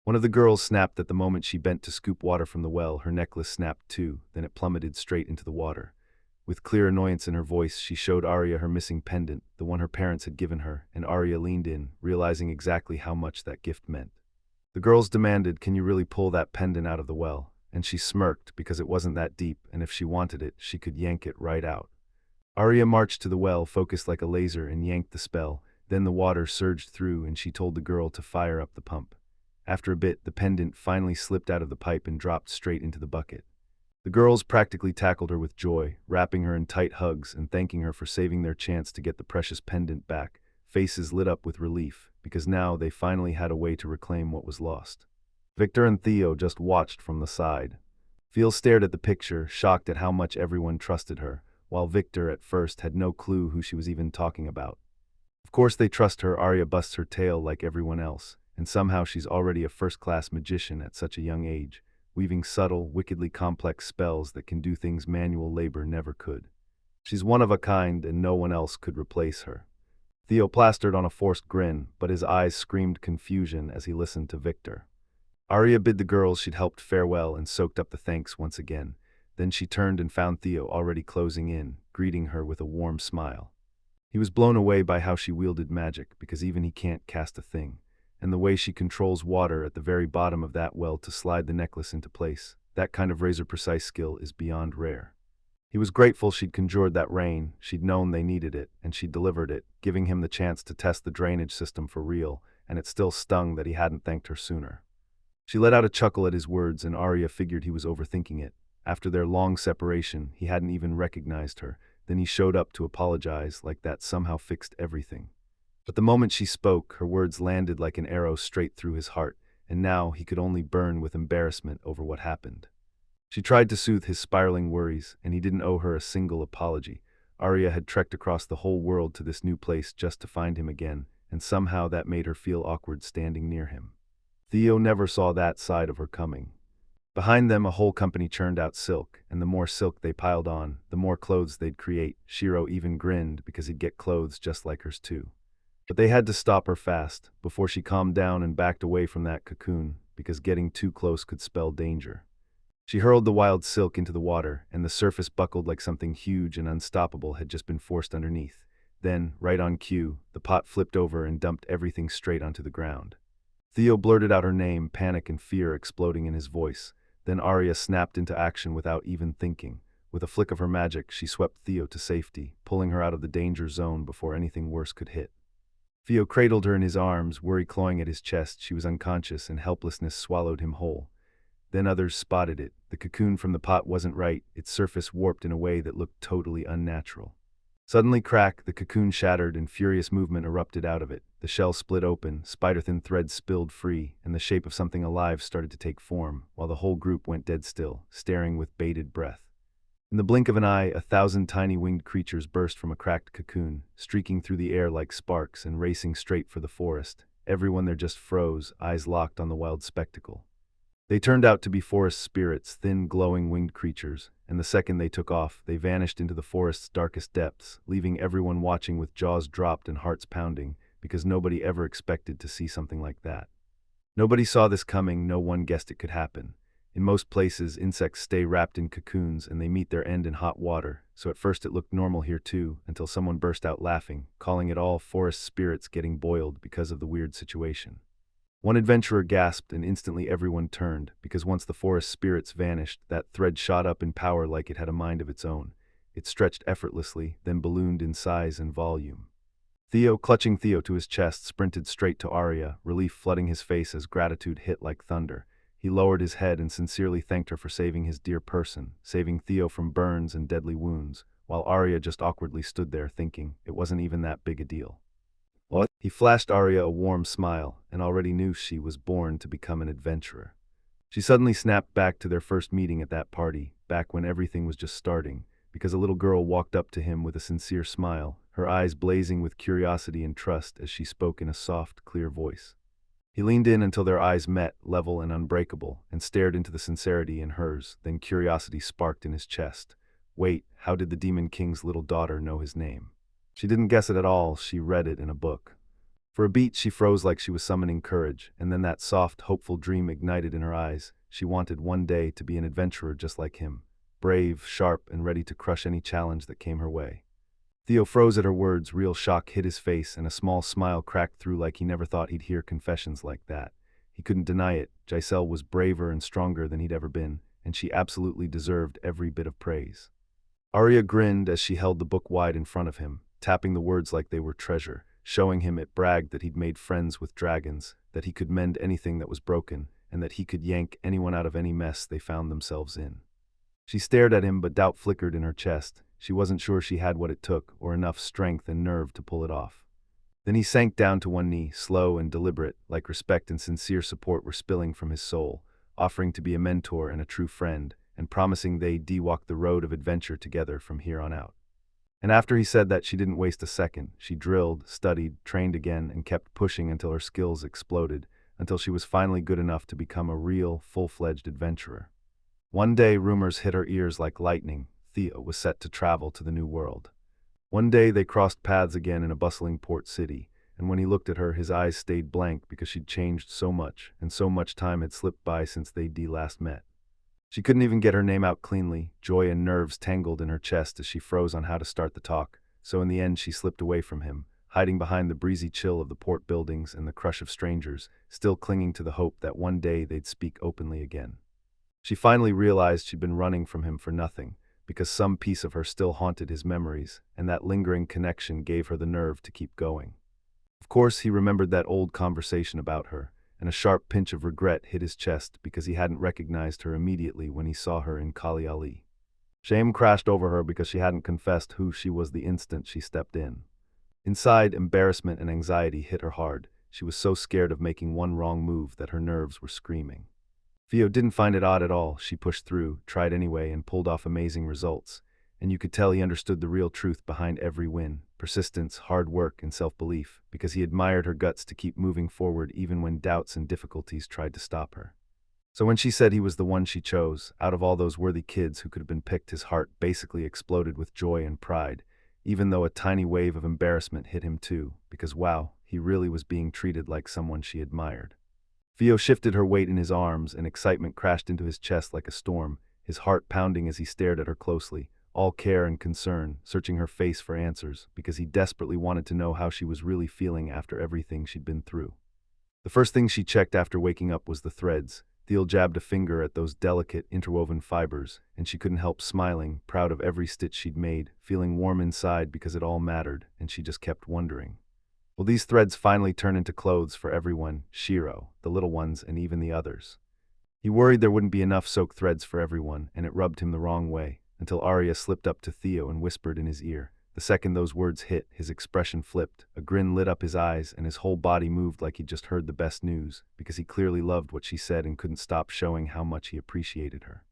One of the girls snapped at the moment she bent to scoop water from the well. Her necklace snapped too, then it plummeted straight into the water. With clear annoyance in her voice, she showed Arya her missing pendant, the one her parents had given her, and Arya leaned in, realizing exactly how much that gift meant. The girls demanded, "Can you really pull that pendant out of the well?" And she smirked because it wasn't that deep, and if she wanted it, she could yank it right out. Arya marched to the well, focused like a laser, and yanked the spell. Then the water surged through, and she told the girl to fire up the pump. After a bit, the pendant finally slipped out of the pipe and dropped straight into the bucket. The girls practically tackled her with joy, wrapping her in tight hugs and thanking her for saving their chance to get the precious pendant back. Faces lit up with relief, because now they finally had a way to reclaim what was lost. Victor and Theo just watched from the side. Phil stared at the picture, shocked at how much everyone trusted her, while Victor at first had no clue who she was even talking about. Of course they trust her. Arya busts her tail like everyone else, and somehow she's already a first-class magician at such a young age, weaving subtle, wickedly complex spells that can do things manual labor never could. She's one of a kind, and no one else could replace her. Theo plastered on a forced grin, but his eyes screamed confusion as he listened to Victor. Arya bid the girls she'd helped farewell and soaked up the thanks once again. Then she turned and found Theo already closing in, greeting her with a warm smile. He was blown away by how she wielded magic, because even he can't cast a thing, and the way she controls water at the very bottom of that well to slide the necklace into place. That kind of razor-precise skill is beyond rare. He was grateful she'd conjured that rain, she'd known they needed it, and she'd delivered it, giving him the chance to test the drainage system for real, and it still stung that he hadn't thanked her sooner. She let out a chuckle at his words, and Arya figured he was overthinking it. After their long separation, he hadn't even recognized her. Then he showed up to apologize, like that somehow fixed everything. But the moment she spoke, her words landed like an arrow straight through his heart, and now he could only burn with embarrassment over what happened. She tried to soothe his spiraling worries, and he didn't owe her a single apology. Arya had trekked across the whole world to this new place just to find him again, and somehow that made her feel awkward standing near him. Theo never saw that side of her coming. Behind them, a whole company churned out silk, and the more silk they piled on, the more clothes they'd create. Shiro even grinned because he'd get clothes just like hers too. But they had to stop her fast, before she calmed down and backed away from that cocoon, because getting too close could spell danger. She hurled the wild silk into the water, and the surface buckled like something huge and unstoppable had just been forced underneath. Then, right on cue, the pot flipped over and dumped everything straight onto the ground. Theo blurted out her name, panic and fear exploding in his voice. Then Arya snapped into action without even thinking. With a flick of her magic, she swept Theo to safety, pulling her out of the danger zone before anything worse could hit. Theo cradled her in his arms, worry clawing at his chest. She was unconscious, and helplessness swallowed him whole. Then others spotted it. The cocoon from the pot wasn't right, its surface warped in a way that looked totally unnatural. Suddenly crack, the cocoon shattered and furious movement erupted out of it. The shell split open, spider-thin threads spilled free, and the shape of something alive started to take form, while the whole group went dead still, staring with bated breath. In the blink of an eye, 1,000 tiny winged creatures burst from a cracked cocoon, streaking through the air like sparks and racing straight for the forest. Everyone there just froze, eyes locked on the wild spectacle. They turned out to be forest spirits, thin, glowing winged creatures, and the second they took off, they vanished into the forest's darkest depths, leaving everyone watching with jaws dropped and hearts pounding, because nobody ever expected to see something like that. Nobody saw this coming, no one guessed it could happen. In most places, insects stay wrapped in cocoons and they meet their end in hot water, so at first it looked normal here too, until someone burst out laughing, calling it all forest spirits getting boiled because of the weird situation. One adventurer gasped, and instantly everyone turned, because once the forest spirits vanished, that thread shot up in power like it had a mind of its own. It stretched effortlessly, then ballooned in size and volume. Theo, clutching Theo to his chest, sprinted straight to Arya, relief flooding his face as gratitude hit like thunder. He lowered his head and sincerely thanked her for saving his dear person, saving Theo from burns and deadly wounds, while Arya just awkwardly stood there thinking it wasn't even that big a deal. What? He flashed Arya a warm smile, and already knew she was born to become an adventurer. She suddenly snapped back to their first meeting at that party, back when everything was just starting, because a little girl walked up to him with a sincere smile, her eyes blazing with curiosity and trust as she spoke in a soft, clear voice. He leaned in until their eyes met, level and unbreakable, and stared into the sincerity in hers. Then curiosity sparked in his chest. Wait, how did the Demon King's little daughter know his name? She didn't guess it at all, she read it in a book. For a beat she froze like she was summoning courage, and then that soft, hopeful dream ignited in her eyes. She wanted one day to be an adventurer just like him, brave, sharp, and ready to crush any challenge that came her way. Theo froze at her words, real shock hit his face, and a small smile cracked through like he never thought he'd hear confessions like that. He couldn't deny it, Giselle was braver and stronger than he'd ever been, and she absolutely deserved every bit of praise. Arya grinned as she held the book wide in front of him, tapping the words like they were treasure, showing him it bragged that he'd made friends with dragons, that he could mend anything that was broken, and that he could yank anyone out of any mess they found themselves in. She stared at him, but doubt flickered in her chest. She wasn't sure she had what it took, or enough strength and nerve to pull it off. Then he sank down to one knee, slow and deliberate, like respect and sincere support were spilling from his soul, offering to be a mentor and a true friend, and promising they'd walk the road of adventure together from here on out. And after he said that, she didn't waste a second. She drilled, studied, trained again, and kept pushing until her skills exploded, until she was finally good enough to become a real, full-fledged adventurer. One day, rumors hit her ears like lightning. Theo was set to travel to the New World. One day, they crossed paths again in a bustling port city, and when he looked at her, his eyes stayed blank because she'd changed so much, and so much time had slipped by since they'd last met. She couldn't even get her name out cleanly, joy and nerves tangled in her chest as she froze on how to start the talk, so in the end she slipped away from him, hiding behind the breezy chill of the port buildings and the crush of strangers, still clinging to the hope that one day they'd speak openly again. She finally realized she'd been running from him for nothing, because some piece of her still haunted his memories, and that lingering connection gave her the nerve to keep going. Of course, he remembered that old conversation about her, and a sharp pinch of regret hit his chest because he hadn't recognized her immediately when he saw her in Kali Ali. Shame crashed over her because she hadn't confessed who she was the instant she stepped in. Inside, embarrassment and anxiety hit her hard. She was so scared of making one wrong move that her nerves were screaming. Theo didn't find it odd at all. She pushed through, tried anyway, and pulled off amazing results. And you could tell he understood the real truth behind every win: persistence, hard work, and self-belief, because he admired her guts to keep moving forward even when doubts and difficulties tried to stop her. So when she said he was the one she chose, out of all those worthy kids who could have been picked, his heart basically exploded with joy and pride, even though a tiny wave of embarrassment hit him too, because wow, he really was being treated like someone she admired. Theo shifted her weight in his arms, and excitement crashed into his chest like a storm, his heart pounding as he stared at her closely, all care and concern, searching her face for answers, because he desperately wanted to know how she was really feeling after everything she'd been through. The first thing she checked after waking up was the threads. Theo jabbed a finger at those delicate, interwoven fibers, and she couldn't help smiling, proud of every stitch she'd made, feeling warm inside because it all mattered, and she just kept wondering. Will these threads finally turn into clothes for everyone, Shiro, the little ones, and even the others? He worried there wouldn't be enough silk threads for everyone, and it rubbed him the wrong way, until Arya slipped up to Theo and whispered in his ear. The second those words hit, his expression flipped, a grin lit up his eyes, and his whole body moved like he'd just heard the best news, because he clearly loved what she said and couldn't stop showing how much he appreciated her.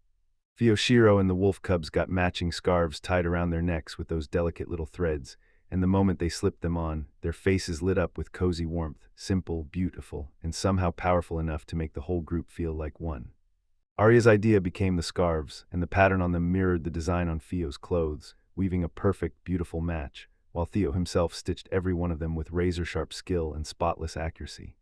Theo, Shiro, and the wolf cubs got matching scarves tied around their necks with those delicate little threads, and the moment they slipped them on, their faces lit up with cozy warmth, simple, beautiful, and somehow powerful enough to make the whole group feel like one. Arya's idea became the scarves, and the pattern on them mirrored the design on Theo's clothes, weaving a perfect, beautiful match, while Theo himself stitched every one of them with razor-sharp skill and spotless accuracy.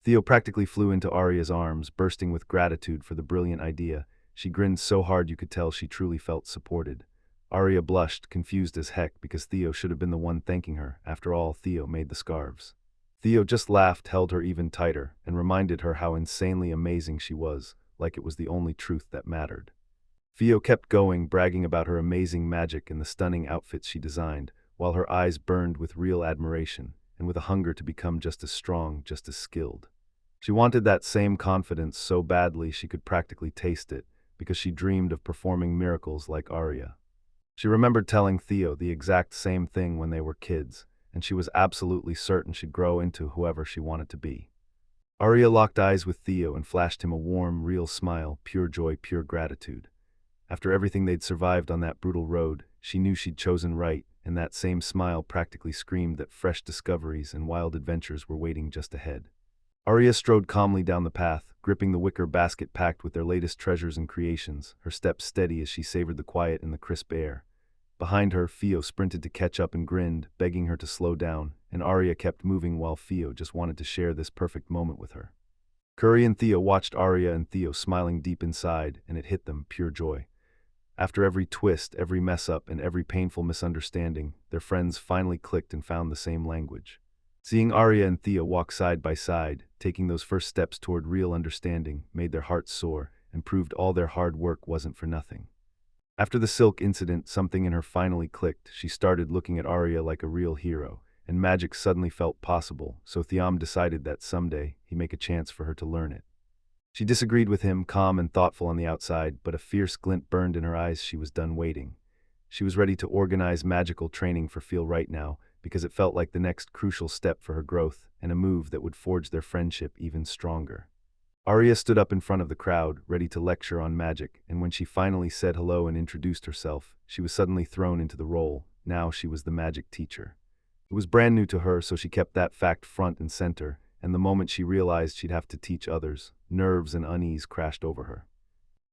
Theo practically flew into Arya's arms, bursting with gratitude for the brilliant idea. She grinned so hard you could tell she truly felt supported. Arya blushed, confused as heck, because Theo should have been the one thanking her. After all, Theo made the scarves. Theo just laughed, held her even tighter, and reminded her how insanely amazing she was, like it was the only truth that mattered. Theo kept going, bragging about her amazing magic and the stunning outfits she designed, while her eyes burned with real admiration, and with a hunger to become just as strong, just as skilled. She wanted that same confidence so badly she could practically taste it, because she dreamed of performing miracles like Arya. She remembered telling Theo the exact same thing when they were kids, and she was absolutely certain she'd grow into whoever she wanted to be. Arya locked eyes with Theo and flashed him a warm, real smile, pure joy, pure gratitude. After everything they'd survived on that brutal road, she knew she'd chosen right, and that same smile practically screamed that fresh discoveries and wild adventures were waiting just ahead. Arya strode calmly down the path, gripping the wicker basket packed with their latest treasures and creations, her steps steady as she savored the quiet and the crisp air. Behind her, Theo sprinted to catch up and grinned, begging her to slow down, and Arya kept moving while Theo just wanted to share this perfect moment with her. Curry and Theo watched Arya and Theo smiling deep inside, and it hit them pure joy. After every twist, every mess-up, and every painful misunderstanding, their friends finally clicked and found the same language. Seeing Arya and Theo walk side by side, taking those first steps toward real understanding, made their hearts soar, and proved all their hard work wasn't for nothing. After the silk incident, something in her finally clicked. She started looking at Arya like a real hero, and magic suddenly felt possible, so Theom decided that someday he'd make a chance for her to learn it. She disagreed with him, calm and thoughtful on the outside, but a fierce glint burned in her eyes. She was done waiting. She was ready to organize magical training for Feel right now, because it felt like the next crucial step for her growth, and a move that would forge their friendship even stronger. Arya stood up in front of the crowd, ready to lecture on magic, and when she finally said hello and introduced herself, she was suddenly thrown into the role. Now she was the magic teacher. It was brand new to her, so she kept that fact front and center, and the moment she realized she'd have to teach others, nerves and unease crashed over her.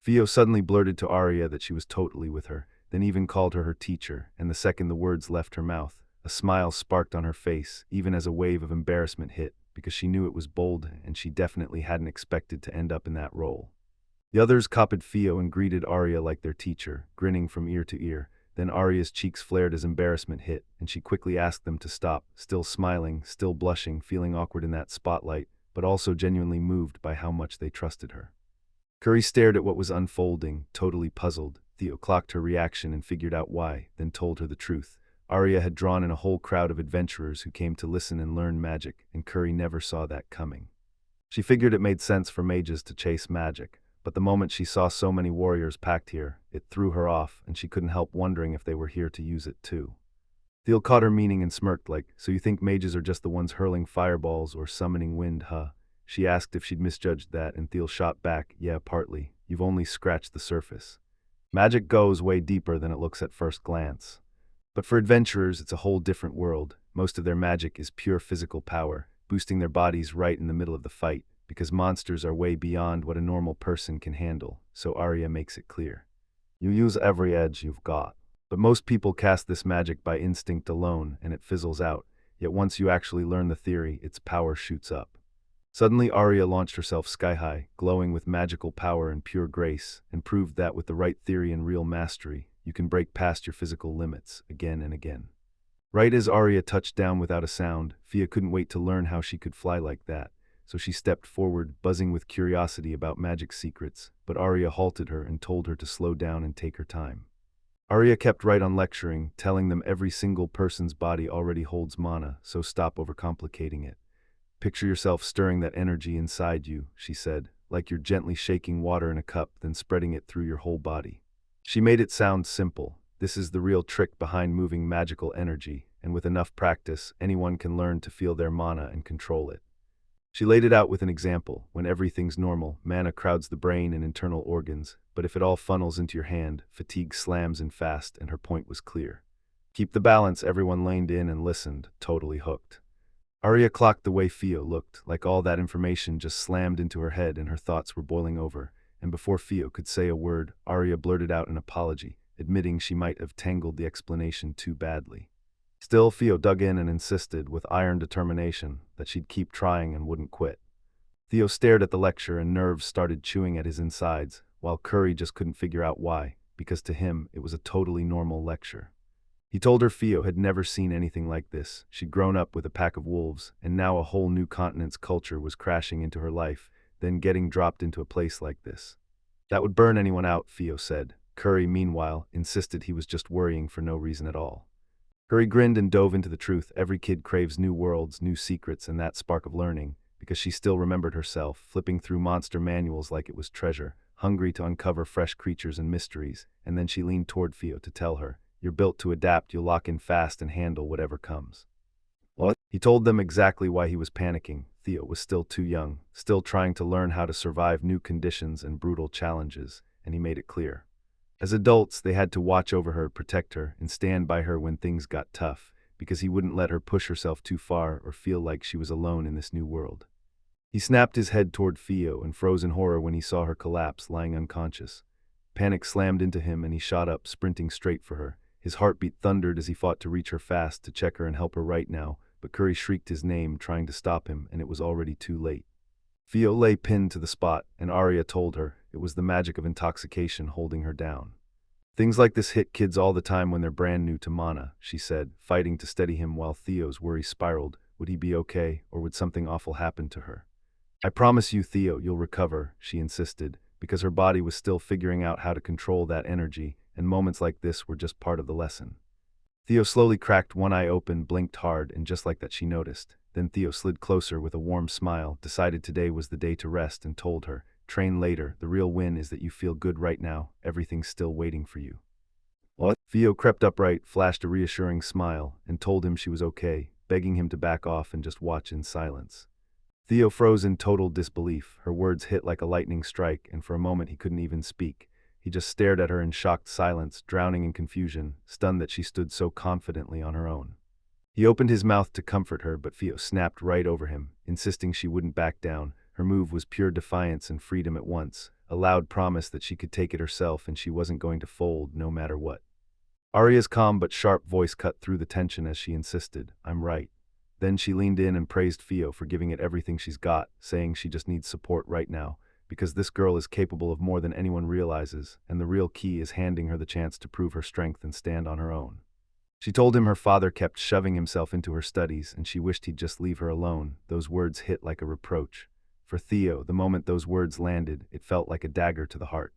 Theo suddenly blurted to Arya that she was totally with her, then even called her teacher, and the second the words left her mouth, a smile sparked on her face, even as a wave of embarrassment hit, because she knew it was bold and she definitely hadn't expected to end up in that role. The others copied Theo and greeted Arya like their teacher, grinning from ear to ear. Then Arya's cheeks flared as embarrassment hit, and she quickly asked them to stop, still smiling, still blushing, feeling awkward in that spotlight, but also genuinely moved by how much they trusted her. Curry stared at what was unfolding, totally puzzled. Theo clocked her reaction and figured out why, then told her the truth. Arya had drawn in a whole crowd of adventurers who came to listen and learn magic, and Curry never saw that coming. She figured it made sense for mages to chase magic, but the moment she saw so many warriors packed here, it threw her off, and she couldn't help wondering if they were here to use it too. Theo caught her meaning and smirked like, "So you think mages are just the ones hurling fireballs or summoning wind, huh?" She asked if she'd misjudged that, and Theo shot back, "Yeah, partly. You've only scratched the surface. Magic goes way deeper than it looks at first glance. But for adventurers, it's a whole different world. Most of their magic is pure physical power, boosting their bodies right in the middle of the fight, because monsters are way beyond what a normal person can handle," so Arya makes it clear. "You use every edge you've got. But most people cast this magic by instinct alone, and it fizzles out, yet once you actually learn the theory, its power shoots up." Suddenly Arya launched herself sky-high, glowing with magical power and pure grace, and proved that with the right theory and real mastery, you can break past your physical limits, again and again. Right as Arya touched down without a sound, Fia couldn't wait to learn how she could fly like that, so she stepped forward, buzzing with curiosity about magic secrets, but Arya halted her and told her to slow down and take her time. Arya kept right on lecturing, telling them every single person's body already holds mana, so stop overcomplicating it. "Picture yourself stirring that energy inside you," she said, "like you're gently shaking water in a cup, then spreading it through your whole body." She made it sound simple. This is the real trick behind moving magical energy, and with enough practice, anyone can learn to feel their mana and control it. She laid it out with an example. When everything's normal, mana crowds the brain and internal organs, but if it all funnels into your hand, fatigue slams in fast, and her point was clear. "Keep the balance." Everyone leaned in and listened, totally hooked. Arya clocked the way Theo looked, like all that information just slammed into her head and her thoughts were boiling over, and before Theo could say a word, Arya blurted out an apology, admitting she might have tangled the explanation too badly. Still, Theo dug in and insisted, with iron determination, that she'd keep trying and wouldn't quit. Theo stared at the lecture and nerves started chewing at his insides, while Curry just couldn't figure out why, because to him, it was a totally normal lecture. He told her Theo had never seen anything like this. She'd grown up with a pack of wolves, and now a whole new continent's culture was crashing into her life, then getting dropped into a place like this. That would burn anyone out, Theo said. Curry, meanwhile, insisted he was just worrying for no reason at all. Curry grinned and dove into the truth. Every kid craves new worlds, new secrets, and that spark of learning, because she still remembered herself, flipping through monster manuals like it was treasure, hungry to uncover fresh creatures and mysteries, and then she leaned toward Theo to tell her, "You're built to adapt, you'll lock in fast and handle whatever comes." What? He told them exactly why he was panicking. Theo was still too young, still trying to learn how to survive new conditions and brutal challenges, and he made it clear. As adults, they had to watch over her, protect her, and stand by her when things got tough, because he wouldn't let her push herself too far or feel like she was alone in this new world. He snapped his head toward Theo and froze in horror when he saw her collapse, lying unconscious. Panic slammed into him and he shot up, sprinting straight for her. His heartbeat thundered as he fought to reach her fast, to check her and help her right now, but Curry shrieked his name, trying to stop him, and it was already too late. Theo lay pinned to the spot, and Arya told her it was the magic of intoxication holding her down. "Things like this hit kids all the time when they're brand new to mana," she said, fighting to steady him while Theo's worry spiraled. Would he be okay, or would something awful happen to her? "I promise you, Theo, you'll recover," she insisted, because her body was still figuring out how to control that energy, and moments like this were just part of the lesson. Theo slowly cracked one eye open, blinked hard, and just like that she noticed. Then Theo slid closer with a warm smile, decided today was the day to rest, and told her, "Train later, the real win is that you feel good right now, everything's still waiting for you." What? Theo crept upright, flashed a reassuring smile, and told him she was okay, begging him to back off and just watch in silence. Theo froze in total disbelief. Her words hit like a lightning strike, and for a moment he couldn't even speak. He just stared at her in shocked silence, drowning in confusion, stunned that she stood so confidently on her own. He opened his mouth to comfort her, but Theo snapped right over him, insisting she wouldn't back down. Her move was pure defiance and freedom at once, a loud promise that she could take it herself and she wasn't going to fold no matter what. Arya's calm but sharp voice cut through the tension as she insisted, "I'm right." Then she leaned in and praised Theo for giving it everything she's got, saying she just needs support right now, because this girl is capable of more than anyone realizes, and the real key is handing her the chance to prove her strength and stand on her own. She told him her father kept shoving himself into her studies, and she wished he'd just leave her alone. Those words hit like a reproach. For Theo, the moment those words landed, it felt like a dagger to the heart.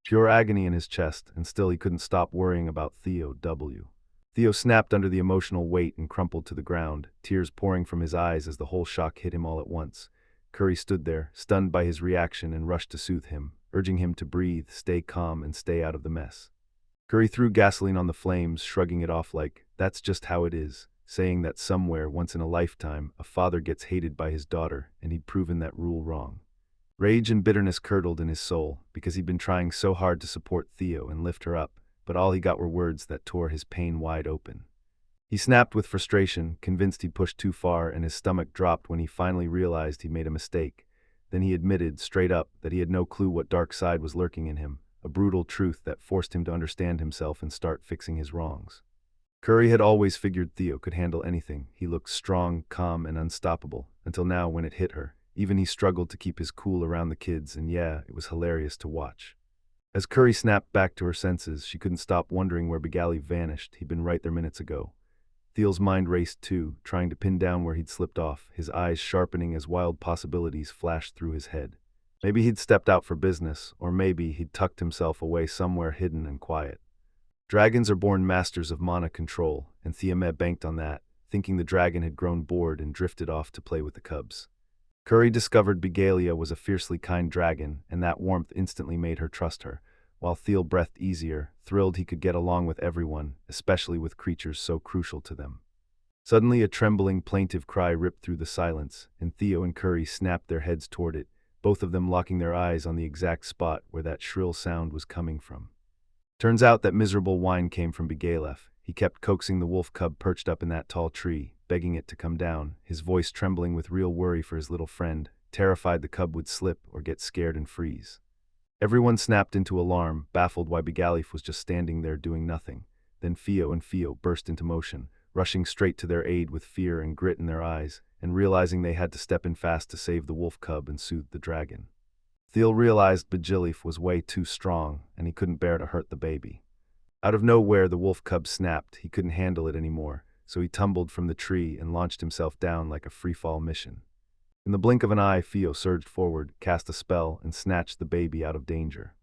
Pure agony in his chest, and still he couldn't stop worrying about Theo W. Theo snapped under the emotional weight and crumpled to the ground, tears pouring from his eyes as the whole shock hit him all at once. Curry stood there, stunned by his reaction, and rushed to soothe him, urging him to breathe, stay calm, and stay out of the mess. Curry threw gasoline on the flames, shrugging it off like, "That's just how it is," saying that somewhere, once in a lifetime, a father gets hated by his daughter, and he'd proven that rule wrong. Rage and bitterness curdled in his soul, because he'd been trying so hard to support Theo and lift her up, but all he got were words that tore his pain wide open. He snapped with frustration, convinced he'd pushed too far, and his stomach dropped when he finally realized he'd made a mistake. Then he admitted, straight up, that he had no clue what dark side was lurking in him, a brutal truth that forced him to understand himself and start fixing his wrongs. Curry had always figured Theo could handle anything. He looked strong, calm, and unstoppable, until now when it hit her. Even he struggled to keep his cool around the kids, and yeah, it was hilarious to watch. As Curry snapped back to her senses, she couldn't stop wondering where Bigali vanished. He'd been right there minutes ago. Theo's mind raced too, trying to pin down where he'd slipped off, his eyes sharpening as wild possibilities flashed through his head. Maybe he'd stepped out for business, or maybe he'd tucked himself away somewhere hidden and quiet. Dragons are born masters of mana control, and Thiamet banked on that, thinking the dragon had grown bored and drifted off to play with the cubs. Curry discovered Bigalia was a fiercely kind dragon, and that warmth instantly made her trust her, while Theo breathed easier, thrilled he could get along with everyone, especially with creatures so crucial to them. Suddenly a trembling, plaintive cry ripped through the silence, and Theo and Curry snapped their heads toward it, both of them locking their eyes on the exact spot where that shrill sound was coming from. Turns out that miserable whine came from Bigalef. He kept coaxing the wolf cub perched up in that tall tree, begging it to come down, his voice trembling with real worry for his little friend, terrified the cub would slip or get scared and freeze. Everyone snapped into alarm, baffled why Bigalef was just standing there doing nothing. Then Theo and Theo burst into motion, rushing straight to their aid with fear and grit in their eyes, and realizing they had to step in fast to save the wolf cub and soothe the dragon. Theo realized Bigalef was way too strong, and he couldn't bear to hurt the baby. Out of nowhere, the wolf cub snapped. He couldn't handle it anymore, so he tumbled from the tree and launched himself down like a free-fall mission. In the blink of an eye, Theo surged forward, cast a spell, and snatched the baby out of danger.